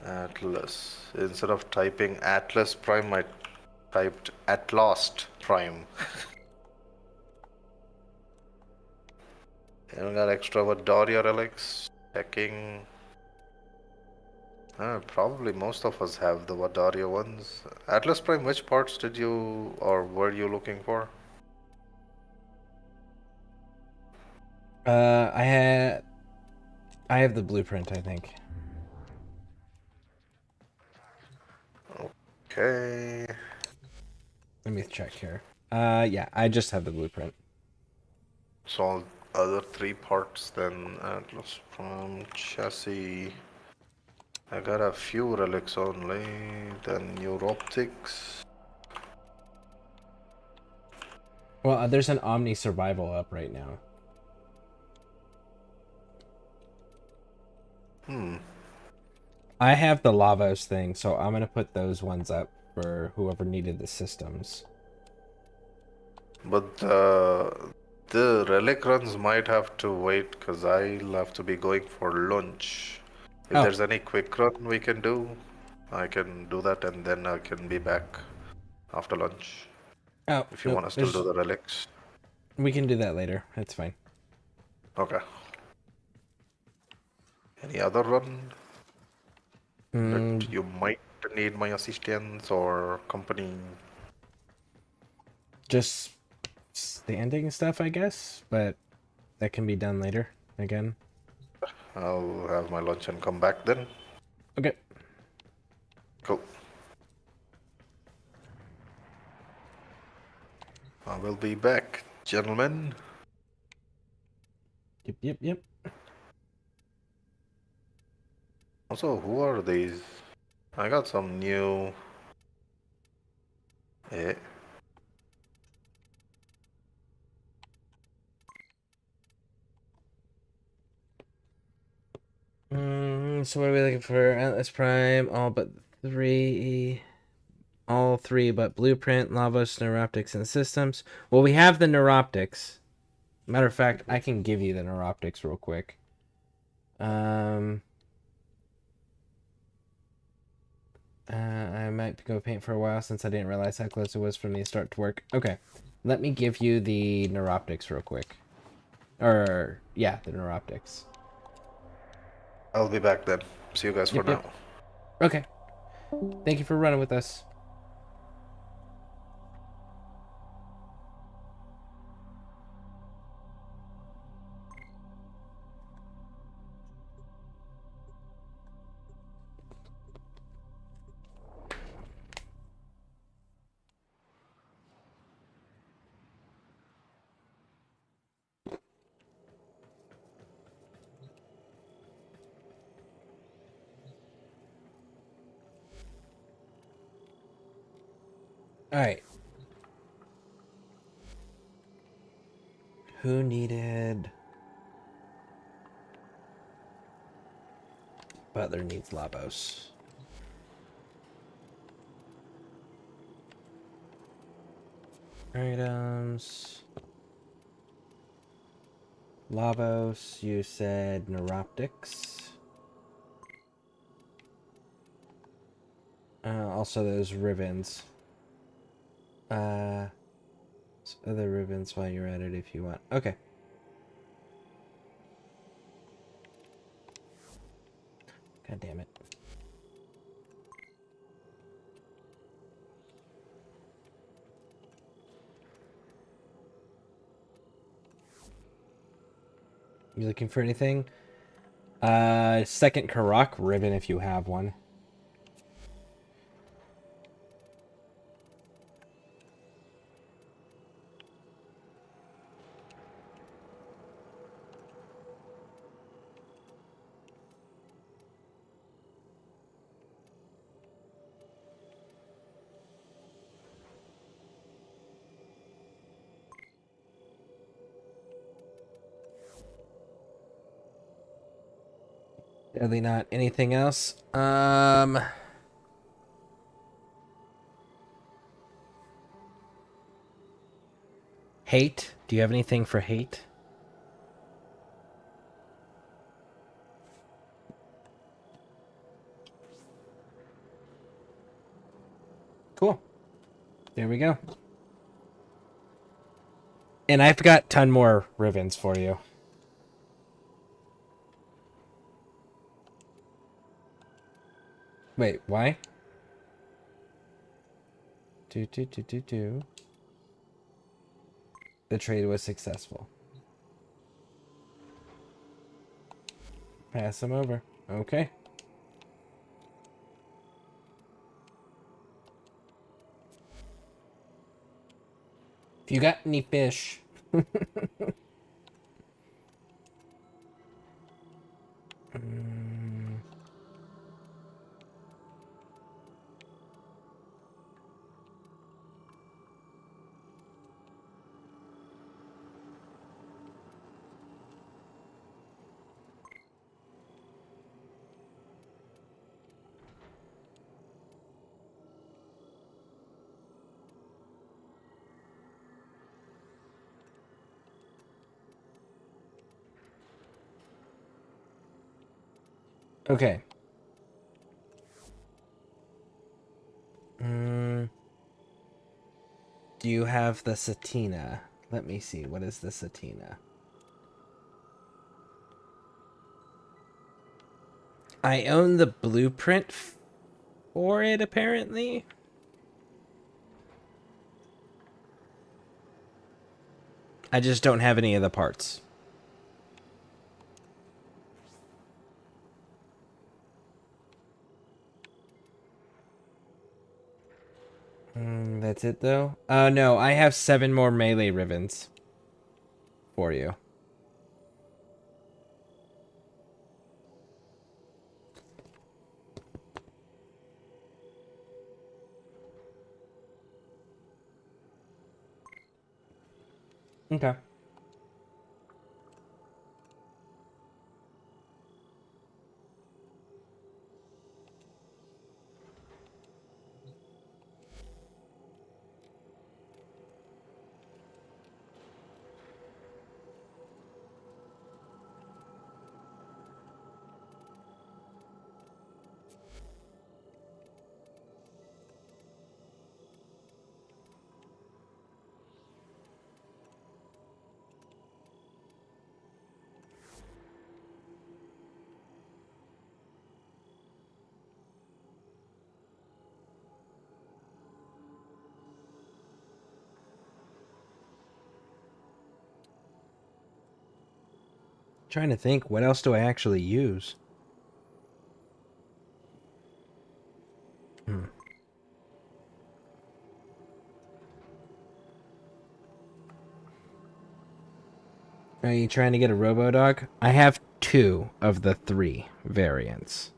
Q: Atlas. Instead of typing Atlas Prime, I typed Atlost Prime. Anyone got extra Vadaria relics? Checking. Probably most of us have the Vadaria ones. Atlas Prime, which parts did you or were you looking for?
A: I have the blueprint, I think.
Q: Okay.
A: Let me check here. Yeah, I just have the blueprint.
Q: So all other 3 parts then Atlas Prime chassis. I got a few relics only, then neuroptics.
A: Well, there's an Omni Survival up right now. I have the Lavos thing, so I'm gonna put those ones up for whoever needed the systems.
Q: But the relic runs might have to wait because I'll have to be going for lunch. If there's any quick run we can do, I can do that and then I can be back after lunch.
A: Oh,
Q: if you want to still do the relics.
A: We can do that later. That's fine.
Q: Okay. Any other run that you might need my assistance or company?
A: Just standing stuff, I guess, but that can be done later again.
Q: I'll have my lunch and come back then.
A: Okay.
Q: Cool. I will be back, gentlemen.
A: Yep.
Q: Also, who are these? I got some new... Eh.
A: So what are we looking for? Atlas Prime, all three but Blueprint, Lavos, Neuroptics, and Systems. Well, we have the Neuroptics. Matter of fact, I can give you the Neuroptics real quick. I might go paint for a while since I didn't realize how close it was for me to start to work. Okay, let me give you the Neuroptics real quick. Or, yeah, the Neuroptics.
Q: I'll be back then. See you guys for now.
A: Okay. Thank you for running with us. Alright. Who needed... Butler needs Labos. Items. Labos, you said neuroptics. Also those ribbons. Other ribbons while you're at it if you want. Okay. God damn it. You looking for anything? Second Karak ribbon if you have one. Definitely not. Anything else? Hate? Do you have anything for hate? Cool. There we go. And I've got a ton more ribbons for you. Wait, why? The trade was successful. Pass them over. Okay. If you got any fish. Okay. Do you have the Satina? Let me see. What is the Satina? I own the blueprint for it, apparently. I just don't have any of the parts. That's it, though? No, I have 7 more melee ribbons for you. Okay. Trying to think, what else do I actually use? Are you trying to get a Robo-Dog? I have 2 of the 3 variants.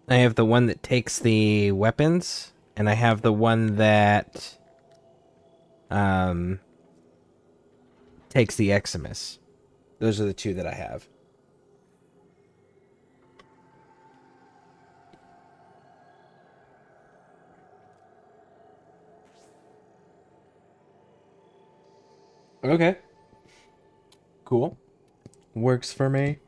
A: I have the one that takes the weapons, and I have the one that takes the Eximus. Those are the two that I have. Okay. Cool. Works for me.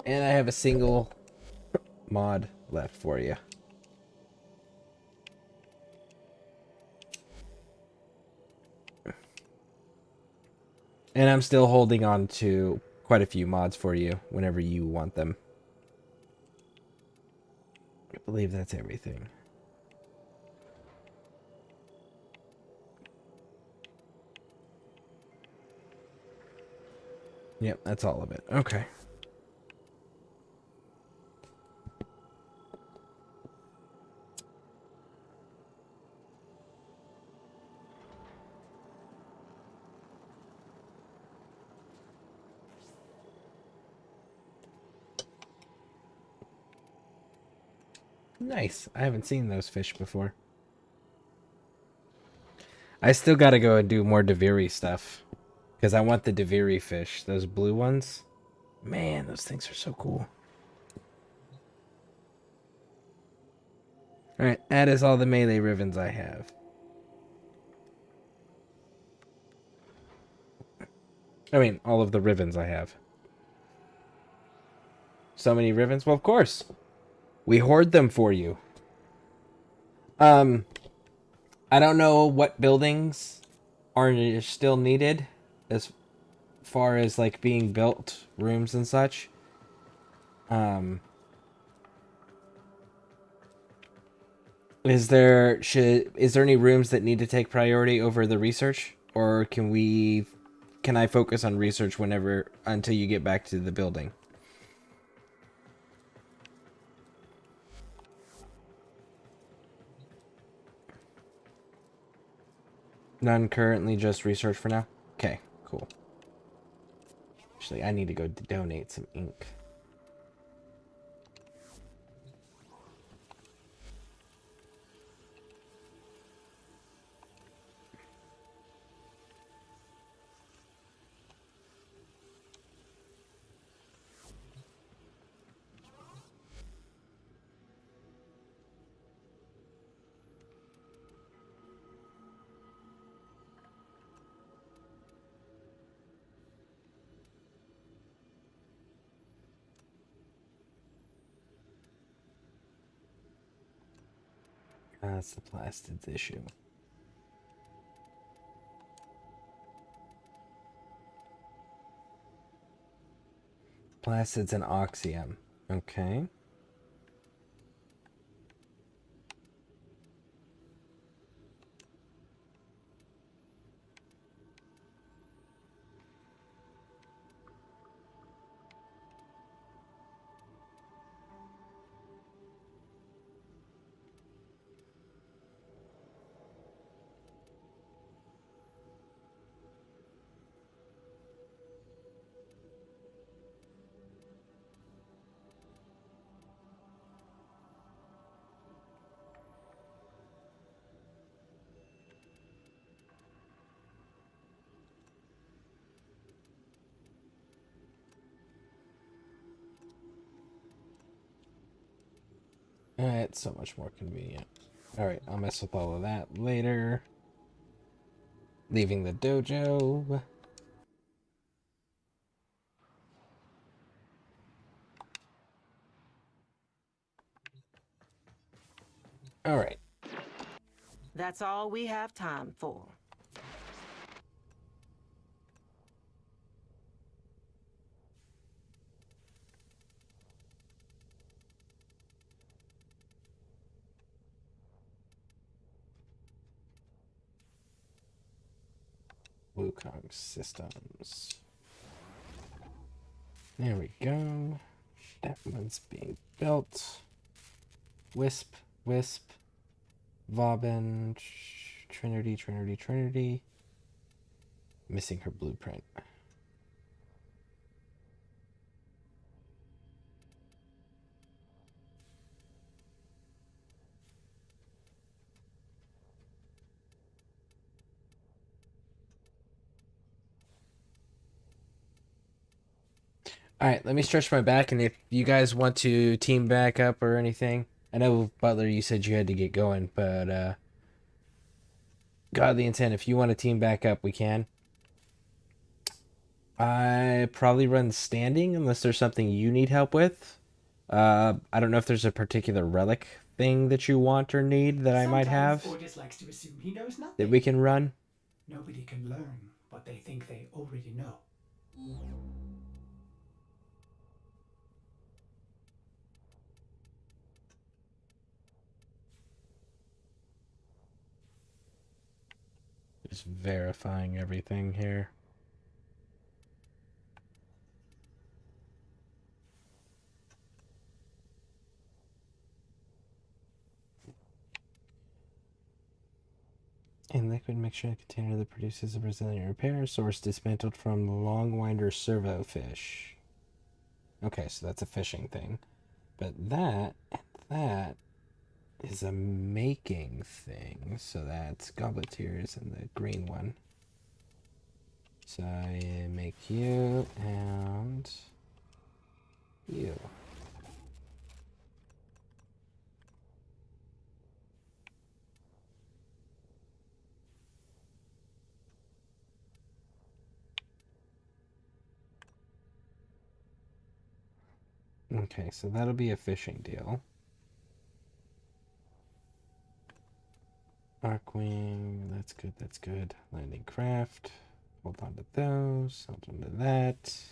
A: And I have a single mod left for you. And I'm still holding on to quite a few mods for you whenever you want them. I believe that's everything. Yep, that's all of it. Okay. Nice. I haven't seen those fish before. I still gotta go and do more Deviri stuff. Because I want the Deviri fish. Those blue ones. Man, those things are so cool. Alright, that is all the melee ribbons I have. I mean, all of the ribbons I have. So many ribbons? Well, of course. We hoard them for you. I don't know what buildings are still needed as far as like being built, rooms and such. Is there any rooms that need to take priority over the research, or can I focus on research whenever until you get back to the building? None currently, just research for now. Okay, cool. Actually, I need to go donate some ink. That's the plastids issue. Plastids and oxium. Okay. It's so much more convenient. Alright, I'll mess with all of that later. Leaving the dojo. Alright.
N: That's all we have time for.
A: Wukong systems. There we go. That one's being built. Wisp, Wisp, Vauban, Trinity. Missing her blueprint. All right, let me stretch my back, and if you guys want to team back up or anything, I know Butler, you said you had to get going, but Godly Intent, if you want to team back up, we can. I probably run standing unless there's something you need help with. I don't know if there's a particular relic thing that you want or need that I might have
B: Ordis likes to assume he knows nothing.
A: that we can run.
B: Nobody can learn what they think they already know.
A: Just verifying everything here. A liquid mixture container that produces a Brazilian repair source dismantled from Longwinder servo fish. Okay, so that's a fishing thing. But that is a making thing. So that's Goblet Tears and the green one. So I make you and you. Okay, so that'll be a fishing deal. Arcwing, that's good, that's good. Landing craft. Hold on to those. Hold on to that.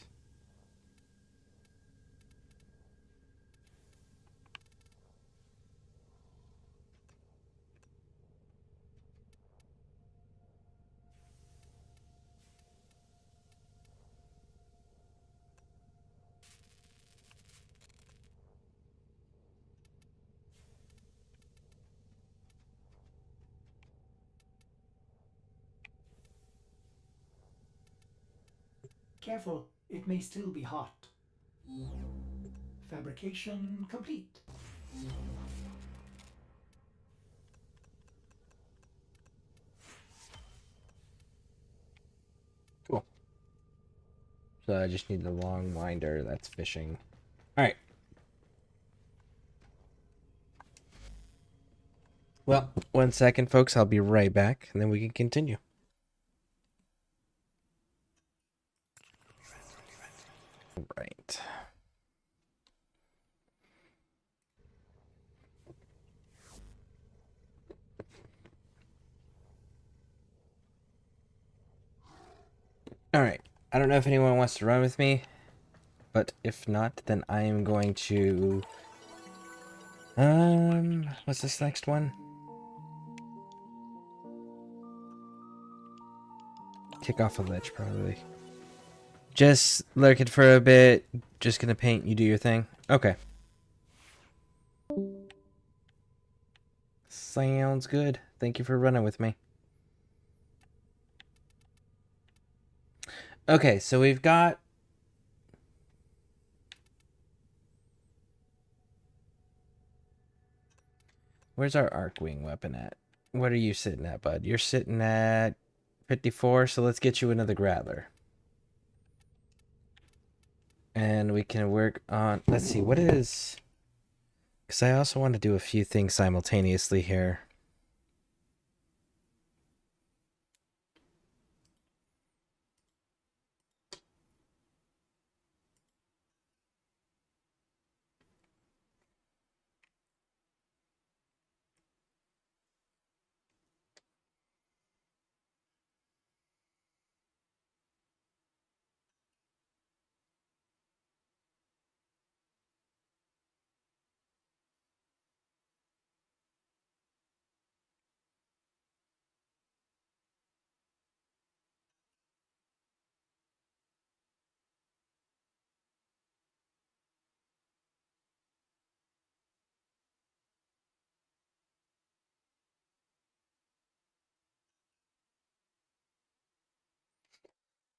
B: Careful, it may still be hot. Fabrication complete.
A: Cool. So I just need the long winder. That's fishing. All right. Well, 1 second, folks. I'll be right back, and then we can continue. Right. All right. I don't know if anyone wants to run with me, but if not, then I am going to... what's this next one? Kick off a lich, probably. Just lurking for a bit. Just gonna paint. You do your thing. Okay. Sounds good. Thank you for running with me. Okay, so we've got... Where's our Arcwing weapon at? What are you sitting at, bud? You're sitting at 54, so let's get you another Grattler. And we can work on... Let's see, what is... Because I also want to do a few things simultaneously here.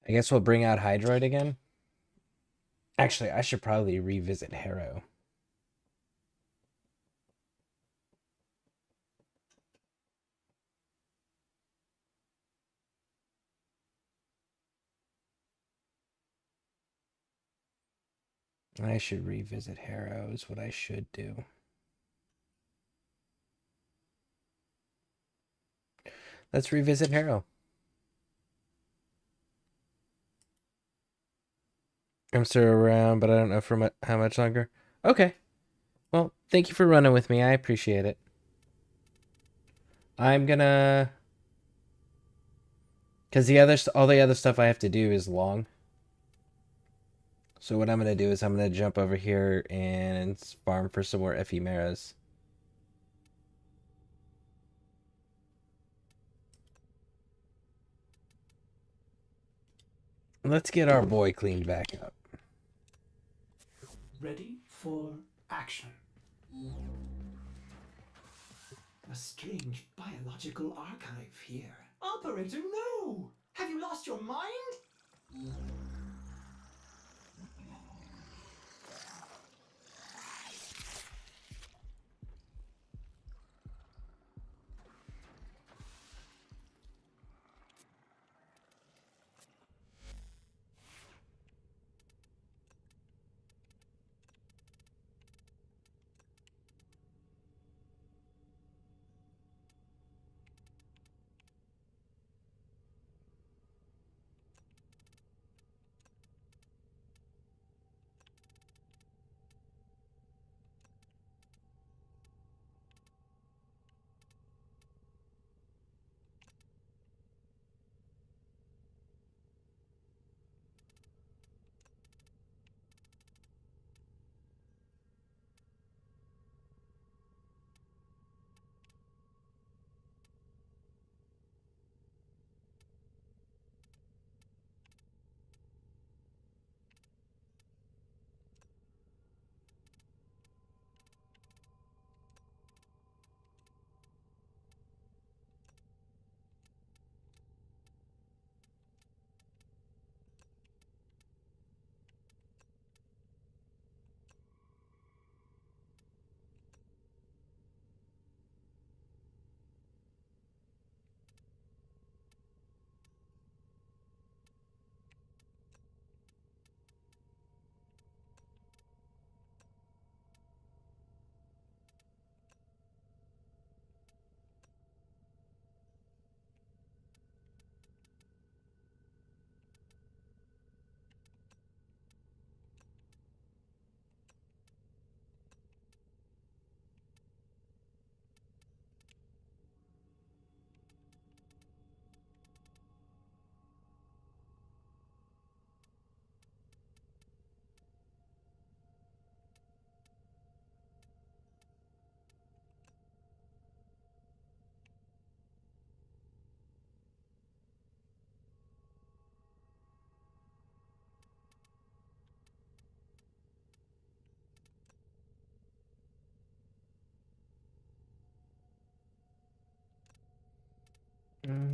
A: I guess we'll bring out Hydroid again. Actually, I should probably revisit Harrow. I should revisit Harrow is what I should do. Let's revisit Harrow. I'm still around, but I don't know for how much longer. Okay. Well, thank you for running with me. I appreciate it. I'm gonna... Because all the other stuff I have to do is long. So what I'm gonna do is I'm gonna jump over here and farm for some more ephemeras. Let's get our boy cleaned back up.
B: Ready for action. A strange biological archive here. Operator, no! Have you lost your mind?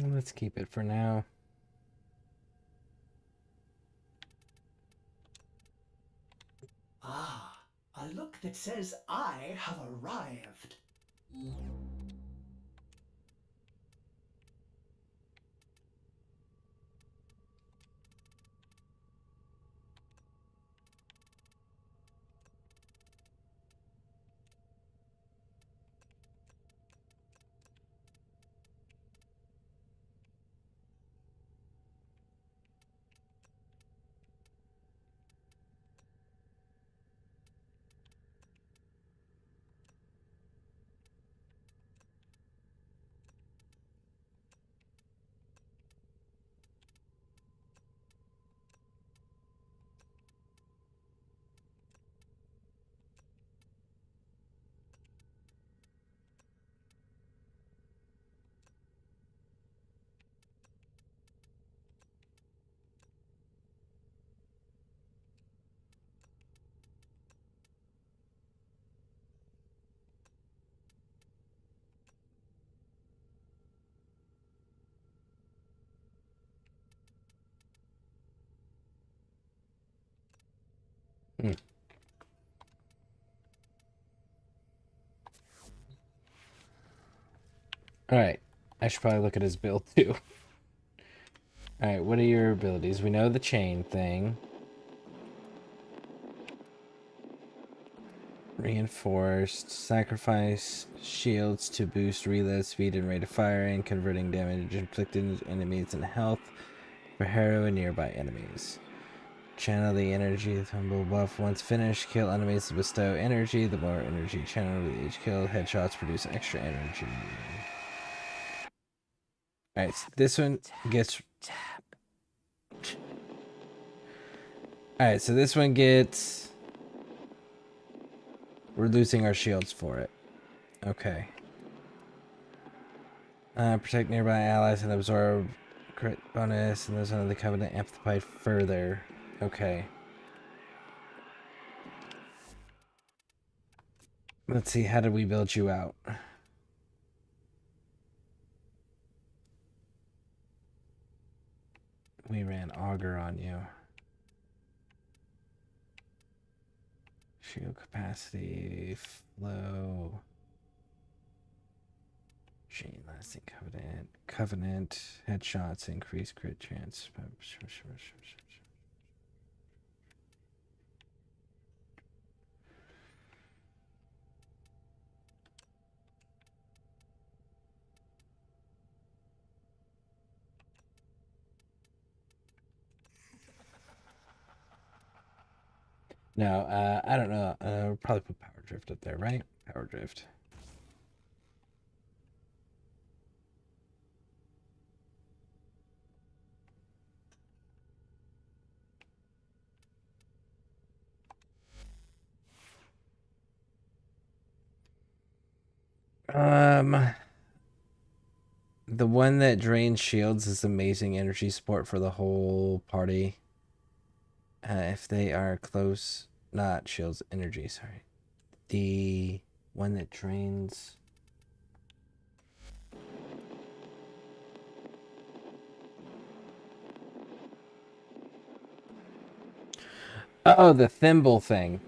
A: Let's keep it for now.
B: Ah, a look that says I have arrived.
A: Alright. I should probably look at his build too. Alright, what are your abilities? We know the chain thing. Reinforced. Sacrifice shields to boost reload speed and rate of firing, converting damage inflicted enemies and health for Harrow and nearby enemies. Channel the energy tumble buff. Once finished, kill enemies to bestow energy. The more energy channeled with each kill, headshots produce extra energy. Alright, so this one gets... Alright, so this one gets... We're losing our shields for it. Okay. Protect nearby allies and absorb crit bonus, and those under the covenant amplified further. Okay. Let's see, how did we build you out? We ran auger on you. Shield capacity, flow. Chain lasting covenant, headshots, increase crit chance. No, I don't know. We'll probably put power drift up there, right? Power drift. The one that drains shields is amazing energy support for the whole party. If they are close, not shields, energy, sorry. The one that drains... Oh, the thimble thing.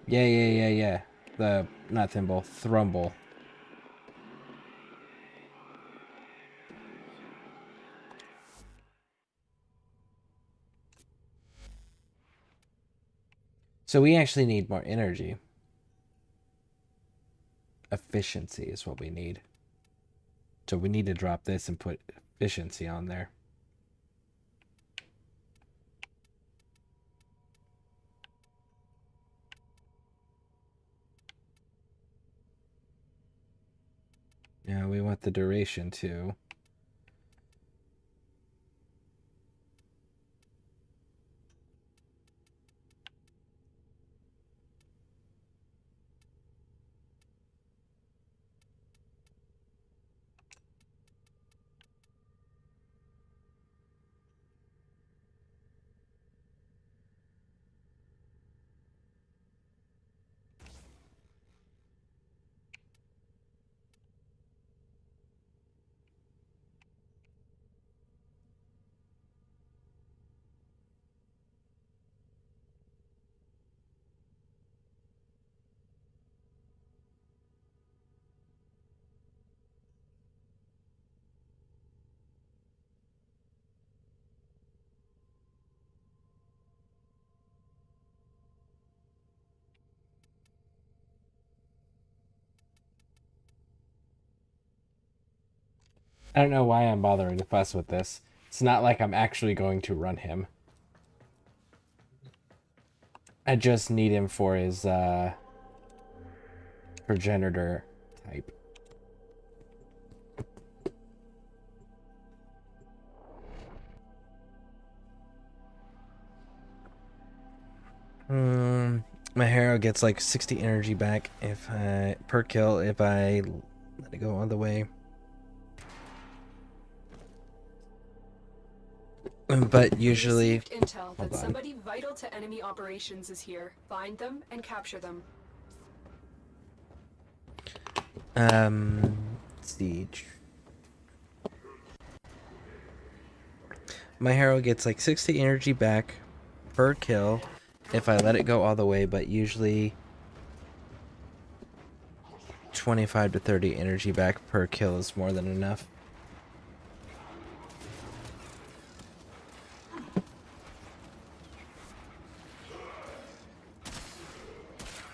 A: Yeah. The, not thimble, thrumble. So we actually need more energy. Efficiency is what we need. So we need to drop this and put efficiency on there. Yeah, we want the duration too. I don't know why I'm bothering to fuss with this. It's not like I'm actually going to run him. I just need him for his progenitor type. My hero gets like 60 energy back if I per kill if I let it go all the way. But usually,
C: intel that somebody vital to enemy operations is here. Find them and capture them.
A: Siege. My hero gets like 60 energy back per kill if I let it go all the way, but usually 25 to 30 energy back per kill is more than enough.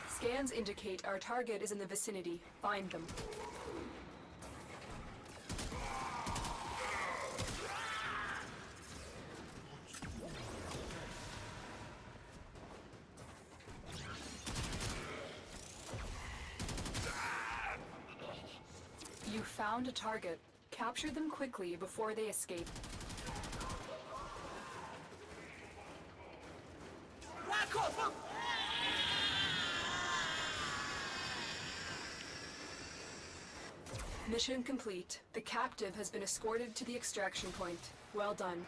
C: Scans indicate target is in the vicinity. Find them. You found a target. Capture them quickly before they escape. Mission complete. The captive has been escorted to the extraction point. Well done.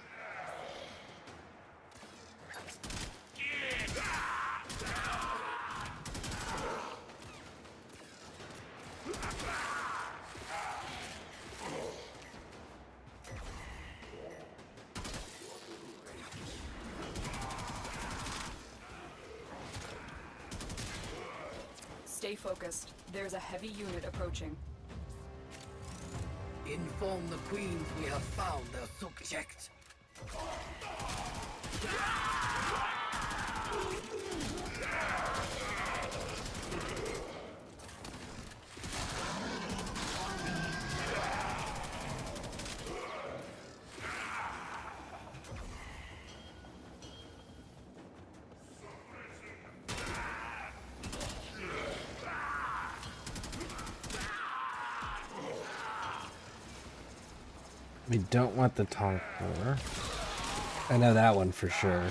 C: Stay focused. There's a heavy unit approaching.
J: Inform the queens we have found their subject.
A: We don't want the Tonker. I know that one for sure.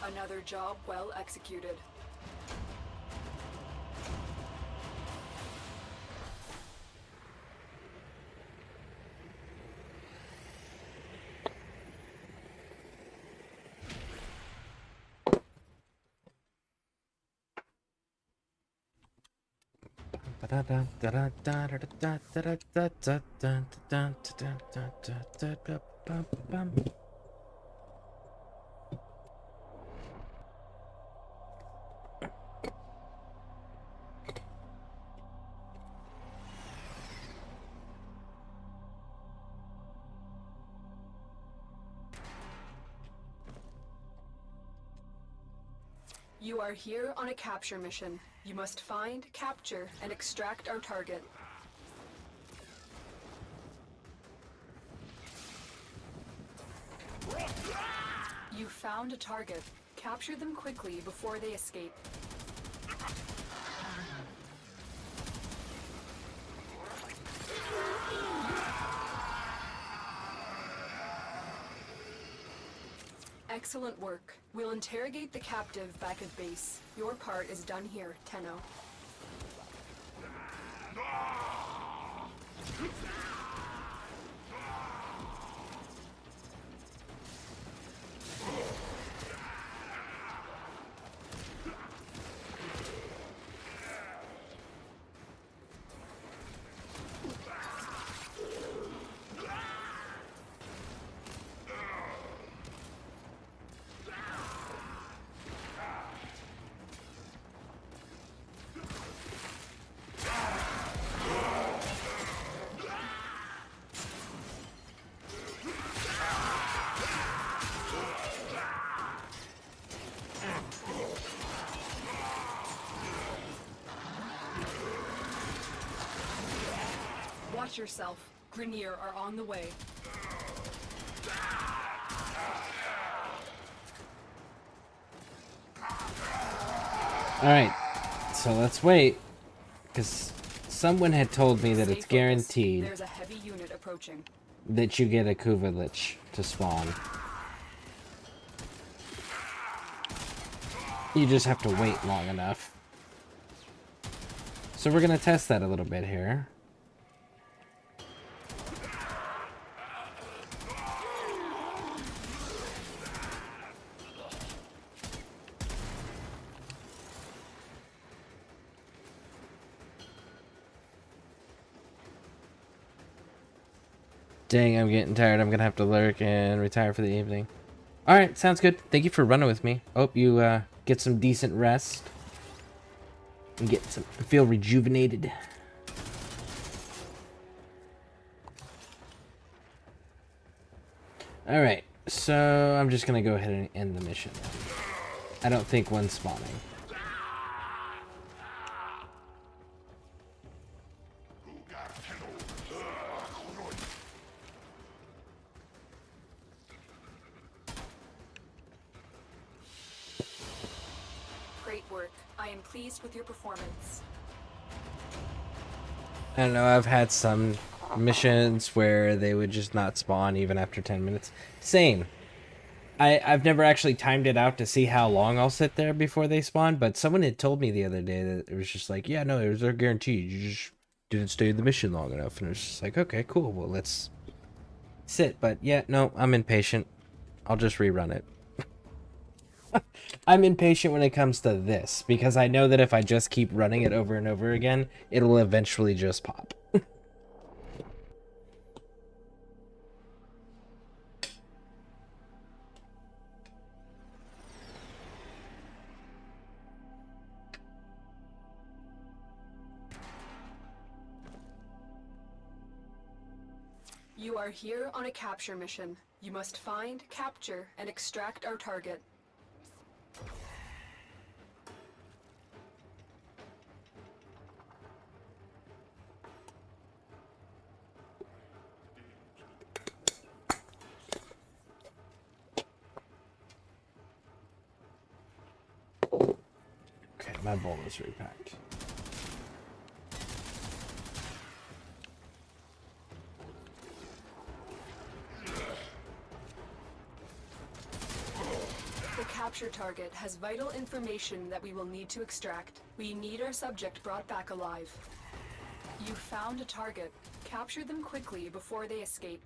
C: Another job well executed. You are here on a capture mission. You must find, capture, and extract our target. You found a target. Capture them quickly before they escape. Excellent work. We'll interrogate the captive back at base. Your part is done here, Tenno. Watch yourself. Grineer are on the way.
A: Alright, so let's wait. Because someone had told me that it's guaranteed
C: There's a heavy unit approaching.
A: that you get a Kuvalich to spawn. You just have to wait long enough. So we're going to test that a little bit here. Dang, I'm getting tired. I'm gonna have to lurk and retire for the evening. Alright, sounds good. Thank you for running with me. Hope you get some decent rest. And feel rejuvenated. Alright, so I'm just gonna go ahead and end the mission. I don't think one's spawning.
C: Great work. I am pleased with your performance.
A: I don't know, I've had some missions where they would just not spawn even after 10 minutes. Same. I've never actually timed it out to see how long I'll sit there before they spawn, but someone had told me the other day that it was just like, yeah, no, it was guaranteed. You just didn't stay in the mission long enough. And it was just like, okay, cool. Well, let's sit. But yeah, no, I'm impatient. I'll just rerun it. I'm impatient when it comes to this because I know that if I just keep running it over and over again, it'll eventually just pop.
C: You are here on a capture mission. You must find, capture, and extract our target.
A: Okay, my bowl is repacked.
C: The capture target has vital information that we will need to extract. We need our subject brought back alive. You found a target. Capture them quickly before they escape.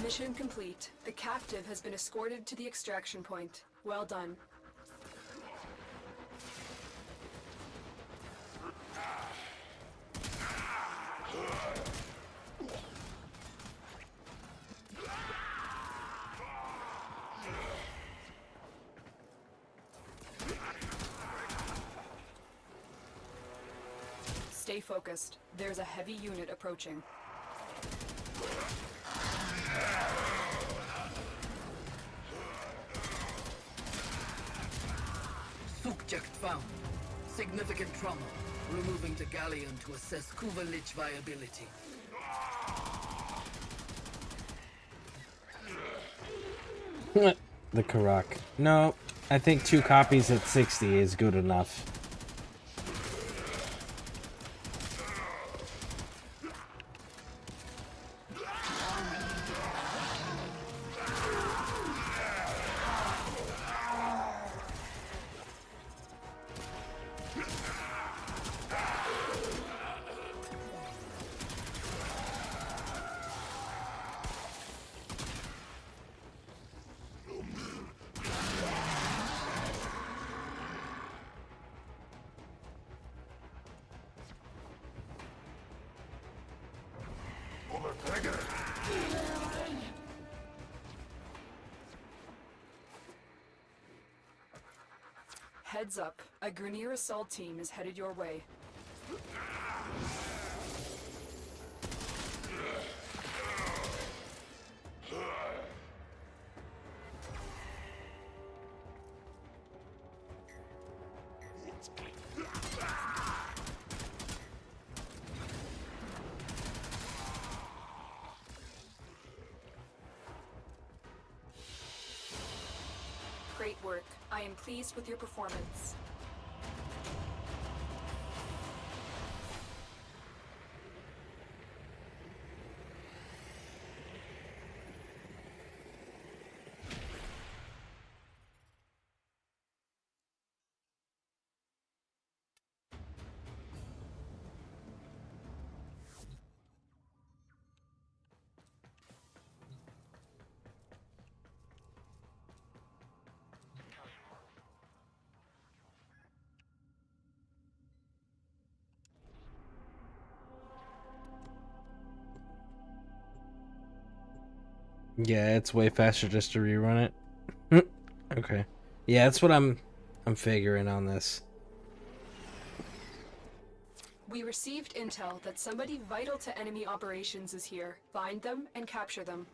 C: Mission complete. The captive has been escorted to the extraction point. Well done. Stay focused. There's a heavy unit approaching.
J: Subject found. Significant trauma. Removing the galleon to assess Kuvalich viability.
A: The Karak. No, I think 2 copies at 60 is good enough.
C: Heads up, a Grenier assault team is headed your way. Great work. I am pleased with your performance.
A: Yeah, it's way faster just to rerun it. Okay. Yeah, that's what I'm figuring on this.
C: We received intel that somebody vital to enemy operations is here. Find them and capture them.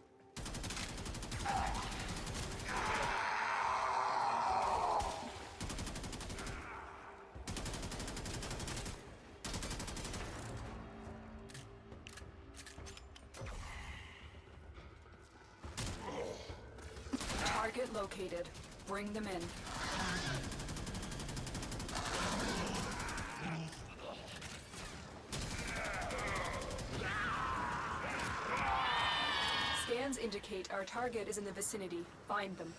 C: Target located. Bring them in. Scans indicate our target is in the vicinity. Find them.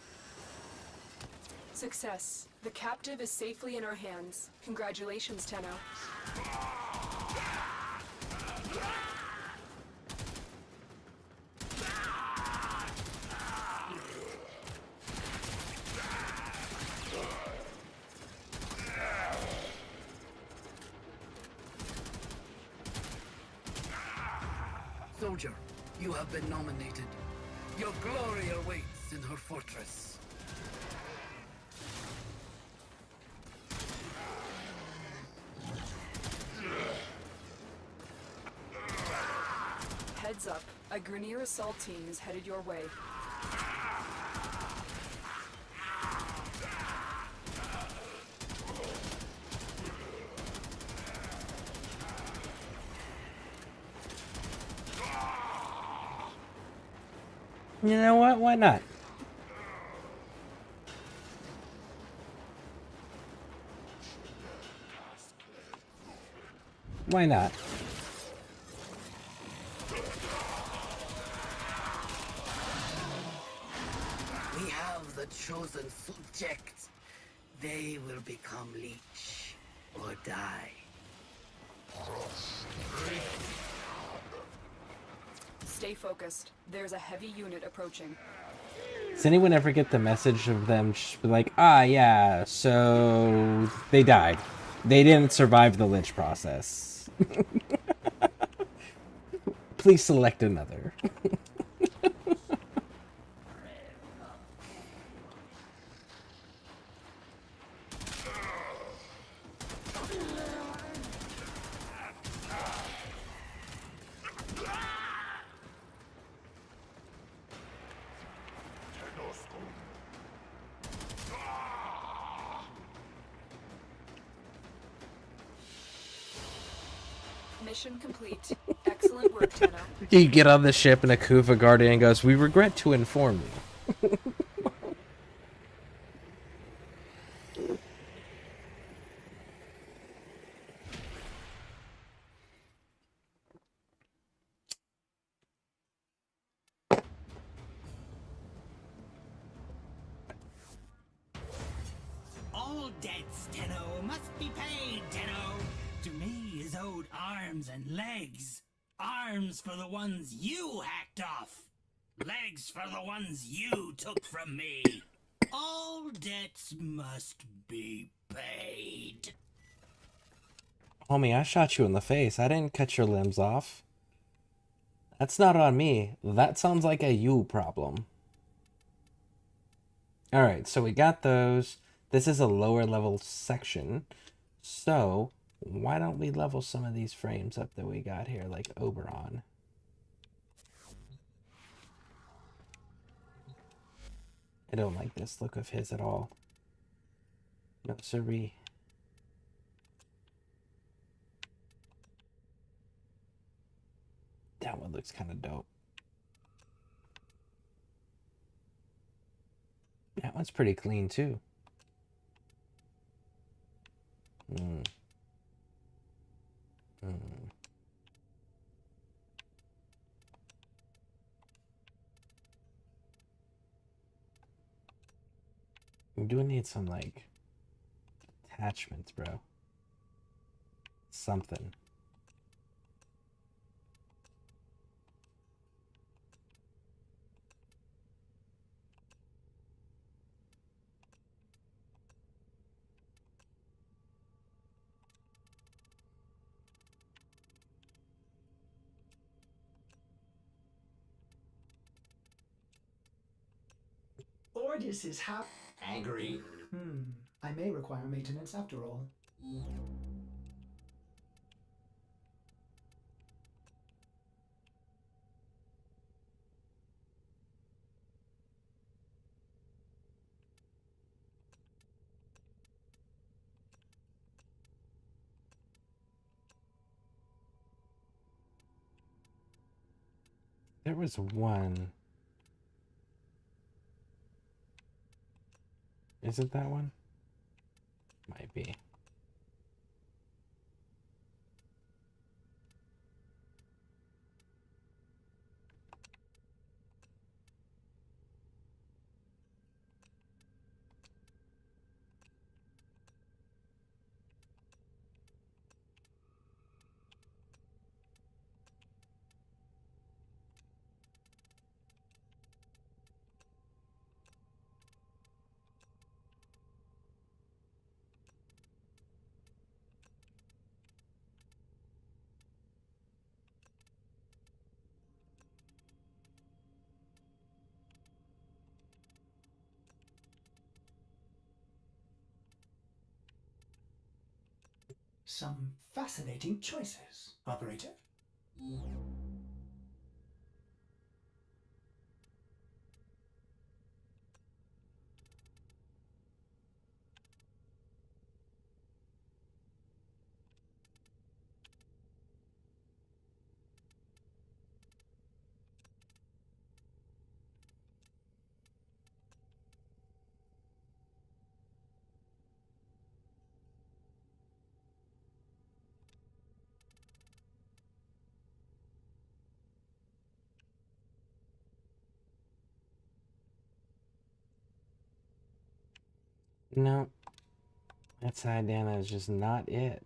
C: Success. The captive is safely in our hands. Congratulations, Tenno.
J: Soldier, you have been nominated. Your glory awaits in her fortress.
C: Heads up. A Grineer assault team is headed your way.
A: You know what? Why not? Why not?
J: We have the chosen subject. They will become leech or die.
C: Stay focused. There's a heavy unit approaching.
A: Does anyone ever get the message of them just be like, ah, yeah, so they died. They didn't survive the lich process. Please select another.
C: Mission complete. Excellent work, Tenno.
A: You get on the ship and a Kuva Guardian goes, we regret to inform you.
L: All debts, Tenno, must be paid, Tenno. To me is owed arms and legs. Arms for the ones you hacked off. Legs for the ones you took from me. All debts must be paid.
A: Homie, I shot you in the face. I didn't cut your limbs off. That's not on me. That sounds like a you problem. Alright, so we got those. This is a lower level section. So, why don't we level some of these frames up that we got here, like Oberon? I don't like this look of his at all. No, siree. That one looks kind of dope. That one's pretty clean too. Mm. Mm. We do need some, like, attachments, bro. Something.
B: Gorgeous is angry. I may require maintenance after all.
A: There was one. Is it that one? Might be.
B: Some fascinating choices, Operator.
A: No. That side Dana is just not it.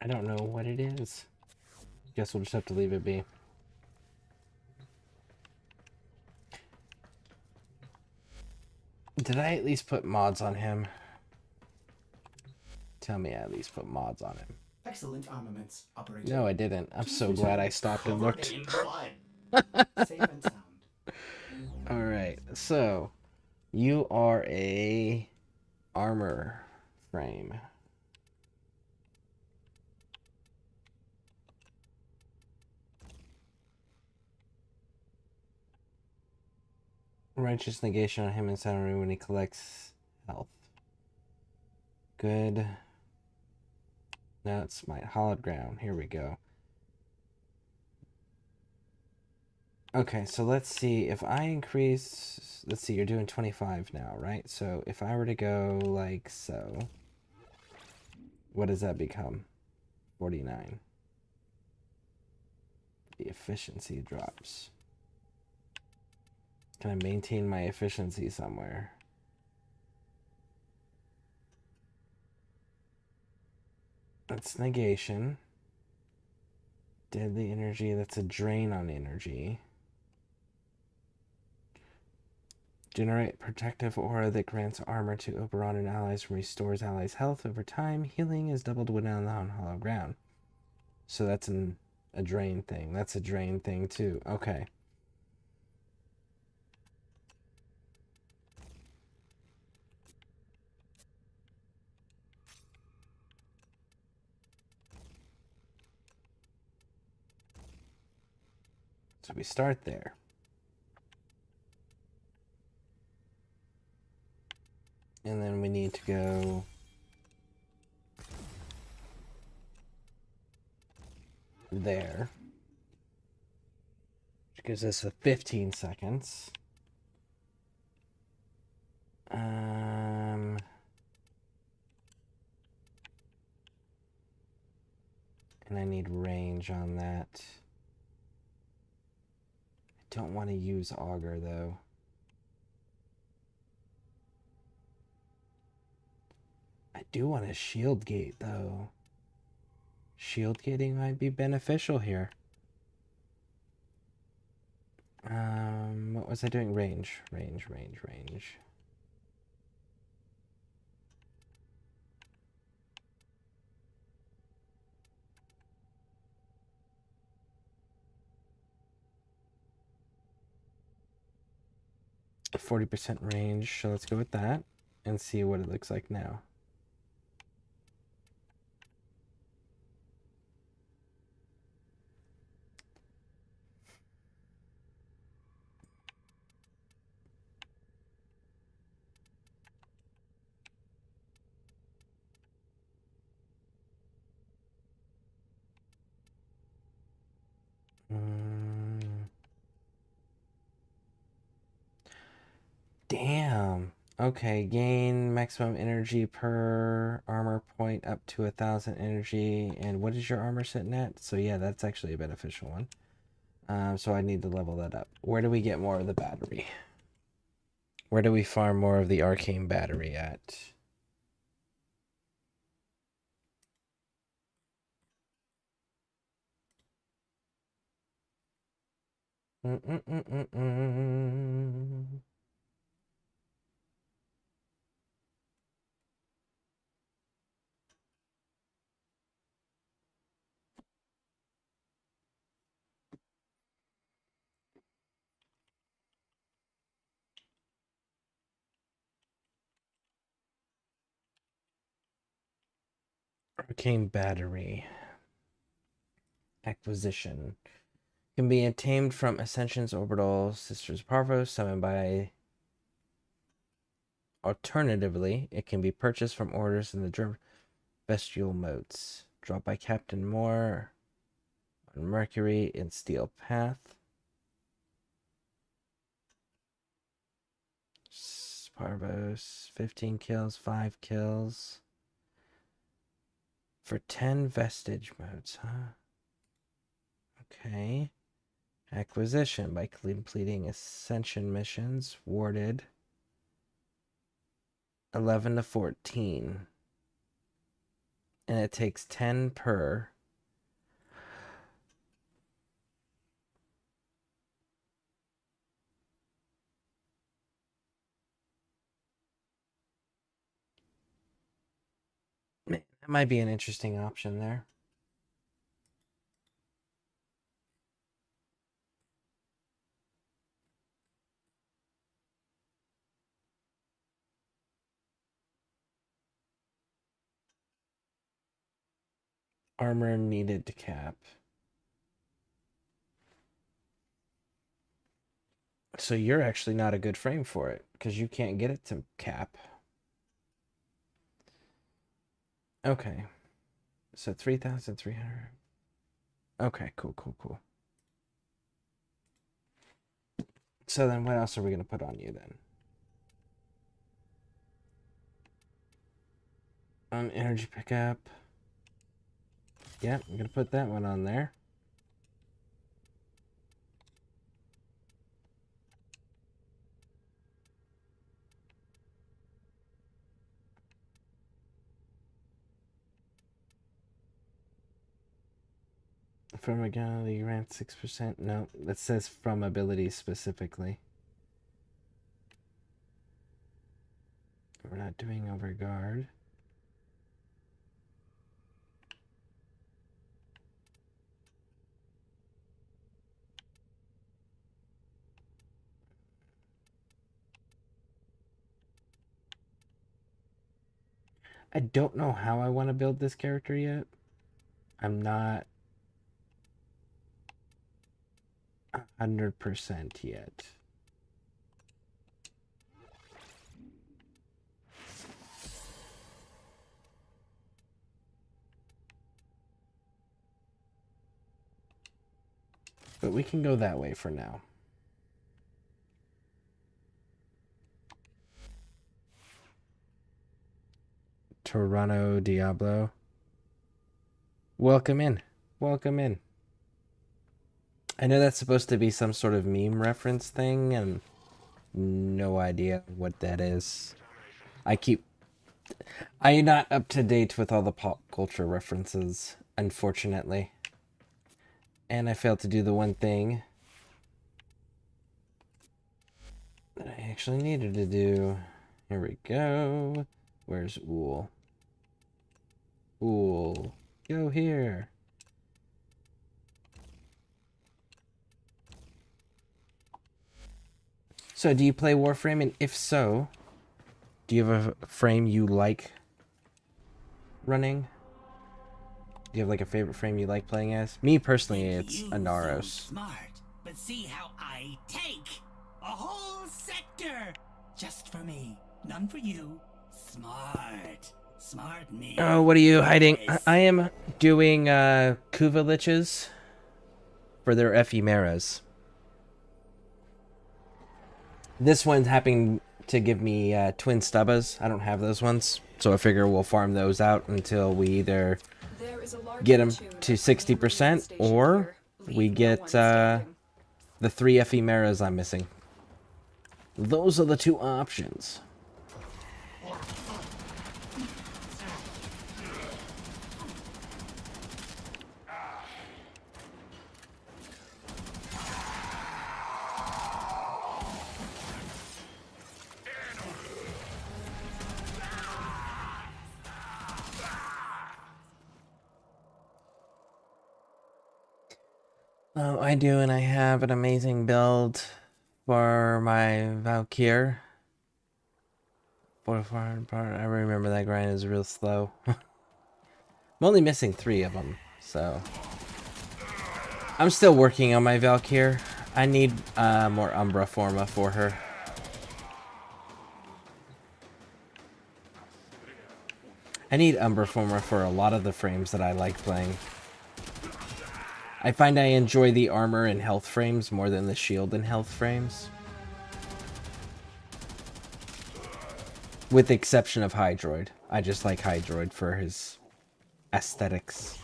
A: I don't know what it is. Guess we'll just have to leave it be. Did I at least put mods on him? Tell me I at least put mods on him.
B: Excellent armaments, Operator.
A: No, I didn't. I'm so glad I stopped and looked.
B: Safe and sound.
A: Alright, so you are a armor frame. Righteous negation on him in center room when he collects health. Good. Now it's my hallowed ground. Here we go. Okay, so let's see if I increase. Let's see, you're doing 25 now, right? So if I were to go like so, what does that become? 49. The efficiency drops. Can I maintain my efficiency somewhere? That's negation. Deadly energy, that's a drain on energy. Generate protective aura that grants armor to Oberon and allies and restores allies' health over time. Healing is doubled when on hollow ground. So that's a drain thing. That's a drain thing too. Okay. So we start there. And then we need to go there. Which gives us a 15 seconds. And I need range on that. I don't want to use auger though. I do want a shield gate, though. Shield gating might be beneficial here. What was I doing? Range. 40% range, so let's go with that and see what it looks like now. Damn. Okay, gain maximum energy per armor point up to 1,000 energy. And what is your armor sitting at? So yeah, that's actually a beneficial one. So I need to level that up. Where do we get more of the battery? Where do we farm more of the arcane battery at? Arcane battery. Acquisition. Can be obtained from Ascension's orbital Sisters Parvos, summoned by... Alternatively, it can be purchased from orders in the bestial modes. Dropped by Captain Moore on Mercury in Steel Path. Parvos, 15 kills, 5 kills. For 10 vestige modes, huh? Okay. Acquisition by completing Ascension missions. Warded 11 to 14. And it takes 10 per. Man, that might be an interesting option there. Armor needed to cap. So you're actually not a good frame for it, because you can't get it to cap. Okay. So 3,300. Okay, cool. So then what else are we going to put on you then? Energy pickup. Yep, I'm going to put that one on there. From ability grant 6%. No, that says from ability specifically. We're not doing overguard. I don't know how I want to build this character yet. I'm not 100% yet. But we can go that way for now. Toronto Diablo. Welcome in. Welcome in. I know that's supposed to be some sort of meme reference thing, and no idea what that is. I keep I'm not up to date with all the pop culture references, unfortunately. And I failed to do the one thing that I actually needed to do. Here we go. Where's Ool? Ool, go here. So, do you play Warframe? And if so, do you have a frame you like running? Do you have like a favorite frame you like playing as? Me personally, it's a Naros.
L: Smart, but see how I take a whole sector just for me, none for you. Smart me.
A: Oh, what are you hiding? I am doing Kuva liches for their ephemeras. This one's happening to give me twin stubbas. I don't have those ones, so I figure we'll farm those out until we either get them to 60% or we get the 3 ephemeras I'm missing. Those are the 2 options. Oh, I do, and I have an amazing build for my Valkyr. Fortified part. I remember that grind is real slow. I'm only missing 3 of them, so I'm still working on my Valkyr. I need more Umbra Forma for her. I need Umbra Forma for a lot of the frames that I like playing. I find I enjoy the armor and health frames more than the shield and health frames. With the exception of Hydroid. I just like Hydroid for his aesthetics.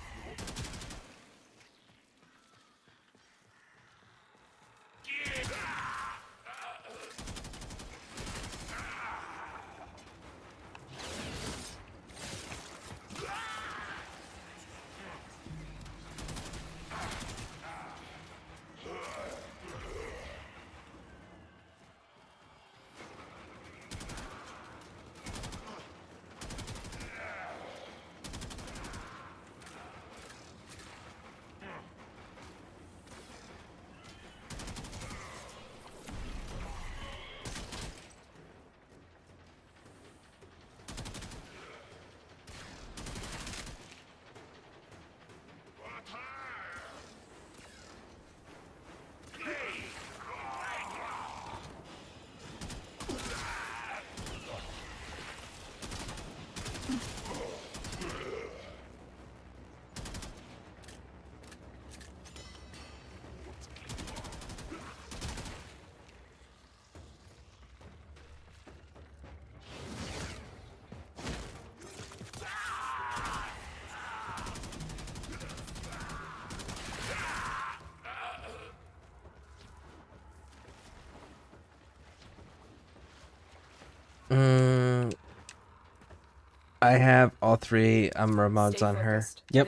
A: I have all 3 Umbra mods on her. Yep.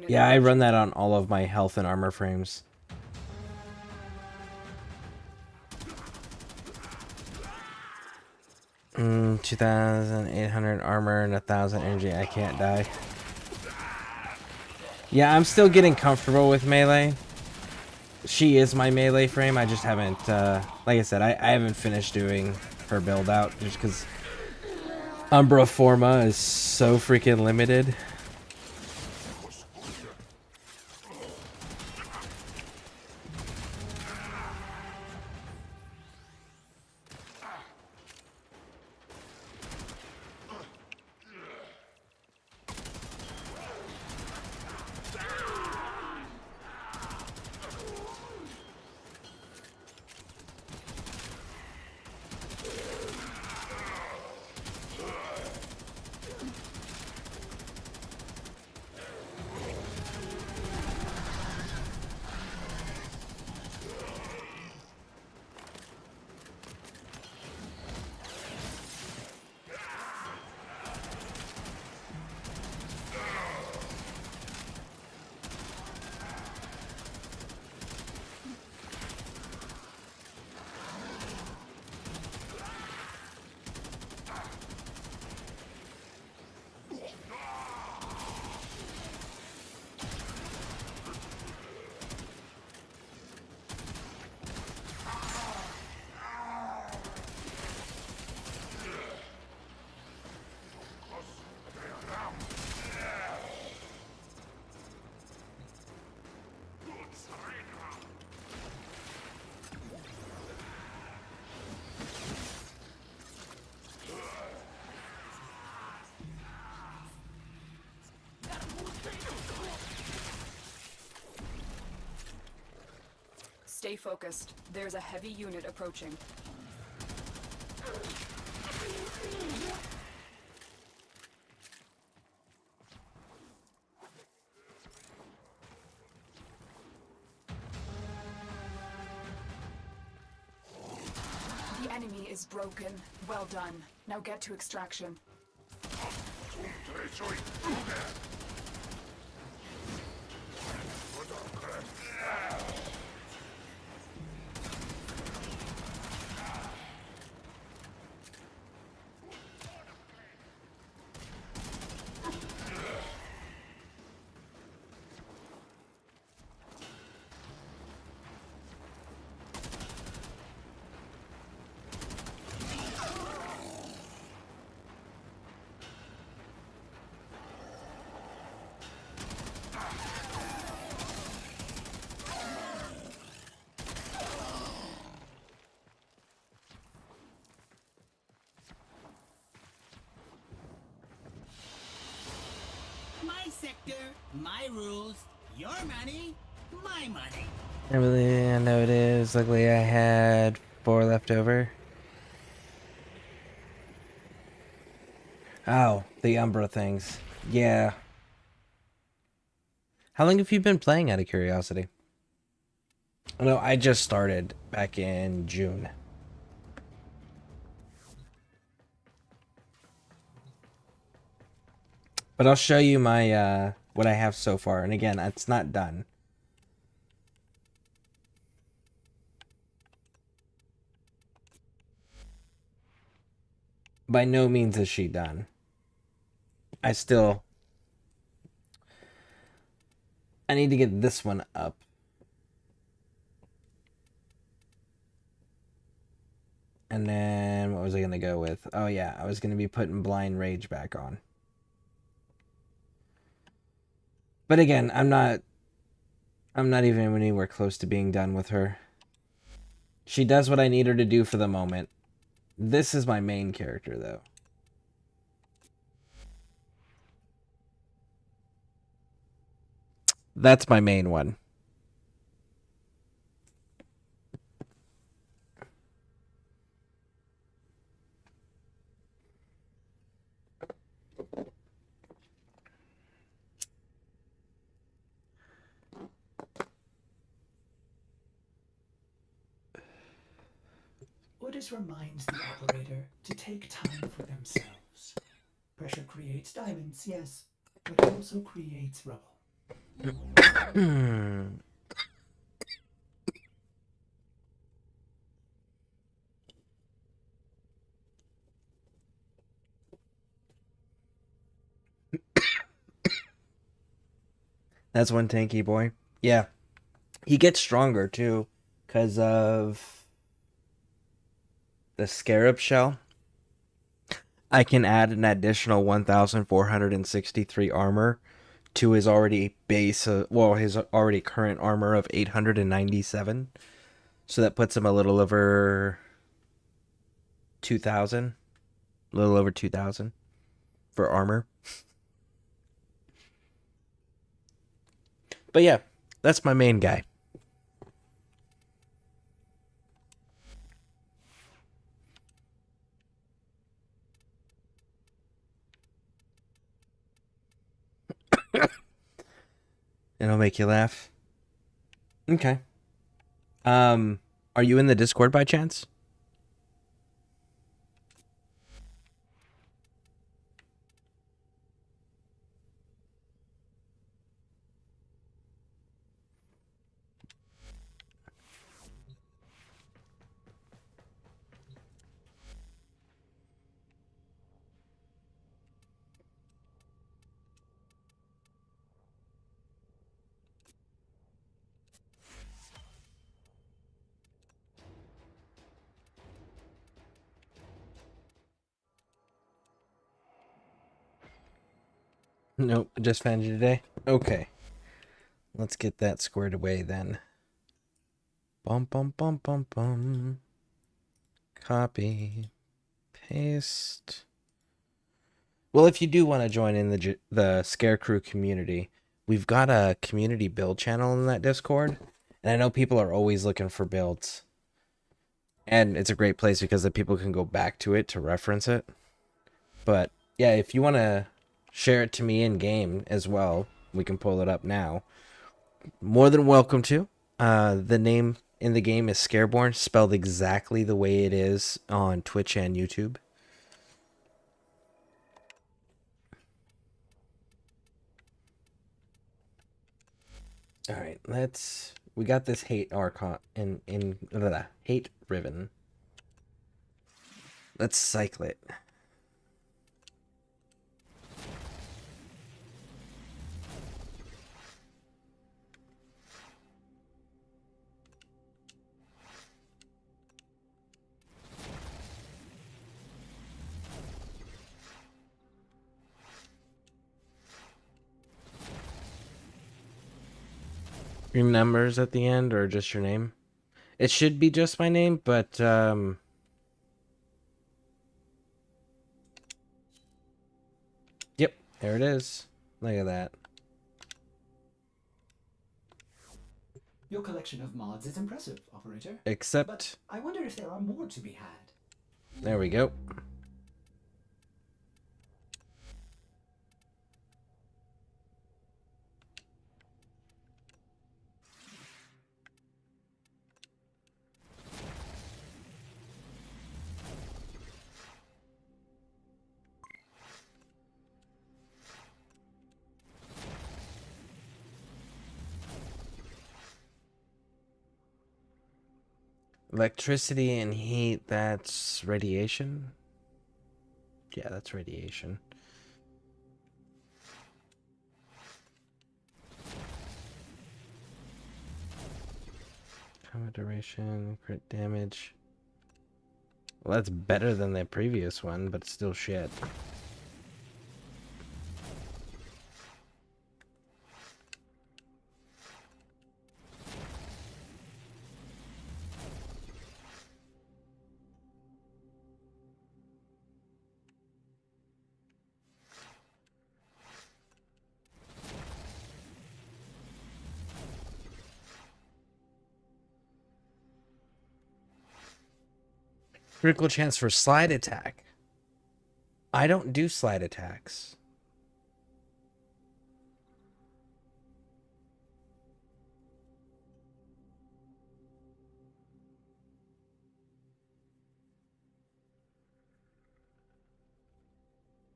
A: Yeah, I run that on all of my health and armor frames. Mm, 2,800 armor and 1,000 energy. I can't die. Yeah, I'm still getting comfortable with melee. She is my melee frame. I just haven't, like I said, I haven't finished doing her build out just because Umbra Forma is so freaking limited.
C: Stay focused. There's a heavy unit approaching. The enemy is broken. Well done. Now get to extraction.
L: My sector, my rules, your money, my money.
A: I really know it is. Luckily, I had 4 left over. Oh, the Umbra things. Yeah. How long have you been playing, out of curiosity? No, I just started back in June. But I'll show you my what I have so far. And again, it's not done. By no means is she done. I need to get this one up. And then what was I going to go with? Oh yeah, I was going to be putting Blind Rage back on. But again, I'm not even anywhere close to being done with her. She does what I need her to do for the moment. This is my main character though. That's my main one.
B: Orders reminds the operator to take time for themselves. Pressure creates diamonds, yes, but it also creates rubble.
A: That's one tanky boy. Yeah. He gets stronger too because of the scarab shell. I can add an additional 1,463 armor to his already his already current armor of 897. So that puts him a little over 2,000. A little over 2,000 for armor. But yeah, that's my main guy. It'll make you laugh. Okay. Are you in the Discord by chance? Nope, I just found you today. Okay. Let's get that squared away then. Bum bum bum bum bum. Copy. Paste. Well, if you do want to join in the ScareCrew community, we've got a community build channel in that Discord, And I know people are always looking for builds. And it's a great place because the people can go back to it to reference it. But yeah, if you want to share it to me in game as well, we can pull it up now. More than welcome to. The name in the game is Scareborne, spelled exactly the way it is on Twitch and YouTube. All right, we got this hate archon in hate ribbon. Let's cycle it. Your numbers at the end or just your name? It should be just my name, but yep, there it is. Look at that.
B: Your collection of mods is impressive, Operator.
A: Except,
B: but I wonder if there are more to be had.
A: There we go. Electricity and heat, that's radiation? Yeah, that's radiation. Combat duration, crit damage. Well, that's better than the previous one, but it's still shit. Critical chance for slide attack. I don't do slide attacks.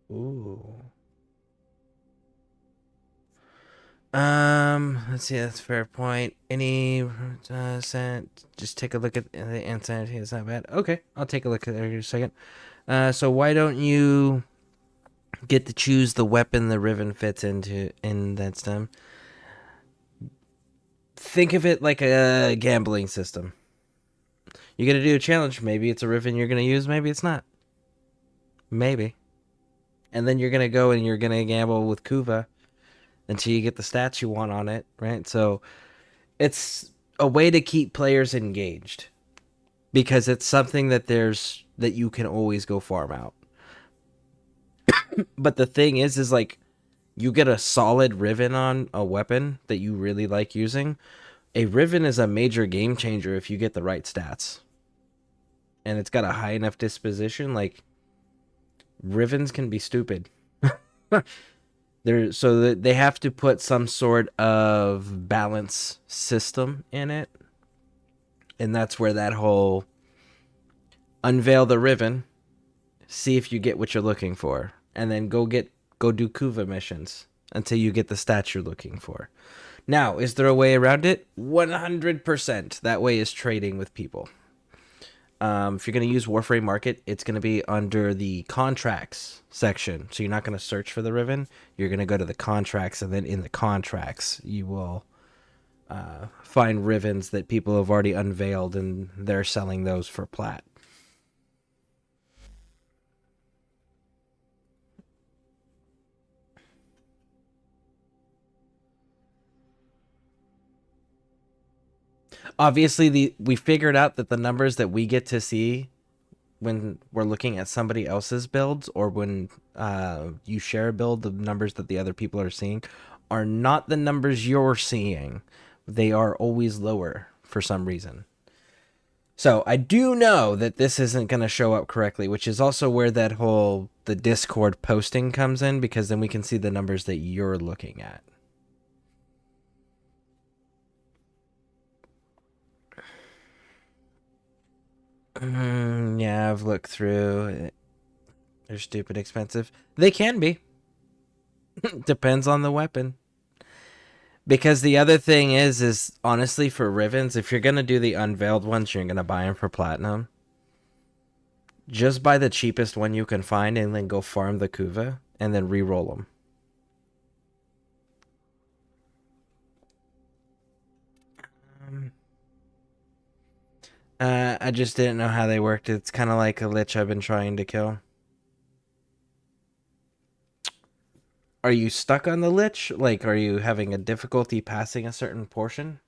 A: Ooh. Let's see, that's a fair point. Any just take a look at the insanity. It's not bad. Okay, I'll take a look at it in a second. So why don't you get to choose the weapon the ribbon fits into in that stem? Think of it like a gambling system. You're gonna do a challenge. Maybe it's a ribbon you're gonna use. Maybe it's not. Maybe. And then you're gonna go and you're gonna gamble with Kuva until you get the stats you want on it, right? So it's a way to keep players engaged because it's something that you can always go farm out. But the thing is like you get a solid ribbon on a weapon that you really like using. A ribbon is a major game changer if you get the right stats. And it's got a high enough disposition, like ribbons can be stupid. So they have to put some sort of balance system in it. And that's where that whole unveil the ribbon, see if you get what you're looking for, and then go do Kuva missions until you get the stats you're looking for. Now, is there a way around it? 100%. That way is trading with people. If you're going to use Warframe Market, it's going to be under the contracts section. So you're not going to search for the ribbon. You're going to go to the contracts, and then in the contracts, you will find ribbons that people have already unveiled, and they're selling those for plat. Obviously, we figured out that the numbers that we get to see when we're looking at somebody else's builds, or when you share a build, the numbers that the other people are seeing are not the numbers you're seeing. They are always lower for some reason. So I do know that this isn't going to show up correctly, which is also where that whole the Discord posting comes in, because then we can see the numbers that you're looking at. Yeah, I've looked through. They're stupid expensive. They can be. Depends on the weapon. Because the other thing is honestly for Rivens, if you're going to do the unveiled ones, you're going to buy them for platinum. Just buy the cheapest one you can find and then go farm the Kuva and then re-roll them. I just didn't know how they worked. It's kind of like a lich I've been trying to kill. Are you stuck on the lich? Like, are you having a difficulty passing a certain portion?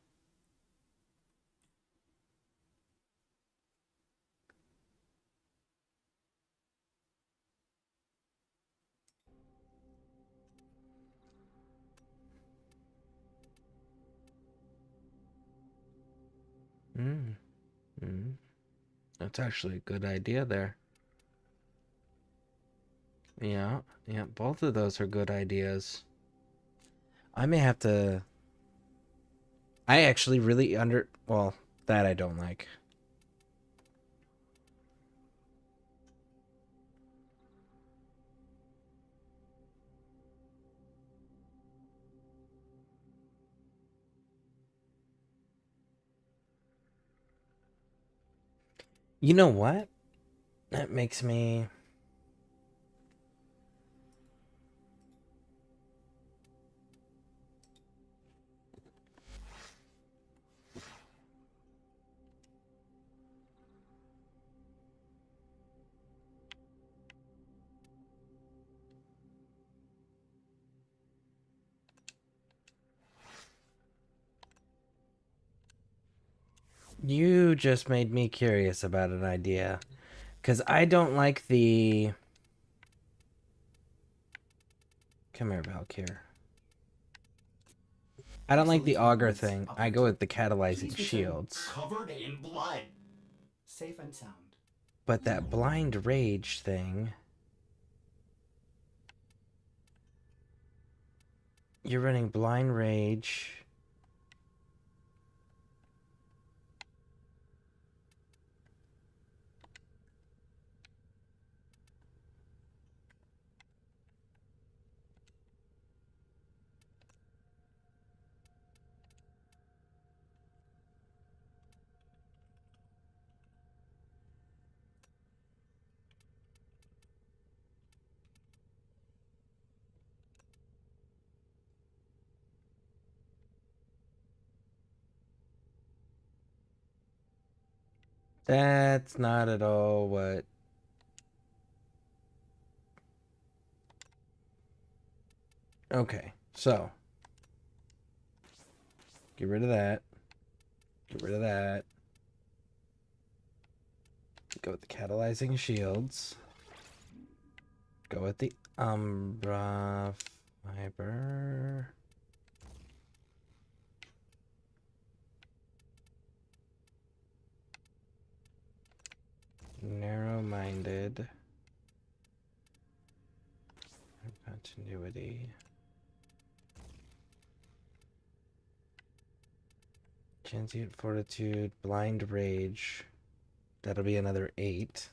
A: That's actually a good idea there. Yeah, both of those are good ideas. I may have to... I actually really well, that I don't like. You know what? That makes me... You just made me curious about an idea. Because I don't like the... Come here, Valkyr. I don't like the auger thing. I go with the catalyzing shields.
B: Covered in blood. Safe and sound.
A: But that blind rage thing... You're running blind rage... That's not at all what... Okay, so... Get rid of that. Get rid of that. Go with the catalyzing shields. Go with the Umbra fiber. Narrow-minded. Continuity. Transient fortitude, blind rage. That'll be another 8.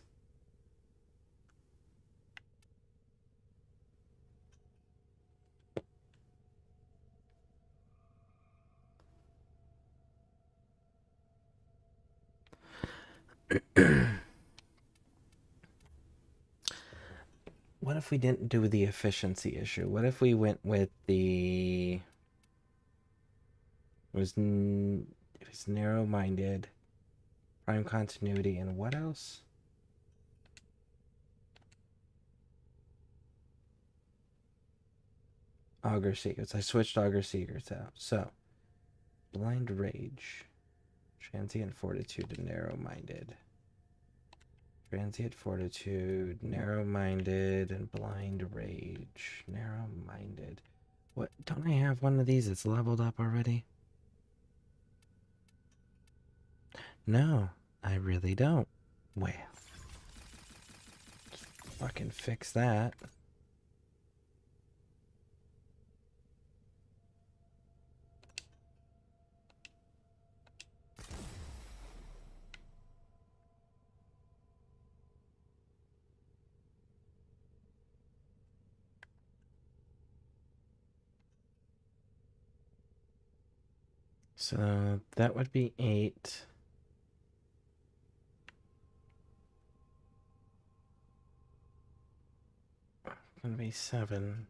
A: What if we didn't do the efficiency issue? What if we went with the... It was narrow-minded, prime continuity, and what else? Augur Seekers. I switched Augur Seekers out. So, blind rage, transient fortitude, and narrow-minded. Transient fortitude, narrow-minded, and blind rage. Narrow-minded. What? Don't I have one of these that's leveled up already? No, I really don't. Well, fucking fix that. So that would be 8. Gonna be 7.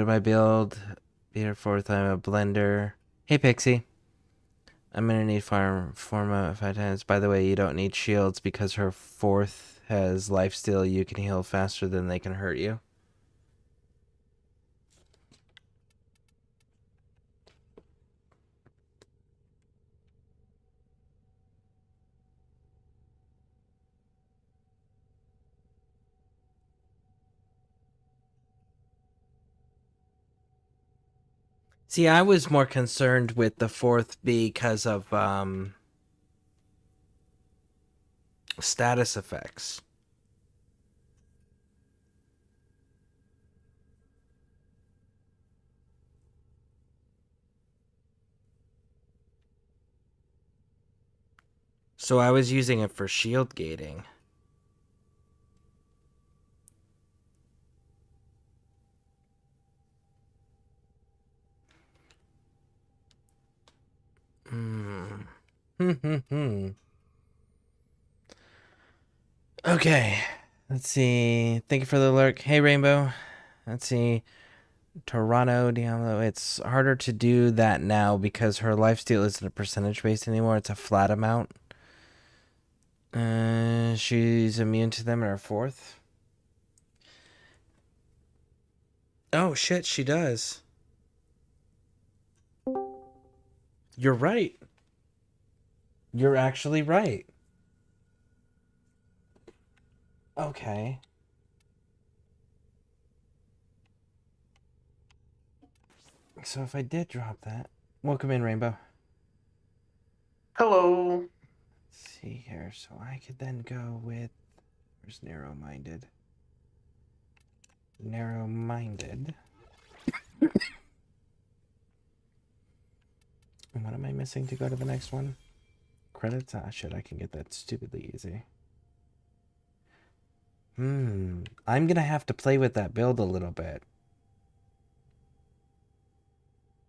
A: My build. Be here 4th. I'm a blender. Hey, Pixie. I'm gonna need Forma 5 times. By the way, you don't need shields because her 4th has lifesteal. You can heal faster than they can hurt you. See, I was more concerned with the 4th because of status effects. So I was using it for shield gating. Okay. Let's see. Thank you for the lurk. Hey, Rainbow. Let's see. Toronto, Diablo. It's harder to do that now because her lifesteal isn't a percentage based anymore. It's a flat amount. She's immune to them in her 4th. Oh, shit, she does. You're right. You're actually right. Okay. So if I did drop that... Welcome in, Rainbow.
Q: Hello.
A: Let's see here. So I could then go with... Where's narrow-minded? Narrow-minded. And what am I missing to go to the next one? Credits? Ah, shit, I can get that stupidly easy. I'm gonna have to play with that build a little bit.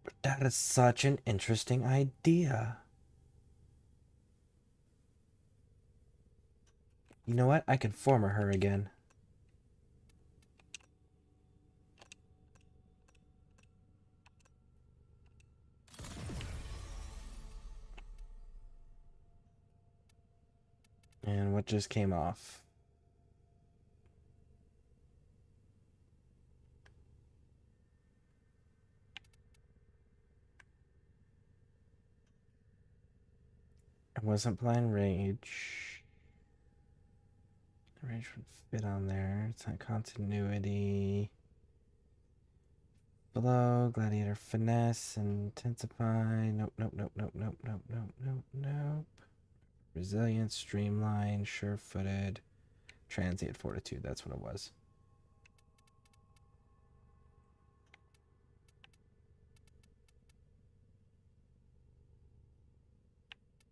A: But that is such an interesting idea. You know what? I can former her again. And what just came off? It wasn't Blind Rage. Rage would fit on there. It's not continuity. Below, Gladiator Finesse, Intensify. Nope, nope, nope, nope, nope, nope, nope, nope, nope. Resilience, Streamline, Sure-Footed. Transient Fortitude, that's what it was.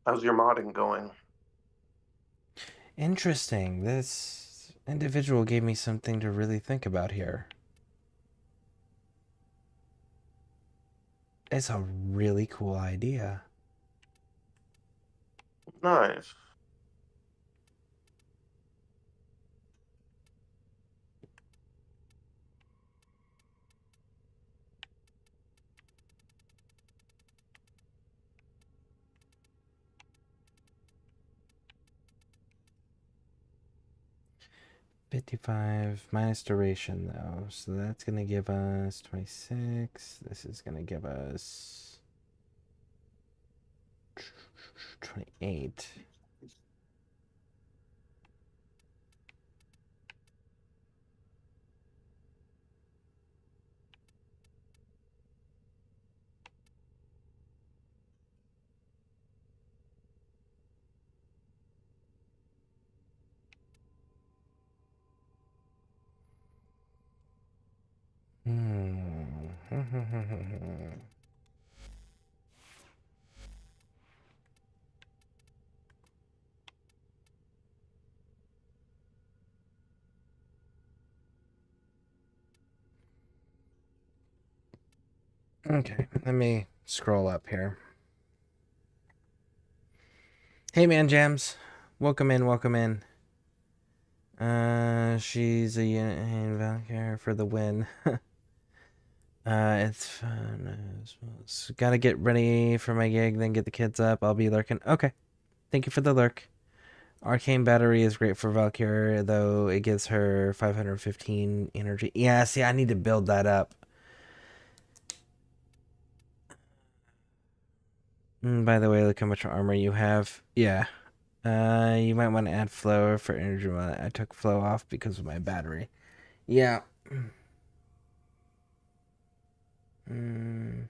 Q: How's your modding going?
A: Interesting. This individual gave me something to really think about here. It's a really cool idea.
Q: Nice.
A: $55 minus duration though, so that's gonna give us 26. This is gonna give us 28. Okay, let me scroll up here. Hey, man, Jams. Welcome in, welcome in. She's a unit in Valkyrie for the win. It's fun. Gotta get ready for my gig, then get the kids up. I'll be lurking. Okay. Thank you for the lurk. Arcane battery is great for Valkyrie, though it gives her 515 energy. Yeah, see, I need to build that up. By the way, look how much armor you have. Yeah. You might want to add flow for energy. I took flow off because of my battery. Yeah. I'm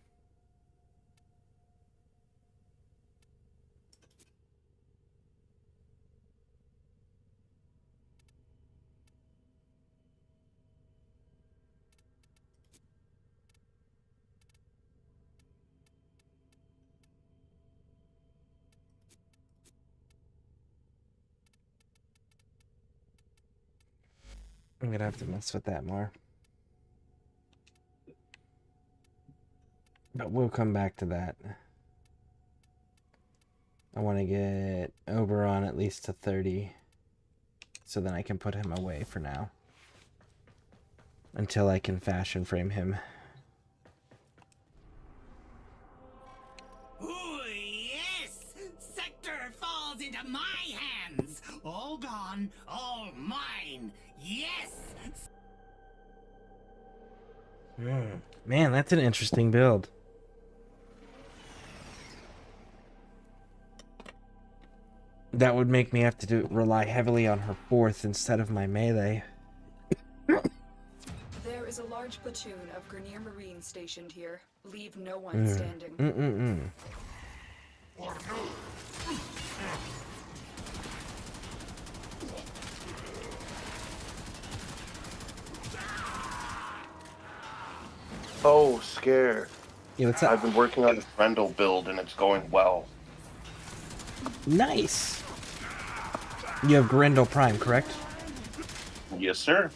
A: gonna have to mess with that more. But we'll come back to that. I want to get Oberon at least to 30. So then I can put him away for now. Until I can fashion frame him.
L: Ooh, yes! Sector falls into my hands! All gone, all mine! Yes!
A: Man, that's an interesting build. That would make me have to rely heavily on her 4th instead of my melee.
C: There is a large platoon of Grenier Marines stationed here. Leave no one standing.
K: Oh, Scare.
A: Yeah, what's up?
K: I've been working on a Grendel build and it's going well.
A: Nice. You have Grendel Prime, correct?
K: Yes, sir.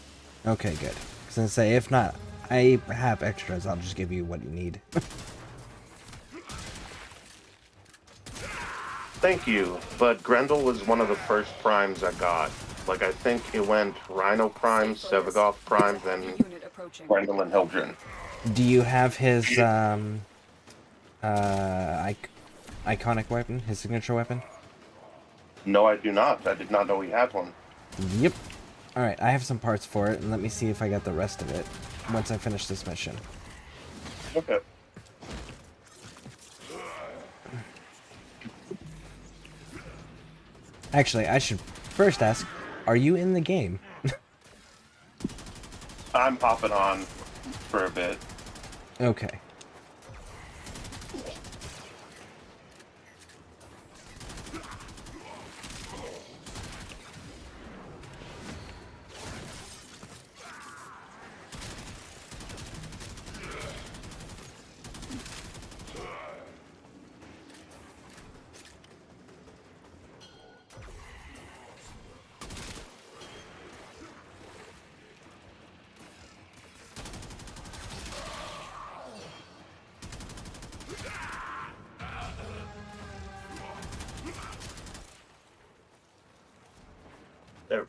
A: Okay, good. I was gonna say, if not, I have extras. I'll just give you what you need.
K: Thank you, but Grendel was one of the first primes I got. Like, I think it went Rhino Prime, Sevagoth Prime, then Grendel and Hildren.
A: Do you have his iconic weapon, his signature weapon?
K: No, I do not. I did not know he had one.
A: Yep. Alright, I have some parts for it, and let me see if I got the rest of it once I finish this mission.
K: Okay.
A: Actually, I should first ask, are you in the game?
K: I'm popping on for a bit.
A: Okay.
K: There.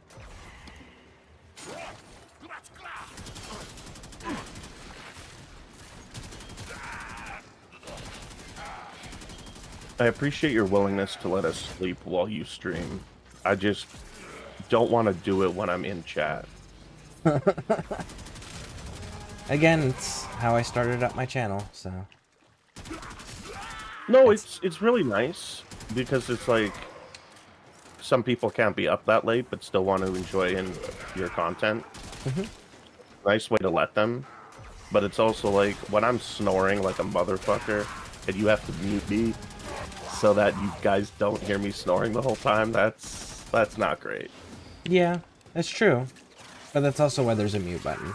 R: I appreciate your willingness to let us sleep while you stream. I just don't want to do it when I'm in chat.
A: Again, it's how I started up my channel, so.
R: No, it's really nice because it's like some people can't be up that late but still want to enjoy your content. Nice way to let them. But it's also like when I'm snoring like a motherfucker and you have to mute me so that you guys don't hear me snoring the whole time, that's not great.
A: Yeah, that's true. But that's also why there's a mute button.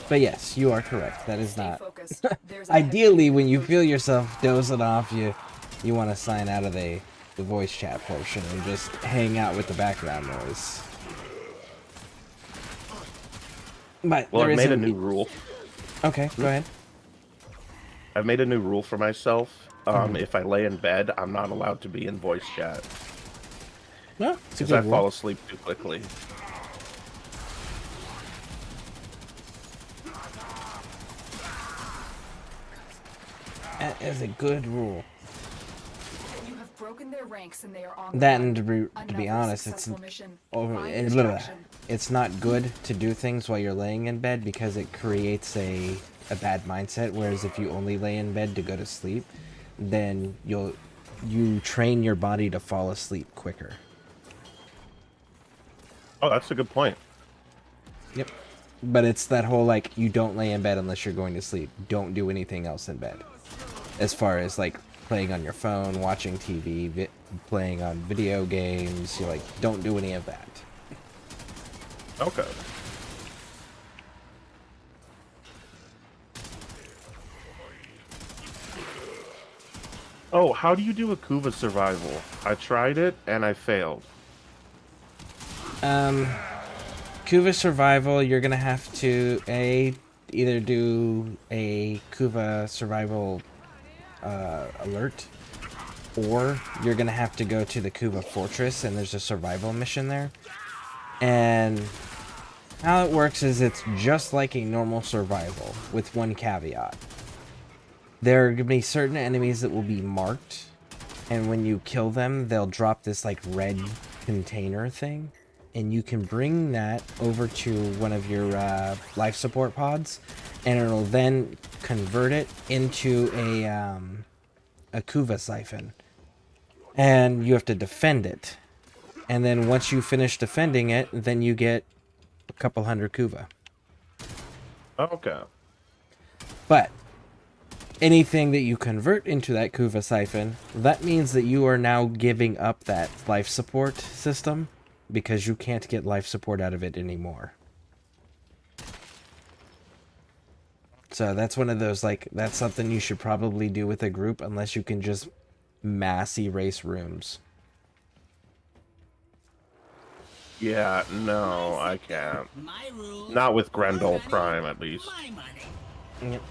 A: But yes, you are correct. That is
C: Stay
A: not.
C: focused. There's a
A: Ideally, when you feel yourself dozing off, you want to sign out of the voice chat portion and just hang out with the background noise. But
R: Well,
A: there
R: I've made a
A: isn't-
R: new rule.
A: Okay, go ahead.
R: I've made a new rule for myself. If I lay in bed, I'm not allowed to be in voice chat.
A: Well, it's a
R: because I
A: good
R: fall
A: rule.
R: asleep too quickly.
A: That is a good rule.
C: You have broken their ranks and they are on
A: That
C: the
A: and
C: run.
A: to be honest, it's
C: Successful mission.
A: over.
C: Find
A: Blah, blah, blah.
C: distraction.
A: It's not good to do things while you're laying in bed because it creates a bad mindset. Whereas if you only lay in bed to go to sleep, then you train your body to fall asleep quicker.
R: Oh, that's a good point.
A: Yep. But it's that whole like you don't lay in bed unless you're going to sleep. Don't do anything else in bed. As far as like playing on your phone, watching TV, playing on video games, you like don't do any of that.
R: Okay. Oh, how do you do a Kuva survival? I tried it and I failed.
A: Kuva survival, you're gonna have to either do a Kuva survival alert, or you're gonna have to go to the Kuva fortress and there's a survival mission there. And how it works is it's just like a normal survival with one caveat. There are gonna be certain enemies that will be marked, and when you kill them, they'll drop this like red container thing. And you can bring that over to one of your life support pods, and it'll then convert it into a Kuva siphon. And you have to defend it. And then once you finish defending it, then you get a couple hundred Kuva.
R: Okay.
A: But anything that you convert into that Kuva siphon, that means that you are now giving up that life support system, because you can't get life support out of it anymore. So that's one of those, like, that's something you should probably do with a group, unless you can just mass erase rooms.
R: Yeah, no, I can't. Not with Grendel Prime, at least.
A: Yep.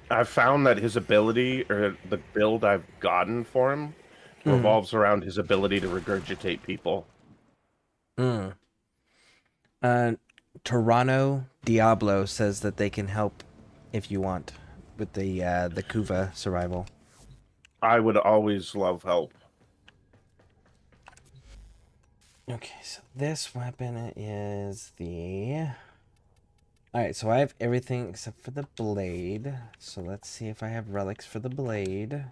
R: I've found that his ability, or the build I've gotten for him, revolves around his ability to regurgitate people.
A: Toronto Diablo says that they can help if you want with the Kuva survival.
R: I would always love help.
A: Okay, so this weapon is the... Alright, so I have everything except for the blade. So let's see if I have relics for the blade.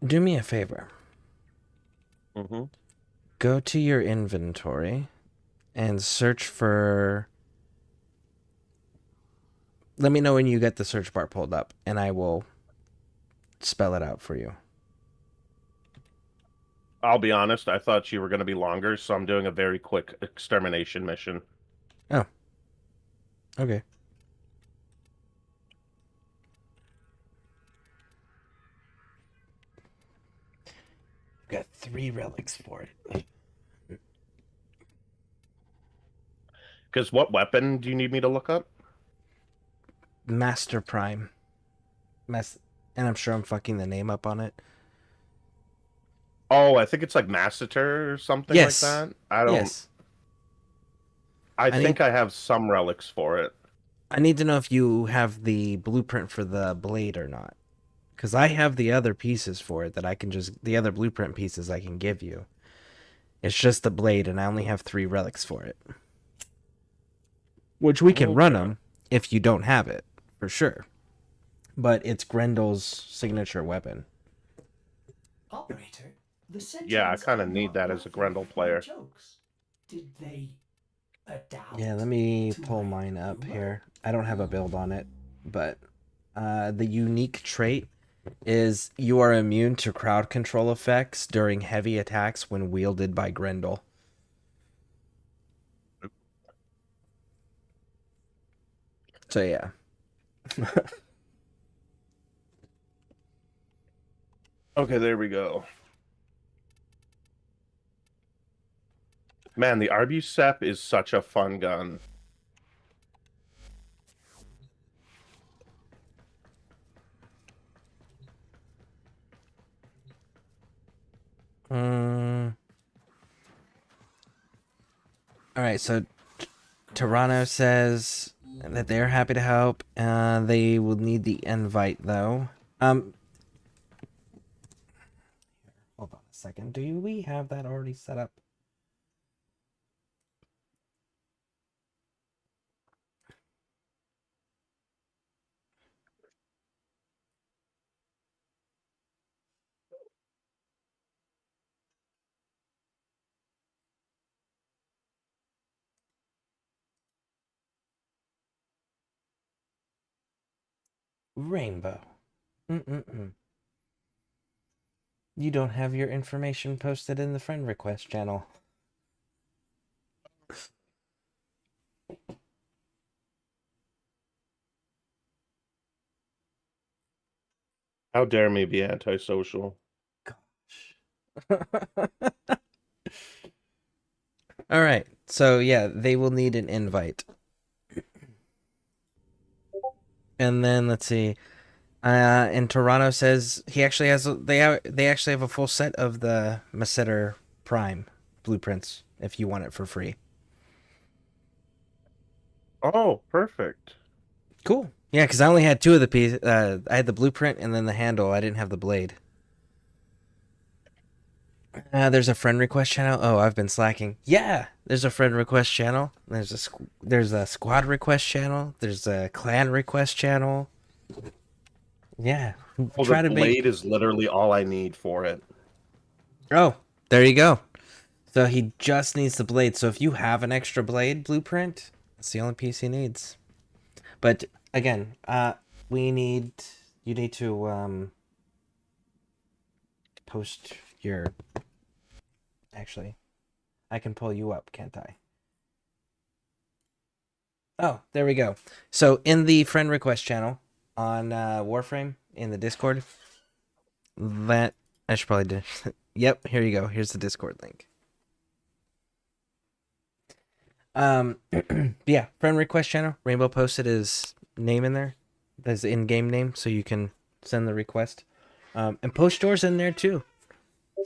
A: Do me a favor. Go to your inventory and search for... Let me know when you get the search bar pulled up, and I will spell it out for you.
R: I'll be honest, I thought you were going to be longer, so I'm doing a very quick extermination mission.
A: Oh. Okay. Got 3 relics for it.
R: Because what weapon do you need me to look up?
A: Master Prime. And I'm sure I'm fucking the name up on it.
R: Oh, I think it's like Masseter or something like that. I don't...
A: Yes.
R: I think I have some relics for it.
A: I need to know if you have the blueprint for the blade or not. Because I have the other pieces for it that I can just... The other blueprint pieces I can give you. It's just the blade, and I only have 3 relics for it. Which we can run them if you don't have it, for sure. But it's Grendel's signature weapon.
B: Operator, the
R: Yeah, I
B: Sentinels
R: kind of
B: are
R: need
B: not
R: that as a
B: worth
R: Grendel
B: their
R: player.
B: jokes. Did they adapt?
A: Yeah, let me pull mine up here. I don't have a build on it, but the unique trait is you are immune to crowd control effects during heavy attacks when wielded by Grendel. So yeah.
R: Okay, there we go. Man, the Arbusep is such a fun gun.
A: All right, so Toronto says that they're happy to help. They will need the invite though. Hold on a second. Do we have that already set up? Rainbow. You don't have your information posted in the friend request channel.
R: How dare me be antisocial?
A: All right. So yeah, they will need an invite. And then let's see. And Toronto says he actually has they actually have a full set of the Masseter Prime blueprints if you want it for free.
R: Oh, perfect.
A: Cool. Yeah, because I only had two of the pieces. I had the blueprint and then the handle. I didn't have the blade. There's a friend request channel. Oh, I've been slacking. Yeah, there's a friend request channel. There's a squad request channel. There's a clan request channel. Yeah,
R: Well, the blade is literally all I need for it.
A: Oh, there you go. So he just needs the blade. So if you have an extra blade blueprint, that's the only piece he needs. But again, you need to post your. Actually, I can pull you up, can't I? Oh, there we go. So in the friend request channel on Warframe in the Discord, that I should probably do. Yep, here you go. Here's the Discord link. Yeah, friend request channel. Rainbow posted his name in there. That's the in-game name, so you can send the request. And post yours in there too.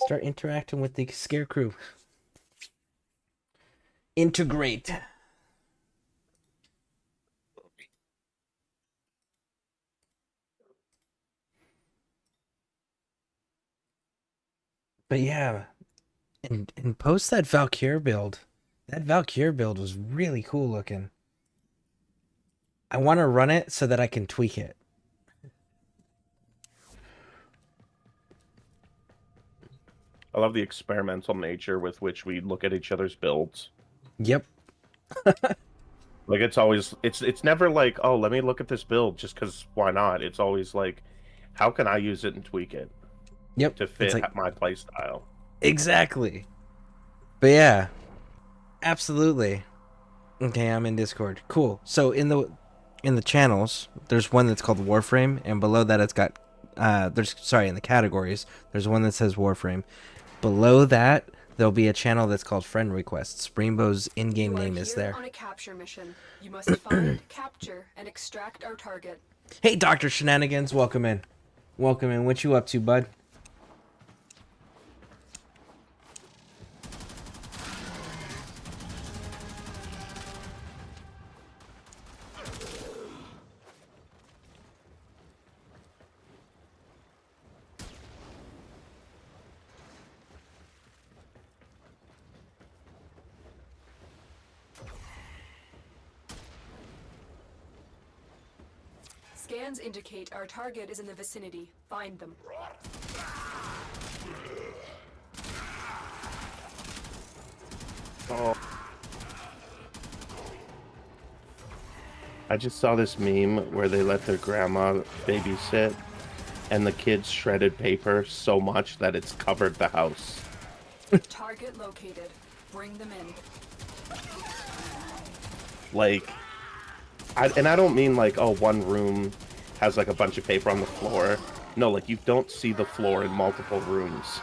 A: Start interacting with the ScareCrew. Integrate. But yeah, and post that Valkyr build. That Valkyr build was really cool looking. I want to run it so that I can tweak it.
R: I love the experimental nature with which we look at each other's builds.
A: Yep.
R: Like it's never like, oh, let me look at this build just because why not? It's always like, how can I use it and tweak it?
A: Yep.
R: To fit my play style.
A: Exactly. But yeah, absolutely. Okay, I'm in Discord. Cool. So in the channels, there's one that's called Warframe, and below that it's got in the categories, there's one that says Warframe. Below that, there'll be a channel that's called Friend Requests. Rainbow's in-game name is there.
C: On a capture mission. You must find, capture, and extract our target.
A: Hey, Dr. Shenanigans, welcome in. Welcome in. What you up to, bud?
C: Scans indicate our target is in the vicinity. Find them.
R: Oh. I just saw this meme where they let their grandma babysit, and the kids shredded paper so much that it's covered the house.
C: Target located. Bring them in.
R: Like, I don't mean like, oh, one room has like a bunch of paper on the floor. No, like you don't see the floor in multiple rooms.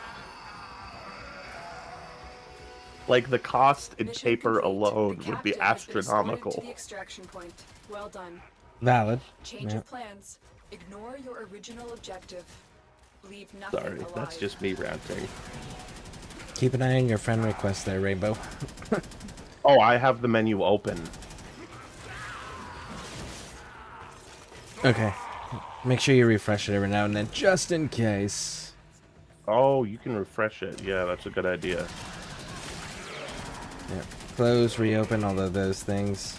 R: Like the cost in
C: Mission
R: paper
C: complete.
R: alone
C: The
R: would be
C: captain has been escorted
R: astronomical.
C: to the extraction point. Well done.
A: Valid.
C: Change
A: Yeah.
C: of plans. Ignore your original objective. Leave nothing
R: Sorry,
C: alive.
R: that's just me ranting.
A: Keep an eye on your friend request there, Rainbow.
R: Oh, I have the menu open.
A: Okay. Make sure you refresh it every now and then, just in case.
R: Oh, you can refresh it. Yeah, that's a good idea.
A: Yeah. Close, reopen, all of those things.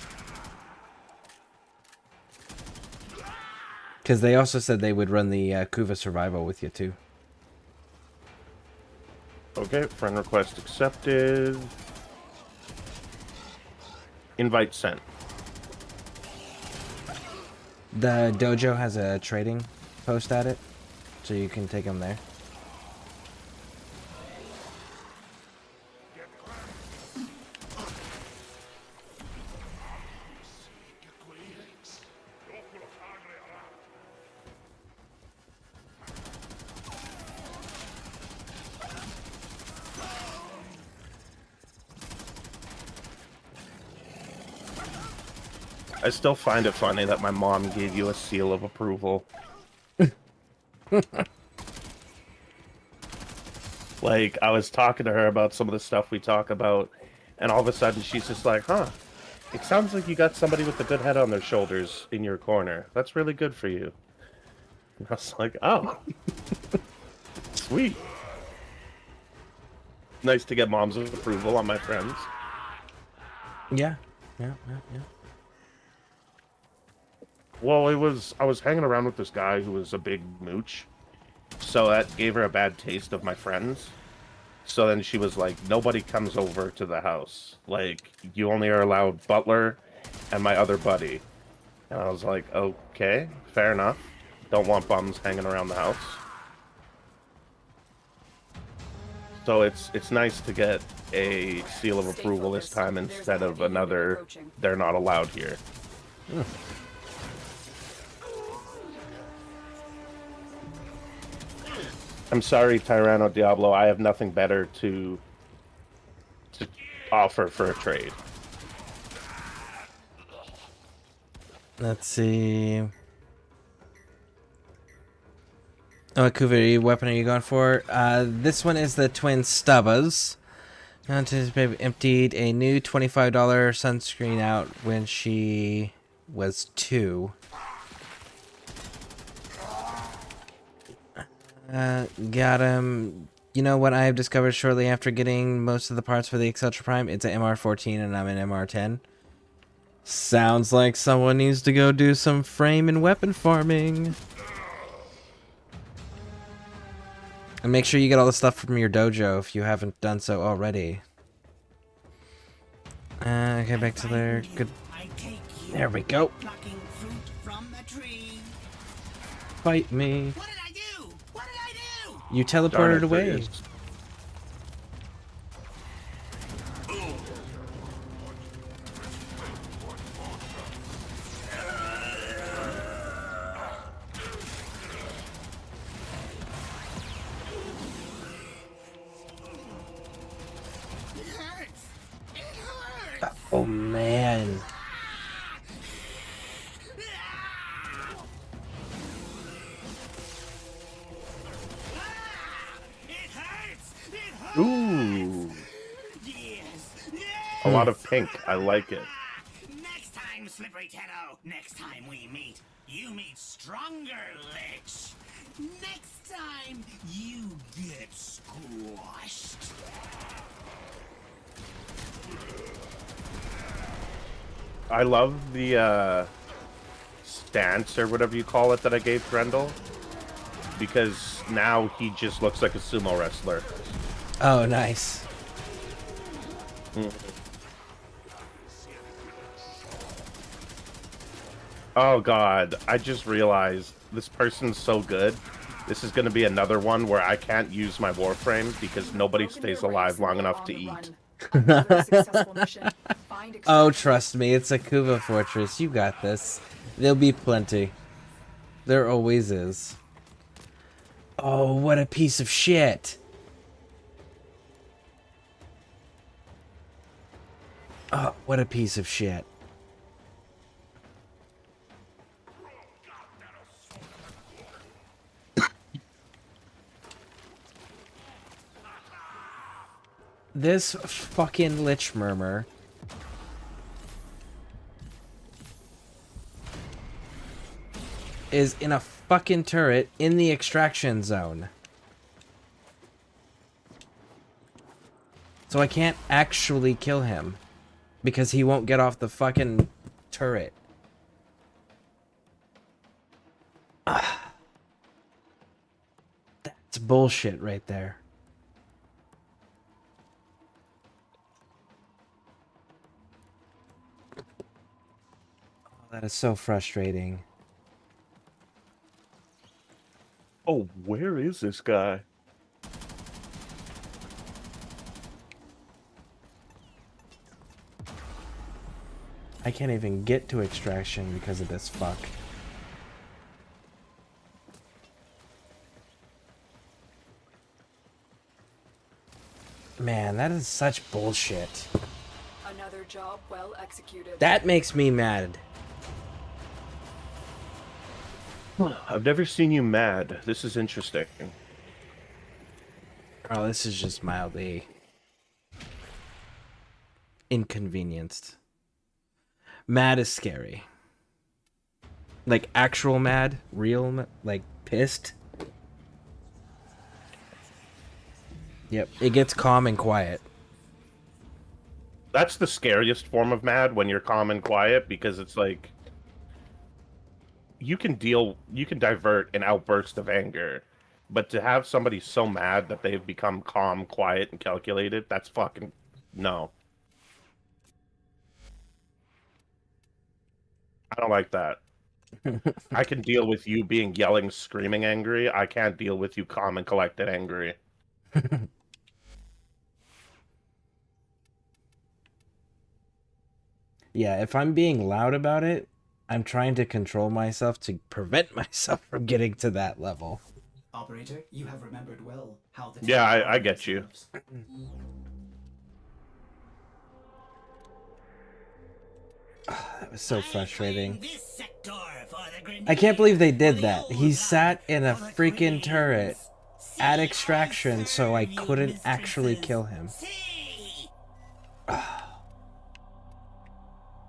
A: Because they also said they would run the Kuva Survival with you, too.
R: Okay, friend request accepted. Invite sent.
A: The dojo has a trading post at it, so you can take them there.
R: I still find it funny that my mom gave you a seal of approval. Like, I was talking to her about some of the stuff we talk about, and all of a sudden she's just like, huh, it sounds like you got somebody with a good head on their shoulders in your corner. That's really good for you. And I was like, oh. Sweet. Nice to get mom's approval on my friends.
A: Yeah.
R: Well, I was hanging around with this guy who was a big mooch, so that gave her a bad taste of my friends. So then she was like, nobody comes over to the house. Like, you only are allowed Butler and my other buddy. And I was like, okay, fair enough. Don't want bums hanging around the house. So it's nice to get a seal of approval this time instead of another, they're not allowed here. I'm sorry, Tyranno Diablo. I have nothing better to offer for a trade.
A: Let's see. Oh, Kuva, what weapon are you going for? This one is the Twin Stubbas. Baby emptied a new $25 sunscreen out when she was 2. Got him. You know what I have discovered shortly after getting most of the parts for the Exceltra Prime? It's an MR14 and I'm an MR10. Sounds like someone needs to go do some frame and weapon farming. And make sure you get all the stuff from your dojo if you haven't done so already. Okay, back to there. Good. There we go. Fight me.
L: What did I do? What did I do?
A: You teleported away. Oh man.
R: Ooh. A lot of pink. I like it.
L: Next time, Slippery Tenno. Next time we meet, you meet stronger, Lich. Next time, you get squashed.
R: I love the stance or whatever you call it that I gave Grendel, because now he just looks like a sumo wrestler.
A: Oh, nice.
R: Oh god, I just realized this person's so good. This is going to be another one where I can't use my Warframe because nobody stays alive long enough to eat.
A: Oh, trust me, it's a Kuva fortress. You got this. There'll be plenty. There always is. Oh, what a piece of shit. Oh, what a piece of shit. This fucking Lich Murmur is in a fucking turret in the extraction zone. So I can't actually kill him because he won't get off the fucking turret. Ah. That's bullshit right there. That is so frustrating.
R: Oh, where is this guy?
A: I can't even get to extraction because of this fuck. Man, that is such bullshit.
C: Another job well executed.
A: That makes me mad.
R: I've never seen you mad. This is interesting.
A: Oh, this is just mildly inconvenienced. Mad is scary. Like actual mad, real, like pissed. Yep, it gets calm and quiet.
R: That's the scariest form of mad, when you're calm and quiet, because it's like you can divert an outburst of anger, but to have somebody so mad that they've become calm, quiet, and calculated, that's fucking no. I don't like that. I can deal with you being yelling, screaming angry. I can't deal with you calm and collected angry.
A: Yeah, if I'm being loud about it, I'm trying to control myself to prevent myself from getting to that level.
B: Operator, you have remembered well how the
R: Yeah, I get you.
A: That was so frustrating. I can't believe they did that. He sat in a freaking turret at extraction so I couldn't actually kill him.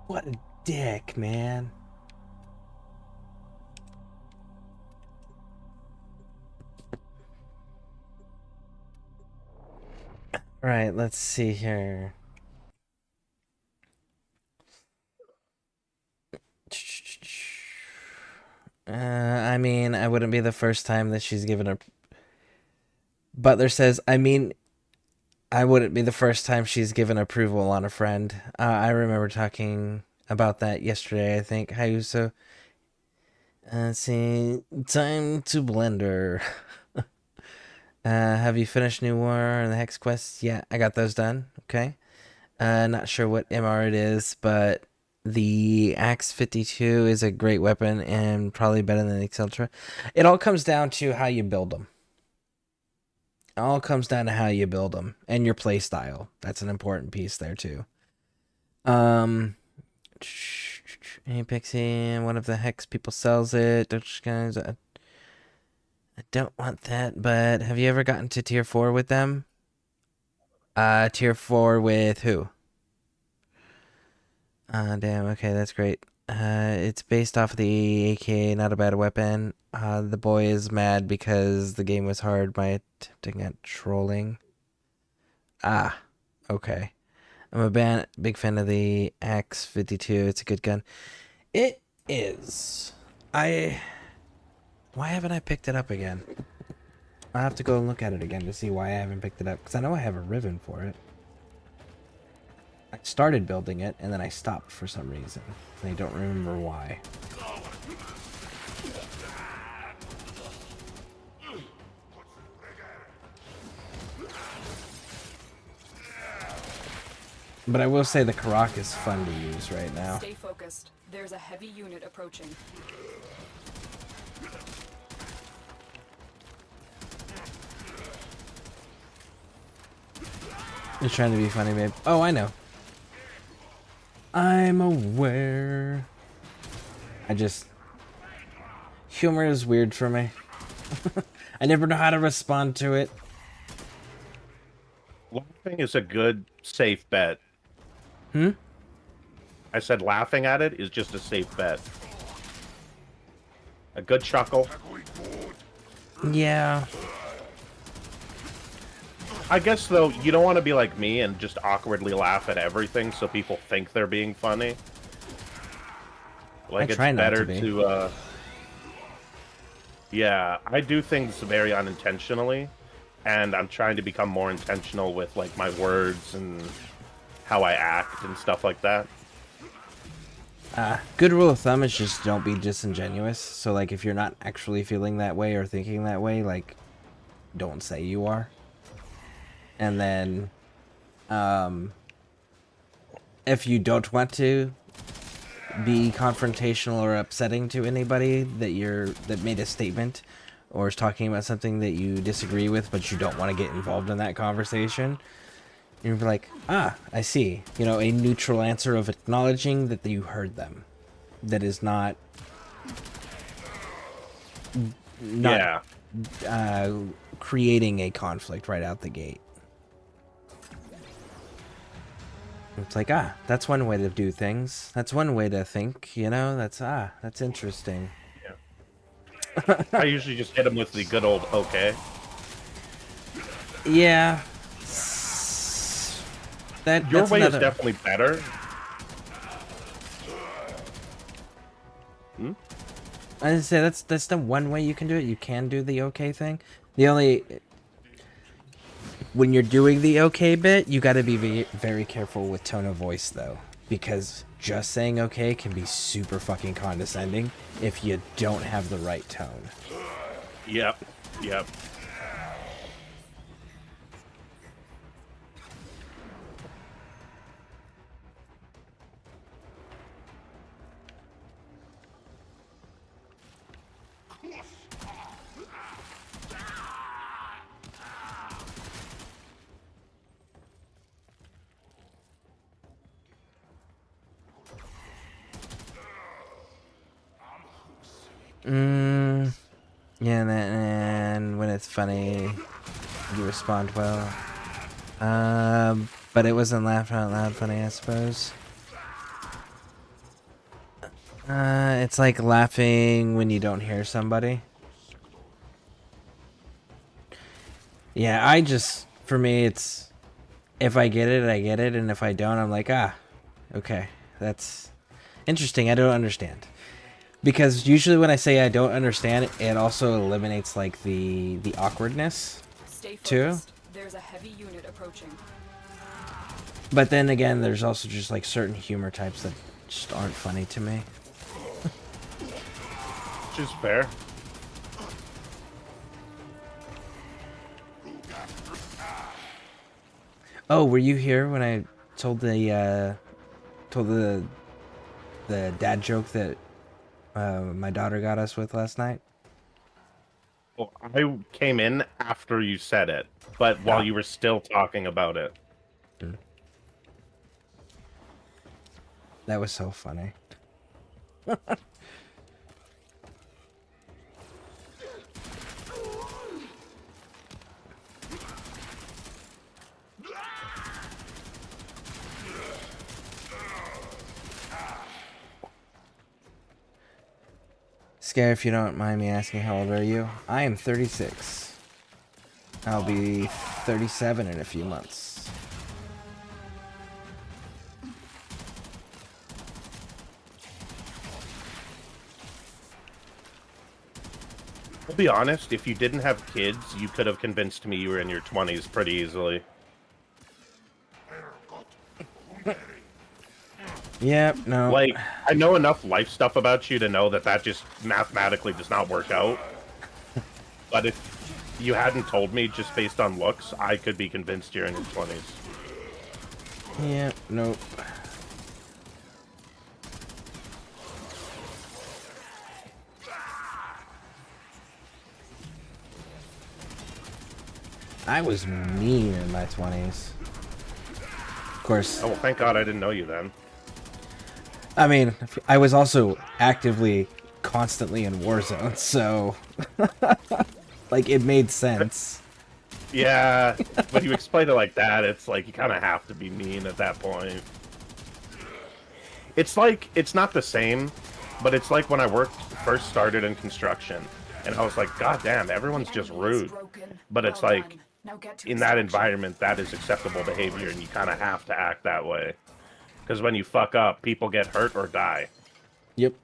A: What a dick, man. Alright, let's see here. I mean, I wouldn't be the first time that she's given a... Butler says, I mean, I wouldn't be the first time she's given approval on a friend. I remember talking about that yesterday, I think. Hayuso. Let's see. Time to blender. Have you finished New War and the Hex quests? Yeah, I got those done. Okay. Not sure what MR it is, but the Axe 52 is a great weapon and probably better than the Exceltra. It all comes down to how you build them. It all comes down to how you build them and your play style. That's an important piece there too. Hey Pixie, one of the Hex people sells it. Guys, I don't want that, but have you ever gotten to tier 4 with them? Tier 4 with who? Damn, okay, that's great. It's based off of the AK, not a bad weapon. The boy is mad because the game was hard by attempting at trolling. Ah, okay. I'm a big fan of the Axe 52. It's a good gun. It is. Why haven't I picked it up again? I'll have to go and look at it again to see why I haven't picked it up. Because I know I have a ribbon for it. I started building it, and then I stopped for some reason. And I don't remember why. But I will say the Karak is fun to use right now.
C: Stay focused. There's a heavy unit approaching.
A: You're trying to be funny, babe. Oh, I know. I'm aware. Humor is weird for me. I never know how to respond to it.
R: Laughing is a good, safe bet.
A: Hmm?
R: I said laughing at it is just a safe bet. A good chuckle.
A: Yeah.
R: I guess, though, you don't want to be like me and just awkwardly laugh at everything so people think they're being funny. Like,
A: I try
R: it's
A: not
R: better
A: to be.
R: to, yeah, I do things very unintentionally, and I'm trying to become more intentional with, like, my words and how I act and stuff like that.
A: Good rule of thumb is just don't be disingenuous. So, like, if you're not actually feeling that way or thinking that way, like, don't say you are. And then, if you don't want to be confrontational or upsetting to anybody that made a statement or is talking about something that you disagree with, but you don't want to get involved in that conversation, you'd be like, ah, I see. You know, a neutral answer of acknowledging that you heard them. That is not creating a conflict right out the gate. It's like, that's one way to do things. That's one way to think, you know? That's interesting.
R: Yeah. I usually just hit them with the good old okay.
A: Yeah.
R: Your way is definitely better. Hmm?
A: I didn't say that's the one way you can do it. You can do the okay thing. When you're doing the okay bit, you got to be very, very careful with tone of voice, though, because just saying okay can be super fucking condescending if you don't have the right tone.
R: Yep.
A: Yeah, and when it's funny, you respond well. But it wasn't laugh out loud funny, I suppose. It's like laughing when you don't hear somebody. Yeah, for me, it's, if I get it, I get it, and if I don't, I'm like, okay, that's interesting, I don't understand. Because usually when I say I don't understand, it also eliminates, like, the awkwardness, too.
C: There's a heavy unit approaching.
A: But then again, there's also just, like, certain humor types that just aren't funny to me.
R: Which is fair.
A: Oh, were you here when I told the dad joke that my daughter got us with last night?
R: Well, I came in after you said it, but while you were still talking about it.
A: That was so funny. Scare, if you don't mind me asking, how old are you? I am 36. I'll be 37 in a few months.
R: I'll be honest, if you didn't have kids, you could have convinced me you were in your 20s pretty easily.
A: Yep, no.
R: Like, I know enough life stuff about you to know that just mathematically does not work out. But if you hadn't told me just based on looks, I could be convinced you're in your 20s.
A: Yeah, nope. I was mean in my 20s. Of course.
R: Oh, well, thank God I didn't know you then.
A: I mean, I was also actively, constantly in Warzone, so... like, it made sense.
R: Yeah, when you explain it like that, it's like you kind of have to be mean at that point. It's like, it's not the same, but it's like when I first started in construction, and I was like, God damn, everyone's just rude. But it's like, in that environment, that is acceptable behavior, and you kind of have to act that way. Because when you fuck up, people get hurt or die.
A: Yep.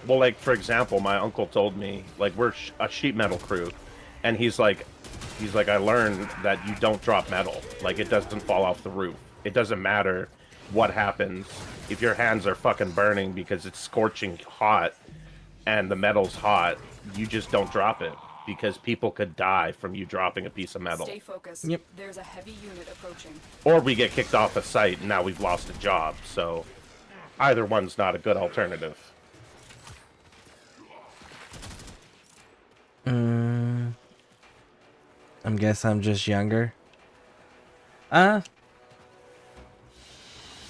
R: Well, like, for example, my uncle told me, like, we're a sheet metal crew, and he's like, I learned that you don't drop metal. Like, it doesn't fall off the roof. It doesn't matter what happens. If your hands are fucking burning because it's scorching hot and the metal's hot, you just don't drop it, because people could die from you dropping a piece of metal.
C: Stay focused.
A: Yep.
C: There's a heavy unit approaching.
R: Or we get kicked off a site and now we've lost a job, so either one's not a good alternative.
A: I guess I'm just younger. I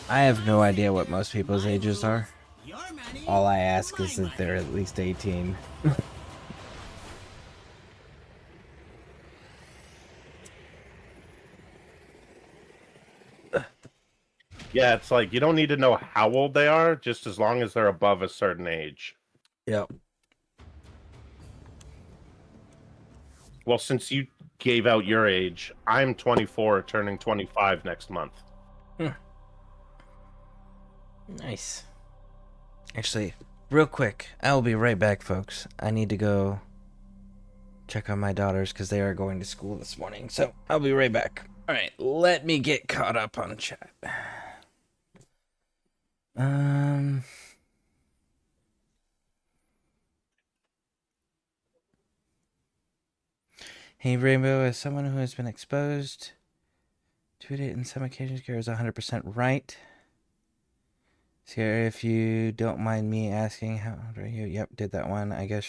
A: have no idea what most people's ages are. All I ask is that they're at least 18.
R: Yeah, it's like, you don't need to know how old they are, just as long as they're above a certain age.
A: Yep.
R: Well, since you gave out your age, I'm 24, turning 25 next month.
A: Nice. Actually, real quick, I will be right back, folks. I need to go check on my daughters because they are going to school this morning. So I'll be right back. All right, let me get caught up on chat. Hey, Rainbow, as someone who has been exposed to it in some occasions, Gary is 100% right. Scary, if you don't mind me asking, how old are you? Yep, did that one. I guess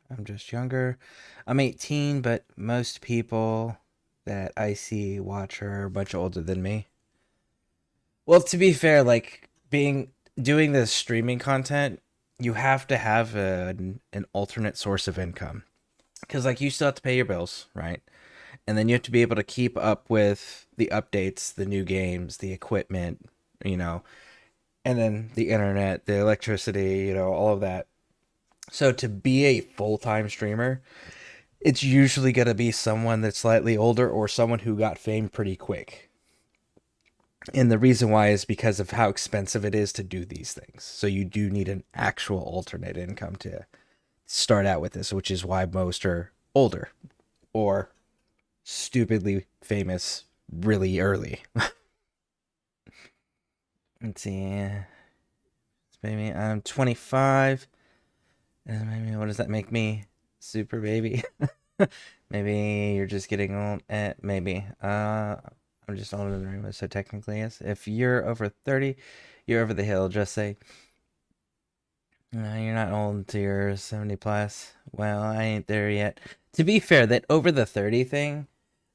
A: I'm just younger. I'm 18, but most people that I see watch are a bunch older than me. Well, to be fair, like, doing this streaming content, you have to have an alternate source of income. Because, like, you still have to pay your bills, right? And then you have to be able to keep up with the updates, the new games, the equipment, you know, and then the internet, the electricity, you know, all of that. So to be a full-time streamer, it's usually going to be someone that's slightly older or someone who got fame pretty quick. And the reason why is because of how expensive it is to do these things. So you do need an actual alternate income to start out with this, which is why most are older or stupidly famous really early. Let's see. Maybe I'm 25. And maybe what does that make me? Super baby. Maybe you're just getting old. Maybe. I'm just older than Rainbow, so technically yes. If you're over 30, you're over the hill. Just say, no, you're not old until you're 70 plus. Well, I ain't there yet. To be fair, that over the 30 thing,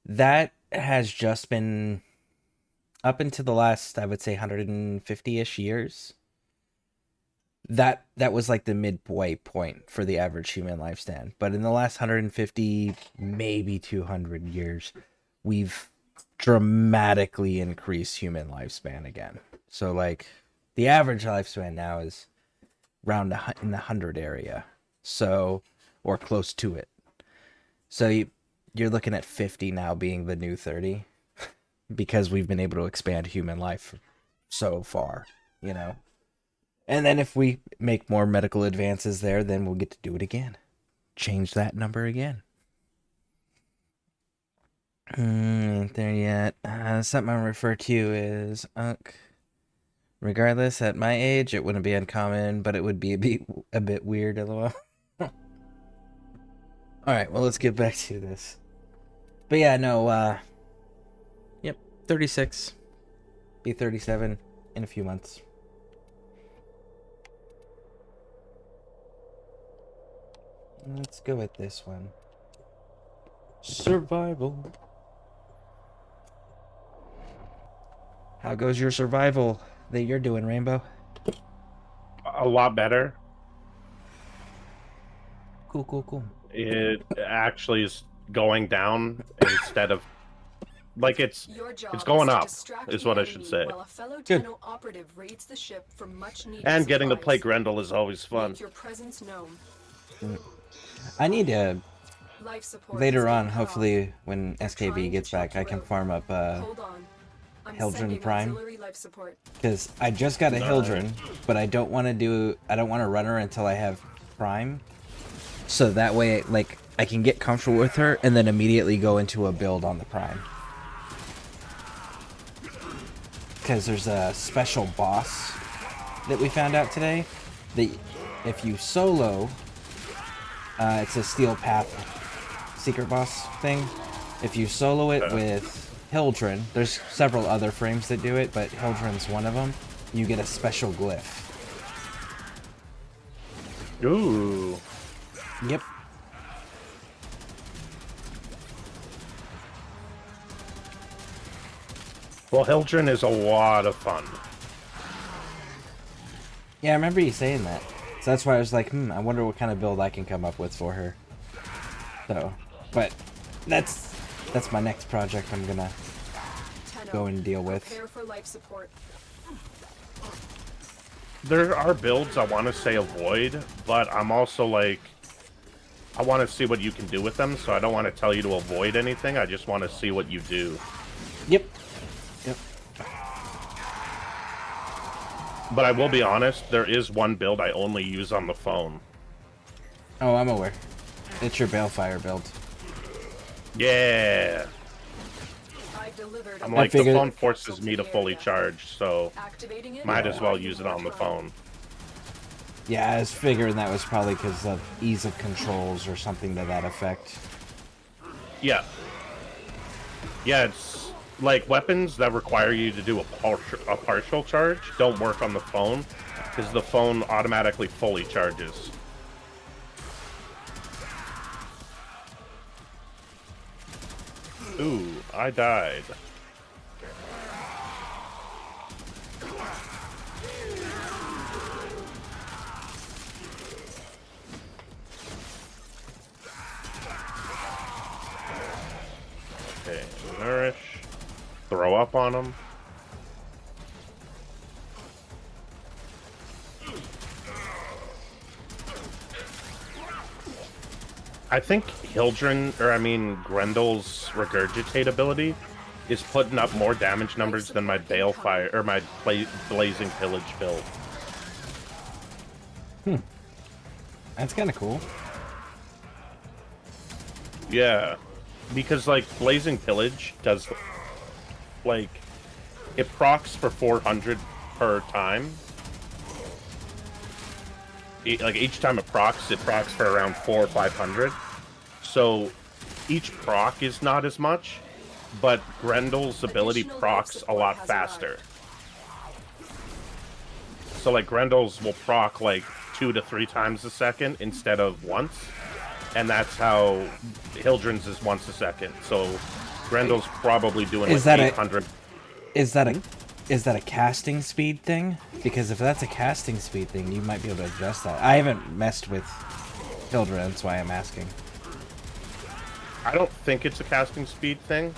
A: that has just been up into the last, I would say, 150-ish years. That was like the midway point for the average human lifespan. But in the last 150, maybe 200 years, we've dramatically increased human lifespan again. So, like, the average lifespan now is around in the 100 area. So, or close to it. So you're looking at 50 now being the new 30 because we've been able to expand human life so far, you know. And then if we make more medical advances there, then we'll get to do it again. Change that number again. Ain't there yet. Something I refer to as Unk. Regardless, at my age, it wouldn't be uncommon, but it would be a bit weird, lol. All right, well, let's get back to this. But yeah, no, yep, 36. Be 37 in a few months. Let's go with this one. Survival. How goes your survival that you're doing, Rainbow?
R: A lot better.
A: Cool, cool, cool.
R: It actually is going down instead of like it's going up is what I should say.
A: Good.
R: And getting to play Grendel is always fun.
A: I need to later on, hopefully when SKB gets back, I can farm up Hildren Prime, because I just got a Hildren, but I don't want to run her until I have Prime, so that way like I can get comfortable with her and then immediately go into a build on the Prime, because there's a special boss that we found out today that if you solo, it's a Steel Path secret boss thing. If you solo it with Hildren, there's several other frames that do it, but Hildren's one of them, you get a special glyph.
R: Ooh.
A: Yep.
R: Well, Hildren is a lot of fun.
A: Yeah, I remember you saying that. So that's why I was like, I wonder what kind of build I can come up with for her. So, but that's my next project I'm gonna go and deal with.
R: There are builds I want to say avoid, but I'm also like, I want to see what you can do with them, so I don't want to tell you to avoid anything. I just want to see what you do.
A: Yep. Yep.
R: But I will be honest, there is one build I only use on the phone.
A: Oh, I'm aware. It's your Balefire build.
R: Yeah. I'm like, the phone forces me to fully charge, so might as well use it on the phone.
A: Yeah, I was figuring that was probably because of ease of controls or something to that effect.
R: Yeah. Yeah, it's like weapons that require you to do a partial charge don't work on the phone, because the phone automatically fully charges. Ooh, I died. Okay, nourish. Throw up on him. I think Grendel's regurgitate ability is putting up more damage numbers than my Balefire or my Blazing Pillage build.
A: That's kind of cool.
R: Yeah, because like Blazing Pillage does, like, it procs for 400 per time. Like each time it procs for around 400 or 500. So each proc is not as much, but Grendel's ability procs a lot faster. So like Grendel's will proc like 2 to 3 times a second instead of once, and that's how Hildren's is once a second. So Grendel's probably doing like 800.
A: Is that a casting speed thing? Because if that's a casting speed thing, you might be able to adjust that. I haven't messed with Hildren, that's why I'm asking.
R: I don't think it's a casting speed thing.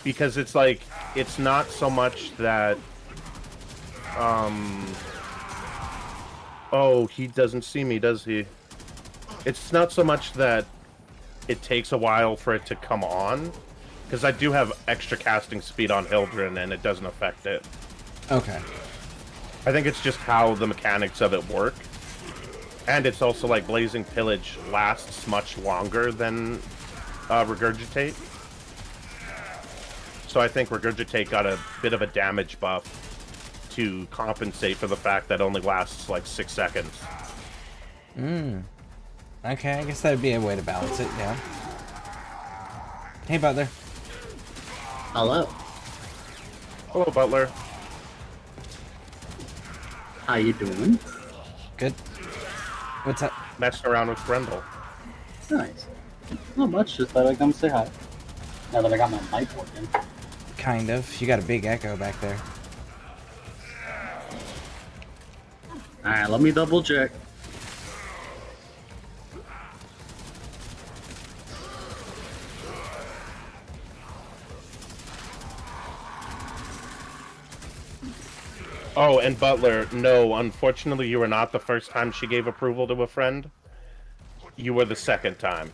R: Because it's like, it's not so much that... Oh, he doesn't see me, does he? It's not so much that it takes a while for it to come on. Because I do have extra casting speed on Hildren, and it doesn't affect it.
A: Okay.
R: I think it's just how the mechanics of it work. And it's also like Blazing Pillage lasts much longer than Regurgitate. So I think Regurgitate got a bit of a damage buff to compensate for the fact that it only lasts like 6 seconds.
A: Okay, I guess that would be a way to balance it, yeah. Hey, Butler.
F: Hello.
R: Hello, Butler.
F: How you doing?
A: Good. What's up?
R: Messing around with Grendel.
F: Nice. Not much, just thought I'd come say hi. Now that I got my mic working.
A: Kind of. You got a big echo back there.
F: Alright, let me double check.
R: Oh, and Butler, no, unfortunately you were not the first time she gave approval to a friend. You were the second time.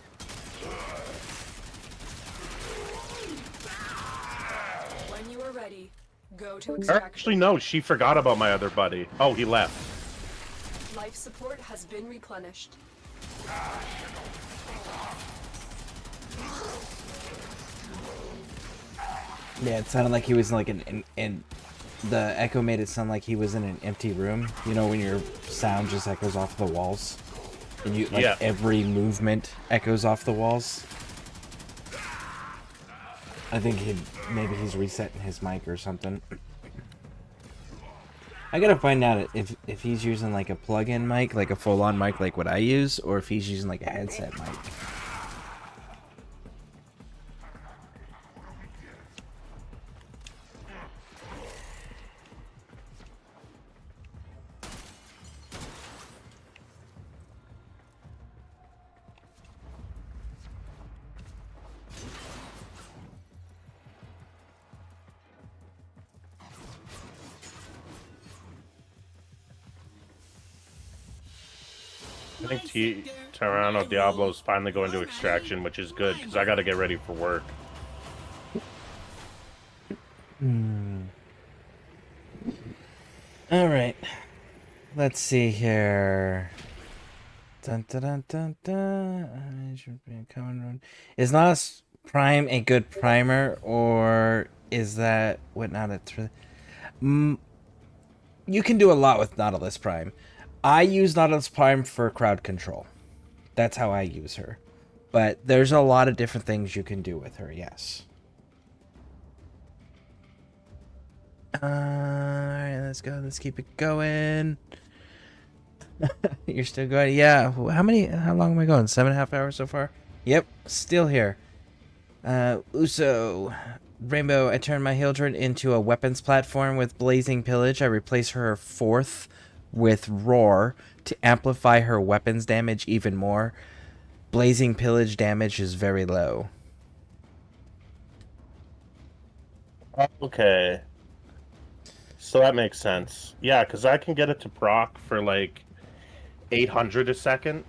C: When you are ready, go to extraction.
R: Actually, no, she forgot about my other buddy. Oh, he left.
C: Life support has been replenished.
A: Yeah, it sounded like he was like in the echo made it sound like he was in an empty room. You know, when your sound just echoes off the walls, and you like every movement echoes off the walls. I think maybe he's resetting his mic or something. I gotta find out if he's using like a plug-in mic, like a full-on mic, like what I use, or if he's using like a headset mic.
R: I think Tyranno Diablo's finally going to extraction, which is good, because I gotta get ready for work.
A: Alright. Let's see here. Dun, dun, dun, dun, dun. Is Nautilus Prime a good primer, or is that what Nautilus really... You can do a lot with Nautilus Prime. I use Nautilus Prime for crowd control. That's how I use her. But there's a lot of different things you can do with her, yes. Alright, let's go. Let's keep it going. You're still going? Yeah. How long am I going? 7.5 hours so far? Yep, still here. Uso. Rainbow, I turned my Hildred into a weapons platform with Blazing Pillage. I replace her 4th with Roar to amplify her weapons damage even more. Blazing Pillage damage is very low.
R: Okay. So that makes sense. Yeah, because I can get it to proc for like 800 a second,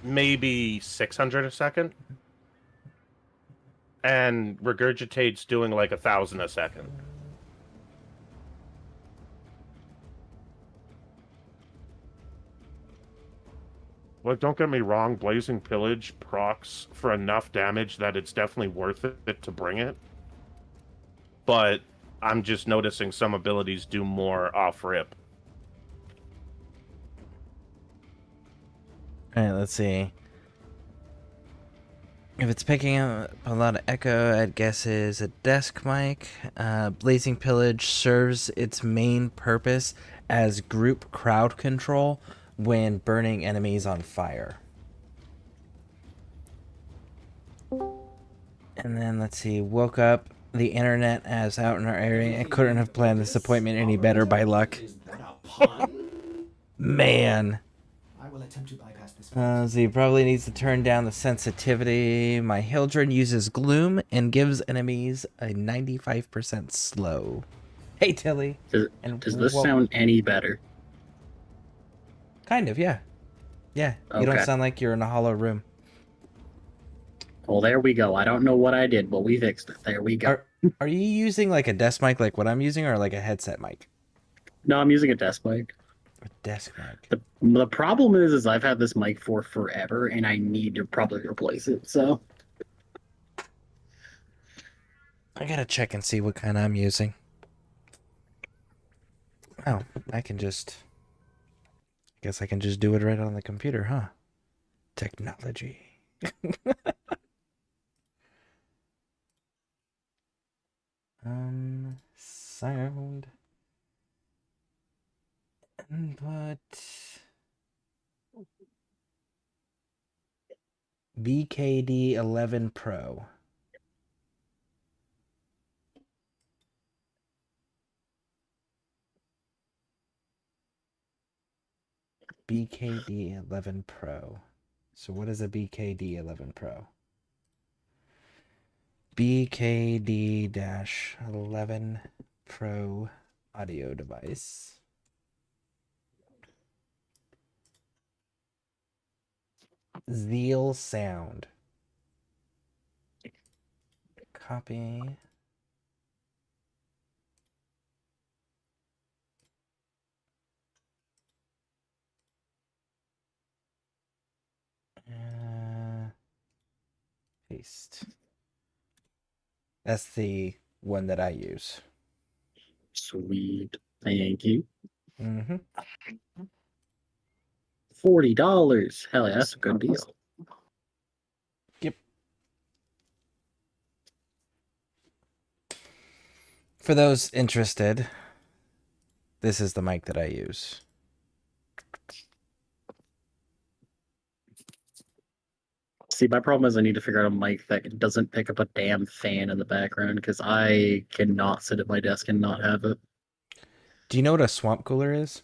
R: maybe 600 a second. And Regurgitate's doing like 1,000 a second. Like, don't get me wrong, Blazing Pillage procs for enough damage that it's definitely worth it to bring it. But I'm just noticing some abilities do more off-rip.
A: Alright, let's see. If it's picking up a lot of echo, I'd guess is a desk mic. Blazing Pillage serves its main purpose as group crowd control when burning enemies on fire. And then let's see, woke up. The internet as out in our area. I couldn't have planned this appointment any better by luck. Man.
B: I will attempt to bypass this.
A: So he probably needs to turn down the sensitivity. My Hildred uses Gloom and gives enemies a 95% slow. Hey, Tilly.
F: Does this sound any better?
A: Kind of, yeah. Yeah, you don't sound like you're in a hollow room.
F: Well, there we go. I don't know what I did, but we fixed it. There we go.
A: Are you using like a desk mic like what I'm using, or like a headset mic?
F: No, I'm using a desk mic.
A: A desk mic.
F: The problem is I've had this mic for forever, and I need to probably replace it, so...
A: I gotta check and see what kind I'm using. Oh, I guess I can just do it right on the computer, huh? Technology. Sound. Input. BKD 11 Pro. BKD 11 Pro. So what is a BKD 11 Pro? BKD-11 Pro audio device. Zeal Sound. Copy. Paste. That's the one that I use.
F: Sweet. Thank you.
A: Mm-hmm.
F: $40. Hell yeah, that's a good deal.
A: Yep. For those interested, this is the mic that I use.
F: See, my problem is I need to figure out a mic that doesn't pick up a damn fan in the background because I cannot sit at my desk and not have it.
A: Do you know what a swamp cooler is?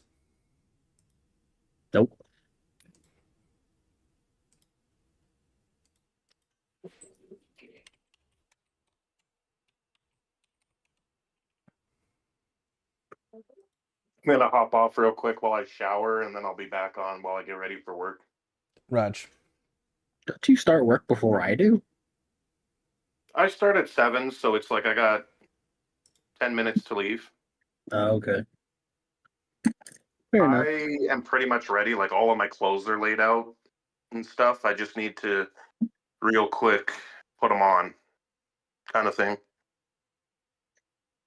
F: Nope.
K: I'm gonna hop off real quick while I shower, and then I'll be back on while I get ready for work.
A: Raj.
F: Don't you start work before I do?
K: I start at 7, so it's like I got 10 minutes to leave.
F: Oh, okay. Fair enough.
K: I am pretty much ready. Like, all of my clothes are laid out and stuff. I just need to, real quick, put them on, kind of thing.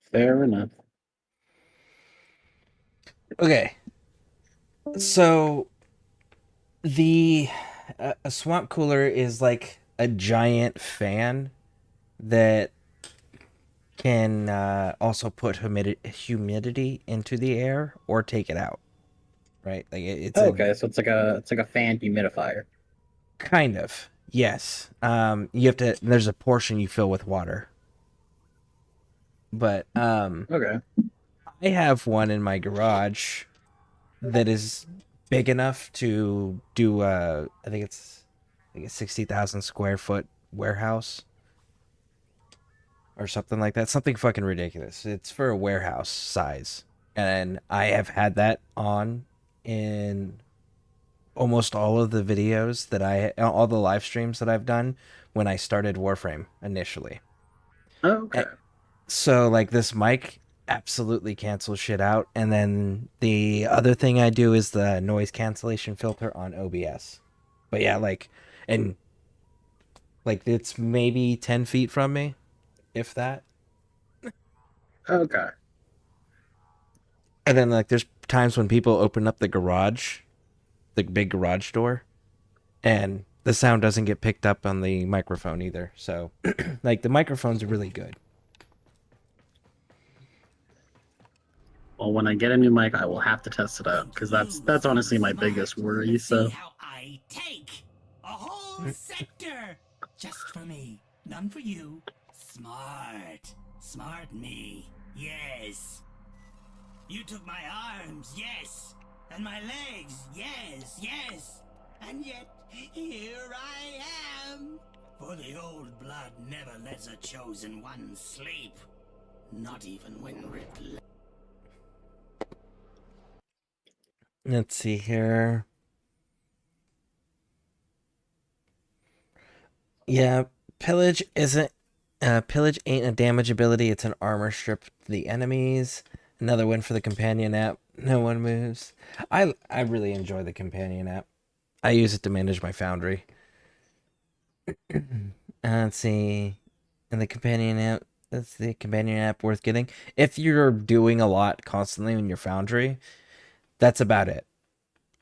F: Fair enough.
A: Okay. So the a swamp cooler is like a giant fan that can also put humidity into the air or take it out. Right? Like it's
F: okay, so it's like a fan humidifier.
A: Kind of. Yes. You have to. There's a portion you fill with water. But
F: okay.
A: I have one in my garage that is big enough to do I think it's like a 60,000 square foot warehouse or something like that. Something fucking ridiculous. It's for a warehouse size. And I have had that on in almost all of the videos that all the live streams that I've done when I started Warframe initially.
F: Okay.
A: So like this mic absolutely cancels shit out, and then the other thing I do is the noise cancellation filter on OBS. But yeah, like it's maybe 10 feet from me, if that.
F: Okay.
A: And then like there's times when people open up the garage, the big garage door, and the sound doesn't get picked up on the microphone either. So like the microphones are really good.
F: Well, when I get a new mic, I will have to test it out because that's honestly my biggest worry. So.
L: How I take a whole sector just for me, none for you. Smart me. Yes. You took my arms, yes, and my legs, yes, and yet here I am. For the old blood never lets a chosen one sleep, not even when ripped.
A: Let's see here. Yeah, pillage ain't a damage ability, it's an armor strip to the enemies. Another one for the companion app. No one moves. I really enjoy the companion app. I use it to manage my foundry. Let's see. And the companion app, that's the companion app worth getting. If you're doing a lot constantly in your foundry, that's about it.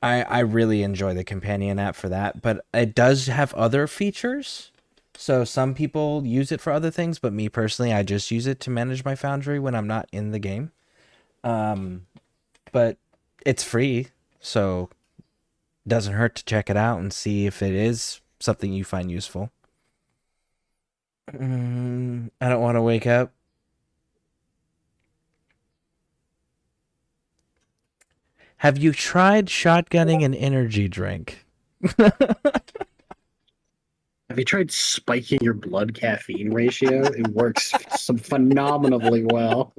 A: I really enjoy the companion app for that, but it does have other features. So some people use it for other things, but me personally, I just use it to manage my Foundry when I'm not in the game. But it's free, so it doesn't hurt to check it out and see if it is something you find useful. I don't want to wake up. Have you tried shotgunning an energy drink?
F: Have you tried spiking your blood caffeine ratio? It works phenomenally well.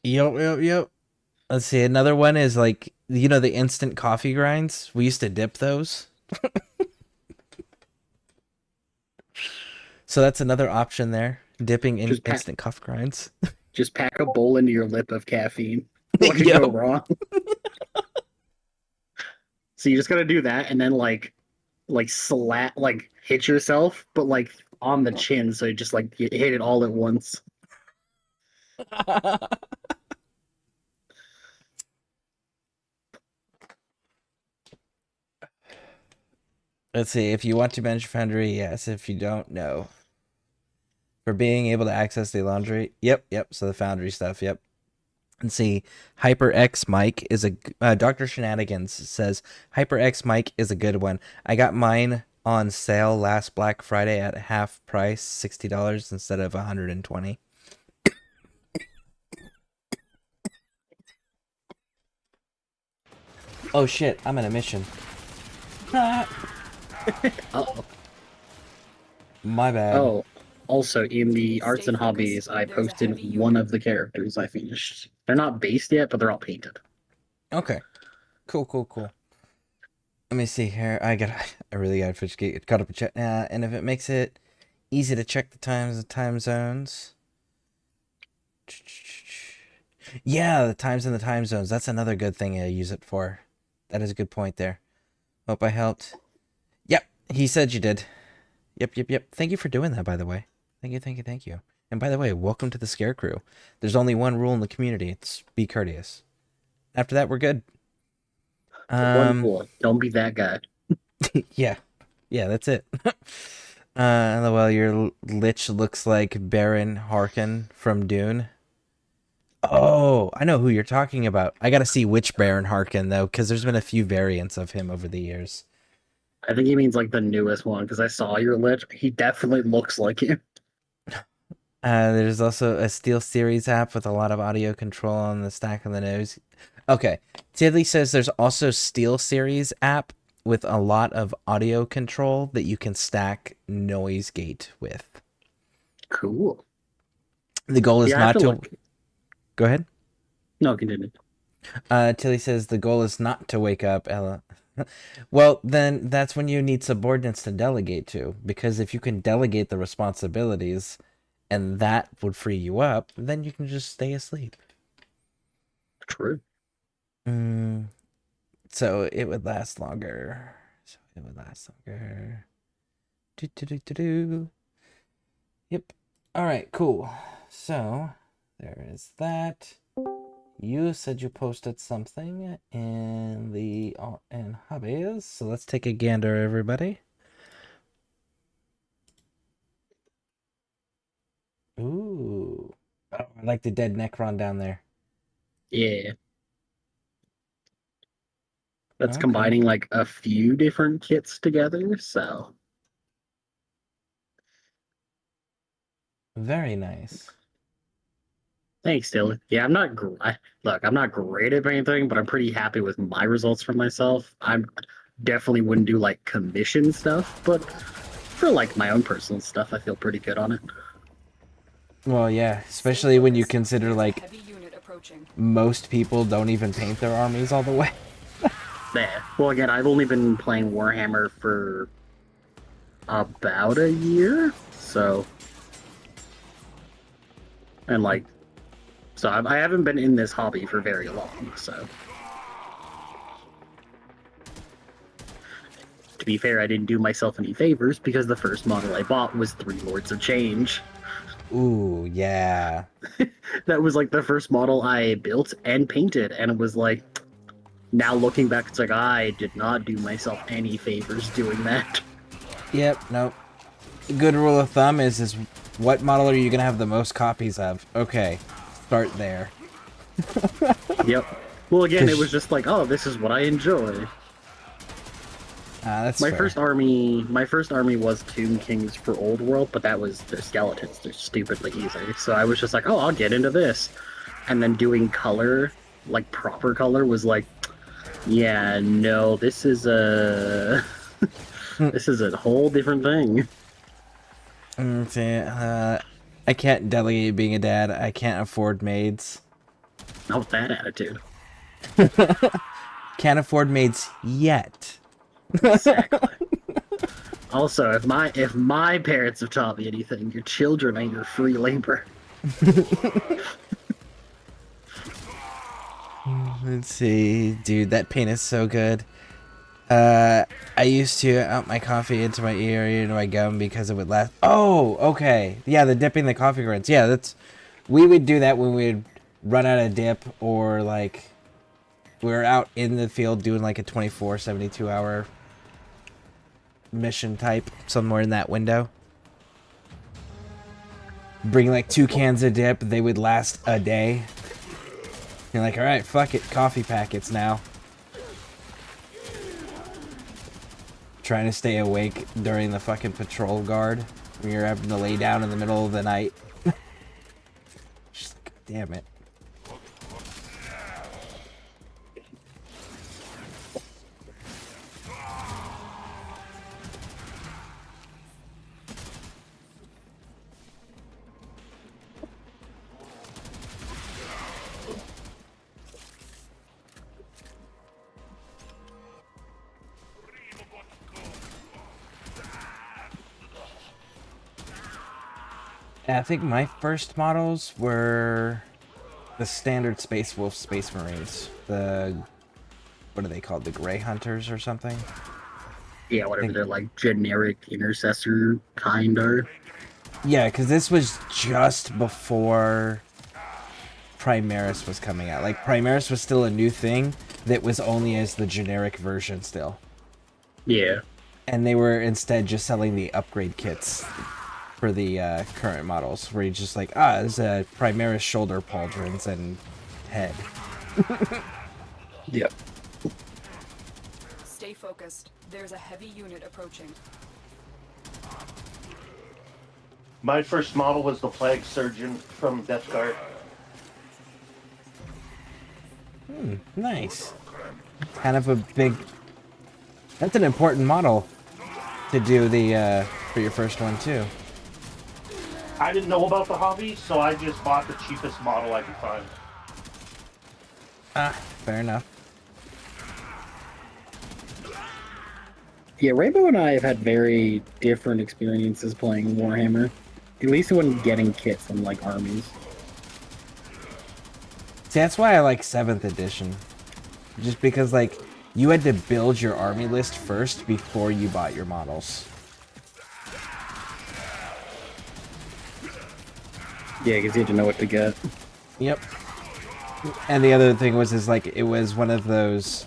A: Yep. Let's see. Another one is like, you know, the instant coffee grinds. We used to dip those. So that's another option there. Dipping in instant coffee grinds.
F: Just pack a bowl into your lip of caffeine. What could go wrong? So you just gotta do that, and then like hit yourself, but like on the chin, so you just like you hit it all at once.
A: Let's see. If you want to manage Foundry, yes. If you don't, no. For being able to access the laundry, yep. So the Foundry stuff, yep. And see, HyperX Mike is a Dr. Shenanigans says HyperX Mike is a good one. I got mine on sale last Black Friday at half price, $60 instead of $120. Oh shit! I'm in a mission.
F: Uh-oh.
A: My bad.
F: Oh, also in the arts and hobbies, I posted one of the characters I finished. They're not based yet, but they're all painted.
A: Okay. Cool. Let me see here. I really gotta finish get caught up with chat. And if it makes it easy to check the time zones. Yeah, the times and the time zones. That's another good thing I use it for. That is a good point there. Hope I helped. Yep, he said you did. Yep. Thank you for doing that, by the way. Thank you. And by the way, welcome to the ScareCrew. There's only one rule in the community. It's be courteous. After that, we're good.
F: One rule. Don't be that guy.
A: Yeah, that's it. Well, your lich looks like Baron Harkin from Dune. Oh, I know who you're talking about. I gotta see which Baron Harkin, though, because there's been a few variants of him over the years.
F: I think he means like the newest one, because I saw your lich. He definitely looks like him.
A: There's also a Steel Series app with a lot of audio control on the stack of the nose. Okay, Tidley says there's also Steel Series app with a lot of audio control that you can stack noise gate with.
F: Cool.
A: The goal is not to... Go ahead.
F: No, continue.
A: Tilly says the goal is not to wake up Ella. Well, then that's when you need subordinates to delegate to, because if you can delegate the responsibilities and that would free you up, then you can just stay asleep.
F: True.
A: So it would last longer. Yep. All right, cool. So there is that. You said you posted something in the hobbies, so let's take a gander, everybody. Ooh, oh, I like the dead Necron down there.
F: Yeah, that's combining like a few different kits together. So
A: very nice.
F: Thanks, Dylan. Yeah, I'm not great at anything, but I'm pretty happy with my results for myself. I'm definitely wouldn't do like commission stuff, but for like my own personal stuff, I feel pretty good on it.
A: Well, yeah, especially when you consider like most people don't even paint their armies all the way.
F: Yeah. Well, again, I've only been playing Warhammer for about a year, so I haven't been in this hobby for very long, so. To be fair, I didn't do myself any favors because the first model I bought was 3 Lords of Change.
A: Ooh, yeah.
F: That was like the first model I built and painted, and it was like, now looking back, it's like I did not do myself any favors doing that.
A: Yep, nope. Good rule of thumb is what model are you gonna have the most copies of? Okay, start there.
F: Yep. Well, again, it was just like, oh, this is what I enjoy.
A: That's
F: my
A: fair.
F: first army. My first army was Tomb Kings for Old World, but that was their skeletons. They're stupidly easy. So I was just like, oh, I'll get into this, and then doing color, like proper color, was like, yeah, no, this is a this is a whole different thing.
A: I can't delegate being a dad. I can't afford maids.
F: Not with that attitude.
A: Can't afford maids yet.
F: Exactly. Also, if my parents have taught me anything, your children are your free labor.
A: Let's see, dude, that paint is so good. I used to out my coffee into my ear, into my gum because it would last. Oh, okay. Yeah, the dipping the coffee grinds. Yeah, we would do that when we'd run out of dip, or like we were out in the field doing like a 24, 72 hour mission type, somewhere in that window. Bring like 2 cans of dip, they would last a day. You're like, all right, fuck it, coffee packets now. Trying to stay awake during the fucking patrol guard when you're having to lay down in the middle of the night. Just, damn it. I think my first models were the standard Space Wolf Space Marines. What are they called? The Grey Hunters or something?
F: Yeah, whatever they're like, generic intercessor kind are.
A: Yeah, because this was just before Primaris was coming out. Like, Primaris was still a new thing that was only as the generic version still.
F: Yeah.
A: And they were instead just selling the upgrade kits for the current models, where you're just like, there's a Primaris shoulder pauldrons and head.
F: Yep.
C: Stay focused. There's a heavy unit approaching.
K: My first model was the Plague Surgeon from Death Guard.
A: Nice. Kind of a big... That's an important model to do the for your first one, too.
K: I didn't know about the hobby, so I just bought the cheapest model I could find.
A: Fair enough.
F: Yeah, Rainbow and I have had very different experiences playing Warhammer. At least when getting kits from, like, armies.
A: See, that's why I like 7th edition. Just because, like, you had to build your army list first before you bought your models.
F: Yeah, because you had to know what to get.
A: Yep. And the other thing was, like, it was one of those...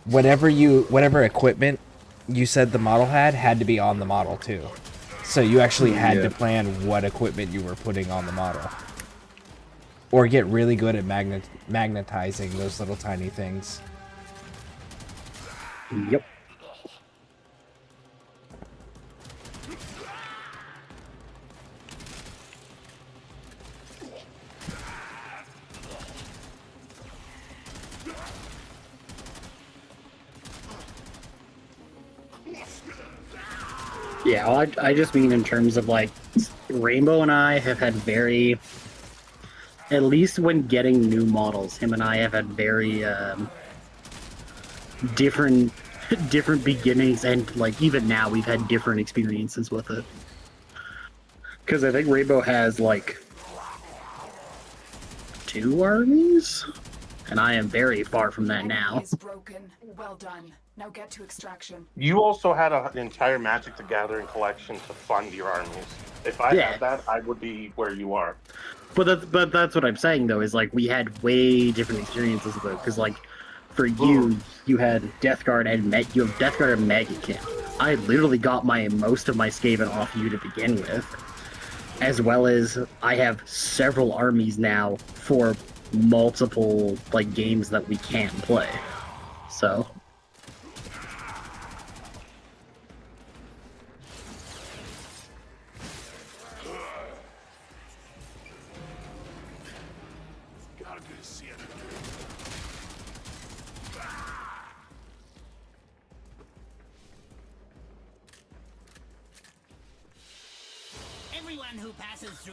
A: whatever equipment you said the model had to be on the model, too. So you actually had to plan what equipment you were putting on the model. Or get really good at magnetizing those little tiny things.
F: Yep. Yeah, well, I just mean in terms of, like, Rainbow and I have had very... At least when getting new models, him and I have had very different beginnings, and, like, even now we've had different experiences with it. Because I think Rainbow has, like, 2 armies? And I am very far from that now.
C: Is broken. Well done. Now get to extraction.
K: You also had an entire Magic the Gathering collection to fund your armies. If I had that, I would be where you are.
F: But that's what I'm saying, though, is, like, we had way different experiences with it. Because, like, for you, you had Death Guard and you have Death Guard and Magickin. I literally got most of my Skaven off you to begin with, as well as I have several armies now for multiple like games that we can't play. So.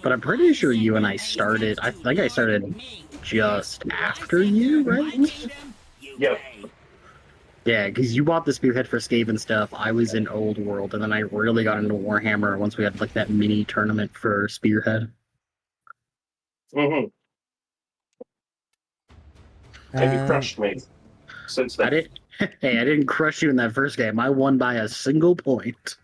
F: But I'm pretty sure you and I started. I think I started just after you, right?
K: Yep.
F: Yeah, because you bought the Spearhead for Skaven stuff. I was in Old World, and then I really got into Warhammer once we had like that mini tournament for Spearhead.
K: Mm-hmm. And you crushed me since then.
F: I didn't. Hey, I didn't crush you in that first game. I won by a single point.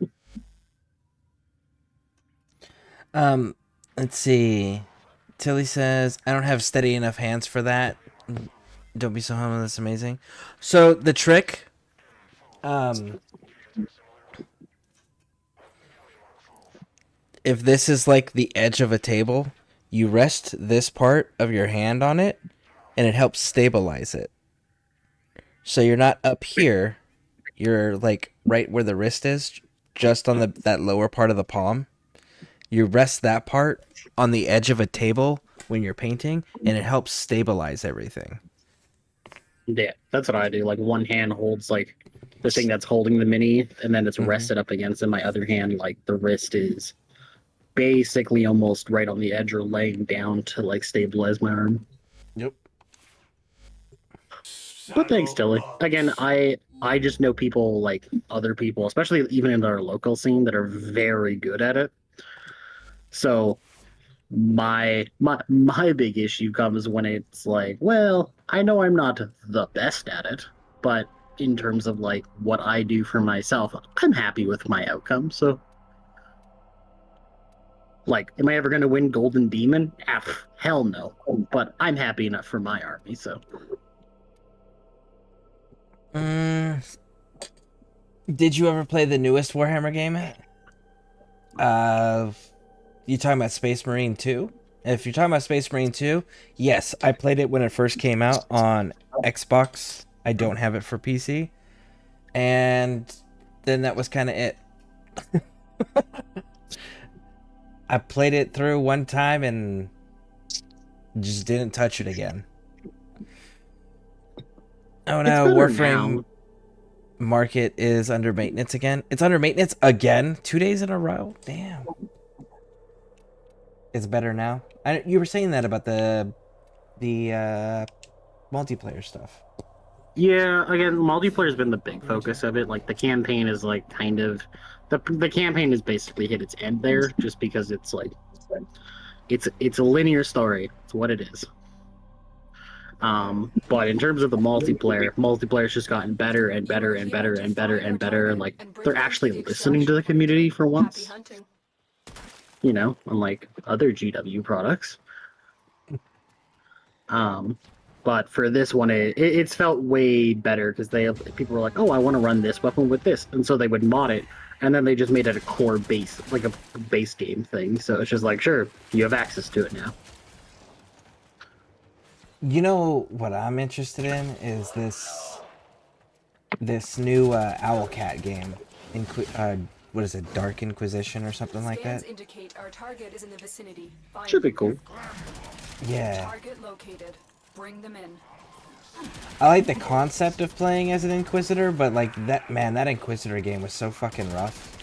A: Let's see. Tilly says, I don't have steady enough hands for that. Don't be so humble, that's amazing. So the trick, if this is like the edge of a table, you rest this part of your hand on it, and it helps stabilize it. So you're not up here, you're like right where the wrist is, just on that lower part of the palm. You rest that part on the edge of a table when you're painting, and it helps stabilize everything.
F: Yeah, that's what I do. Like one hand holds like the thing that's holding the mini, and then it's rested up against, and my other hand, like the wrist is basically almost right on the edge or laying down to like stabilize my arm.
A: Yep.
F: But thanks, Tilly. Again, I just know people like other people, especially even in our local scene, that are very good at it. So my big issue comes when it's like, well, I know I'm not the best at it, but in terms of like what I do for myself, I'm happy with my outcome. So like, am I ever going to win Golden Demon? Hell no. But I'm happy enough for my army, so.
A: Did you ever play the newest Warhammer game? You talking about Space Marine 2? If you're talking about Space Marine 2, yes, I played it when it first came out on Xbox. I don't have it for PC. And then that was kind of it. I played it through one time and just didn't touch it again. Oh no, Warframe market is under maintenance again. It's under maintenance again? 2 days in a row? Damn. It's better now. You were saying that about the multiplayer stuff.
F: Yeah, again, multiplayer's been the big focus of it. Like the campaign is like kind of the campaign has basically hit its end there, just because it's like it's a linear story. It's what it is. But in terms of the multiplayer's just gotten better and better and better and better and better. Like they're actually listening to the community for once. You know, unlike other GW products. But for this one, it's felt way better because people were like, "Oh, I want to run this weapon with this," and so they would mod it, and then they just made it a core base, like a base game thing. So it's just like, sure, you have access to it now.
A: You know what I'm interested in is this new Owlcat game. What is it, Dark Inquisition or something like that?
C: Indicate our target is in the vicinity.
F: Should be cool.
A: Yeah.
C: Target located. Bring them in.
A: I like the concept of playing as an Inquisitor, but like that Inquisitor game was so fucking rough.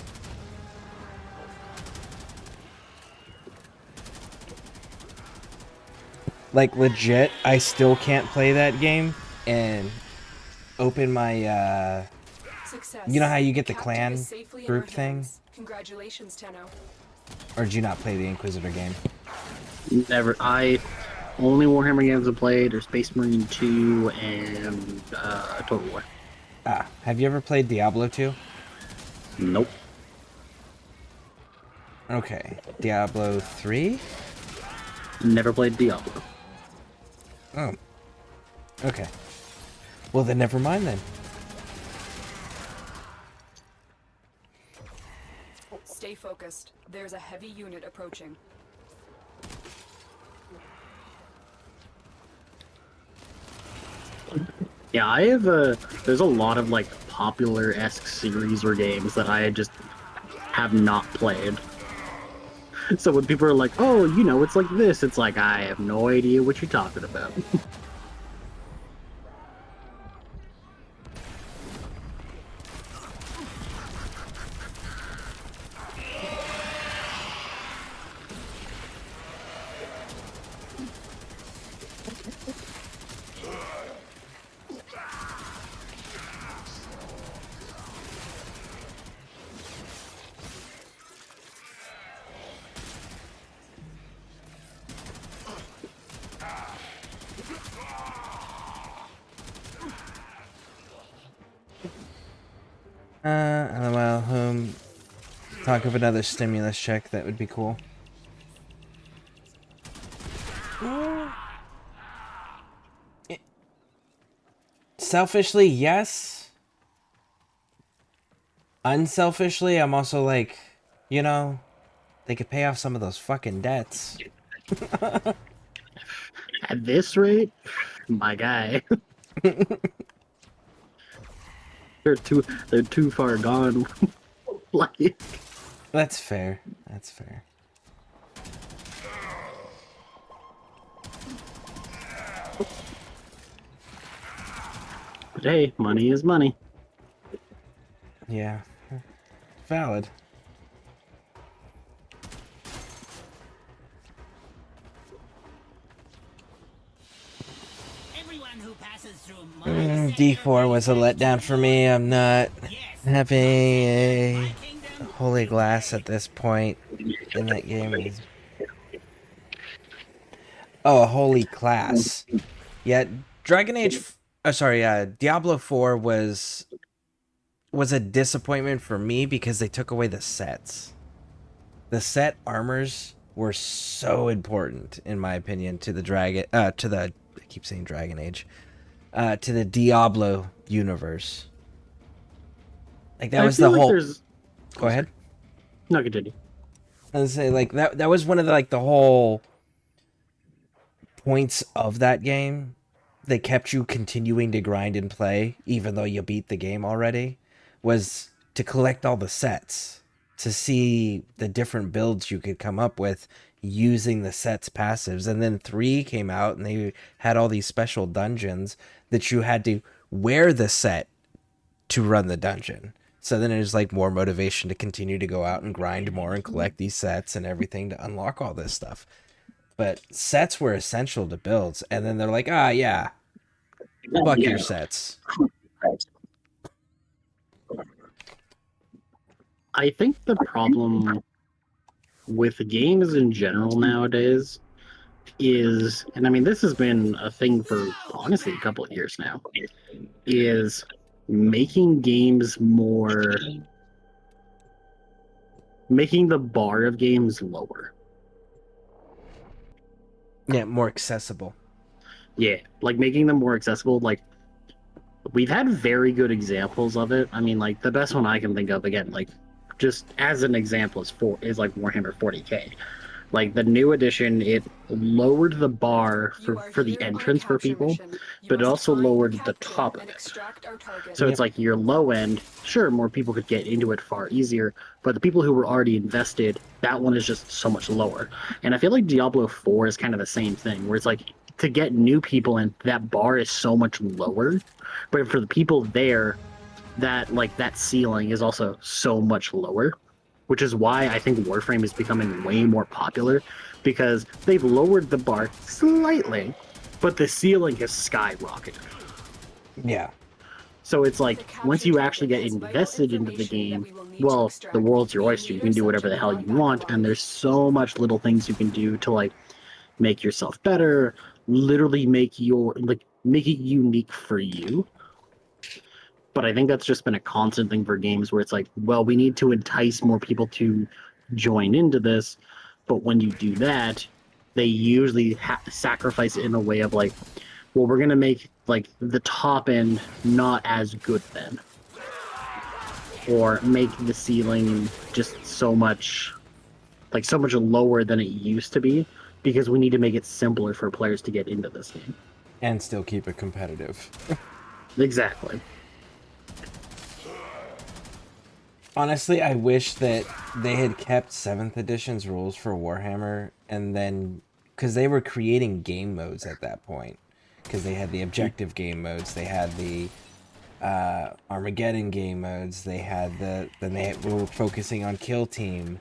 A: Like legit, I still can't play that game and open my you know how you get the clan group thing?
C: Congratulations, Tenno.
A: Or did you not play the Inquisitor game?
F: Never. Only Warhammer games I've played are Space Marine 2 and Total War.
A: Have you ever played Diablo 2?
F: Nope.
A: Okay. Diablo 3?
F: Never played Diablo.
A: Oh. Okay. Well, then never mind then.
C: Stay focused. There's a heavy unit approaching.
F: Yeah, I have there's a lot of like popular-esque series or games that I just have not played. So when people are like, "Oh, you know, it's like this," it's like I have no idea what you're talking about.
A: LOL, talk of another stimulus check, that would be cool. Selfishly, yes. Unselfishly, I'm also like, you know, they could pay off some of those fucking debts.
F: At this rate, my guy. they're too far gone. Like,
A: that's fair. That's fair.
F: But hey, money is money.
A: Yeah. Valid. D4 was a letdown for me. I'm not having a holy glass at this point in that game. Oh, a holy class. Yeah, Dragon Age... Diablo 4 was a disappointment for me because they took away the sets. The set armors were so important, in my opinion, to the I keep saying Dragon Age. To the Diablo universe. Like that was the whole. Go ahead.
F: No, continue.
A: I was say like that was one of the whole points of that game. They kept you continuing to grind and play, even though you beat the game already, was to collect all the sets, to see the different builds you could come up with using the sets passives. And then 3 came out and they had all these special dungeons that you had to wear the set to run the dungeon. So then it was like more motivation to continue to go out and grind more and collect these sets and everything to unlock all this stuff. But sets were essential to builds. And then they're like, yeah, fuck your sets.
F: I think the problem with games in general nowadays is, and I mean, this has been a thing for honestly a couple of years now, is making games more, making the bar of games lower.
A: Yeah, more accessible.
F: Yeah, like making them more accessible. Like, we've had very good examples of it. I mean, like, the best one I can think of, again, like, just as an example, is like Warhammer 40k. Like, the new edition, it lowered the bar for the entrance for people, but it also lowered the top of it. So it's like your low end, sure, more people could get into it far easier, but the people who were already invested, that one is just so much lower. And I feel like Diablo 4 is kind of the same thing, where it's like, to get new people in, that bar is so much lower, but for the people there, that ceiling is also so much lower. Which is why I think Warframe is becoming way more popular, because they've lowered the bar slightly, but the ceiling has skyrocketed.
A: Yeah.
F: So it's like, once you actually get invested into the game, well, the world's your oyster. You can do whatever the hell you want, and there's so much little things you can do to, like, make yourself better, literally make it unique for you. But I think that's just been a constant thing for games where it's like, well, we need to entice more people to join into this. But when you do that, they usually sacrifice it in a way of like, well, we're going to make like the top end not as good then, or make the ceiling just so much lower than it used to be, because we need to make it simpler for players to get into this game
A: and still keep it competitive.
F: Exactly.
A: Honestly, I wish that they had kept 7th edition's rules for Warhammer, and then because they were creating game modes at that point, because they had the objective game modes, they had the Armageddon game modes, they had then they were focusing on Kill Team,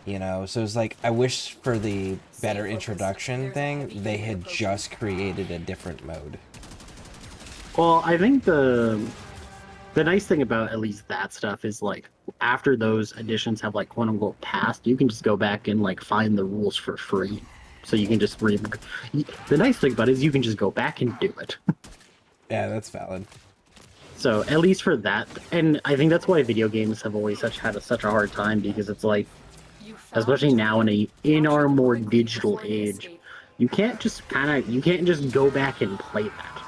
A: you know. So it's like, I wish for the better introduction thing they had just created a different mode.
F: Well, I think the nice thing about at least that stuff is, like, after those editions have, like, quote unquote passed, you can just go back and, like, find the rules for free. So you can just read. The nice thing about it is you can just go back and do it.
A: Yeah, that's valid.
F: So at least for that, and I think that's why video games have always had such a hard time, because it's like, especially now in our more digital age, you can't just go back and play that.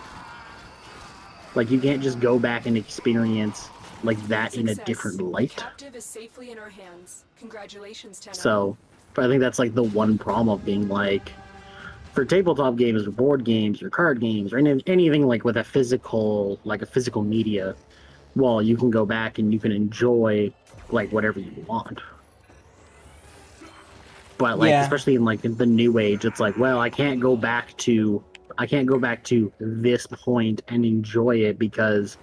F: Like, you can't just go back and experience like that in a different light.
C: Captive is safely in our hands. Congratulations, Tenno.
F: So I think that's like the one problem of being like, for tabletop games or board games or card games or anything like with a physical media, well, you can go back and you can enjoy like whatever you want. But like, especially in like the new age, it's like, well, I can't go back to this point and enjoy it, because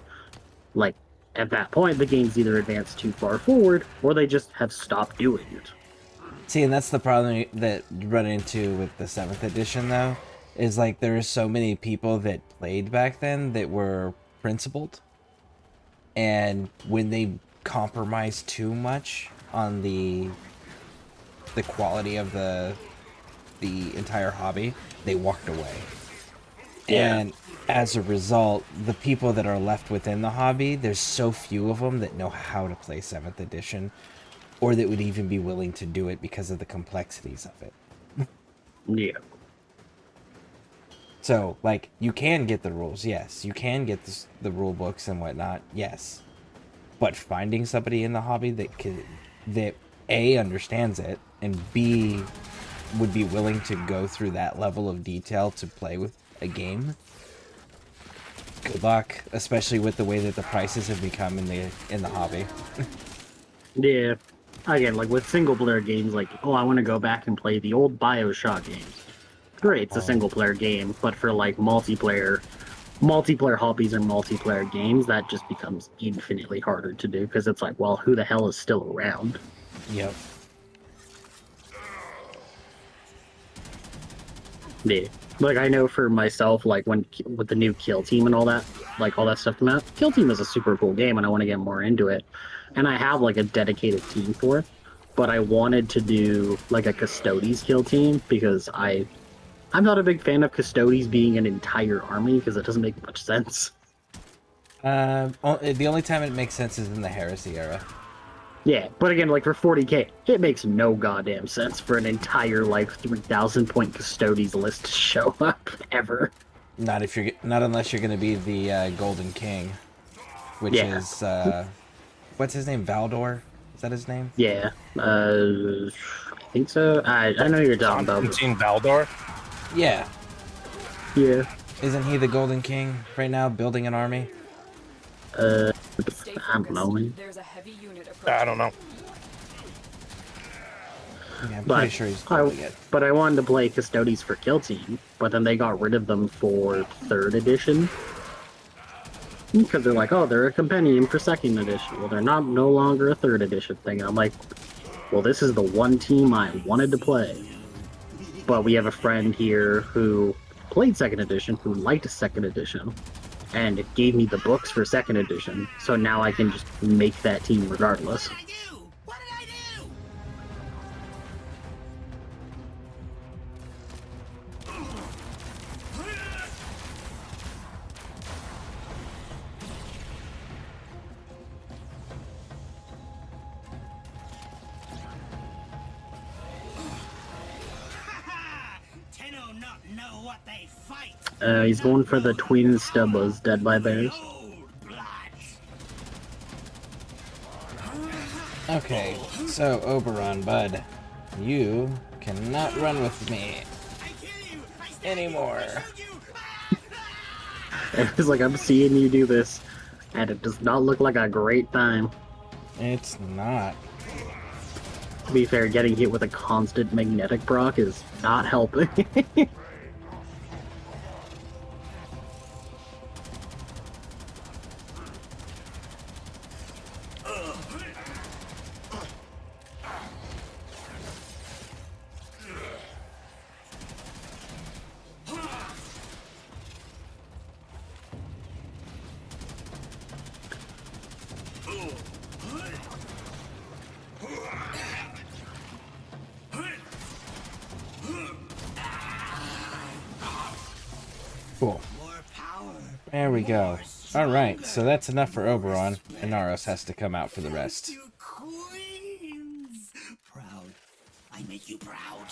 F: like at that point the game's either advanced too far forward or they just have stopped doing it.
A: See, and that's the problem that you run into with the 7th edition, though, is like there are so many people that played back then that were principled, and when they compromised too much on the quality of the entire hobby, they walked away.
F: Yeah.
A: And as a result, the people that are left within the hobby, there's so few of them that know how to play 7th edition, or that would even be willing to do it because of the complexities of it.
F: Yeah.
A: So, like, you can get the rules, yes. You can get the rule books and whatnot, yes. But finding somebody in the hobby that A, understands it, and B, would be willing to go through that level of detail to play with a game, good luck, especially with the way that the prices have become in the hobby.
F: Yeah. Again, like with single player games, like, oh, I want to go back and play the old BioShock games. Great, it's a single player game, but for like multiplayer hobbies or multiplayer games, that just becomes infinitely harder to do, because it's like, well, who the hell is still around?
A: Yep.
F: Yeah. Like, I know for myself, like, with the new Kill Team and all that, like, all that stuff come out, Kill Team is a super cool game, and I want to get more into it. And I have, like, a dedicated team for it, but I wanted to do, like, a Custodes Kill Team, because I'm not a big fan of Custodes being an entire army, because it doesn't make much sense.
A: The only time it makes sense is in the Heresy era.
F: Yeah, but again, like for 40k, it makes no goddamn sense for an entire like 3,000 point Custodes list to show up ever.
A: Not unless you're going to be the Golden King, which is what's his name? Valdor? Is that his name?
F: Yeah, I think so. I know you're talking about
R: Constantine Valdor.
A: Yeah.
F: Yeah.
A: Isn't he the Golden King right now, building an army?
F: I don't know.
R: I don't know.
A: Yeah, I'm pretty sure he's building it.
F: But I wanted to play Custodes for Kill Team, but then they got rid of them for 3rd edition. Because they're like, oh, they're a compendium for 2nd edition. Well, they're no longer a 3rd edition thing. And I'm like, well, this is the one team I wanted to play. But we have a friend here who played 2nd edition, who liked 2nd edition, and it gave me the books for 2nd edition, so now I can just make that team regardless.
L: Tenno know what they fight.
F: He's going for the twin Stubbos, Dead by Bears.
A: Okay, so Oberon, bud, you cannot run with me anymore.
F: It's like, I'm seeing you do this, and it does not look like a great time.
A: It's not.
F: To be fair, getting hit with a constant magnetic proc is not helping.
A: Cool. There we go. Alright, so that's enough for Oberon. Inaros has to come out for the rest.
L: Queens. Proud. I make you proud.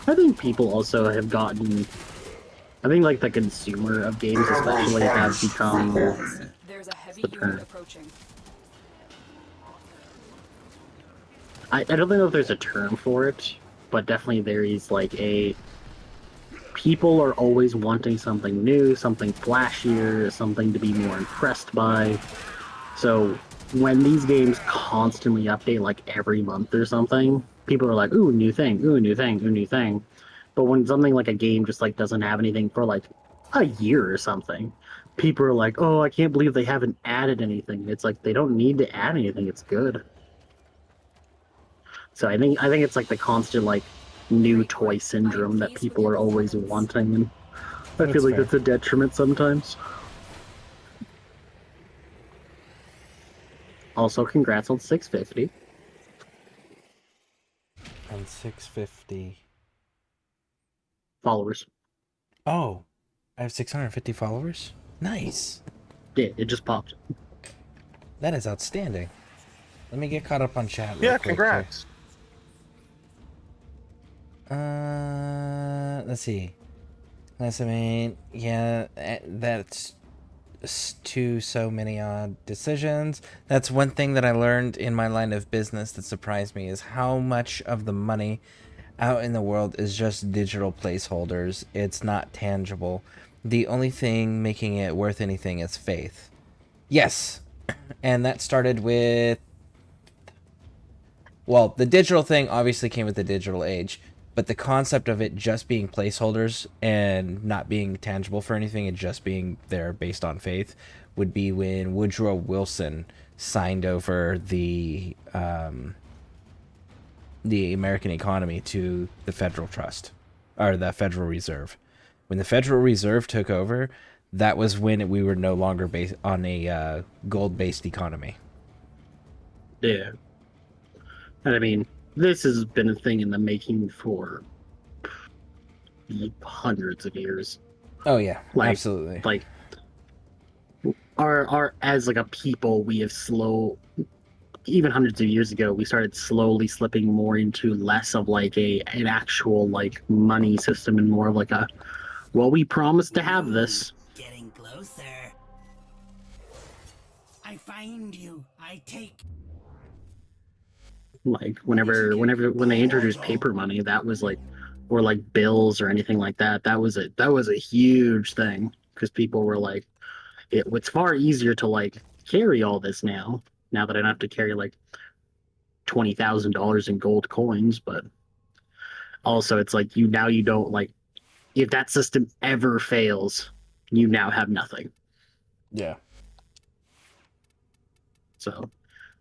F: I think people also have gotten... I think, like, the consumer of games especially have become...
C: There's a heavy unit approaching.
F: I don't know if there's a term for it, but definitely there is, like, a... People are always wanting something new, something flashier, something to be more impressed by. So, when these games constantly update, like, every month or something, people are like, ooh, new thing, ooh, new thing, ooh, new thing. But when something like a game just, like, doesn't have anything for, like, a year or something, people are like, oh, I can't believe they haven't added anything. It's like, they don't need to add anything, it's good. So I think it's like the constant like new toy syndrome that people are always wanting, and I feel like that's a detriment sometimes. Also, congrats on 650.
A: On 650
F: followers.
A: Oh, I have 650 followers? Nice.
F: Yeah, it just popped.
A: That is outstanding. Let me get caught up on chat real
Q: Yeah,
A: quick
Q: congrats.
A: here. Let's see. I mean, yeah, that's so many odd decisions. That's one thing that I learned in my line of business that surprised me, is how much of the money out in the world is just digital placeholders. It's not tangible. The only thing making it worth anything is faith. Yes, and that started with... Well, the digital thing obviously came with the digital age, but the concept of it just being placeholders and not being tangible for anything and just being there based on faith would be when Woodrow Wilson signed over the American economy to the Federal Trust, or the Federal Reserve. When the Federal Reserve took over, that was when we were no longer based on a gold-based economy.
F: Yeah. And I mean, this has been a thing in the making for hundreds of years.
A: Oh yeah,
F: like,
A: absolutely.
F: Like, our as like a people, we have even hundreds of years ago, we started slowly slipping more into less of like an actual like money system and more of like a, well, we promised to have this.
L: Getting closer. I find you. I take.
F: Like when they introduced paper money, that was like, or like bills or anything like that. That was a huge thing, because people were like, it's far easier to like carry all this now that I don't have to carry like $20,000 in gold coins. But also it's like you don't, like, if that system ever fails, you now have nothing.
A: Yeah.
F: So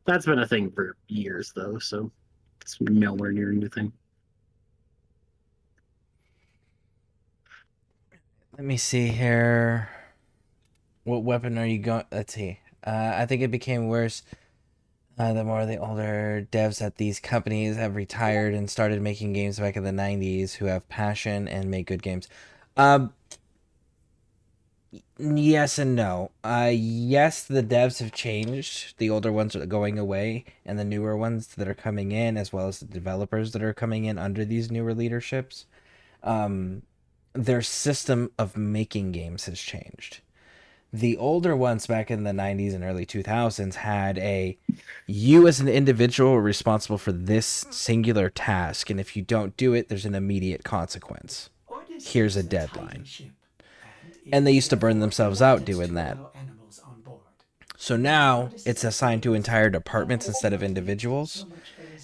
F: that's been a thing for years, though, so it's nowhere near a new thing.
A: Let me see here. What weapon are you going... Let's see. I think it became worse the more the older devs at these companies have retired and started making games back in the 90s who have passion and make good games. Yes and no. Yes, the devs have changed. The older ones are going away, and the newer ones that are coming in, as well as the developers that are coming in under these newer leaderships, their system of making games has changed. The older ones back in the 90s and early 2000s had you as an individual are responsible for this singular task, and if you don't do it, there's an immediate consequence. Here's a deadline. And they used to burn themselves out doing that. So now it's assigned to entire departments instead of individuals,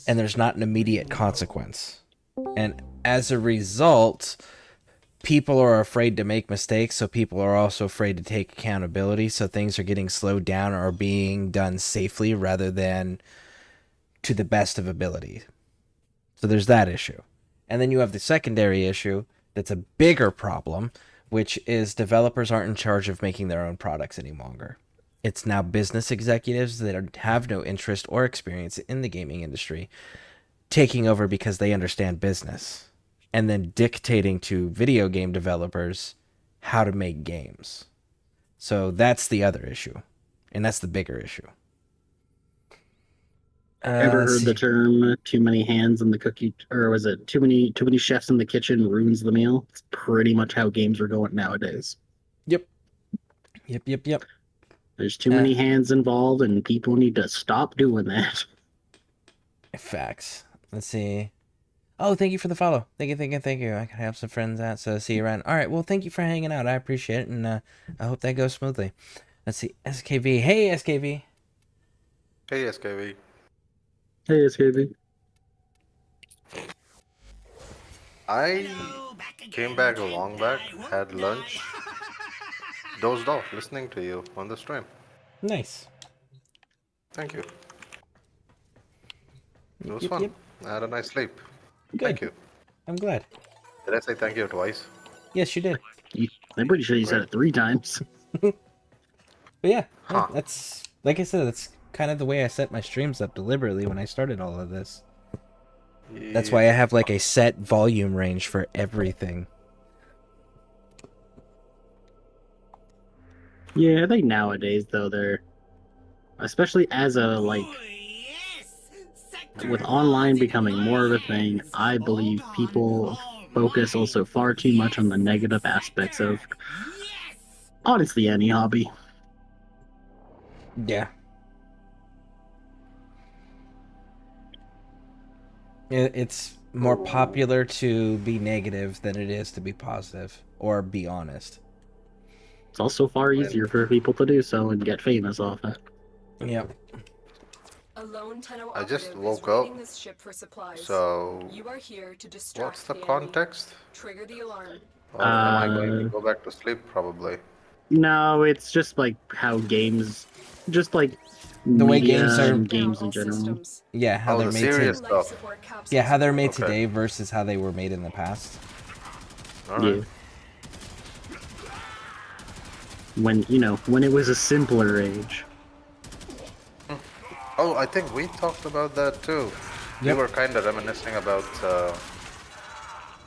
A: and there's not an immediate consequence. And as a result, people are afraid to make mistakes, so people are also afraid to take accountability, so things are getting slowed down or being done safely rather than to the best of ability. So there's that issue. And then you have the secondary issue that's a bigger problem, which is developers aren't in charge of making their own products any longer. It's now business executives that have no interest or experience in the gaming industry taking over because they understand business, and then dictating to video game developers how to make games. So that's the other issue, and that's the bigger issue.
F: Ever heard the term "too many hands in the cookie," or was it "too many chefs in the kitchen ruins the meal"? It's pretty much how games are going nowadays.
A: Yep.
F: There's too many hands involved, and people need to stop doing that.
A: Facts. Let's see. Oh, thank you for the follow. Thank you. I can have some friends out, so see you around. All right, well, thank you for hanging out. I appreciate it, and I hope that goes smoothly. Let's see. SKV. Hey, SKV.
Q: Hey, SKV.
F: Hey, SKV.
Q: I came back a long back, had lunch, dozed off listening to you on the stream.
A: Nice.
Q: Thank you. It was fun. I had a nice sleep.
A: Good.
Q: Thank you.
A: I'm glad.
Q: Did I say thank you twice?
A: Yes, you did.
F: I'm pretty sure you said it 3 times.
A: But yeah, that's, like I said, that's kind of the way I set my streams up deliberately when I started all of this. That's why I have like a set volume range for everything.
F: Yeah, I think nowadays though they're, especially as a with online becoming more of a thing, I believe people focus also far too much on the negative aspects of honestly any hobby.
A: Yeah. It's more popular to be negative than it is to be positive or be honest.
F: It's also far easier for people to do so and get famous off it.
A: Yep.
Q: I just woke up, so
C: you are here to distract
Q: what's the
C: enemy.
Q: context?
C: Trigger the alarm.
Q: Or am I going to go back to sleep probably?
F: No, it's just like how games, just like
A: the way games are,
F: games in general.
A: Yeah, how they're made
Q: serious stuff.
A: Yeah, how they're made today versus how they were made in the past.
F: Yeah. When when it was a simpler age.
Q: Oh, I think we talked about that too. We were kind of reminiscing about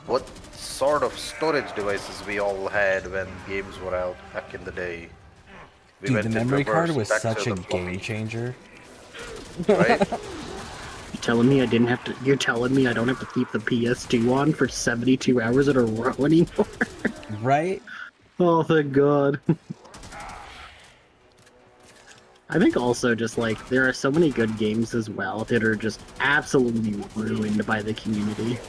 Q: what sort of storage devices we all had when games were out back in the day. We
A: Dude, the memory card was such a game changer.
Q: Right?
F: You're telling me I don't have to keep the PS2 on for 72 hours in a row anymore?
A: Right?
F: Oh, thank God. I think also just like there are so many good games as well that are just absolutely ruined by the community.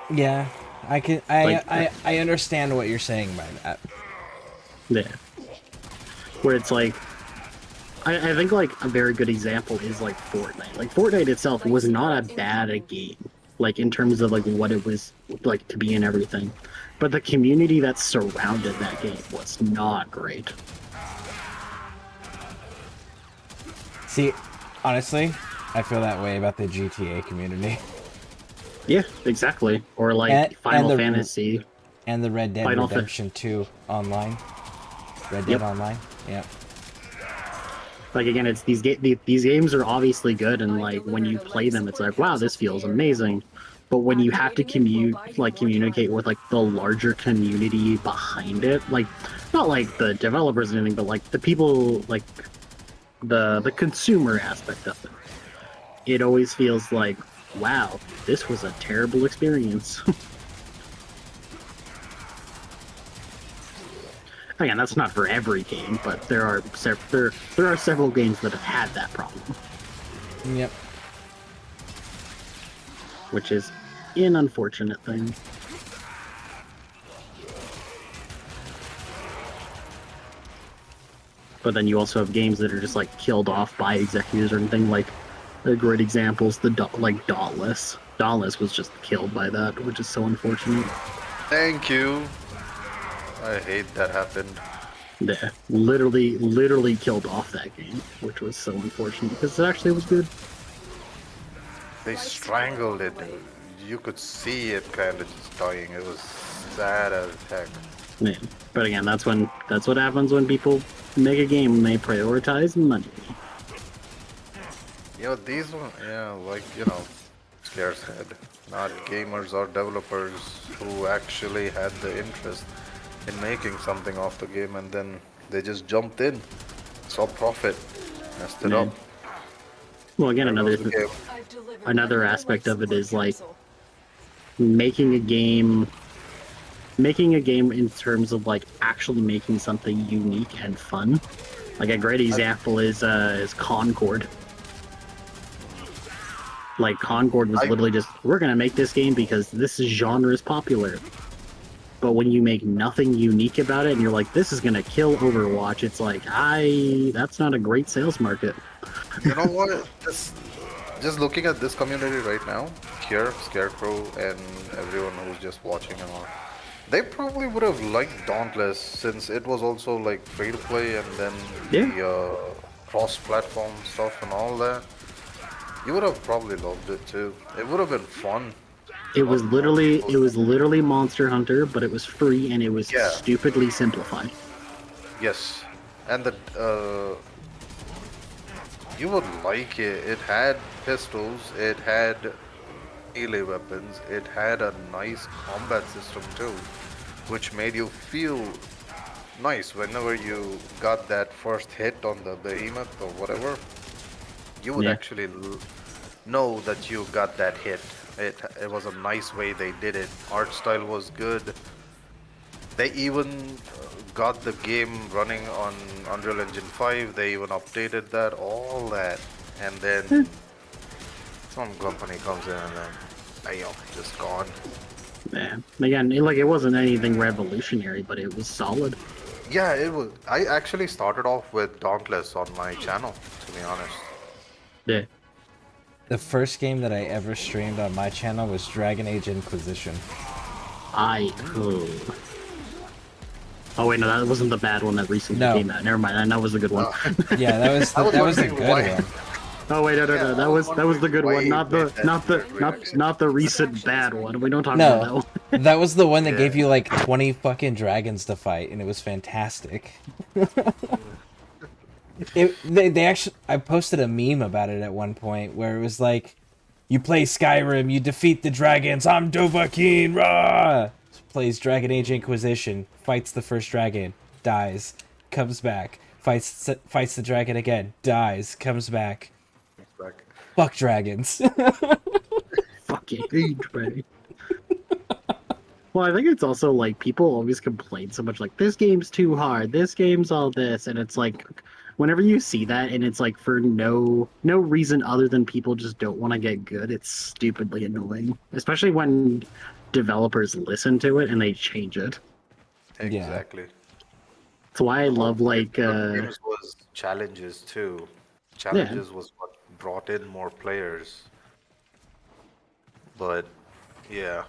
A: Yeah, I understand what you're saying by that.
F: Yeah. Where it's like, I think like a very good example is like Fortnite. Like Fortnite itself was not a bad game, like in terms of like what it was like to be and everything, but the community that surrounded that game was not great.
A: See, honestly, I feel that way about the GTA community.
F: Yeah, exactly. Or like Final Fantasy.
A: And the Red Dead Redemption 2 online. Red Dead Online, yeah.
F: Like again, it's these games are obviously good, and like when you play them, it's like, wow, this feels amazing. But when you have to communicate with like the larger community behind it, like not like the developers or anything, but like the people, like the consumer aspect of it, it always feels like, wow, this was a terrible experience. Again, that's not for every game, but there are several games that have had that problem.
A: Yep.
F: Which is an unfortunate thing. But then you also have games that are just like killed off by executives or anything. Like a great example is like Dauntless. Dauntless was just killed by that, which is so unfortunate.
Q: Thank you. I hate that happened.
F: Yeah, literally killed off that game, which was so unfortunate because it actually was good.
Q: They strangled it. You could see it kind of just dying. It was sad as heck.
F: Yeah, but again, that's what happens when people make a game and they prioritize money.
Q: These ones, like, Scare said, not gamers or developers who actually had the interest in making something off the game, and then they just jumped in, saw profit, messed it up.
F: Well, again, another aspect of it is like making a game in terms of like actually making something unique and fun. Like a great example is Concord. Like Concord was literally just, we're gonna make this game because this genre is popular. But when you make nothing unique about it and you're like, this is gonna kill Overwatch, it's like, that's not a great sales market.
Q: You know what? Just looking at this community right now, here, ScareCrew and everyone who's just watching and all, they probably would have liked Dauntless since it was also like free to play and then the cross-platform stuff and all that. You would have probably loved it too. It would have been fun.
F: It was literally Monster Hunter, but it was free and it was stupidly simplified.
Q: Yes, and you would like it. It had pistols, it had melee weapons, it had a nice combat system too, which made you feel nice whenever you got that first hit on the behemoth or whatever. You would actually know that you got that hit. It was a nice way they did it. Art style was good. They even got the game running on Unreal Engine 5. They even updated that, all that. And then some company comes in and then, just gone.
F: Yeah. Again, it wasn't anything revolutionary, but it was solid.
Q: Yeah, it was. I actually started off with Dauntless on my channel, to be honest.
F: Yeah.
A: The first game that I ever streamed on my channel was Dragon Age Inquisition.
F: Oh wait, no, that wasn't the bad one that recently came out. Never mind, that was the good one.
A: Yeah, that was the good one.
F: Oh wait, no, that was the good one, not the recent bad one. We don't talk about that one.
A: That was the one that gave you like 20 fucking dragons to fight, and it was fantastic. They actually, I posted a meme about it at one point where it was like, you play Skyrim, you defeat the dragons, I'm Dovahkiin, rah! Plays Dragon Age Inquisition, fights the first dragon, dies, comes back, fights the dragon again, dies, comes back. Fuck dragons.
F: Fucking hate dragons. Well, I think it's also like people always complain so much like, this game's too hard, this game's all this, and it's like, whenever you see that and it's like for no reason other than people just don't want to get good, it's stupidly annoying. Especially when developers listen to it and they change it.
Q: Exactly.
F: That's why I love like
Q: games was challenges too. Challenges was what brought in more players. But yeah.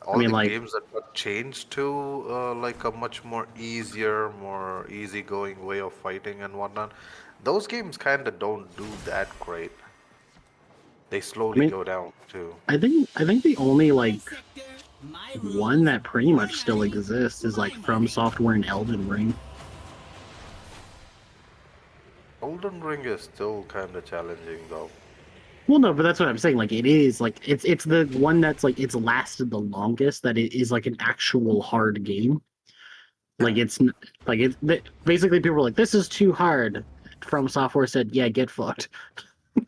Q: All games that got changed to like a much more easygoing way of fighting and whatnot, those games kind of don't do that great. They slowly go down too.
F: I think the only like one that pretty much still exists is like From Software and Elden Ring.
Q: Elden Ring is still kind of challenging though.
F: Well, no, but that's what I'm saying. Like, it is like it's the one that's like it's lasted the longest. That it is like an actual hard game. Like basically people were like, "This is too hard." From Software said, "Yeah, get fucked."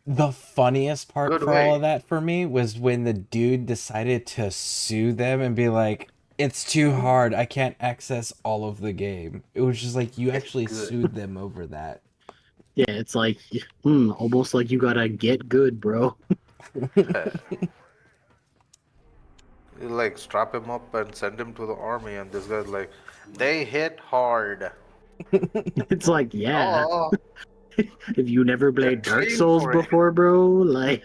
A: The funniest part
Q: Good
A: for all
Q: way.
A: of that for me was when the dude decided to sue them and be like, "It's too hard. I can't access all of the game." It was just like you actually
Q: Good.
A: sued them over that.
F: Yeah, it's like, almost like you gotta get good, bro.
Q: You like strap him up and send him to the army, and this guy's like, they hit hard.
F: It's like, yeah.
Q: Oh,
F: If you never played Dark
Q: train
F: Souls
Q: for it.
F: before, bro, like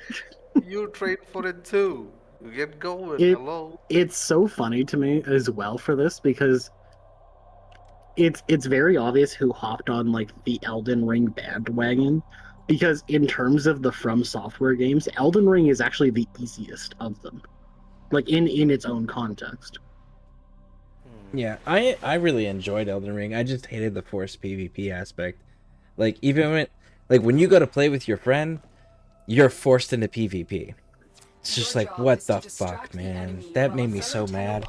Q: You train for it too. Get going.
F: it
Q: Hello.
F: it's so funny to me as well for this because it's very obvious who hopped on like the Elden Ring bandwagon because in terms of the From Software games, Elden Ring is actually the easiest of them. Like in its own context.
A: Yeah, I really enjoyed Elden Ring. I just hated the forced PvP aspect. Like even when you go to play with your friend, you're forced into PvP. It's just like what the fuck, man. That made me so mad.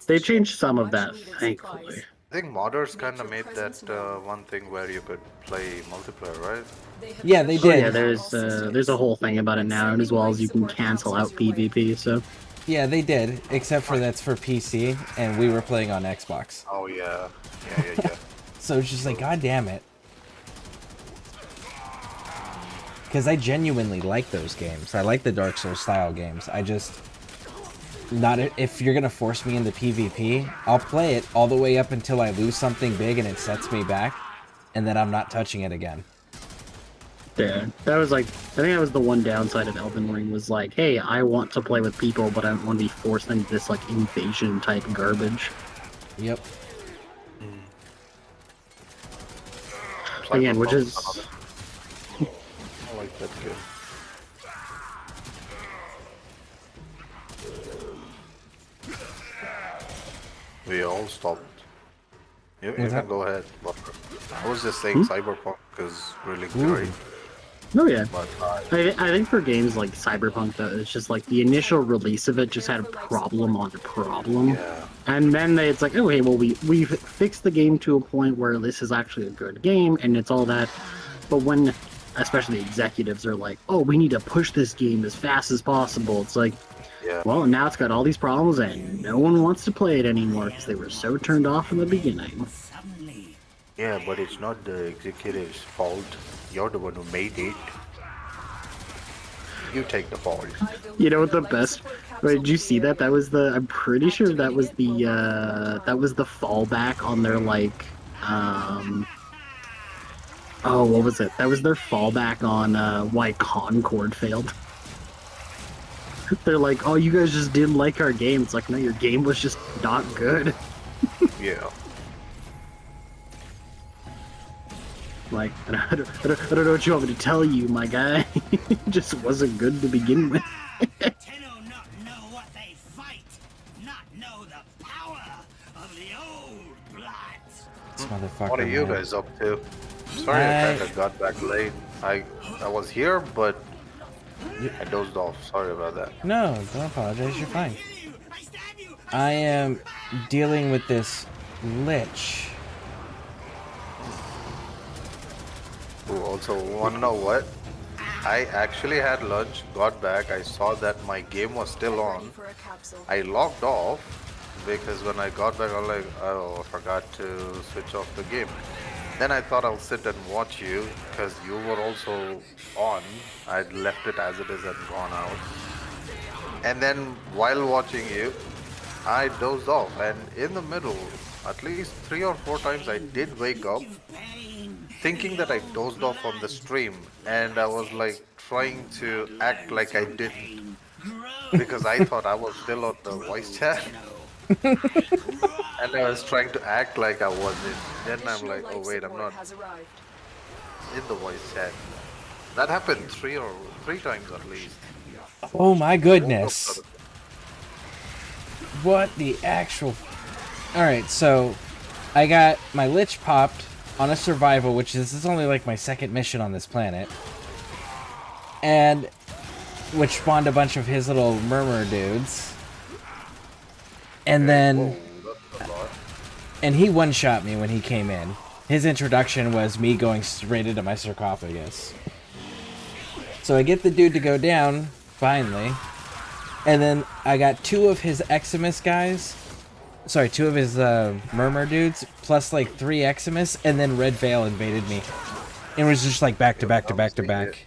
F: They changed some of that, thankfully.
Q: I think modders kind of made that one thing where you could play multiplayer, right?
A: Yeah, they
F: Oh,
A: did.
F: yeah, there's a whole thing about it now, and as well as you can cancel out PvP. So
A: Yeah, they did, except for that's for PC, and we were playing on Xbox.
Q: Oh yeah, yeah.
A: So it's just like, god damn it. Because I genuinely like those games. I like the Dark Souls style games. I just... Not if you're gonna force me into PvP, I'll play it all the way up until I lose something big and it sets me back, and then I'm not touching it again.
F: yeah, that was like, I think that was the one downside of Elden Ring was like, hey, I want to play with people, but I don't want to be forced into this like invasion type garbage.
A: Yep.
F: Again, which is
Q: I like that game. We all stopped. You can go ahead. I was just saying Cyberpunk is really great.
F: Oh yeah.
Q: But
F: I think for games like Cyberpunk, though, it's just like the initial release of it just had a problem on a problem.
Q: Yeah.
F: And then it's like, okay, well, we've fixed the game to a point where this is actually a good game, and it's all that. But when, especially executives are like, oh, we need to push this game as fast as possible, it's like,
Q: yeah.
F: well, now it's got all these problems, and no one wants to play it anymore because they were so turned off from the beginning.
Q: Yeah, but it's not the executive's fault. You're the one who made it. You take the fault.
F: You know what the best? Wait, did you see that? That was the. I'm pretty sure that was the fallback on their like. Oh, what was it? That was their fallback on why Concord failed. They're like, oh, you guys just didn't like our game. It's like, no, your game was just not good.
Q: Yeah.
F: Like, I don't know what you want me to tell you, my guy. It just wasn't good to begin with.
A: This motherfucker.
Q: What are you
A: man.
Q: guys up to? Sorry, I kind of got back late. I was here, but I dozed off. Sorry about that.
A: No, don't apologize. You're fine. I am dealing with this lich.
Q: Ooh, also, wanna know what? I actually had lunch, got back, I saw that my game was still on. I logged off because when I got back, I was like, oh, I forgot to switch off the game. Then I thought I'll sit and watch you because you were also on. I'd left it as it is and gone out. And then while watching you, I dozed off, and in the middle, at least 3 or 4 times I did wake up thinking that I dozed off on the stream, and I was like trying to act like I didn't because I thought I was still on the voice chat. And I was trying to act like I wasn't. Then I'm like, oh wait, I'm not in the voice chat. That happened 3 times at least.
A: Oh my goodness. What the actual... Alright, so I got my lich popped on a survival, which is only like my second mission on this planet. And which spawned a bunch of his little murmur dudes. And then, and he one-shot me when he came in. His introduction was me going straight into my sarcophagus. So I get the dude to go down, finally. And then I got 2 of his Eximus guys. Sorry, 2 of his murmur dudes, plus like 3 Eximus, and then Red Veil invaded me. It was just like back to back to back to back.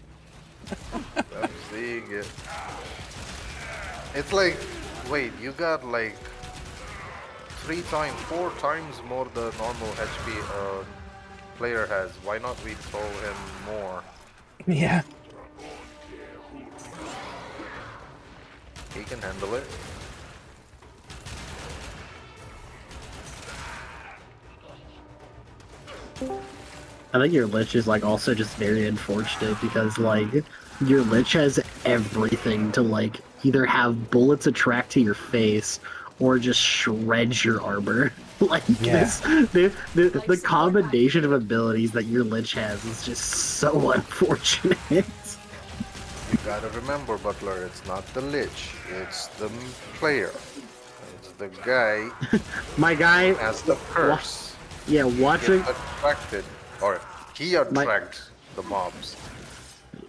Q: I'm seeing it. It's like, wait, you got like 4 times more the normal HP player has. Why not we throw him more?
A: Yeah.
Q: He can handle it.
F: I think your Lich is like also just very unfortunate because like your Lich has everything to like either have bullets attract to your face or just shreds your armor. Like the combination of abilities that your Lich has is just so unfortunate.
Q: You gotta remember, Butler, it's not the Lich, it's the player. It's the guy.
F: My guy
Q: has the curse.
F: Yeah, watching.
Q: Get attracted, or he attracts the mobs.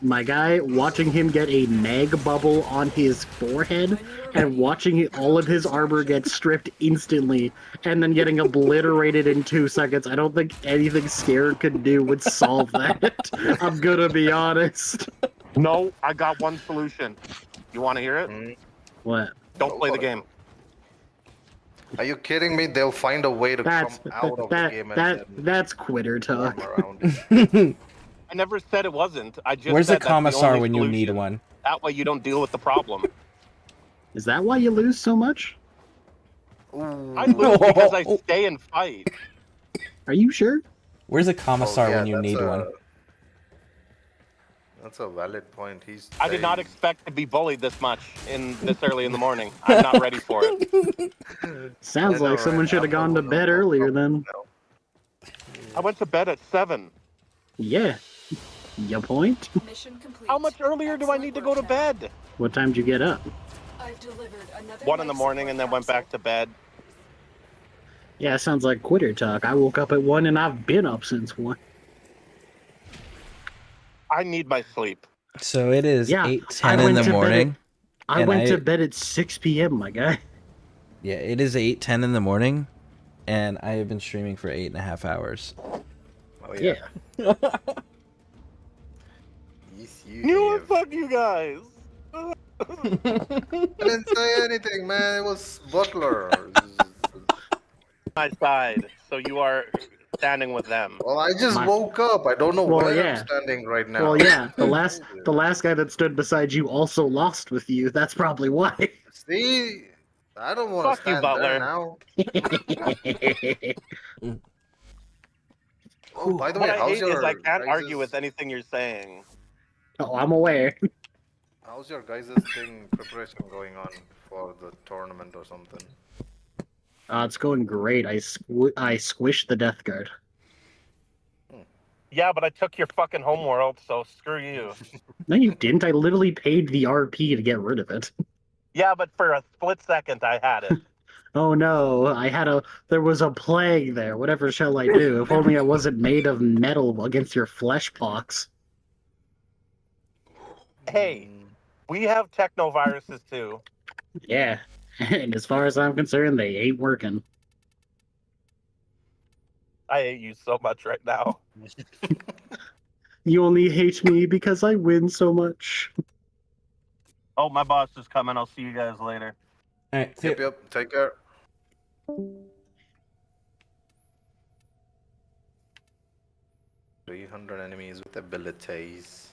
F: My guy, watching him get a nag bubble on his forehead and watching all of his armor get stripped instantly and then getting obliterated in 2 seconds. I don't think anything Scare could do would solve that. I'm gonna be honest.
K: No, I got one solution. You want to hear it?
F: What?
K: Don't play the game.
Q: Are you kidding me? They'll find a way to come out of the game and
F: that's quitter talk.
K: I never said it wasn't. I just
A: Where's
K: said
A: the commissar when you
K: solution.
A: need one?
K: That way you don't deal with the problem.
F: Is that why you lose so much?
K: I lose because I stay and fight.
F: Are you sure?
A: Where's a commissar
Q: yeah,
A: when you need one?
Q: That's a valid point.
K: I did not expect to be bullied this much this early in the morning. I'm not ready for it.
F: Sounds like someone should have gone to bed earlier then.
K: I went to bed at 7.
F: Yeah. Your point?
C: Mission complete.
K: How much earlier do I need to go to bed?
F: What time did you get up?
C: I've delivered another
K: 1 in the morning and then went back to bed.
F: Yeah, sounds like quitter talk. I woke up at 1 and I've been up since 1.
K: I need my sleep.
A: So it is
F: Yeah,
A: 8:10 in the morning.
F: I went to bed at 6 p.m., my guy.
A: Yeah, it is 8:10 in the morning, and I have been streaming for 8.5 hours.
Q: Oh yeah.
K: You know what? Fuck you guys.
Q: I didn't say anything, man. It was Butler.
K: My side. So you are standing with them.
Q: Well, I just woke up. I don't know where
F: yeah.
Q: I'm standing right now.
F: Well, yeah, the last guy that stood beside you also lost with you. That's probably why.
Q: See, I don't want to
K: Fuck you,
Q: stand there
K: Butler.
Q: now. Oh, by the
K: What
Q: way,
K: I
Q: how's
K: hate
Q: your
K: is I can't argue
Q: guys'-
K: with anything you're saying.
F: Oh, I'm aware.
Q: How's your guys' thing preparation going on for the tournament or something?
F: It's going great. I squished the Death Guard.
K: Yeah, but I took your fucking homeworld, so screw you.
F: No, you didn't. I literally paid the RP to get rid of it.
K: Yeah, but for a split second I had it.
F: Oh no, there was a plague there. Whatever shall I do? If only I wasn't made of metal against your flesh pox.
K: Hey, we have technoviruses too.
F: Yeah, and as far as I'm concerned, they ain't working.
K: I hate you so much right now.
F: You only hate me because I win so much.
K: Oh, my boss is coming. I'll see you guys later.
A: All right,
Q: Yep. Take care. 300 enemies with abilities.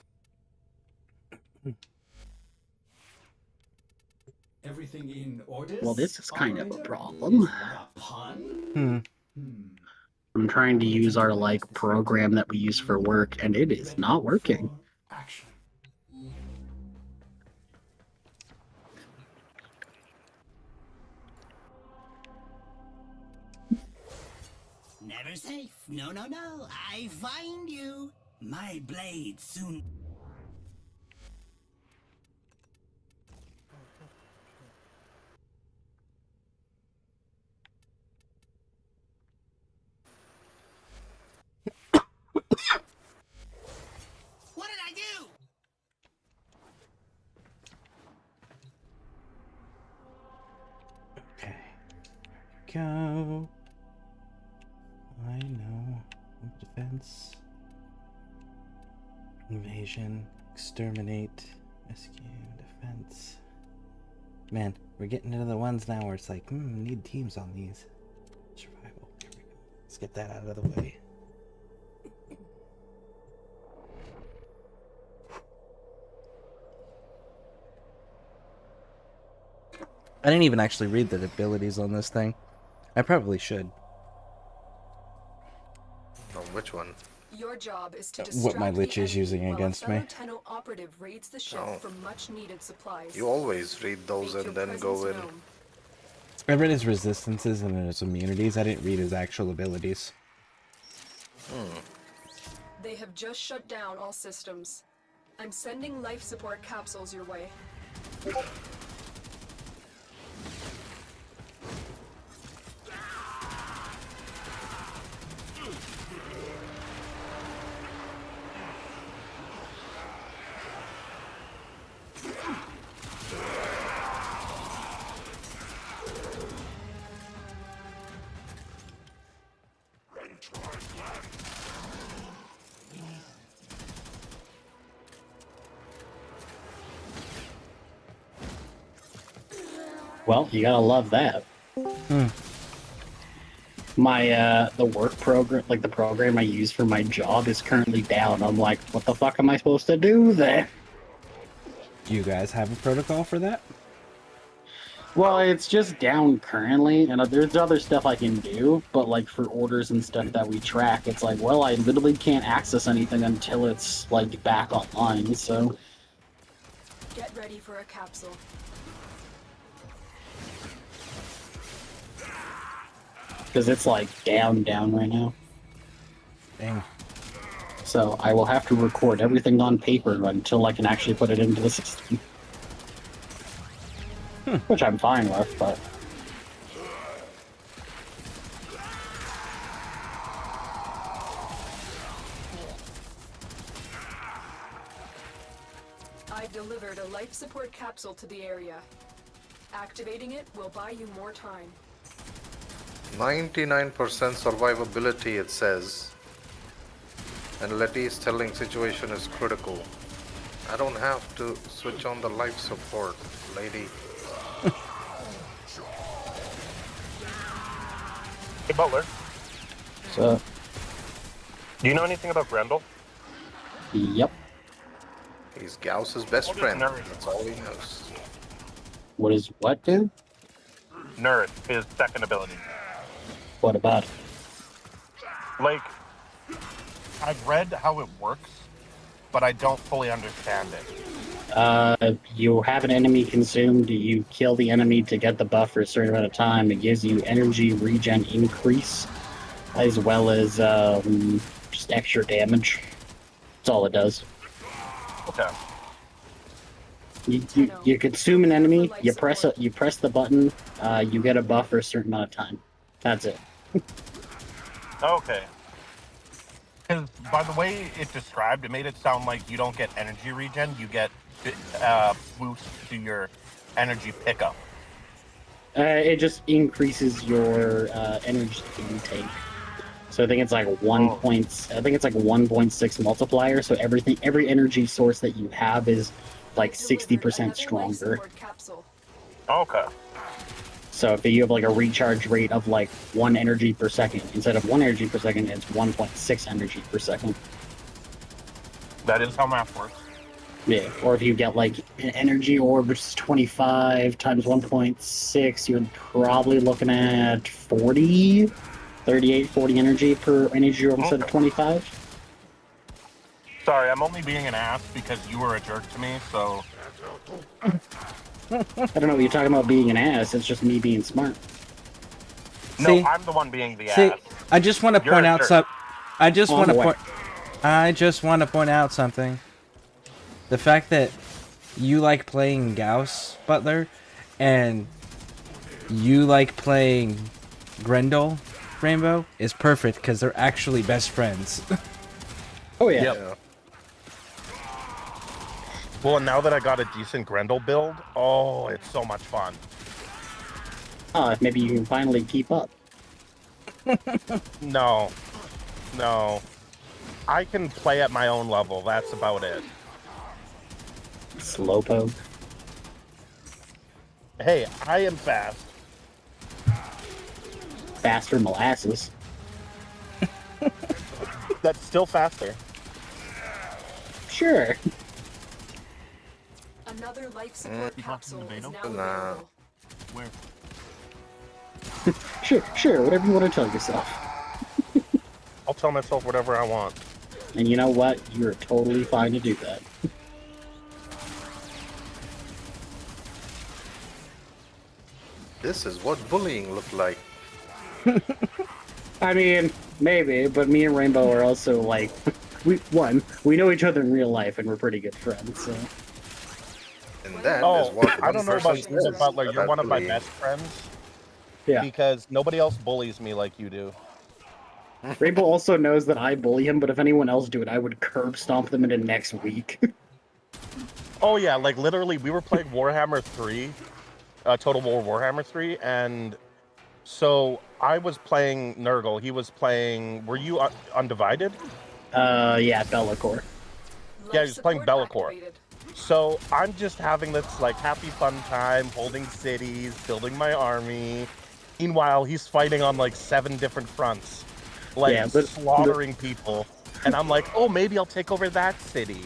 B: Everything in order?
F: Well, this is kind of a problem. I'm trying to use our program that we use for work, and it is not working.
L: Never safe. No, no, no. I find you. My blade soon.
A: go. I know. Defense. Invasion. Exterminate. Rescue. Defense. Man, we're getting into the ones now where it's like, need teams on these. Survival. Here we go. Let's get that out of the way. I didn't even actually read the abilities on this thing. I probably should.
Q: Oh, which one?
C: Your job is to
A: What my
C: distract
A: Lich
C: the
A: is using
C: enemy
A: against
C: while a
A: me.
C: fellow Tenno operative raids the ship
Q: Oh.
C: for much needed supplies.
Q: You always read those
C: Make
Q: and
C: your
Q: then go in.
C: presence known.
A: I read his resistances and his immunities. I didn't read his actual abilities.
C: They have just shut down all systems. I'm sending life support capsules your way.
F: Well, you gotta love that. My the work program, like the program I use for my job, is currently down. I'm like, what the fuck am I supposed to do then?
A: Do you guys have a protocol for that?
F: Well, it's just down currently, and there's other stuff I can do, but like for orders and stuff that we track, it's like, well, I literally can't access anything until it's like back online. So
C: Get ready for a capsule.
F: because it's like down right now.
A: Dang.
F: So I will have to record everything on paper until I can actually put it into the system. Which I'm fine with, but...
C: I've delivered a life support capsule to the area. Activating it will buy you more time.
Q: 99% survivability, it says. And Letty's telling situation is critical. I don't have to switch on the life support, lady.
M: Hey, Butler.
F: So...
M: Do you know anything about Grendel?
F: Yep.
Q: He's Gauss's best friend. That's all he knows.
F: What is what, dude?
M: Nourish, his second ability.
F: What about it?
M: Like, I've read how it works, but I don't fully understand it.
F: You have an enemy consumed, you kill the enemy to get the buff for a certain amount of time. It gives you energy regen increase, as well as just extra damage. That's all it does.
M: Okay.
F: You consume an enemy, you press the button, you get a buff for a certain amount of time. That's it.
M: Okay. Because by the way it described, it made it sound like you don't get energy regen, you get boost to your energy pickup.
F: It just increases your energy intake. So I think it's like 1.6 multiplier. So every energy source that you have is like 60% stronger.
M: Okay.
F: So if you have like a recharge rate of like 1 energy per second, instead of 1 energy per second, it's 1.6 energy per second.
M: That is how math works.
F: Yeah, or if you get like an energy orb, which is 25 times 1.6, you're probably looking at 40 energy per energy orb instead of 25.
M: Sorry, I'm only being an ass because you were a jerk to me, so...
F: I don't know what you're talking about being an ass, it's just me being smart.
M: No,
A: See?
M: I'm the one being the
A: See,
M: ass.
A: I just want to
M: You're
A: point
M: a
A: out
M: jerk.
A: some. I just
F: Oh,
A: want to
F: boy.
A: point. I just want to point out something. The fact that you like playing Gauss, Butler, and you like playing Grendel, Rainbow, is perfect because they're actually best friends.
F: Oh yeah.
M: Yep. Well, now that I got a decent Grendel build, oh, it's so much fun.
F: Maybe you can finally keep up.
M: No. No. I can play at my own level. That's about it.
F: Slowpoke.
M: Hey, I am fast.
F: Faster molasses.
M: That's still faster.
F: Sure.
C: Another life support capsule is now
Q: Nah.
C: available.
M: Where?
F: Sure, whatever you want to tell yourself.
M: I'll tell myself whatever I want.
F: And you know what? You're totally fine to do that.
Q: This is what bullying looked like.
F: I mean, maybe, but me and Rainbow are also like, we know each other in real life and we're pretty good friends, so.
Q: And that is
M: Oh,
Q: what
M: I don't know about you,
Q: says
M: Butler. You're
Q: about
M: one of my
Q: bullying.
M: best friends.
F: Yeah.
M: Because nobody else bullies me like you do.
F: Rainbow also knows that I bully him, but if anyone else do it, I would curb stomp them into next week.
M: Oh yeah, like literally, we were playing Warhammer 3, Total War Warhammer 3, and so I was playing Nurgle. He was playing. Were you Undivided?
F: Yeah, Bellacore.
M: Yeah, he was playing Bellacore. So I'm just having this like happy fun time, holding cities, building my army. Meanwhile, he's fighting on like 7 different fronts, like
F: Yeah, but
M: slaughtering people. And I'm like, oh, maybe I'll take over that city.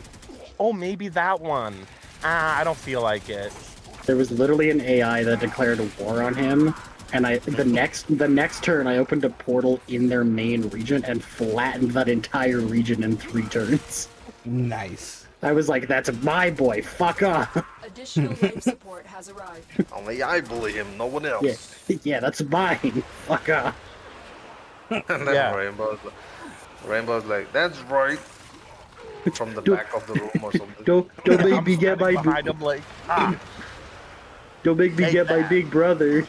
M: Oh, maybe that one. I don't feel like it.
F: There was literally an AI that declared a war on him, and the next turn I opened a portal in their main region and flattened that entire region in 3 turns.
A: Nice.
F: I was like, "That's my boy. Fuck off."
C: Additional life support has arrived.
Q: Only I bully him, no one else.
F: Yeah, that's mine. Fuck off.
Q: And then
M: Yeah.
Q: Rainbow's like, that's right. From the back of the room or something.
F: Don't make me get my
M: behind him like,
F: don't make me
M: Take
F: get my
M: that.
F: big brother.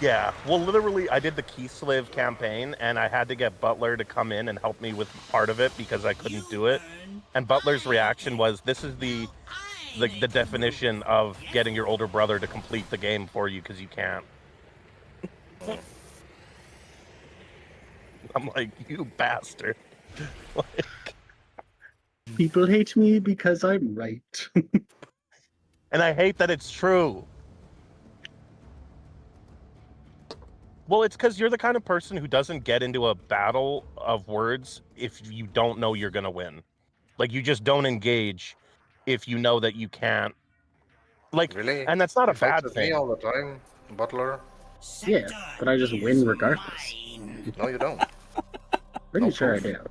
M: Yeah, well, literally, I did the Kislev campaign, and I had to get Butler to come in and help me with part of it because I couldn't do it. And Butler's reaction was, "This is the definition of getting your older brother to complete the game for you because you can't." I'm like, you bastard. Like,
F: People hate me because I'm right.
M: and I hate that it's true. Well, it's because you're the kind of person who doesn't get into a battle of words if you don't know you're going to win. Like, you just don't engage if you know that you can't. Like,
Q: Really?
M: and that's not a
Q: You fight
M: bad
Q: with
M: thing.
Q: me all the time, Butler.
F: Yeah, but I just win regardless.
Q: No, you don't.
F: Pretty
Q: No
F: sure
Q: proof.
F: I do.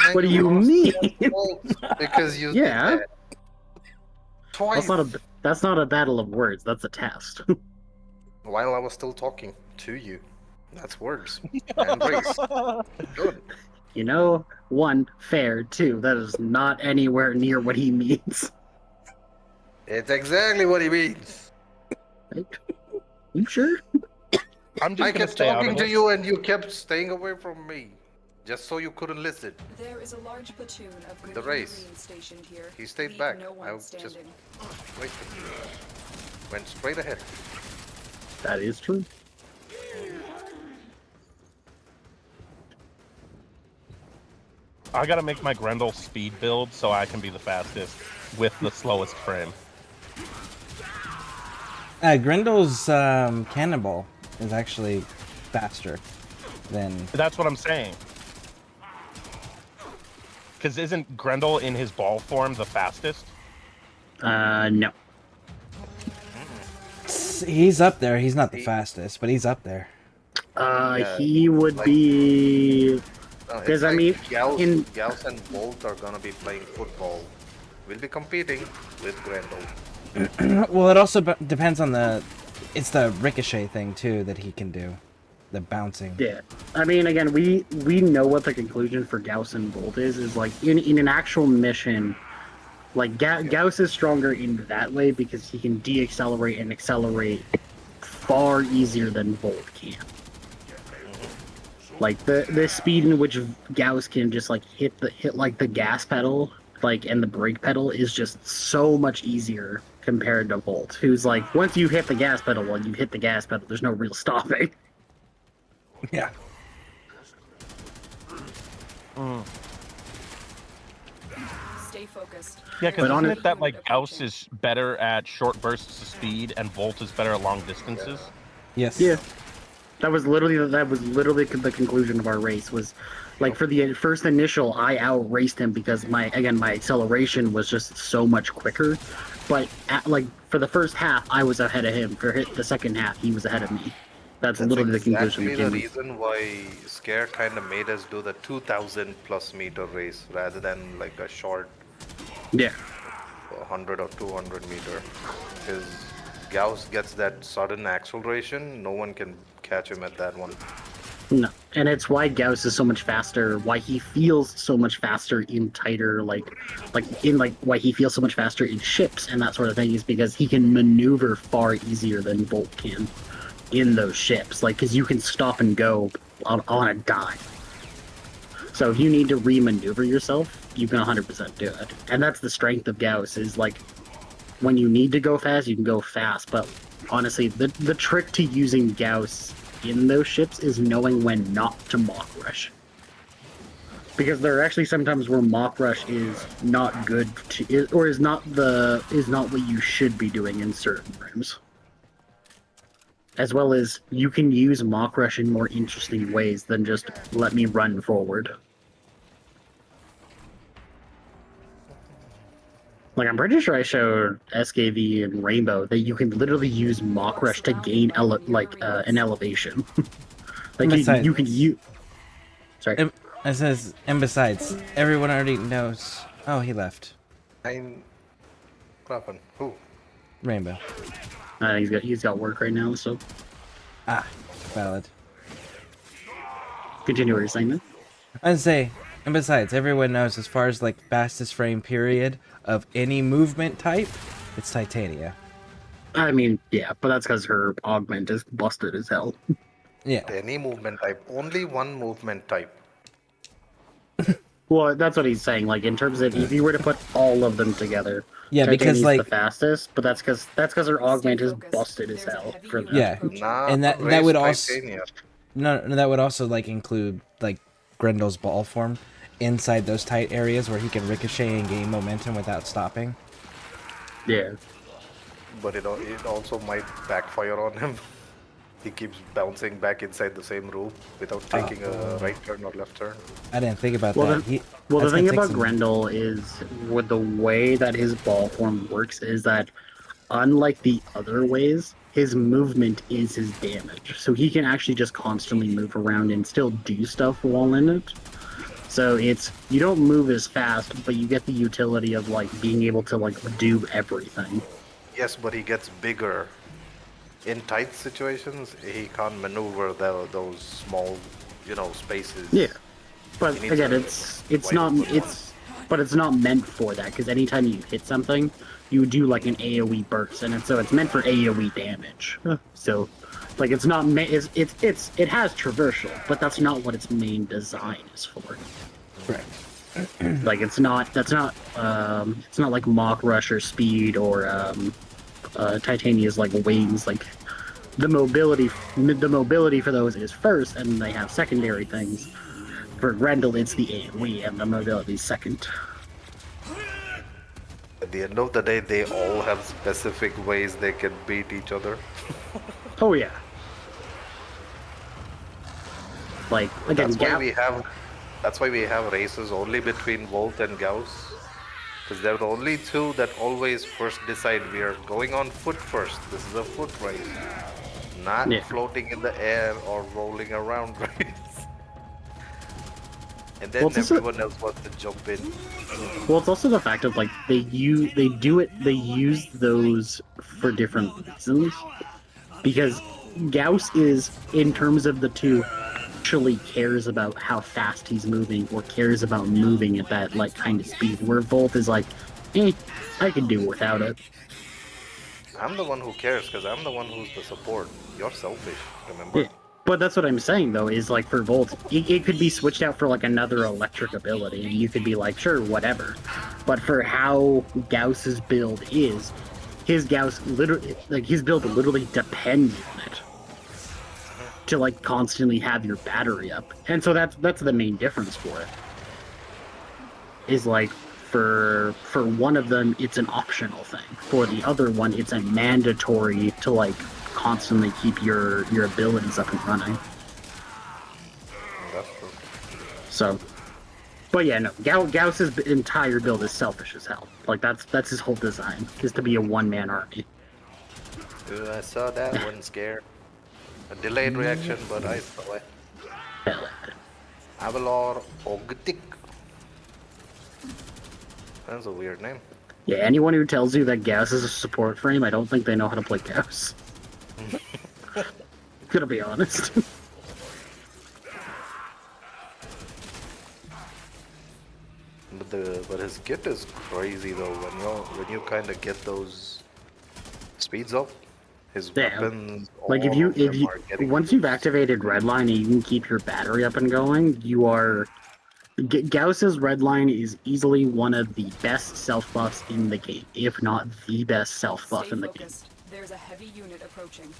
Q: And
F: What do you
Q: lost
F: mean?
Q: your fault because you
F: Yeah.
Q: did that. Twice.
F: That's not a battle of words. That's a test.
Q: While I was still talking to you. That's words. And race. Good.
F: You know, 1, fair. 2, that is not anywhere near what he means.
Q: It's exactly what he means.
F: You sure?
M: I'm just
Q: I
M: gonna
Q: kept
M: stay out
Q: talking
M: of
Q: to
M: this.
Q: you and you kept staying away from me. Just so you couldn't listen.
C: There is a large platoon of
Q: The
C: Green
Q: race.
C: Marines stationed here.
Q: He stayed
C: Leave
Q: back.
C: No
Q: I
C: one
Q: just
C: standing.
Q: went straight ahead.
F: That is true.
M: I gotta make my Grendel speed build so I can be the fastest with the slowest frame.
A: Grendel's cannonball is actually faster than.
M: That's what I'm saying. Because isn't Grendel in his ball form the fastest?
F: No.
A: He's up there. He's not the fastest, but he's up there.
F: He would be. Because I mean,
Q: Gauss and Bolt are gonna be playing football. We'll be competing with Grendel.
A: Well, it also depends on it's the ricochet thing too that he can do, the bouncing.
F: Yeah, I mean, again, we know what the conclusion for Gauss and Bolt is like in an actual mission, like Gauss is stronger in that way because he can deaccelerate and accelerate far easier than Bolt can. Like the speed in which Gauss can just like hit like the gas pedal, like and the brake pedal is just so much easier compared to Volt, who's like, once you hit the gas pedal, well, you hit the gas pedal. There's no real stopping.
A: Yeah.
C: Stay focused.
M: Yeah, because
F: But
M: isn't
F: on
M: it that like Gauss is better at short bursts of speed and Volt is better at long distances?
A: Yes.
F: Yeah. That was literally the conclusion of our race. Was like for the first initial, I outraced him because my acceleration was just so much quicker. But for the first half, I was ahead of him. For the second half, he was ahead of me. That's literally the conclusion.
Q: Exactly the reason why Scare kind of made us do the 2,000 plus meter race rather than like a short, 100 or 200 meter. Because Gauss gets that sudden acceleration, no one can catch him at that one.
F: No, and it's why Gauss is so much faster. Why he feels so much faster in tighter, why he feels so much faster in ships and that sort of thing is because he can maneuver far easier than Volt can in those ships. Like, because you can stop and go on a dime. So if you need to re-maneuver yourself, you can 100% do it. And that's the strength of Gauss. Is like when you need to go fast, you can go fast. But honestly, the trick to using Gauss in those ships is knowing when not to Mach Rush. Because there are actually sometimes where Mach Rush is not good or is not what you should be doing in certain rooms. As well as you can use Mach Rush in more interesting ways than just let me run forward. Like, I'm pretty sure I showed SKV and Rainbow that you can literally use Mach Rush to gain an elevation. Like, you can use... Sorry.
A: It says, and besides, everyone already knows... Oh, he left.
Q: What happened? Who?
A: Rainbow.
F: He's got work right now, so...
A: Ah, valid.
F: Continue what you're saying then.
A: I'd say, and besides, everyone knows as far as, like, fastest frame period of any movement type, it's Titania.
F: I mean, yeah, but that's because her augment is busted as hell.
A: Yeah.
Q: Any movement type. Only one movement type.
F: Well, that's what he's saying. Like, in terms of if you were to put all of them together,
A: yeah, because like
F: the fastest, but that's because her augment is busted as hell for that.
A: Yeah, and that would also that would also like include like Grendel's ball form inside those tight areas where he can ricochet and gain momentum without stopping.
F: Yeah,
Q: but it also might backfire on him. He keeps bouncing back inside the same room without taking a right turn or left turn.
A: I didn't think about that.
F: The thing about Grendel is, with the way that his ball form works, is that unlike the other ways, his movement is his damage. So he can actually just constantly move around and still do stuff while in it. So you don't move as fast, but you get the utility of like being able to like do everything.
Q: Yes, but he gets bigger. In tight situations, he can't maneuver those small, spaces.
F: Yeah, but again, it's not meant for that, because anytime you hit something, you do like an AOE burst, and it's meant for AOE damage. So, like, it's not it has traversal, but that's not what its main design is for.
A: Right.
F: Like, it's not like Mach Rush or Speed or Titania's like wings. Like, the mobility for those is first, and they have secondary things. For Grendel, it's the AoE, and the mobility is second.
Q: At the end of the day, they all have specific ways they can beat each other.
F: Oh yeah. Like, again,
Q: that's why we have races only between Volt and Gauss. Because they're the only two that always first decide we are going on foot first. This is a foot race. Not floating in the air or rolling around race. And then everyone else wants to jump in.
F: Well, it's also the fact of like they use those for different reasons. Because Gauss is, in terms of the two, actually cares about how fast he's moving or cares about moving at that like kind of speed, where Volt is like, I can do without it.
Q: I'm the one who cares because I'm the one who's the support. You're selfish, remember?
F: Yeah. But that's what I'm saying though, is like for Volt, it could be switched out for like another electric ability, and you could be like, sure, whatever. But for how Gauss's build is, his Gauss literally, like his build literally depends on it to like constantly have your battery up, and so that's the main difference for it. Is like for one of them it's an optional thing. For the other one, it's a mandatory to like constantly keep your abilities up and running.
Q: That's true.
F: So, but yeah, no, Gauss's entire build is selfish as hell. Like that's his whole design, is to be a one-man army.
Q: Dude, I saw that one scare. A delayed reaction, but I saw it. Avalor Ogtik. That's a weird name.
F: Yeah, anyone who tells you that Gauss is a support frame, I don't think they know how to play Gauss. Gonna be honest.
Q: But his kit is crazy though. When you kind of get those speeds up, his weapons.
F: Like if you once you've activated Redline and you can keep your battery up and going, you are. Gauss's Redline is easily one of the best self buffs in the game, if not the best self buff in the game.
C: There's a heavy unit approaching.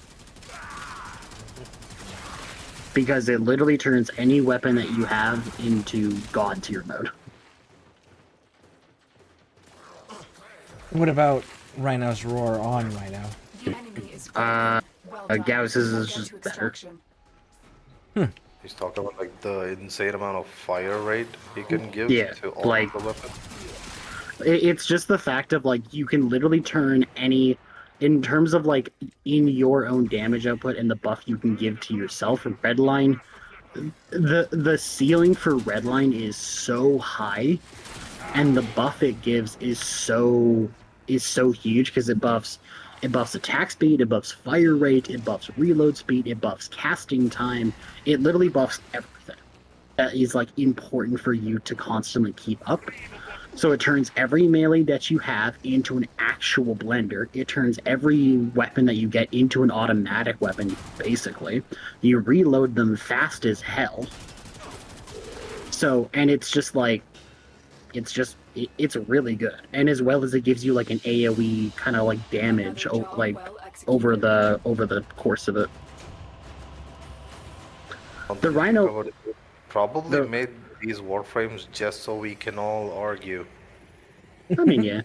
F: Because it literally turns any weapon that you have into God tier mode.
A: What about Rhino's Roar on Rhino?
F: Gauss's is just better.
Q: He's talking about like the insane amount of fire rate he can give to all
F: like,
Q: of the weapons.
F: It's just the fact of like you can literally turn any, in terms of like in your own damage output and the buff you can give to yourself. Redline, the ceiling for Redline is so high, and the buff it gives is so huge because it buffs attack speed, it buffs fire rate, it buffs reload speed, it buffs casting time. It literally buffs everything that is like important for you to constantly keep up. So it turns every melee that you have into an actual blender. It turns every weapon that you get into an automatic weapon, basically. You reload them fast as hell. So, and it's just like, it's really good. And as well as it gives you like an AoE kind of like damage like over the course of it. The Rhino
Q: probably made these Warframes just so we can all argue.
F: I mean, yeah.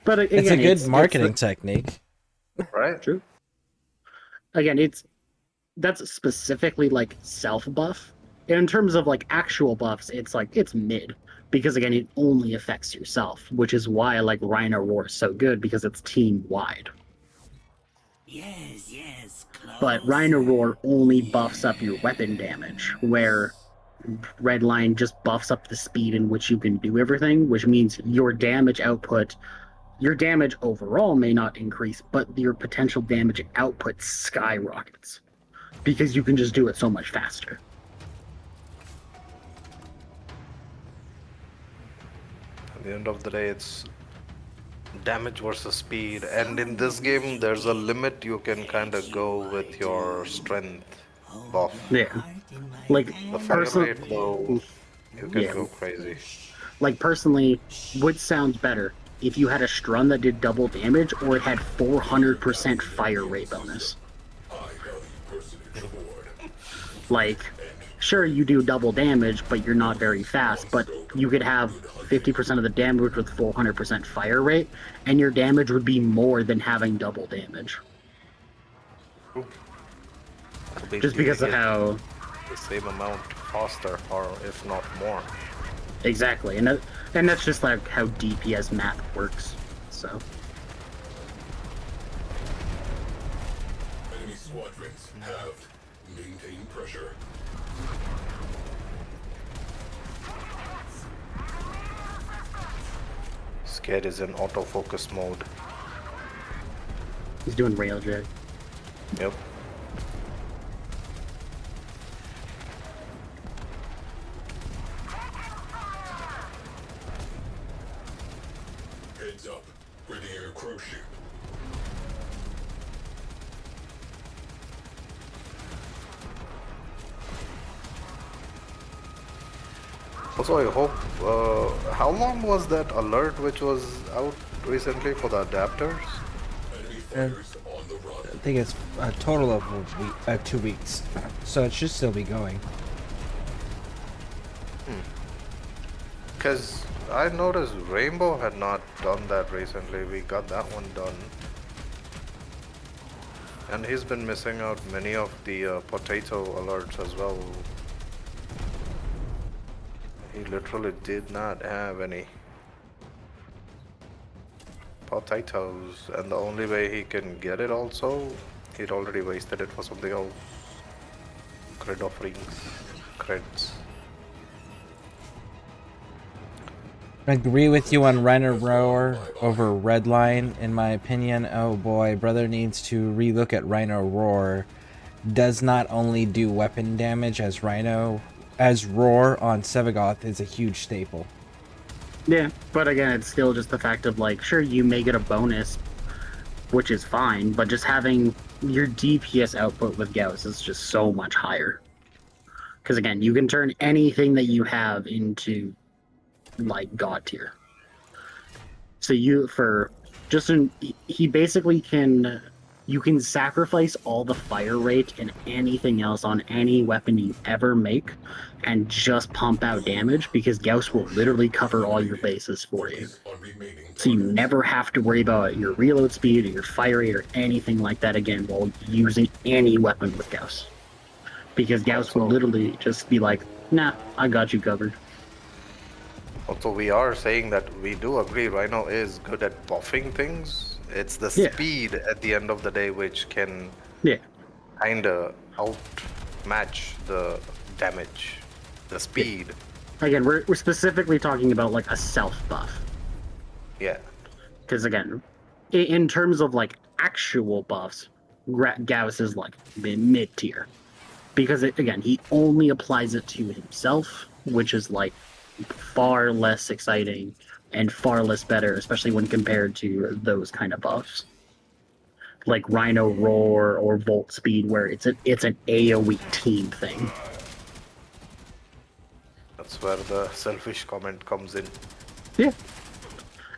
F: But again,
A: it's a good marketing technique.
Q: Right?
F: True. Again, that's specifically like self buff. In terms of like actual buffs, it's mid. Because again, it only affects yourself, which is why I like Rhino Roar is so good, because it's team wide.
L: Yes,
F: but Rhino Roar only buffs up your weapon damage, where Redline just buffs up the speed in which you can do everything, which means your damage output, your damage overall may not increase, but your potential damage output skyrockets, because you can just do it so much faster.
Q: At the end of the day, it's damage versus speed, and in this game there's a limit. You can kind of go with your strength buff.
F: Yeah, like
Q: the fire rate though, you can go crazy.
F: Like personally, which sounds better, if you had a Strun that did double damage or it had 400% fire rate bonus? Like, sure, you do double damage, but you're not very fast, but you could have 50% of the damage with 400% fire rate, and your damage would be more than having double damage. Just because of how...
Q: the same amount faster, or if not more.
F: Exactly, and that's just like how DPS math works, so...
S: Enemy squadrons have maintained pressure.
Q: Scare is in autofocus mode.
F: He's doing railjack.
Q: Yep.
S: Heads up. Ready air crow ship.
Q: Also, I hope, how long was that alert which was out recently for the adapters?
A: I think it's a total of 2 weeks, so it should still be going.
Q: Because I noticed Rainbow had not done that recently. We got that one done. And he's been missing out many of the potato alerts as well. He literally did not have any potatoes, and the only way he can get it also, he'd already wasted it for something else. Cred offerings. Creds.
A: I agree with you on Rhino Roar over Redline, in my opinion. Oh boy, brother needs to relook at Rhino Roar. Does not only do weapon damage as Roar on Sevagoth is a huge staple.
F: Yeah, but again, it's still just the fact of like, sure, you may get a bonus, which is fine, but just having your DPS output with Gauss is just so much higher. Because again, you can turn anything that you have into like God tier. So he basically you can sacrifice all the fire rate and anything else on any weapon you ever make and just pump out damage, because Gauss will literally cover all your bases for you. So you never have to worry about your reload speed or your fire rate or anything like that again while using any weapon with Gauss. Because Gauss will literally just be like, nah, I got you covered.
Q: Also, we are saying that we do agree Rhino is good at buffing things. It's the speed at the end of the day which can kinda outmatch the damage. The speed.
F: Again, we're specifically talking about like a self buff.
Q: Yeah.
F: Because again, in terms of like actual buffs, Gauss is like mid tier. Because again, he only applies it to himself, which is like far less exciting and far less better, especially when compared to those kind of buffs. Like Rhino Roar or Volt Speed, where it's an AoE team thing.
Q: That's where the selfish comment comes in.
F: Yeah.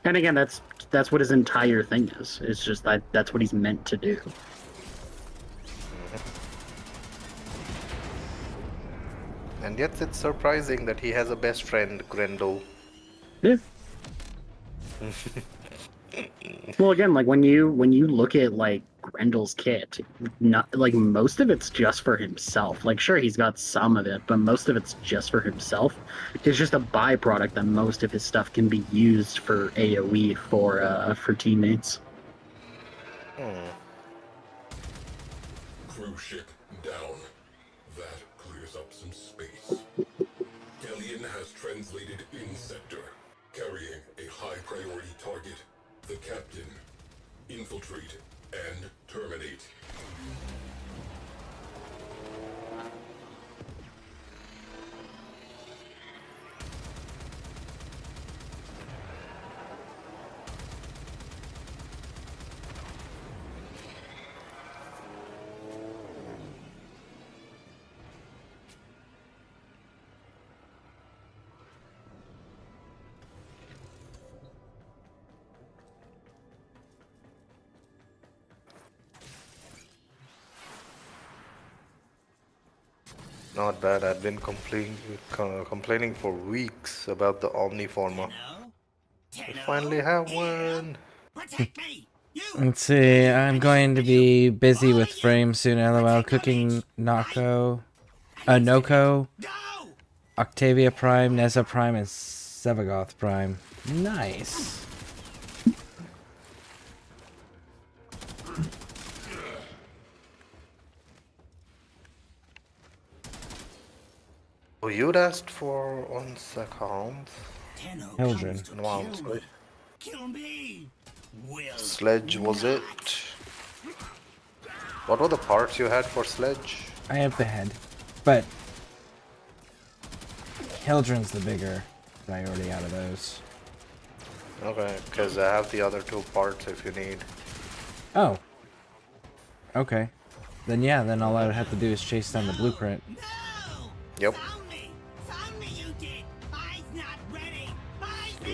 F: And again, that's what his entire thing is. It's just that's what he's meant to do.
Q: And yet it's surprising that he has a best friend, Grendel.
F: Yeah. Well, again, like when you look at like Grendel's kit, not like most of it's just for himself. Like sure, he's got some of it, but most of it's just for himself. It's just a byproduct that most of his stuff can be used for AoE for teammates.
S: Crew ship down. That clears up some space. Galleon has translated in sector, carrying a high priority target. The captain. Infiltrate and terminate.
Q: Not bad. I've been complaining for weeks about the Omniforma. We finally have one.
A: Let's see, I'm going to be busy with Frame soon, lol. Cooking Noko, Octavia Prime, Neza Prime, and Sevagoth Prime. Nice.
Q: Oh, you'd asked for 1 second.
A: Children.
Q: Wow, Sledge was it? What were the parts you had for Sledge?
A: I have the head, but Hildren's the bigger priority out of those.
Q: Okay, because I have the other 2 parts if you need.
A: Oh. Okay. Then yeah, then all I would have to do is chase down the blueprint.
Q: Yep.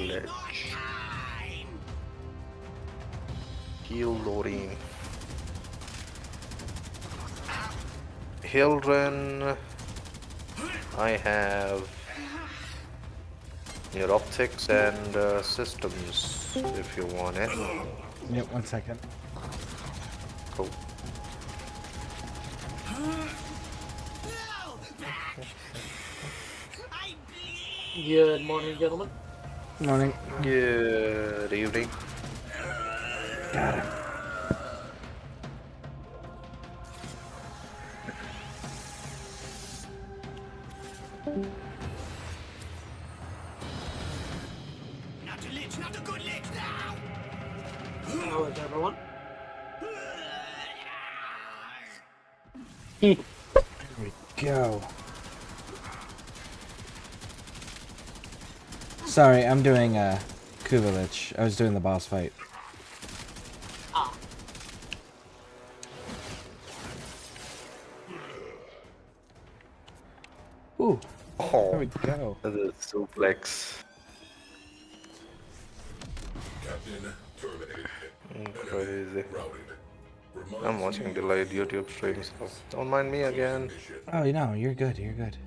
Q: Sledge. Heal loading. Hildren, I have your optics and systems if you want it.
A: Yep, 1 second.
Q: Cool.
F: Good morning, gentlemen.
A: Morning.
Q: Good evening.
A: Got him.
L: Not a lich, not a good lich now!
F: How is everyone?
A: Here we go. Sorry, I'm doing Kuvalich. I was doing the boss fight. Ooh.
Q: Oh,
A: There we go.
Q: the suplex.
S: Captain terminated.
Q: Crazy.
S: Routed.
Q: I'm watching delayed YouTube streams, so don't mind me again.
A: Oh, you know, you're good. You're good.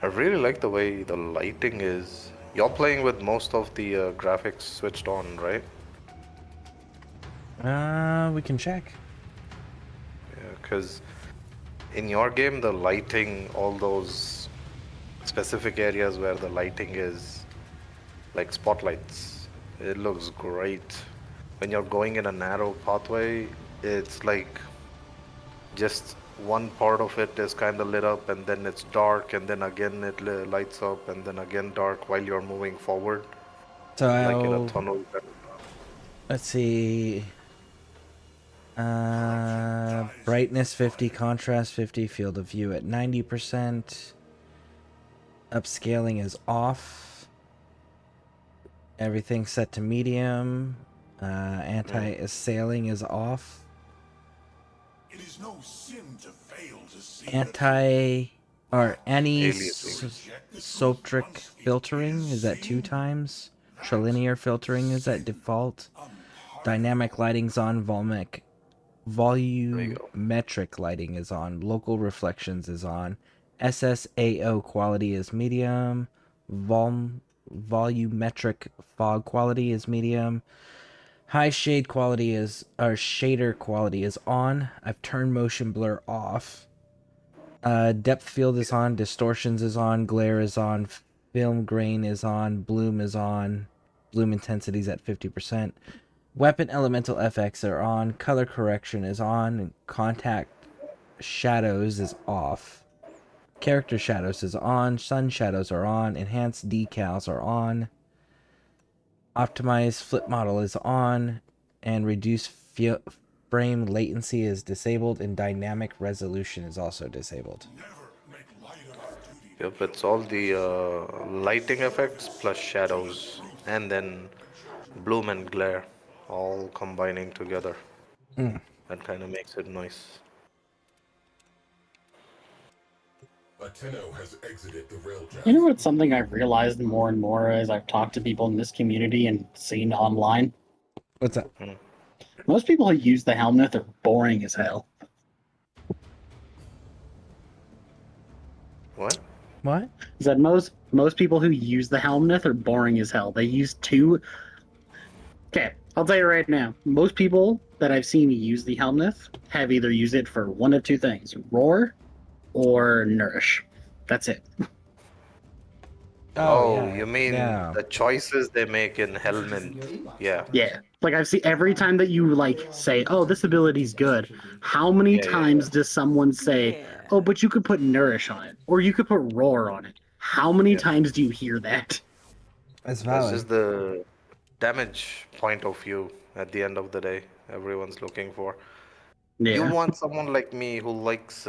Q: I really like the way the lighting is. You're playing with most of the graphics switched on, right?
A: We can check.
Q: Yeah, because in your game, the lighting, all those specific areas where the lighting is like spotlights, it looks great. When you're going in a narrow pathway, it's like just one part of it is kind of lit up and then it's dark and then again it lights up and then again dark while you're moving forward.
A: So
Q: Like in a
A: I'll,
Q: tunnel.
A: let's see. Brightness 50, contrast 50, field of view at 90%. Upscaling is off. Everything set to medium. Anti-assailing is off.
V: It is no sin to fail to see
A: Anisotropic filtering is at 2 times. Trilinear filtering is at default. Dynamic lighting's on. Volumetric lighting is on. Local reflections is on. SSAO quality is medium. Volumetric fog quality is medium. High shade quality is, or shader quality is on. I've turned motion blur off. Depth field is on. Distortions is on. Glare is on. Film grain is on. Bloom is on. Bloom intensity is at 50%. Weapon elemental FX are on. Color correction is on. And contact shadows is off. Character shadows is on. Sun shadows are on. Enhanced decals are on. Optimized flip model is on. And reduce frame latency is disabled. And dynamic resolution is also disabled.
Q: Yep, it's all the lighting effects plus shadows and then bloom and glare all combining together. That kind of makes it nice.
S: A Tenno has exited the railjack.
F: You know what's something I've realized more and more as I've talked to people in this community and seen online?
A: What's that?
F: Most people who use the Helmnet are boring as hell.
Q: What?
A: What?
F: Is that most people who use the Helmnet are boring as hell. They use two. Okay, I'll tell you right now. Most people that I've seen use the Helmnet have either used it for one of two things: roar or nourish. That's it.
Q: Oh, you mean the choices they make in Helmet? Yeah.
F: Yeah. Like I've seen every time that you like say, "Oh, this ability's good." How many times does someone say, "Oh, but you could put nourish on it, or you could put roar on it"? How many times do you hear that?
A: That's
Q: That's just the damage point of view at the end of the day. Everyone's looking for. You
F: Yeah.
Q: want someone like me who likes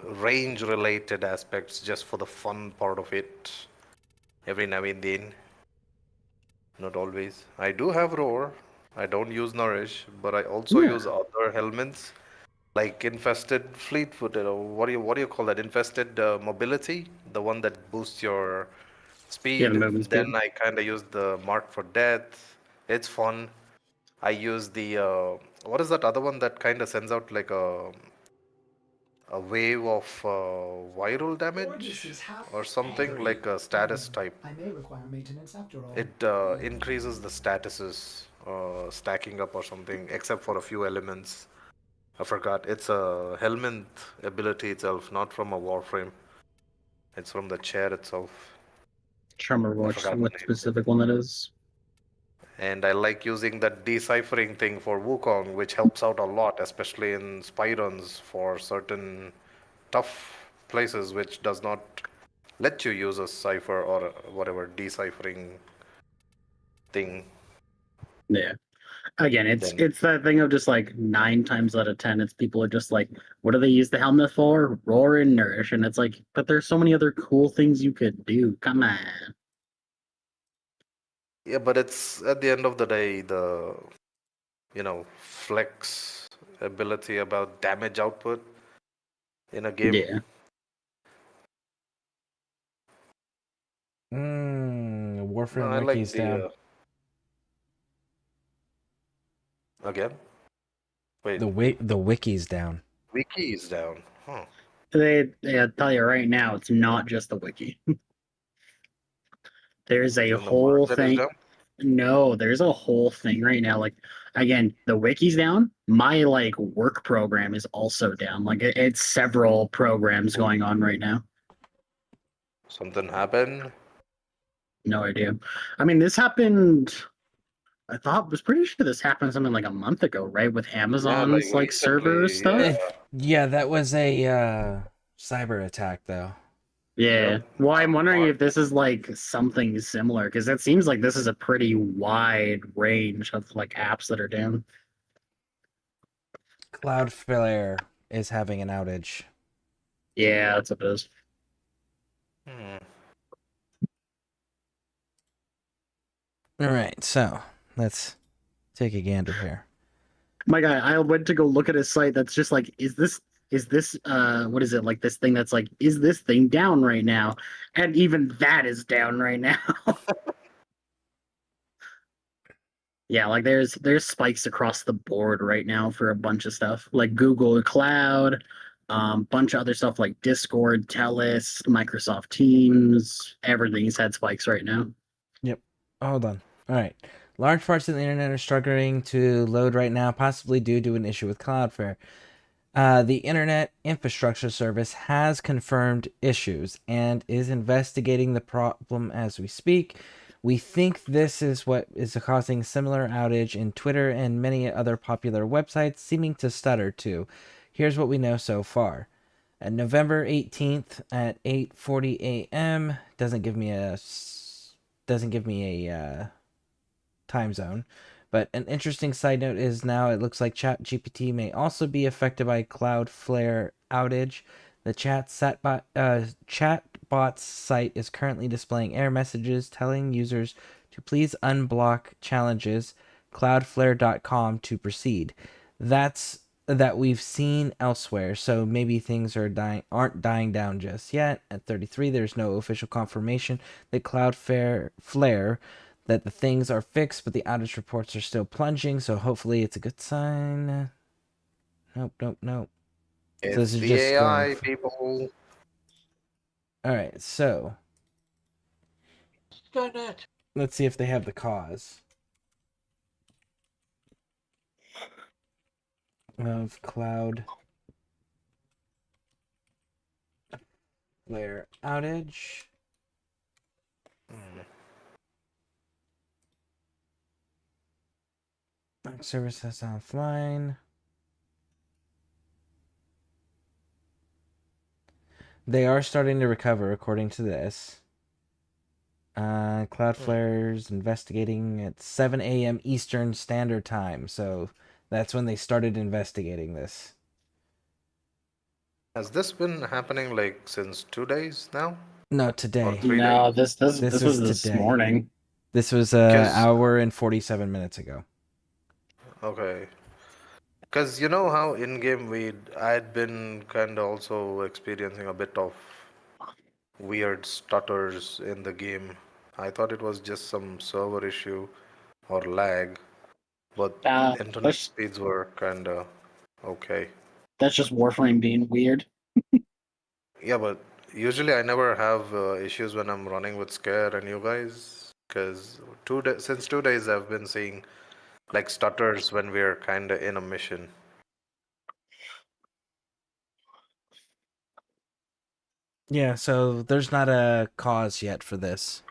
Q: range-related aspects just for the fun part of it. Every now and then. Not always. I do have roar. I don't use nourish, but I also use other helmets like infested fleet-footed, or what do you call that? Infested mobility, the one that boosts your
F: Yeah, the
Q: speed.
F: movement
Q: Then
F: speed.
Q: I kind of use the mark for death. It's fun. I use the what is that other one that kind of sends out like a wave of viral damage or something like a status type.
B: I may require maintenance after all.
Q: It increases the statuses stacking up or something, except for a few elements. I forgot. It's a Helminth ability itself, not from a Warframe. It's from the chair itself.
F: Trying to remember
Q: I
F: which
Q: forgot the
F: what
Q: name.
F: specific one that is.
Q: And I like using that deciphering thing for Wukong, which helps out a lot, especially in spy runs for certain tough places, which does not let you use a cipher or whatever deciphering thing.
F: Yeah. Again, it's that thing of just like 9 times out of 10, it's people are just like, what do they use the helmet for? Roar and nourish, and it's like, but there's so many other cool things you could do. Come on.
Q: Yeah, but it's at the end of the day, the flex ability about damage output in a game.
F: Yeah.
A: Warframe
Q: No, I like
A: Wiki's
Q: the
A: down.
Q: again. Wait,
A: The wiki's down.
Q: wiki is down. Huh.
F: I'll tell you right now, it's not just the wiki. There's a
Q: Even the
F: whole
Q: market is
F: thing.
Q: down.
F: No, there's a whole thing right now. Like, again, the wiki's down. My like work program is also down. Like, it's several programs going on right now.
Q: Something happened.
F: No idea. I mean, this happened. I was pretty sure this happened something like a month ago, right? With Amazon's like server
Q: recently,
F: stuff.
A: Yeah, that was a cyber attack, though.
F: Yeah. Well, I'm wondering if this is like something similar because it seems like this is a pretty wide range of like apps that are down.
A: Cloudflare is having an outage.
F: Yeah, that's what it is.
A: All right, so let's take a gander here.
F: My guy, I went to go look at his site. That's just like, is this what is it, like this thing that's like, is this thing down right now? And even that is down right now. Yeah, like there's spikes across the board right now for a bunch of stuff, like Google Cloud, bunch of other stuff like Discord, Telus, Microsoft Teams. Everything's had spikes right now.
A: Yep. Hold on. All right. Large parts of the internet are struggling to load right now, possibly due to an issue with Cloudflare. The Internet Infrastructure Service has confirmed issues and is investigating the problem as we speak. We think this is what is causing similar outage in Twitter and many other popular websites seeming to stutter too. Here's what we know so far. November 18th at 8:40 a.m. doesn't give me a time zone. But an interesting side note is now it looks like ChatGPT may also be affected by Cloudflare outage. The chatbot's site is currently displaying error messages telling users to please unblock challenges cloudflare.com to proceed. That's that we've seen elsewhere, so maybe things aren't dying down just yet. At 33, there's no official confirmation that Cloudflare that the things are fixed, but the outage reports are still plunging, so hopefully it's a good sign. Nope.
Q: It's
A: So this is
Q: the
A: just
Q: AI people.
A: Alright, so let's see if they have the cause of Cloudflare outage. Service is offline. They are starting to recover, according to this. Cloudflare's investigating at 7 a.m. Eastern Standard Time, so that's when they started investigating this.
Q: Has this been happening like since 2 days now?
A: No, today.
Q: Or 3
F: No,
Q: days?
F: this was this
A: today.
F: morning.
A: This was an hour and 47 minutes ago.
Q: Okay. Because you know how in game I'd been kind of also experiencing a bit of weird stutters in the game. I thought it was just some server issue or lag, but internet
F: That's
Q: speeds were kind of okay.
F: that's just Warframe being weird.
Q: Yeah, but usually I never have issues when I'm running with Scare and you guys, because since 2 days I've been seeing like stutters when we're kind of in a mission.
A: Yeah, so there's not a cause yet for this.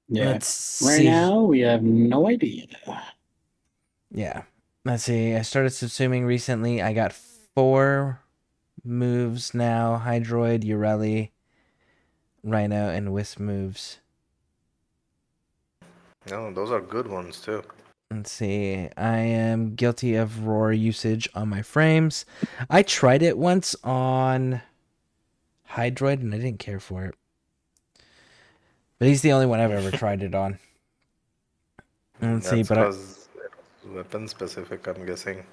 F: Yeah.
A: Let's
F: Right
A: see.
F: now, we have no idea.
A: Yeah. Let's see. I started subsuming recently. I got 4 moves now. Hydroid, Ureli, Rhino, and Wisp moves.
Q: No, those are good ones too.
A: Let's see. I am guilty of roar usage on my frames. I tried it once on Hydroid and I didn't care for it. But he's the only one I've ever tried it on. Let's see,
Q: That's
A: but
Q: because it's weapon specific, I'm guessing.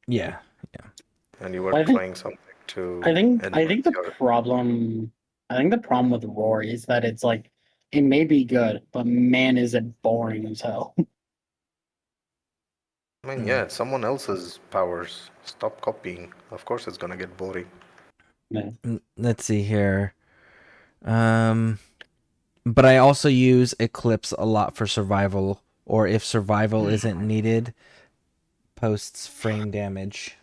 A: yeah.
Q: And you were
F: I think-
Q: trying something to
F: I think
Q: enhance
F: the
Q: your.
F: problem with Roar is that it's like it may be good, but man, is it boring as hell.
Q: I mean, yeah, it's someone else's powers. Stop copying. Of course, it's gonna get boring.
A: Let's see here. But I also use Eclipse a lot for survival, or if survival isn't needed, posts frame damage.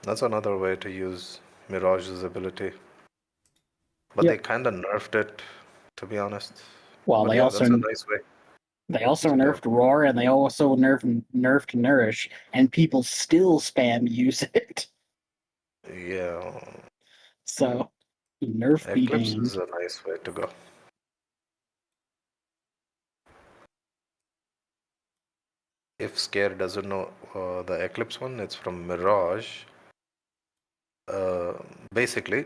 Q: That's another way to use Mirage's ability. But
F: Yep.
Q: they kind of nerfed it, to be honest.
F: Well,
Q: But
F: they
Q: yeah,
F: also
Q: that's a nice way.
F: They also nerfed Roar, and they also nerfed Nourish, and people still spam use it.
Q: Yeah.
F: So, nerf be
Q: Eclipse
F: damned.
Q: is a nice way to go. If Scare doesn't know the Eclipse one, it's from Mirage. Uh, Basically,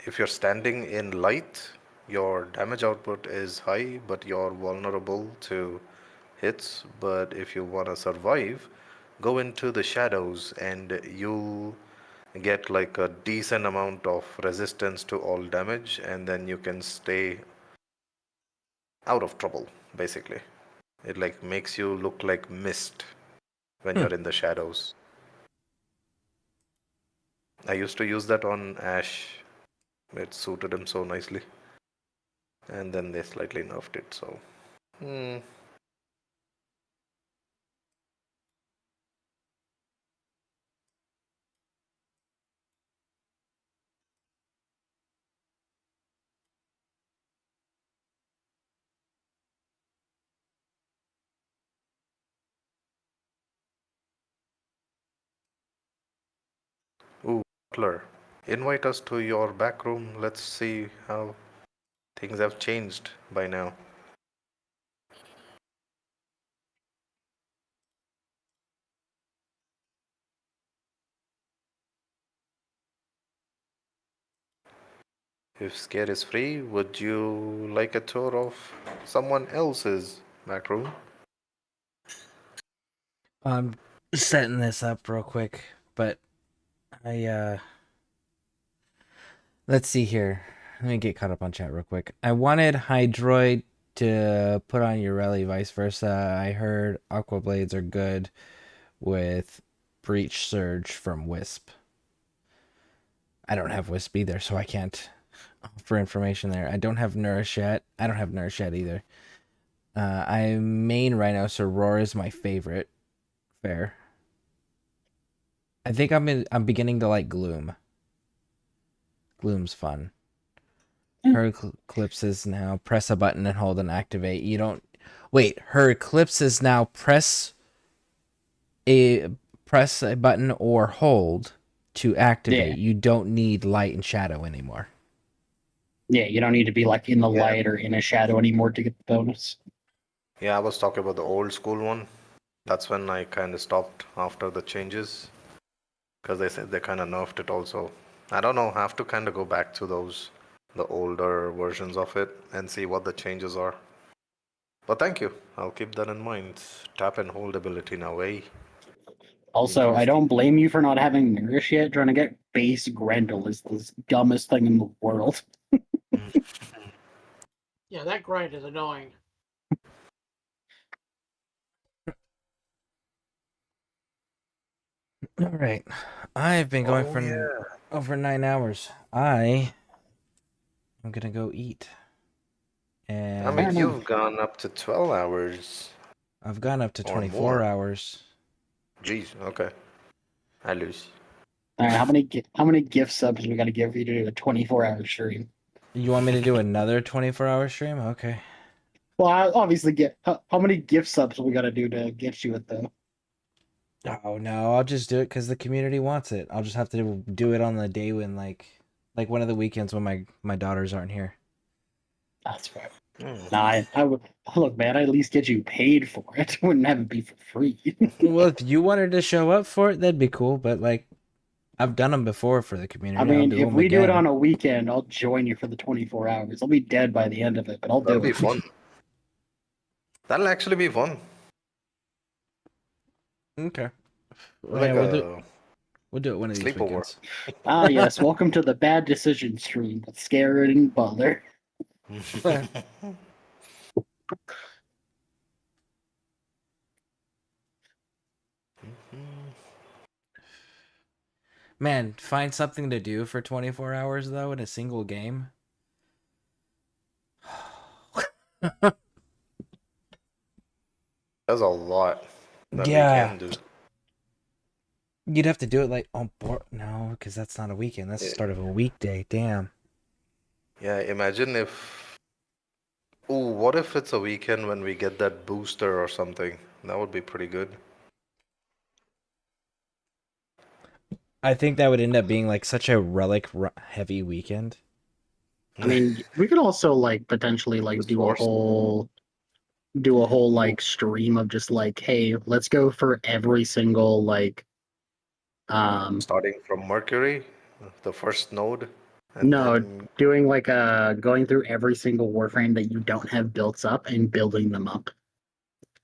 Q: if you're standing in light, your damage output is high, but you're vulnerable to hits. But if you want to survive, go into the shadows and you'll get like a decent amount of resistance to all damage, and then you can stay out of trouble, basically. It like makes you look like mist when you're in the shadows. I used to use that on Ash. It suited him so nicely. And then they slightly nerfed it, so. Ooh, Butler. Invite us to your back room. Let's see how things have changed by now. If Scare is free, would you like a tour of someone else's back room?
A: I'm setting this up real quick, but let's see here. Let me get caught up on chat real quick. I wanted Hydroid to put on Ureli, vice versa. I heard Aqua Blades are good with Breach Surge from Wisp. I don't have Wisp either, so I can't offer information there. I don't have Nourish yet. I don't have Nourish yet either. I main Rhino, so Roar is my favorite. Fair. I think I'm beginning to like Gloom. Gloom's fun. Her eclipses now press a button and hold and activate. You don't wait. Her eclipses now press a button or hold to activate.
F: Yeah.
A: You don't need light and shadow anymore.
F: Yeah, you don't need to be like in the light or in a shadow anymore to get the bonus.
Q: Yeah, I was talking about the old school one. That's when I kind of stopped after the changes. Because they said they kind of nerfed it also. I don't know, have to kind of go back to the older versions of it and see what the changes are. But thank you. I'll keep that in mind. Tap and hold ability now, eh?
F: Also, I don't blame you for not having Nourish yet. Trying to get base Grendel is the dumbest thing in the world.
G: Yeah, that grind is annoying.
A: All right. I've been going for over 9 hours. I'm gonna go eat. And
Q: I mean, you've gone up to 12 hours.
A: I've gone up to
Q: or
A: 24
Q: more.
A: hours.
Q: Jeez, okay. I lose.
F: All right, how many gift subs we got to give you to do a 24-hour stream?
A: You want me to do another 24-hour stream? Okay.
F: Well, I obviously get how many gift subs we got to do to get you it though.
A: Oh no, I'll just do it because the community wants it. I'll just have to do it on the day when like one of the weekends when my daughters aren't here.
F: That's fair. Nah, I would look, man. I at least get you paid for it. I wouldn't have it be for free.
A: Well, if you wanted to show up for it, that'd be cool. But like, I've done them before for the community.
F: I mean,
A: I'll do
F: if
A: them
F: we do it
A: again.
F: on a weekend, I'll join you for the 24 hours. I'll be dead by the end of it, but I'll do
Q: That'll
F: it.
Q: be fun. That'll actually be fun.
A: Okay.
Q: Like
A: we'll do it one of these
Q: sleepover.
A: weekends.
F: Ah, yes. Welcome to the Bad Decision stream with Scarrett and Butler.
A: Man, find something to do for 24 hours though in a single game.
Q: That's a lot that we
A: Yeah.
Q: can do.
A: You'd have to do it like on board. No, because that's not a weekend. That's the start of a weekday. Damn.
Q: Yeah, imagine if... Ooh, what if it's a weekend when we get that booster or something? That would be pretty good.
A: I think that would end up being like such a relic heavy weekend.
F: I mean, we could also like potentially like do a whole like stream of just like, hey, let's go for every single like
Q: Starting from Mercury, the first node.
F: no, doing like going through every single Warframe that you don't have built up and building them up.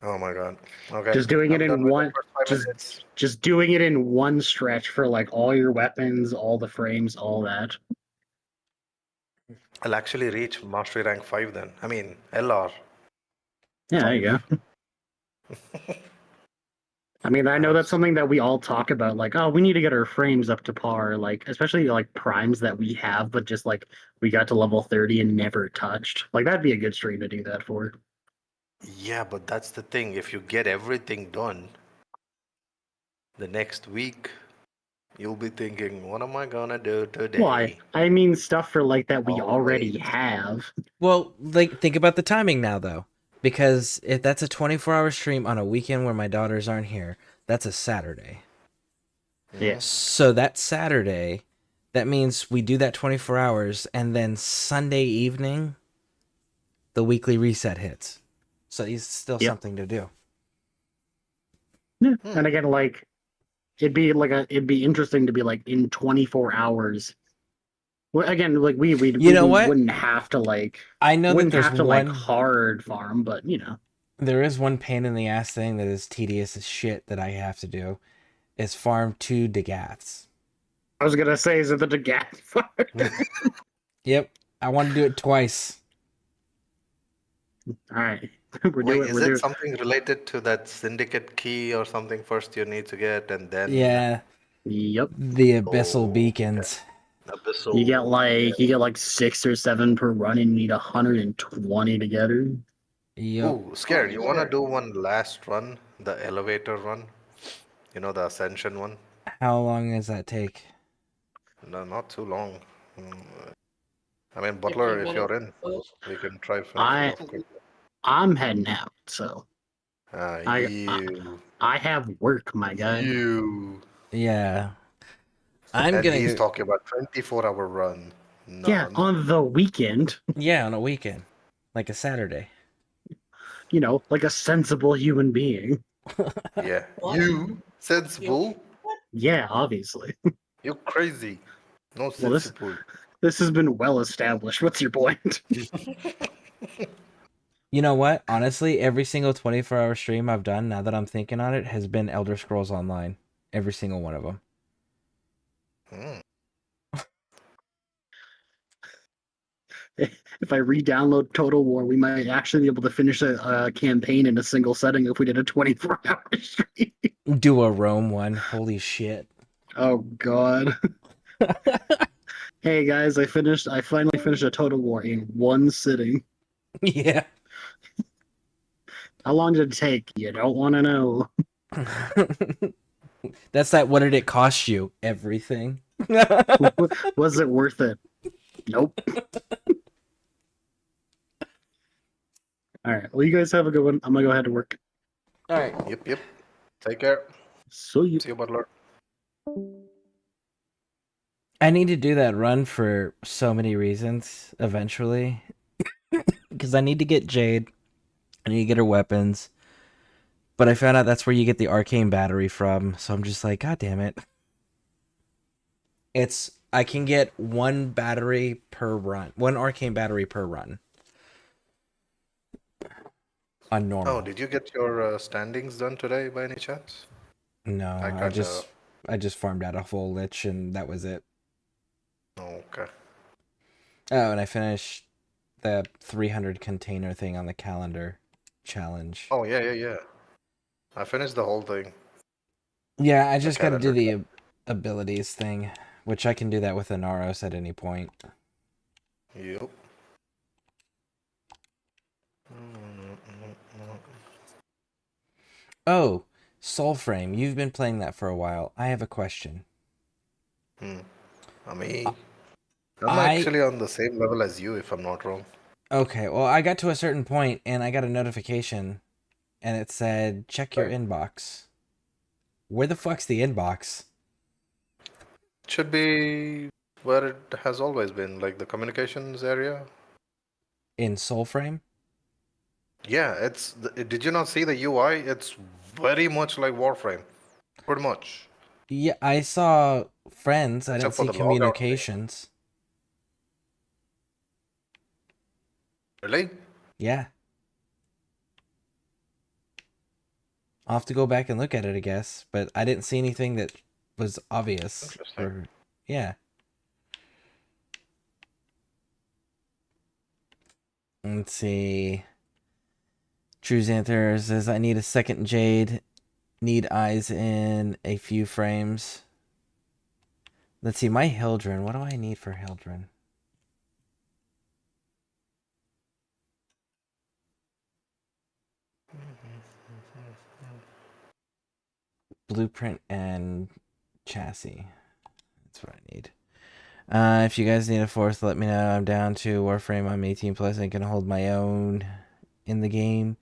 Q: Oh my god. Okay.
F: Just doing it
Q: I'm done
F: in
Q: with the
F: one
Q: first 5 minutes.
F: just doing it in one stretch for like all your weapons, all the frames, all that.
Q: I'll actually reach Mastery Rank 5 then. I mean, LR.
F: Yeah, there you go. I mean, I know that's something that we all talk about, like, oh, we need to get our frames up to par, like, especially like primes that we have, but just like we got to level 30 and never touched. Like, that'd be a good stream to do that for.
Q: Yeah, but that's the thing. If you get everything done, the next week, you'll be thinking, what am I gonna do today?
F: Why? I mean, stuff for like that we already have.
A: Well, like think about the timing now though. Because if that's a 24-hour stream on a weekend where my daughters aren't here, that's a Saturday.
F: Yeah.
A: So that Saturday, that means we do that 24 hours, and then Sunday evening, the weekly reset hits. So it's still something to do.
F: Yeah. And again, like, it'd be interesting to be like in 24 hours. Well, again, like we wouldn't have to like.
A: I know
F: wouldn't
A: that there's
F: have to
A: one
F: like hard farm, but you know.
A: There is one pain in the ass thing that is tedious as shit that I have to do. Is farm 2 Dagaths.
F: I was gonna say, is it the Dagath farm?
A: Yep, I want to do it twice.
F: All right.
Q: Wait, is it something related to that syndicate key or something first you need to get and then...
A: Yeah.
F: Yep.
A: The abyssal beacons.
Q: Abyssal...
F: You get like 6 or 7 per run and you need 120 together.
A: Yep.
Q: Ooh, Scared, you wanna do one last run? The elevator run? You know, the ascension one?
A: How long does that take?
Q: No, not too long. I mean, Butler, if you're in, we can try finishing off quickly.
F: I'm heading out, so I have work, my guy.
A: Yeah.
Q: He's talking about 24-hour run.
F: On the weekend.
A: Yeah, on a weekend. Like a Saturday.
F: You know, like a sensible human being.
Q: Yeah. You sensible?
F: Yeah, obviously.
Q: You crazy. No sensible.
F: This has been well established. What's your point?
A: You know what? Honestly, every single 24-hour stream I've done, now that I'm thinking on it, has been Elder Scrolls Online. Every single one of them.
F: If I re-download Total War, we might actually be able to finish a campaign in a single setting if we did a 24-hour stream.
A: Do a Rome one. Holy shit.
F: Oh god. Hey guys, I finally finished a Total War in one sitting.
A: Yeah.
F: How long did it take? You don't want to know.
A: That's that. What did it cost you? Everything.
F: Was it worth it? Nope. All right. Well, you guys have a good one. I'm gonna go ahead to work.
A: All right.
Q: Yep. Take care.
F: See you.
Q: See you, Butler.
A: I need to do that run for so many reasons eventually. Because I need to get Jade. I need to get her weapons. But I found out that's where you get the arcane battery from. So I'm just like, God damn it. I can get one battery per run. One arcane battery per run. On normal.
Q: Oh, did you get your standings done today by any chance?
A: No, I just farmed out a full lich and that was it.
Q: Okay.
A: Oh, and I finished the 300 container thing on the calendar challenge.
Q: Oh, yeah. I finished the whole thing.
A: Yeah, I just got to do the abilities thing, which I can do that with Anaros at any point.
Q: Yep.
A: Oh, Soulframe, you've been playing that for a while. I have a question.
Q: I mean, I'm actually on the same level as you, if I'm not wrong.
A: Okay, well, I got to a certain point and I got a notification and it said, check your inbox. Where the fuck's the inbox?
Q: It should be where it has always been, like the communications area.
A: In Soulframe?
Q: Yeah, did you not see the UI? It's very much like Warframe. Pretty much.
A: Yeah, I saw friends. I didn't
Q: Except for
A: see
Q: the logout
A: communications.
Q: Really?
A: Yeah. I'll have to go back and look at it, I guess. But I didn't see anything that was obvious. Yeah. Let's see. True Xanther says, I need a second Jade. Need eyes in a few frames. Let's see, my Hildren. What do I need for Hildren? Blueprint and chassis. That's what I need. If you guys need a fourth, let me know. I'm down to Warframe. I'm 18 plus and can hold my own in the game.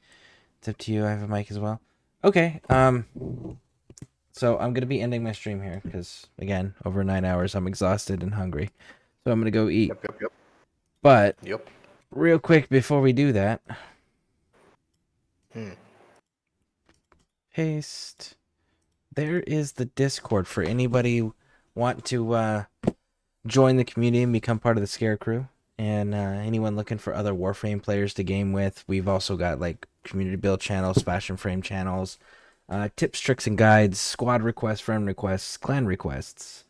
A: It's up to you. I have a mic as well. Okay. So I'm gonna be ending my stream here because again, over 9 hours, I'm exhausted and hungry. So I'm gonna go eat.
Q: Yep.
A: But real quick before we do that, paste. There is the Discord for anybody want to join the community and become part of the ScareCrew. And anyone looking for other Warframe players to game with. We've also got like community build channels, fashion frame channels, tips, tricks, and guides, squad requests, friend requests, clan requests.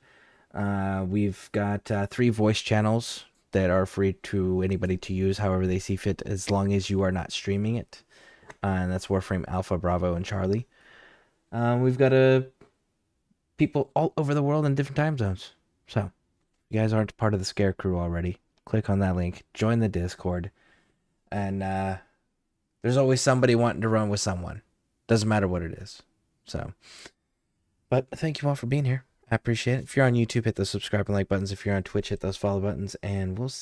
A: We've got 3 voice channels that are free to anybody to use however they see fit, as long as you are not streaming it. And that's Warframe Alpha, Bravo, and Charlie. We've got people all over the world in different time zones. So, if you guys aren't part of the ScareCrew already, click on that link, join the Discord, and there's always somebody wanting to run with someone. Doesn't matter what it is. So, but thank you all for being here. I appreciate it. If you're on YouTube, hit those subscribe and like buttons. If you're on Twitch, hit those follow buttons, and we'll see.